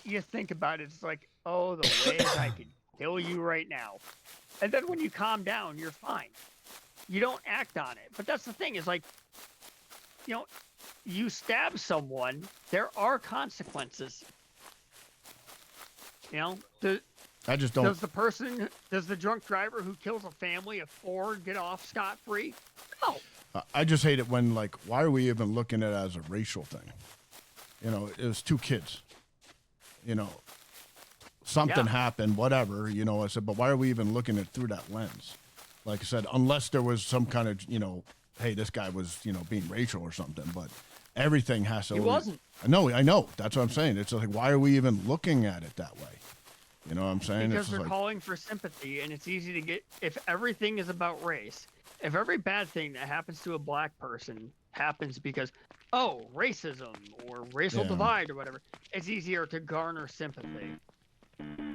Speaker 5: you think about it, it's like, oh, the ways I could kill you right now. And then when you calm down, you're fine. You don't act on it. But that's the thing, is like, you know, you stab someone, there are consequences. You know,
Speaker 2: I just don't.
Speaker 5: does the drunk driver who kills a family of 4 get off scot-free? No.
Speaker 2: I just hate it when, like, why are we even looking at it as a racial thing? You know, it was 2 kids. You know, something
Speaker 5: Yeah.
Speaker 2: happened, whatever. You know, I said, but why are we even looking at it through that lens? Like I said, unless there was some kind of, you know, hey, this guy was, you know, being racial or something. But everything has to.
Speaker 5: He wasn't.
Speaker 2: I know. That's what I'm saying. It's like, why are we even looking at it that way? You know what I'm saying?
Speaker 5: Because
Speaker 2: It's
Speaker 5: they're
Speaker 2: like,
Speaker 5: calling for sympathy, and it's easy to get. If everything is about race, if every bad thing that happens to a black person happens because, oh, racism or racial
Speaker 2: Yeah.
Speaker 5: divide or whatever, it's easier to garner sympathy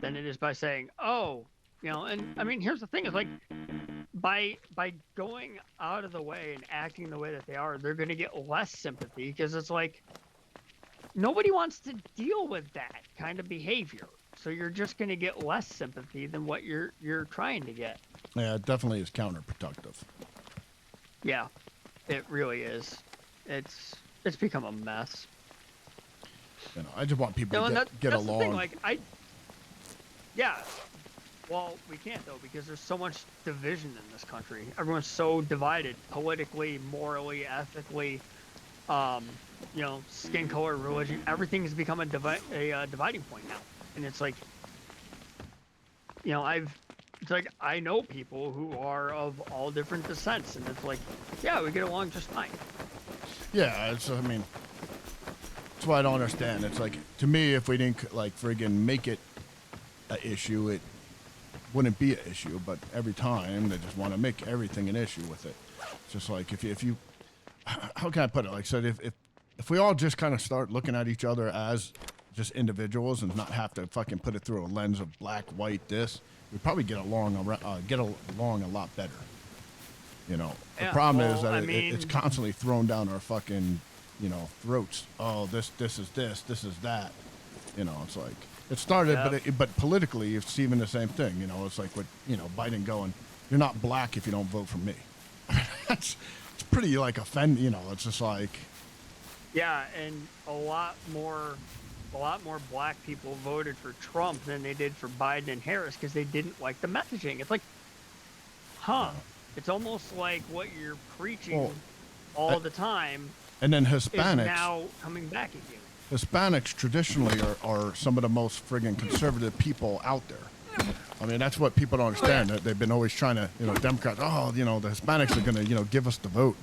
Speaker 5: than it is by saying, oh, you know. And I mean, here's the thing: is like, by going out of the way and acting the way that they are, they're going to get less sympathy because it's like nobody wants to deal with that kind of behavior. So you're just going to get less sympathy than what you're trying to get.
Speaker 2: yeah, it definitely is counterproductive.
Speaker 5: Yeah, it really is. It's become a mess.
Speaker 2: You know, I just want people
Speaker 5: No,
Speaker 2: to
Speaker 5: and
Speaker 2: get
Speaker 5: that's
Speaker 2: along.
Speaker 5: the thing. Like yeah. Well, we can't though because there's so much division in this country. Everyone's so divided politically, morally, ethically. You know, skin color, religion. Everything has become a dividing point now. And it's like, you know, I know people who are of all different descents, and it's like, yeah, we get along just fine.
Speaker 2: Yeah, I mean, that's why I don't understand. It's like, to me, if we didn't, like, friggin' make it an issue, it wouldn't be an issue. But every time, they just want to make everything an issue with it. It's just like, if you how can I put it? Like I said, if we all just kind of start looking at each other as just individuals and not have to fucking put it through a lens of black, white, this, we'd probably get along a lot better. You know, the
Speaker 5: Yeah,
Speaker 2: problem is
Speaker 5: well,
Speaker 2: that
Speaker 5: I mean-
Speaker 2: it's constantly thrown down our fucking, you know, throats. Oh, this is this is that. You know, it's like it started,
Speaker 5: Yeah.
Speaker 2: but politically, it's even the same thing. You know, it's like with, you know, Biden going, "You're not black if you don't vote for me." It's pretty like you know, it's just like,
Speaker 5: Yeah, and a lot more black people voted for Trump than they did for Biden and Harris because they didn't like the messaging. It's like, it's almost like what you're preaching
Speaker 2: Well,
Speaker 5: all the time
Speaker 2: and then
Speaker 5: is
Speaker 2: Hispanics.
Speaker 5: now coming back at you.
Speaker 2: Hispanics traditionally are some of the most friggin' conservative people out there. I mean, that's what people don't understand. That they've been always trying to, you know, Democrats, oh, you know, the Hispanics are going to, you know, give us the vote.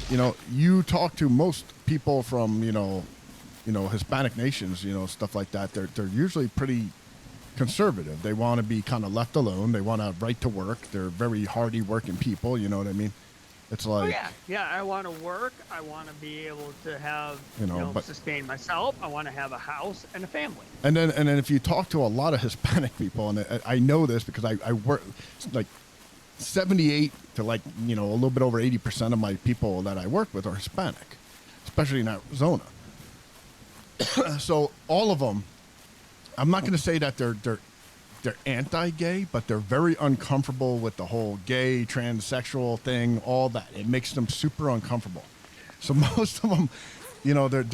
Speaker 2: You know, you talk to most people from, you know, Hispanic nations, you know, stuff like that. They're usually pretty conservative. They want to be kind of left alone. They want a right to work. They're very hardy working people. You know what I mean? It's
Speaker 5: Oh
Speaker 2: like,
Speaker 5: yeah, I want to work. I want to be able to have,
Speaker 2: You know, but-
Speaker 5: sustain myself. I want to have a house and a family.
Speaker 2: and then if you talk to a lot of Hispanic people, and I know this because I work, like 78 to, like, you know, a little bit over 80% of my people that I work with are Hispanic, especially in Arizona. So all of them, I'm not going to say that they're anti-gay, but they're very uncomfortable with the whole gay, transsexual thing, all that. It makes them super uncomfortable. So most of them, you know, they're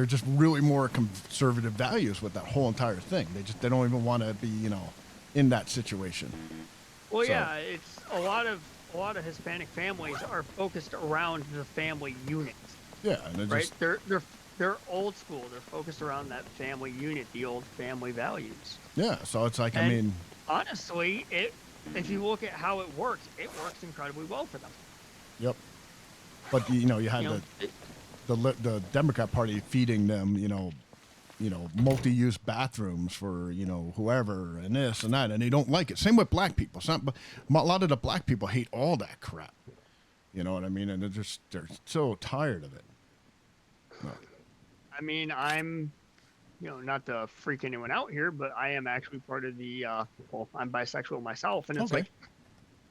Speaker 2: just really more conservative values with that whole entire thing. They don't even want to be, you know, in that situation.
Speaker 5: Well,
Speaker 2: So-
Speaker 5: yeah, it's a lot of a lot of Hispanic families are focused around the family unit,
Speaker 2: Yeah, and it
Speaker 5: right?
Speaker 2: just
Speaker 5: They're old school. They're focused around that family unit, the old family values.
Speaker 2: yeah. So it's like, I
Speaker 5: And
Speaker 2: mean,
Speaker 5: honestly, if you look at how it works incredibly well for them.
Speaker 2: yep. But you know, you had
Speaker 5: You know,
Speaker 2: the Democrat Party feeding them, multi-use bathrooms for whoever and this and that, and they don't like it. Same with black people. A lot of the black people hate all that crap. You know what I mean? And they're so tired of it.
Speaker 5: I mean, I'm, not to freak anyone out here, but I am actually part of the, I'm bisexual myself, and it's
Speaker 2: Okay.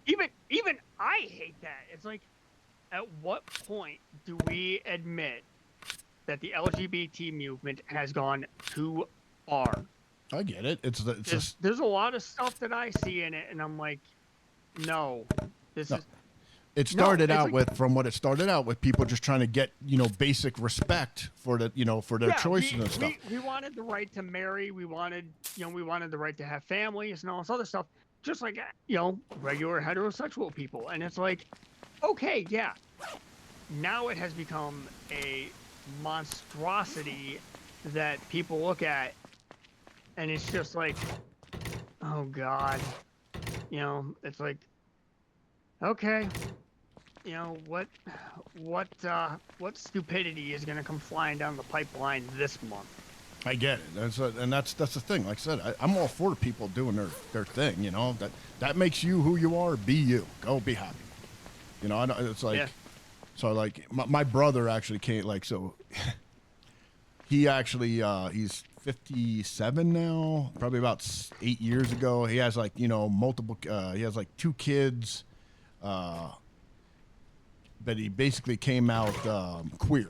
Speaker 5: like, even I hate that. It's like, at what point do we admit that the LGBT movement has gone too far?
Speaker 2: I get it.
Speaker 5: There's a lot of stuff that I see in it, and I'm like, no, this
Speaker 2: No.
Speaker 5: is.
Speaker 2: It started
Speaker 5: it's
Speaker 2: out
Speaker 5: like-
Speaker 2: with, from what it started out with, people just trying to get basic respect for for their choices and stuff.
Speaker 5: We wanted the right to marry. We wanted the right to have families and all this other stuff, just like regular heterosexual people. And it's like, okay, yeah. Now it has become a monstrosity that people look at, and it's just like, oh God, it's like, okay. What stupidity is going to come flying down the pipeline this month?
Speaker 2: I get it. That's the thing. Like I said, I'm all for people doing their thing. That makes you who you are. Be you. Go be happy. It's like,
Speaker 5: Yeah.
Speaker 2: so like my brother actually came, like, so he actually, he's 57 now, probably about 8 years ago. He has like, multiple, he has like 2 kids, but he basically came out queer.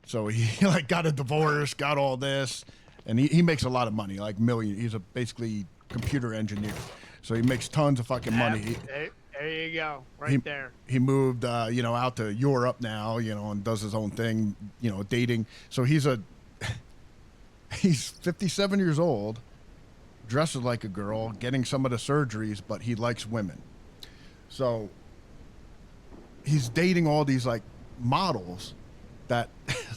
Speaker 2: So he like got a divorce, got all this, and he makes a lot of money, like million. He's basically computer engineer, so he makes tons of fucking money.
Speaker 5: There you go, right there.
Speaker 2: He moved, out to Europe now, and does his own thing, dating. So he's 57 years old, dresses like a girl, getting some of the surgeries, but he likes women. So he's dating all these like models that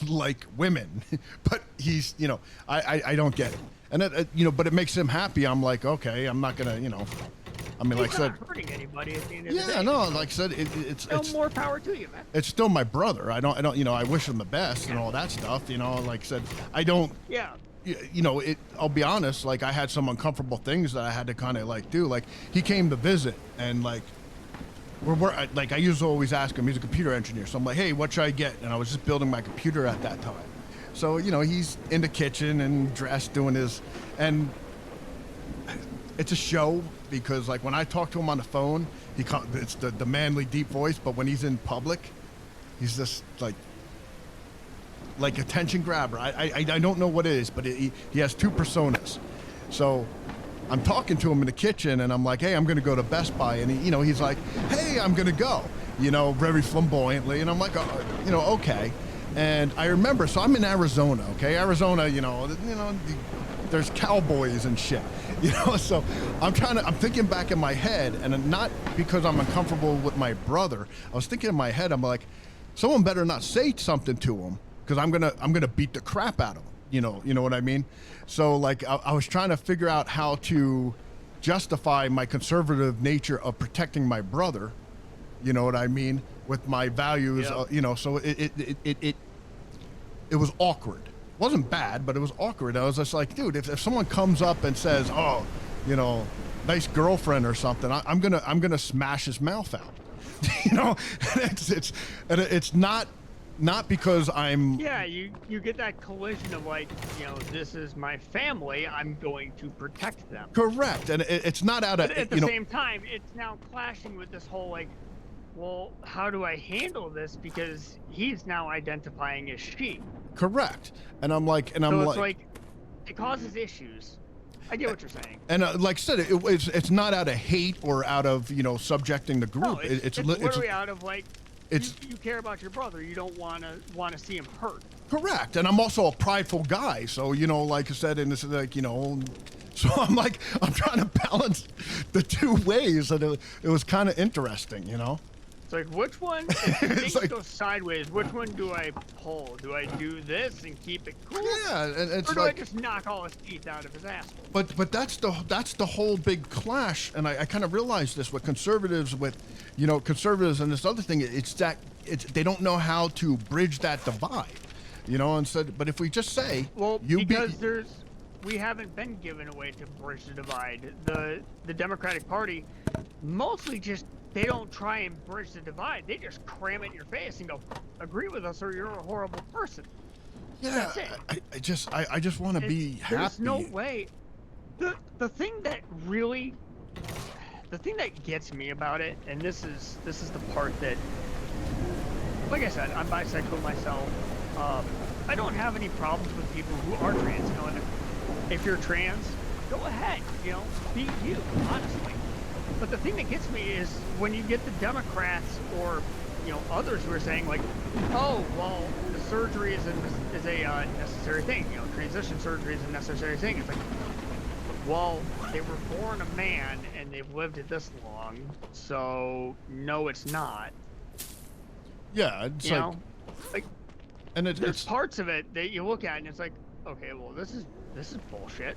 Speaker 2: like women, but he's, I don't get it. And it, but it makes him happy. I'm like, okay, I'm not gonna, I mean, like I said,
Speaker 5: hurting anybody at the end of the day.
Speaker 2: yeah, no, like I said, it's
Speaker 5: more power to you, man.
Speaker 2: it's still my brother. I don't, I wish him the best and all that stuff. Like I said, I don't.
Speaker 5: Yeah.
Speaker 2: I'll be honest. Like I had some uncomfortable things that I had to kind of like do. Like he came to visit, and like I used to always ask him. He's a computer engineer, so I'm like, hey, what should I get? And I was just building my computer at that time. So he's in the kitchen and dressed, doing his, and it's a show because like when I talk to him on the phone, it's the manly deep voice, but when he's in public, he's just like attention grabber. I don't know what it is, but he has 2 personas. So I'm talking to him in the kitchen, and I'm like, hey, I'm going to go to Best Buy. And he's like, hey, I'm going to go, very flamboyantly. And I'm like, okay. And I remember, so I'm in Arizona, okay? Arizona, there's cowboys and shit, So I'm thinking back in my head, and not because I'm uncomfortable with my brother. I was thinking in my head, I'm like, someone better not say something to him, because I'm gonna beat the crap out of him. You know what I mean? So like I was trying to figure out how to justify my conservative nature of protecting my brother. You know what I mean? With my values,
Speaker 5: Yep.
Speaker 2: So it was awkward. It wasn't bad, but it was awkward. I was just like, dude, if someone comes up and says, oh, nice girlfriend or something, I'm gonna smash his mouth out. It's not because I'm.
Speaker 5: Yeah, you get that collision of like, this is my family. I'm going to protect them.
Speaker 2: Correct, and it's not out of.
Speaker 5: But at the same time, it's now clashing with this whole like, well, how do I handle this? Because he's now identifying as she.
Speaker 2: Correct, and I'm like,
Speaker 5: So it's like, it causes issues. I get what you're saying.
Speaker 2: And like I said, it's not out of hate or out of subjecting the group.
Speaker 5: No, it's literally out of like, you care about your brother. You don't want to see him hurt.
Speaker 2: Correct, and I'm also a prideful guy. So like I said, and this is like So I'm like, I'm trying to balance the two ways, and it was kind of interesting, you know.
Speaker 5: It's like, which one, if things
Speaker 2: like-
Speaker 5: go sideways, which one do I pull? Do I do this and keep it cool?
Speaker 2: Yeah, and it's
Speaker 5: Or do
Speaker 2: like,
Speaker 5: I just knock all his teeth out of his asshole?
Speaker 2: but that's the whole big clash, and I kind of realized this with conservatives, conservatives and this other thing. It's they don't know how to bridge that divide, you know. And said, but if we just say,
Speaker 5: Well, because we haven't been given a way to bridge the divide. The Democratic Party mostly just, they don't try and bridge the divide. They just cram it in your face and go, agree with us or you're a horrible person.
Speaker 2: yeah,
Speaker 5: That's it.
Speaker 2: I just want to be happy.
Speaker 5: There's no way. The thing that gets me about it, and this is the part that, like I said, I'm bisexual myself. I don't have any problems with people who are trans. You know, and if you're trans, go ahead. You know, be you, honestly. But the thing that gets me is when you get the Democrats or, you know, others who are saying like, oh, well, the surgery is a necessary thing. You know, transition surgery is a necessary thing. It's like, well, they were born a man and they've lived it this long, so no, it's not.
Speaker 2: Yeah, it's
Speaker 5: You know, like,
Speaker 2: and
Speaker 5: there's
Speaker 2: it's
Speaker 5: parts of it that you look at and it's like, okay, well, this is bullshit.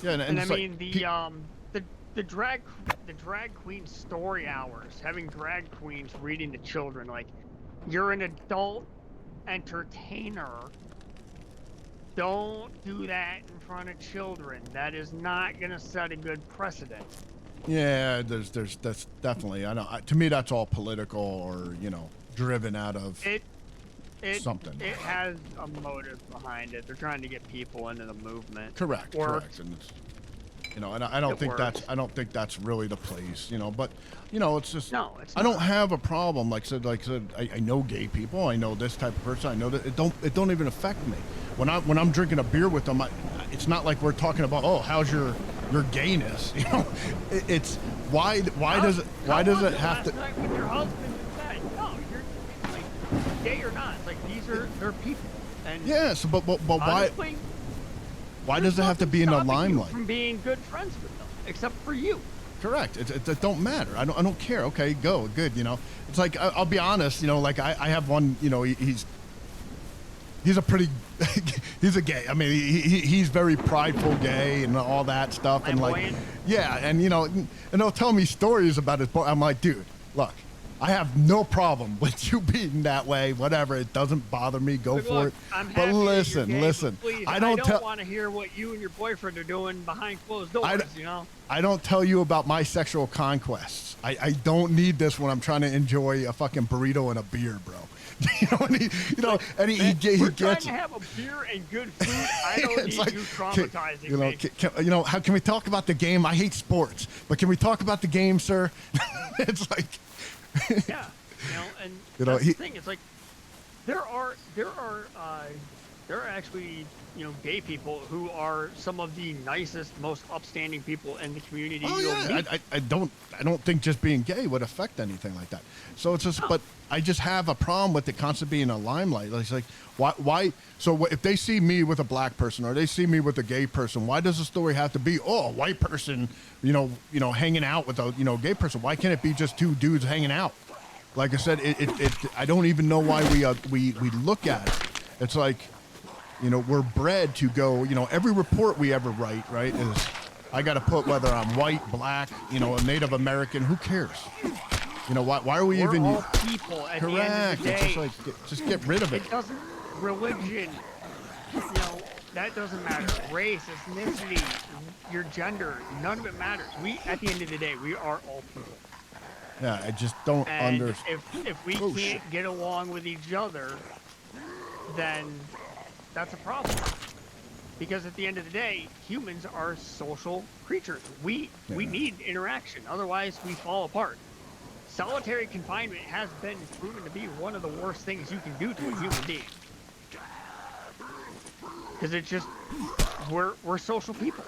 Speaker 2: yeah, and
Speaker 5: And I
Speaker 2: it's
Speaker 5: mean
Speaker 2: like,
Speaker 5: the drag queen story hours, having drag queens reading to children, like, you're an adult entertainer. Don't do that in front of children. That is not gonna set a good precedent.
Speaker 2: yeah, that's definitely, I know, to me that's all political or, you know, driven out of something.
Speaker 5: It has a motive behind it. They're trying to get people into the movement.
Speaker 2: Correct. And it's, you know, and I don't think that's really the place, you know. But, you know, it's just,
Speaker 5: No, it's
Speaker 2: I don't have a problem. Like I said, I know gay people. I know this type of person. I know that it don't even affect me. When I'm drinking a beer with them, it's not like we're talking about, oh, how's your gayness, you know. It's why does it have to?
Speaker 5: Last night when your husband said, no, it's like, gay or not, it's like they're people. And
Speaker 2: Yeah. So, but
Speaker 5: honestly,
Speaker 2: why does it have to be in the limelight?
Speaker 5: From being good friends with them, except for you.
Speaker 2: Correct. It don't matter. I don't care. Okay, go. Good. You know, it's like, I'll be honest. You know, like I have one. You know, he's a pretty, he's a gay. I mean, he's very prideful gay and all that stuff. And like,
Speaker 5: Flamboyant.
Speaker 2: yeah, and you know, and they'll tell me stories about his. I'm like, dude, look, I have no problem with you being that way. Whatever, it doesn't bother me. Go
Speaker 5: Look,
Speaker 2: for it.
Speaker 5: I'm
Speaker 2: But
Speaker 5: happy that
Speaker 2: listen,
Speaker 5: you're gay,
Speaker 2: listen.
Speaker 5: but please,
Speaker 2: I don't
Speaker 5: want to hear what you and your boyfriend are doing behind closed doors. You know.
Speaker 2: I don't tell you about my sexual conquests. I don't need this when I'm trying to enjoy a fucking burrito and a beer, bro. You know, and he
Speaker 5: We're trying
Speaker 2: gets
Speaker 5: to have a beer and good food. I don't
Speaker 2: it's
Speaker 5: need
Speaker 2: like,
Speaker 5: you traumatizing
Speaker 2: you know,
Speaker 5: me.
Speaker 2: how can we talk about the game? I hate sports, but can we talk about the game, sir? It's like,
Speaker 5: Yeah, you know, and
Speaker 2: You know,
Speaker 5: that's the thing. It's like there are actually, you know, gay people who are some of the nicest, most upstanding people in the community.
Speaker 2: oh
Speaker 5: you'll
Speaker 2: yeah,
Speaker 5: meet.
Speaker 2: I don't think just being gay would affect anything like that. So it's just, but I just have a problem with it constantly being a limelight. It's like, why? So if they see me with a black person or they see me with a gay person, why does the story have to be, oh, a white person, you know, hanging out with a, you know, gay person? Why can't it be just two dudes hanging out? Like I said, I don't even know why we look at it. It's like, you know, we're bred to go, you know, every report we ever write, right, is I got to put whether I'm white, black, you know, a Native American, who cares? You know, why are we
Speaker 5: We're
Speaker 2: even?
Speaker 5: all people at the end
Speaker 2: Correct.
Speaker 5: of the
Speaker 2: It's
Speaker 5: day.
Speaker 2: just like, just get rid of it.
Speaker 5: It doesn't, religion, you know, that doesn't matter. Race, ethnicity, your gender, none of it matters. At the end of the day, we are all people.
Speaker 2: Yeah, I just don't
Speaker 5: And
Speaker 2: understand.
Speaker 5: if we
Speaker 2: Oh,
Speaker 5: can't
Speaker 2: shit.
Speaker 5: get along with each other, then that's a problem. Because at the end of the day, humans are social creatures. We need interaction. Otherwise, we fall apart. Solitary confinement has been proven to be one of the worst things you can do to a human being. Because it's just, we're social people.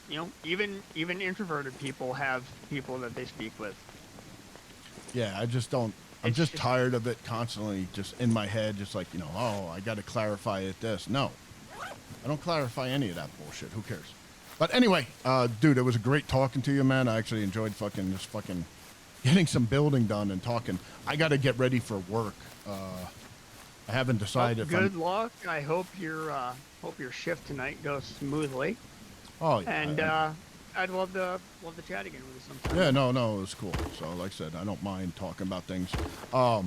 Speaker 5: You know, even introverted people have people that they speak with.
Speaker 2: Yeah, I just don't. I'm just tired of it constantly just in my head, just like, oh, I got to clarify it this. No, I don't clarify any of that bullshit. Who cares? But anyway, dude, it was great talking to you, man. I actually enjoyed fucking getting some building done and talking. I got to get ready for work. I haven't decided.
Speaker 5: Good luck. I hope your shift tonight goes smoothly.
Speaker 2: Oh, yeah.
Speaker 5: And I'd love to chat again with you sometime.
Speaker 2: Yeah, no, it was cool. So, like I said, I don't mind talking about things. I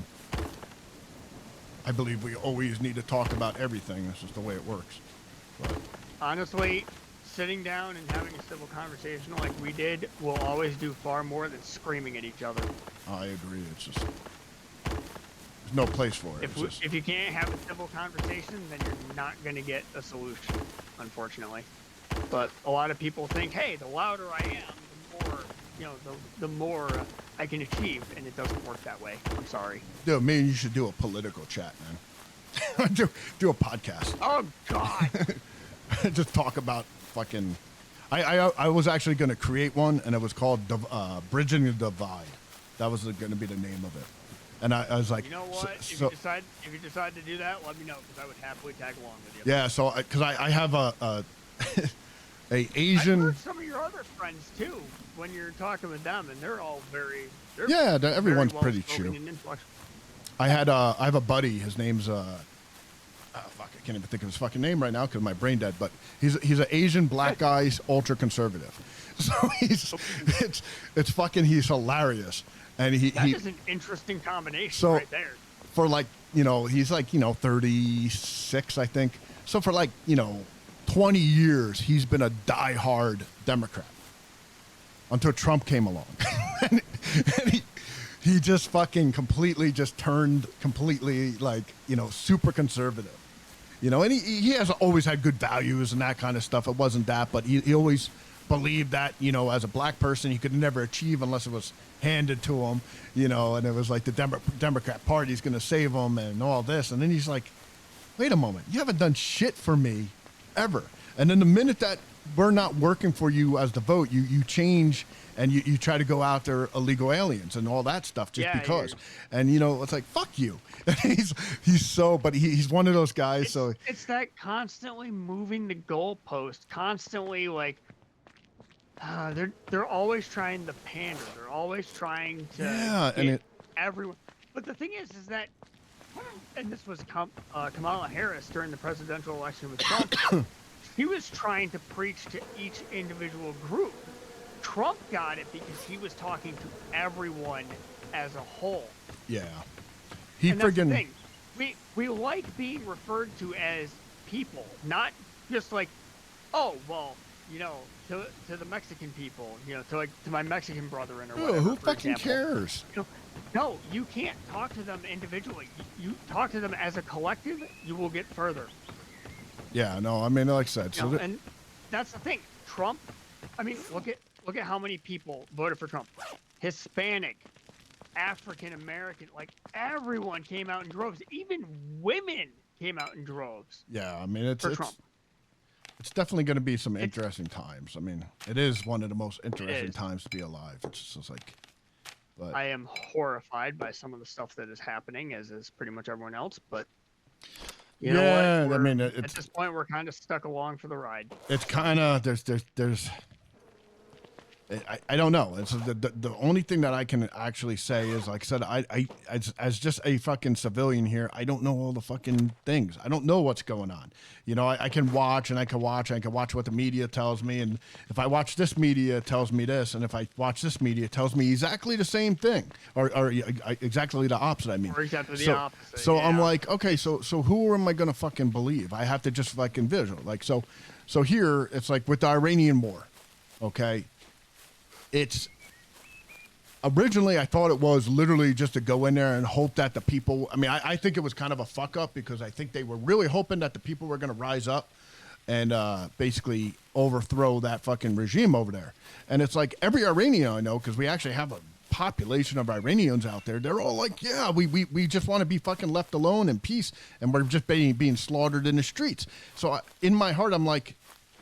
Speaker 2: believe we always need to talk about everything. That's just the way it works. But
Speaker 5: honestly, sitting down and having a civil conversation like we did will always do far more than screaming at each other.
Speaker 2: I agree. It's just there's no place for it.
Speaker 5: If you can't have a civil conversation, then you're not going to get a solution, unfortunately. But a lot of people think, hey, the louder I am, the more, the more I can achieve, and it doesn't work that way. I'm sorry.
Speaker 2: Dude, me and you should do a political chat, man. do a podcast.
Speaker 5: Oh God.
Speaker 2: Just talk about fucking. I was actually going to create one, and it was called Bridging the Divide. That was going to be the name of it. And I was like,
Speaker 5: you know what? If you decide to do that, let me know, because I would happily tag along with you.
Speaker 2: Yeah. So because I have a Asian.
Speaker 5: I've heard some of your other friends too when you're talking with them, and they're all very.
Speaker 2: Everyone's
Speaker 5: very
Speaker 2: pretty chill.
Speaker 5: and
Speaker 2: I have a buddy. His name's I can't even think of his fucking name right now because my brain dead. But he's an Asian black guy, ultra conservative. So it's fucking he's hilarious, and
Speaker 5: that is an interesting combination right there.
Speaker 2: For like he's like 36 I think. So for like 20 years he's been a diehard Democrat until Trump came along, and he just fucking completely just turned completely like super conservative. And he has always had good values and that kind of stuff. It wasn't that, but he always believed that, as a black person, he could never achieve unless it was handed to him, and it was like the Democrat Party's going to save him and all this. And then he's like, wait a moment, you haven't done shit for me ever. And then the minute that we're not working for you as the vote, you change and you try to go after illegal aliens and all that stuff just because. And, it's like, fuck you. he's one of those guys.
Speaker 5: It's that constantly moving the goalpost, constantly like, they're always trying to pander. They're always trying to get everyone. But the thing is that, and this was Kamala Harris during the presidential election with Trump, he was trying to preach to each individual group. Trump got it because he was talking to everyone as a whole.
Speaker 2: Yeah.
Speaker 5: And that's the thing. We like being referred to as people, not just like, oh, well, to the Mexican people, to my Mexican brethren or whatever.
Speaker 2: Who fucking cares?
Speaker 5: No, you can't talk to them individually. You talk to them as a collective, you will get further.
Speaker 2: Yeah, no, I mean, like I said.
Speaker 5: And that's the thing. Trump, I mean, look at how many people voted for Trump. Hispanic, African American, like everyone came out in droves. Even women came out in droves.
Speaker 2: Yeah, I mean, it's
Speaker 5: Trump.
Speaker 2: It's definitely going to be some interesting times. I mean, it is one of the most interesting times to be alive. It's just like, but
Speaker 5: I am horrified by some of the stuff that is happening, as is pretty much everyone else. But you know what?
Speaker 2: I mean,
Speaker 5: at this point, we're kind of stuck along for the ride.
Speaker 2: It's kind of there's. I don't know. It's the only thing that I can actually say is, like I said, I as just a fucking civilian here, I don't know all the fucking things. I don't know what's going on. I can watch and I can watch what the media tells me, and if I watch this media, it tells me this, and if I watch this media, it tells me exactly the same thing, or exactly the opposite. I mean,
Speaker 5: or exactly the opposite.
Speaker 2: So I'm like, okay, so who am I gonna fucking believe? I have to just fucking visual. Like so here it's like with the Iranian war, okay. It's originally I thought it was literally just to go in there and hope that the people, I mean, I think it was kind of a fuck up because I think they were really hoping that the people were going to rise up and basically overthrow that fucking regime over there. And it's like every Iranian I know, because we actually have a population of Iranians out there, they're all like, yeah, we just want to be fucking left alone in peace, and we're just being slaughtered in the streets. So in my heart, I'm like,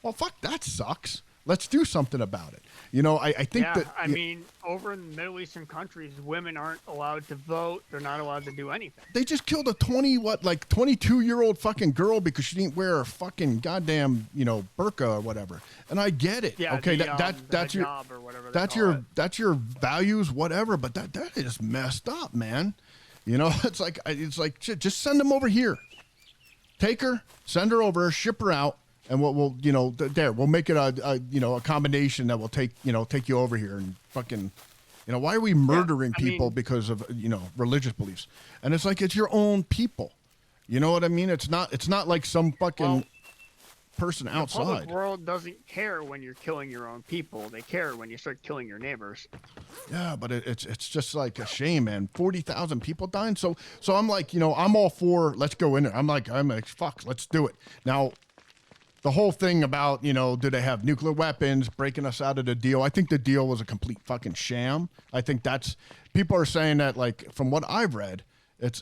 Speaker 2: well, fuck, that sucks. Let's do something about it. I think that.
Speaker 5: I mean, over in the Middle Eastern countries, women aren't allowed to vote. They're not allowed to do anything.
Speaker 2: They just killed a 22-year-old fucking girl because she didn't wear a fucking goddamn, burqa or whatever. And I get it.
Speaker 5: Yeah,
Speaker 2: okay,
Speaker 5: that's your or whatever
Speaker 2: that's your values, whatever. But that is messed up, man. It's like shit, just send them over here. Take her, send her over, ship her out. And we'll make it a combination that will take you over here and fucking, why are we murdering people because of, religious beliefs? And it's like, it's your own people. You know what I mean? It's not like some fucking person outside.
Speaker 5: The public world doesn't care when you're killing your own people. They care when you start killing your neighbors.
Speaker 2: Yeah, but it's just like a shame, man. 40,000 people dying. So I'm like, I'm all for, let's go in there. I'm like, fuck, let's do it. Now, the whole thing about, do they have nuclear weapons, breaking us out of the deal? I think the deal was a complete fucking sham. I think people are saying that, like, from what I've read, it's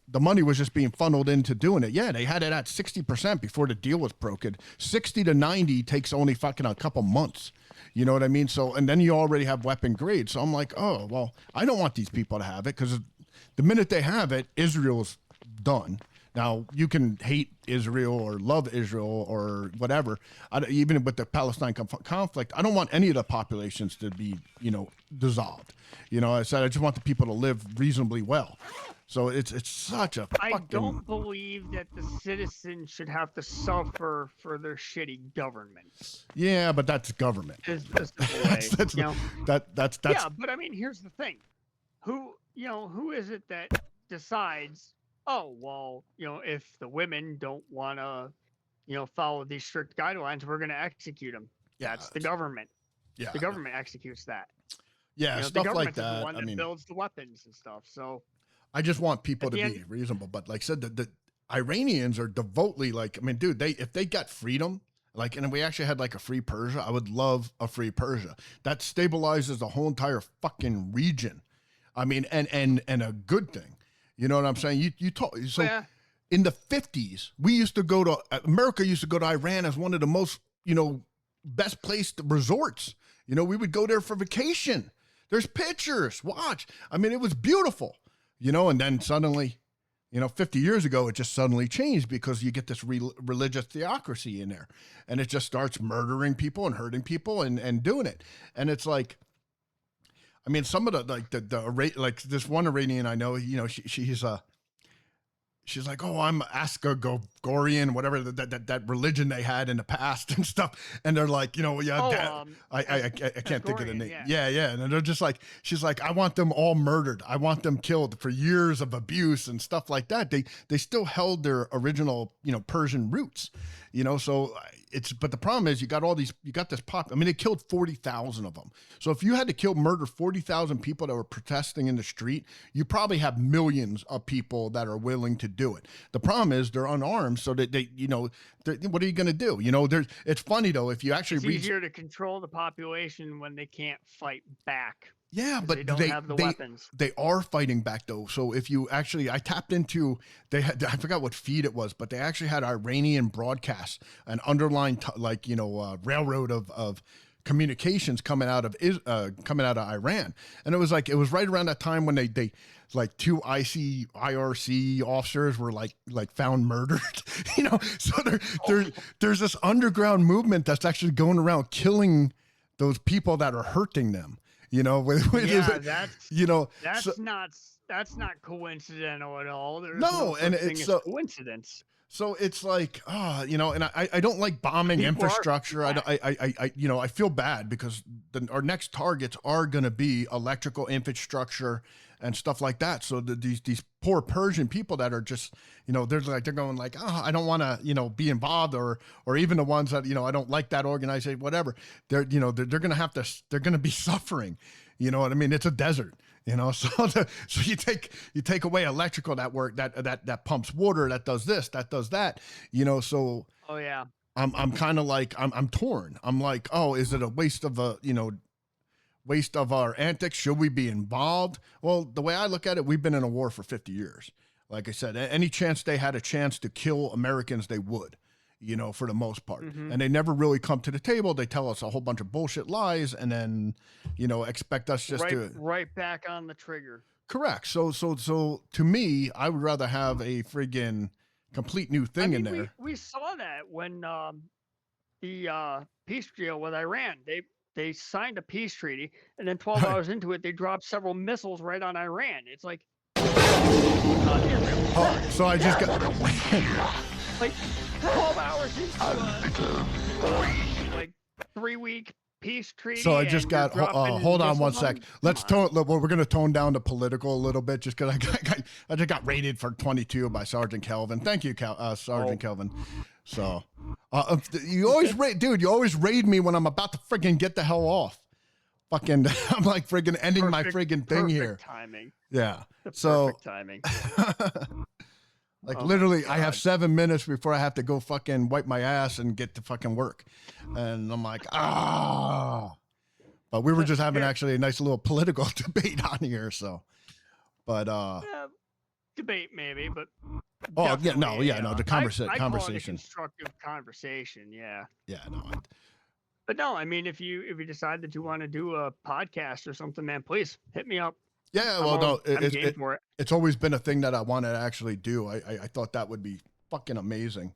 Speaker 2: the money was just being funneled into doing it. Yeah, they had it at 60% before the deal was brokered. 60 to 90 takes only fucking a couple months. You know what I mean? So, and then you already have weapon grade. So I'm like, oh, well, I don't want these people to have it because the minute they have it, Israel's done. Now, you can hate Israel or love Israel or whatever. Even with the Palestine conflict, I don't want any of the populations to be, dissolved. I said I just want the people to live reasonably well. So it's such a fucking... I
Speaker 5: don't believe that the citizens should have to suffer for their shitty government.
Speaker 2: Yeah, but that's government. That's
Speaker 5: Yeah, but I mean, here's the thing. Who is it that decides... Oh, well, if the women don't want to, follow these strict guidelines, we're going to execute them. Yeah, that's the government. Yeah. The government executes that.
Speaker 2: Yeah, stuff like that.
Speaker 5: Is the one that builds the weapons and stuff. So
Speaker 2: I just want people to be reasonable. But like I said, the Iranians are devoutly like, I mean, dude, if they got freedom, like, and we actually had like a free Persia, I would love a free Persia. That stabilizes the whole entire fucking region. I mean, and a good thing. You know what I'm saying? You talk so yeah. In the 50s, America used to go to Iran as one of the most, best placed resorts. We would go there for vacation. There's pictures. Watch. I mean, it was beautiful. And then suddenly, 50 years ago, it just suddenly changed because you get this religious theocracy in there, and it just starts murdering people and hurting people and doing it. And it's like, I mean, some of the this one Iranian I know, she's like, oh, I'm Ascagorian, whatever that religion they had in the past and stuff. And they're like, I can't think of the name. Yeah. And they're just like, she's like, I want them all murdered. I want them killed for years of abuse and stuff like that. They still held their original, Persian roots, so but the problem is you got this pop. I mean, they killed 40,000 of them. So if you had to murder 40,000 people that were protesting in the street, you probably have millions of people that are willing to do it. The problem is they're unarmed, so that what are you going to do? It's funny though, if you actually
Speaker 5: it's easier to control the population when they can't fight back.
Speaker 2: Yeah, but
Speaker 5: they don't have the weapons.
Speaker 2: They are fighting back though. So if you actually, I tapped into, I forgot what feed it was, but they actually had Iranian broadcasts, an underlying railroad of communications coming out of Iran, and it was right around that time when they like two IRC officers were like found murdered, So there's this underground movement that's actually going around killing those people that are hurting them.
Speaker 5: That's not coincidental at all. There's
Speaker 2: it's a
Speaker 5: coincidence.
Speaker 2: So it's like, and I don't like bombing infrastructure. I feel bad because our next targets are going to be electrical infrastructure and stuff like that. So these poor Persian people that are just, they're going like, oh, I don't want to, be involved, or even the ones that, I don't like that organization, whatever. They're going to be suffering. You know what I mean? It's a desert. So you take away electrical that pumps water, that does this, that does that, so.
Speaker 5: Oh yeah.
Speaker 2: I'm kind of like, I'm torn. I'm like, oh, is it a waste of our antics? Should we be involved? Well, the way I look at it, we've been in a war for 50 years. Like I said, any chance they had a chance to kill Americans, they would, you know, for the most part.
Speaker 5: Mm-hmm.
Speaker 2: And they never really come to the table. They tell us a whole bunch of bullshit lies and then, you know, expect us just
Speaker 5: right back on the trigger.
Speaker 2: Correct. So to me, I would rather have a friggin' complete new thing in there.
Speaker 5: We saw that when the peace deal with Iran. They signed a peace treaty, and then 12 hours into it, they dropped several missiles right on Iran. It's like,
Speaker 2: Oh, so I just got
Speaker 5: like 12 hours into like 3-week peace treaty.
Speaker 2: So I just got. Hold on one sec. Let's tone. Well, we're gonna tone down the political a little bit, just because I just got raided for 22 by Sergeant Kelvin. Thank you, Sergeant Kelvin. So, you always raid, dude. You always raid me when I'm about to friggin' get the hell off. Fucking, I'm like friggin' ending my friggin' thing here.
Speaker 5: Timing.
Speaker 2: Yeah.
Speaker 5: Perfect timing.
Speaker 2: Like literally, I have 7 minutes before I have to go fucking wipe my ass and get to fucking work, and I'm like, ah. But we were just having actually a nice little political debate on here, so. But
Speaker 5: debate maybe, but.
Speaker 2: Oh yeah, no, the conversation.
Speaker 5: I call it a constructive conversation, yeah.
Speaker 2: Yeah, no.
Speaker 5: But no, I mean, if you decide that you want to do a podcast or something, man, please hit me up.
Speaker 2: Yeah, well,
Speaker 5: I'm game for it.
Speaker 2: It's always been a thing that I wanted to actually do. I thought that would be fucking amazing.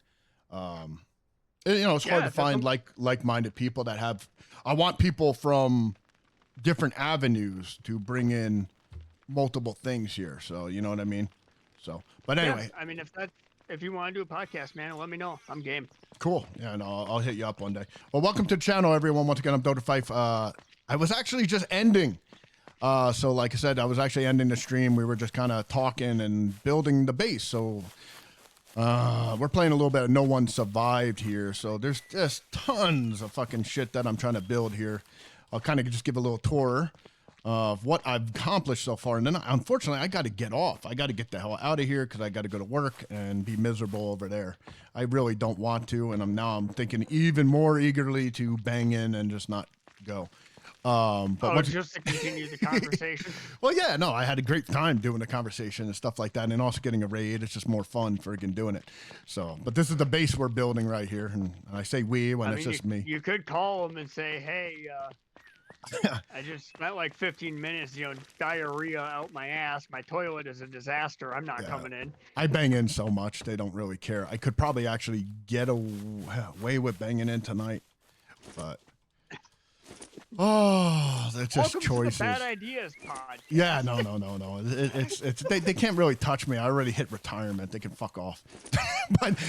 Speaker 2: It's hard to find like-minded people that have. I want people from different avenues to bring in multiple things here. So you know what I mean. So, but anyway,
Speaker 5: I mean, if you want to do a podcast, man, let me know. I'm game.
Speaker 2: Cool. Yeah, no, I'll hit you up one day. Well, welcome to the channel, everyone. Once again, I'm Dota Fife. I was actually just ending. So like I said, I was actually ending the stream. We were just kind of talking and building the base. So we're playing a little bit of No One Survived here. So there's just tons of fucking shit that I'm trying to build here. I'll kind of just give a little tour of what I've accomplished so far. And then unfortunately, I got to get off. I got to get the hell out of here because I got to go to work and be miserable over there. I really don't want to. And I'm thinking even more eagerly to bang in and just not go.
Speaker 5: Just to continue the conversation.
Speaker 2: Well, yeah, no, I had a great time doing the conversation and stuff like that, and also getting a raid. It's just more fun friggin' doing it. So, but this is the base we're building right here, and I say we when it's just me.
Speaker 5: You could call them and say, hey, I just spent like 15 minutes, diarrhea out my ass. My toilet is a disaster. I'm not coming in.
Speaker 2: I bang in so much, they don't really care. I could probably actually get away with banging in tonight, but. Oh, that's just
Speaker 5: Welcome
Speaker 2: choices.
Speaker 5: To the Bad Ideas Pod.
Speaker 2: Yeah, no. It's they can't really touch me. I already hit retirement. They can fuck off. But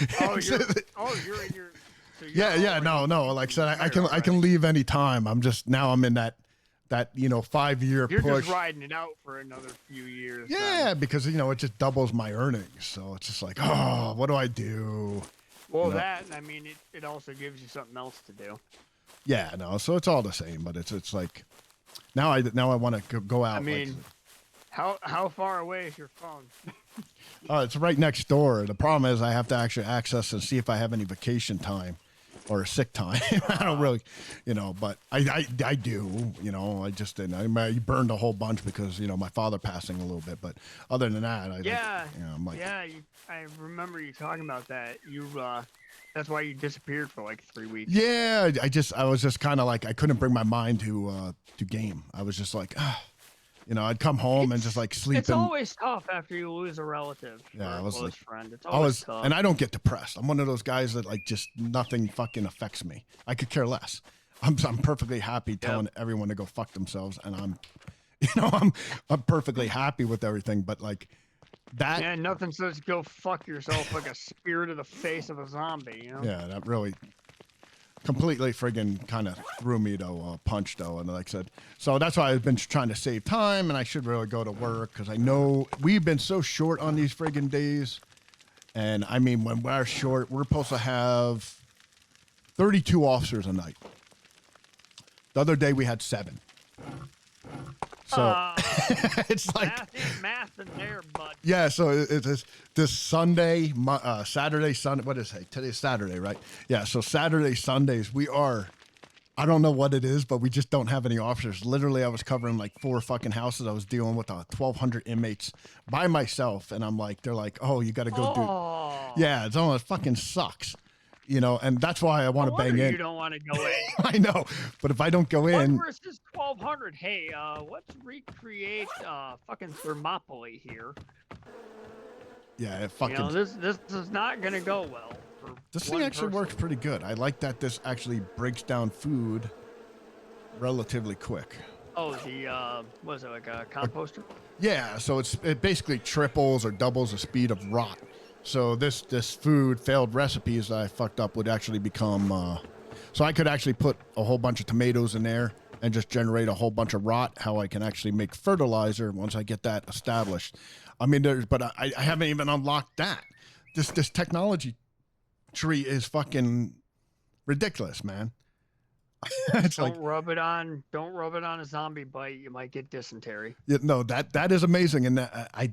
Speaker 5: you're in your. So
Speaker 2: no. Like I said, I can leave any time. I'm in that 5-year push.
Speaker 5: You're just riding it out for another few years.
Speaker 2: Yeah, because it just doubles my earnings. So it's just like, oh, what do I do?
Speaker 5: Well, I mean, it also gives you something else to do.
Speaker 2: Yeah, no, so it's all the same, but it's like now I want to go out.
Speaker 5: I mean, how far away is your phone?
Speaker 2: It's right next door. The problem is I have to actually access and see if I have any vacation time or sick time. I don't really, but I do. I just didn't. I burned a whole bunch because my father passing a little bit, but other than that,
Speaker 5: I remember you talking about that. That's why you disappeared for like 3 weeks.
Speaker 2: Yeah, I was just kind of like I couldn't bring my mind to game. I was just like, I'd come home and just like sleep.
Speaker 5: It's always tough after you lose a relative.
Speaker 2: Yeah, I was
Speaker 5: close
Speaker 2: like,
Speaker 5: friend. It's always tough.
Speaker 2: And I don't get depressed. I'm one of those guys that like just nothing fucking affects me. I could care less. I'm perfectly happy telling everyone to go fuck themselves, and I'm perfectly happy with everything. But like.
Speaker 5: Yeah, nothing says go fuck yourself like a spear to the face of a zombie,
Speaker 2: Yeah, that really completely friggin' kind of threw me to a punch, though. And like I said, so that's why I've been trying to save time, and I should really go to work because I know we've been so short on these friggin' days. And I mean, when we're short, we're supposed to have 32 officers a night. The other day we had 7. So it's like
Speaker 5: math in there, bud.
Speaker 2: Yeah, so it's this Sunday, Saturday, Sunday. What is it? Today's Saturday, right? Yeah, so Saturday, Sundays, I don't know what it is, but we just don't have any officers. Literally, I was covering like 4 fucking houses. I was dealing with 1,200 inmates by myself, and I'm like, they're like, oh, you got to go do. Yeah, it fucking sucks. you know, and that's why I want to bang in.
Speaker 5: You don't want to go in.
Speaker 2: I know, but if I don't go in,
Speaker 5: 1 versus 1200. Hey, let's recreate fucking Thermopylae here.
Speaker 2: yeah, it fucking.
Speaker 5: You know, this is not gonna go well. For
Speaker 2: this thing actually works pretty good. I like that this actually breaks down food relatively quick.
Speaker 5: Oh, the was it like a composter?
Speaker 2: Yeah, so it basically triples or doubles the speed of rot. So this food failed recipes that I fucked up would actually become. So I could actually put a whole bunch of tomatoes in there and just generate a whole bunch of rot. How I can actually make fertilizer once I get that established. I mean, but I haven't even unlocked that. This technology tree is fucking ridiculous, man.
Speaker 5: Don't rub it on a zombie bite. You might get dysentery.
Speaker 2: Yeah, no, that is amazing, and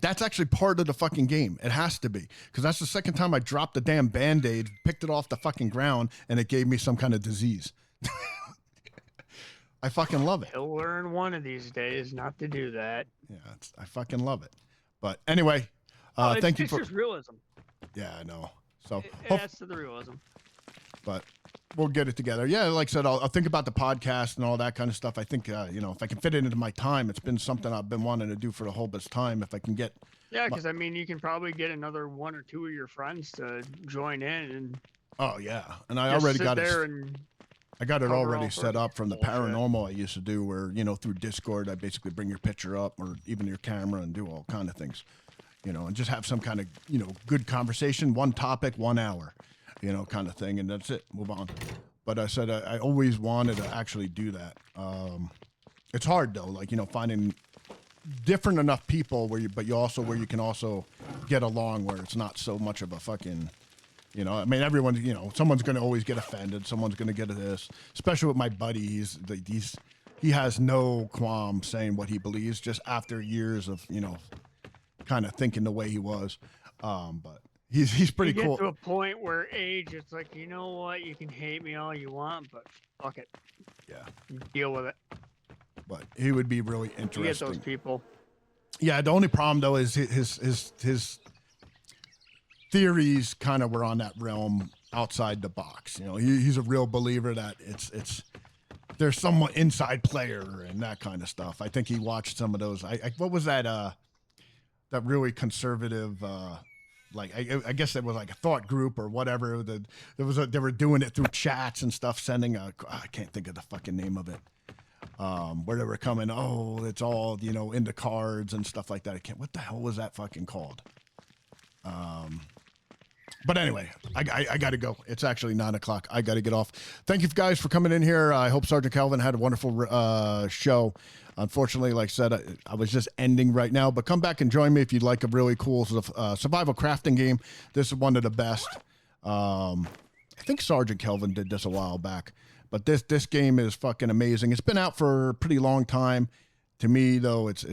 Speaker 2: that's actually part of the fucking game. It has to be, because that's the second time I dropped the damn Band-Aid, picked it off the fucking ground, and it gave me some kind of disease. I fucking love it.
Speaker 5: You'll learn one of these days not to do that.
Speaker 2: Yeah, I fucking love it. But anyway, thank you for.
Speaker 5: It's just realism.
Speaker 2: Yeah, I know. So
Speaker 5: it adds to the realism.
Speaker 2: But we'll get it together. Yeah, like I said, I'll think about the podcast and all that kind of stuff. I think, you know, if I can fit it into my time, it's been something I've been wanting to do for the whole best time. If I can get.
Speaker 5: Yeah, because I mean, you can probably get another 1 or 2 of your friends to join in and.
Speaker 2: Oh yeah, and I already got it.
Speaker 5: And
Speaker 2: I got it already set up from the
Speaker 5: bullshit.
Speaker 2: paranormal I used to do, where, you know, through Discord, I basically bring your picture up or even your camera and do all kind of things, you know, and just have some kind of, you know, good conversation, one topic, 1 hour. You know, kind of thing, and that's it. Move on. But I said I always wanted to actually do that. It's hard though, like, you know, finding different enough people where you can also get along, where it's not so much of a fucking, you know. I mean, everyone, you know, someone's gonna always get offended. Someone's gonna get this. Especially with my buddy, he has no qualm saying what he believes, just after years of, you know, kind of thinking the way he was. But. He's pretty cool.
Speaker 5: You get to a point where age, it's like, you know what, you can hate me all you want, but fuck it.
Speaker 2: Yeah.
Speaker 5: Deal with it.
Speaker 2: But he would be really interesting.
Speaker 5: You get those people.
Speaker 2: Yeah, the only problem though is his theories kind of were on that realm outside the box. You know, he's a real believer that it's there's some inside player and that kind of stuff. I think he watched some of those. What was that that really conservative like I guess it was like a thought group or whatever. They were doing it through chats and stuff, sending I can't think of the fucking name of it. Where they were coming, it's all, you know, into cards and stuff like that. What the hell was that fucking called? But anyway, I got to go. It's actually 9:00. I got to get off. Thank you guys for coming in here. I hope Sergeant Calvin had a wonderful show. Unfortunately, like I said, I was just ending right now, but come back and join me if you'd like a really cool survival crafting game. This is one of the best. I think Sergeant Kelvin did this a while back, but this game is fucking amazing. It's been out for a pretty long time. To me, though, it's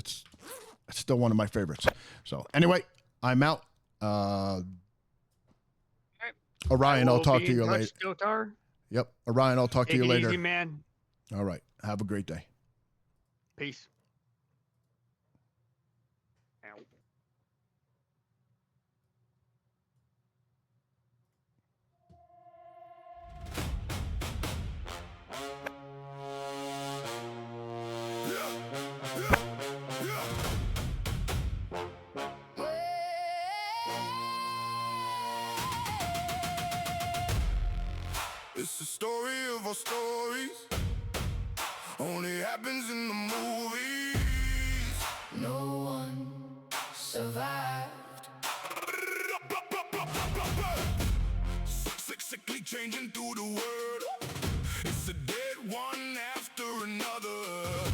Speaker 2: still one of my favorites. So anyway, I'm out. Orion, I'll talk to you later. Yep, Orion, I'll talk to you later.
Speaker 5: Easy, man.
Speaker 2: All right, have a great day.
Speaker 5: Peace. Ow.
Speaker 4: It's the story of our stories. Only happens in the movies.
Speaker 1: No one survived.
Speaker 4: Sickly changing through the world. It's a dead one after another.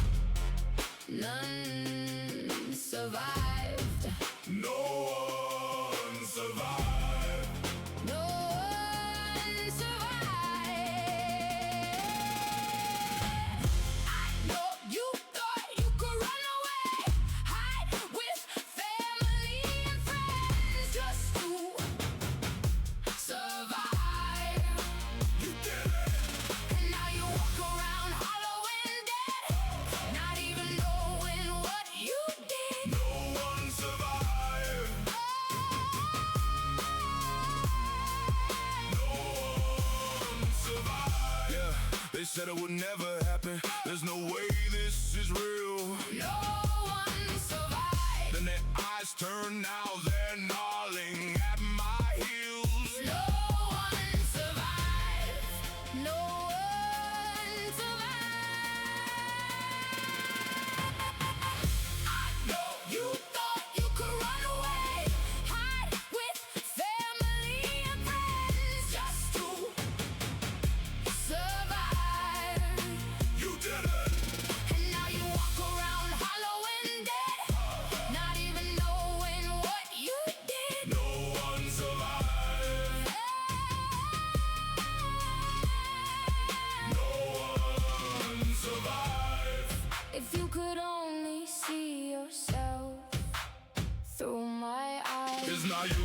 Speaker 1: None survived.
Speaker 4: No one survived.
Speaker 1: No one survived. I know you thought you could run away, hide with family and friends just to survive.
Speaker 4: You did it.
Speaker 1: And now you walk around hollow and dead, not even knowing what you did.
Speaker 4: No said it would never happen. There's no way this is real.
Speaker 1: No one survived.
Speaker 4: Then their eyes turn, now they're gnawing at my heels.
Speaker 1: No one survived. No one survived. I know you thought you could run away, hide with family and friends just to survive.
Speaker 4: You did it.
Speaker 1: And now you walk around hollow and dead, not even knowing what you did.
Speaker 4: No one survived. No one survived.
Speaker 1: If you could only see yourself through my eyes.
Speaker 4: It's not you.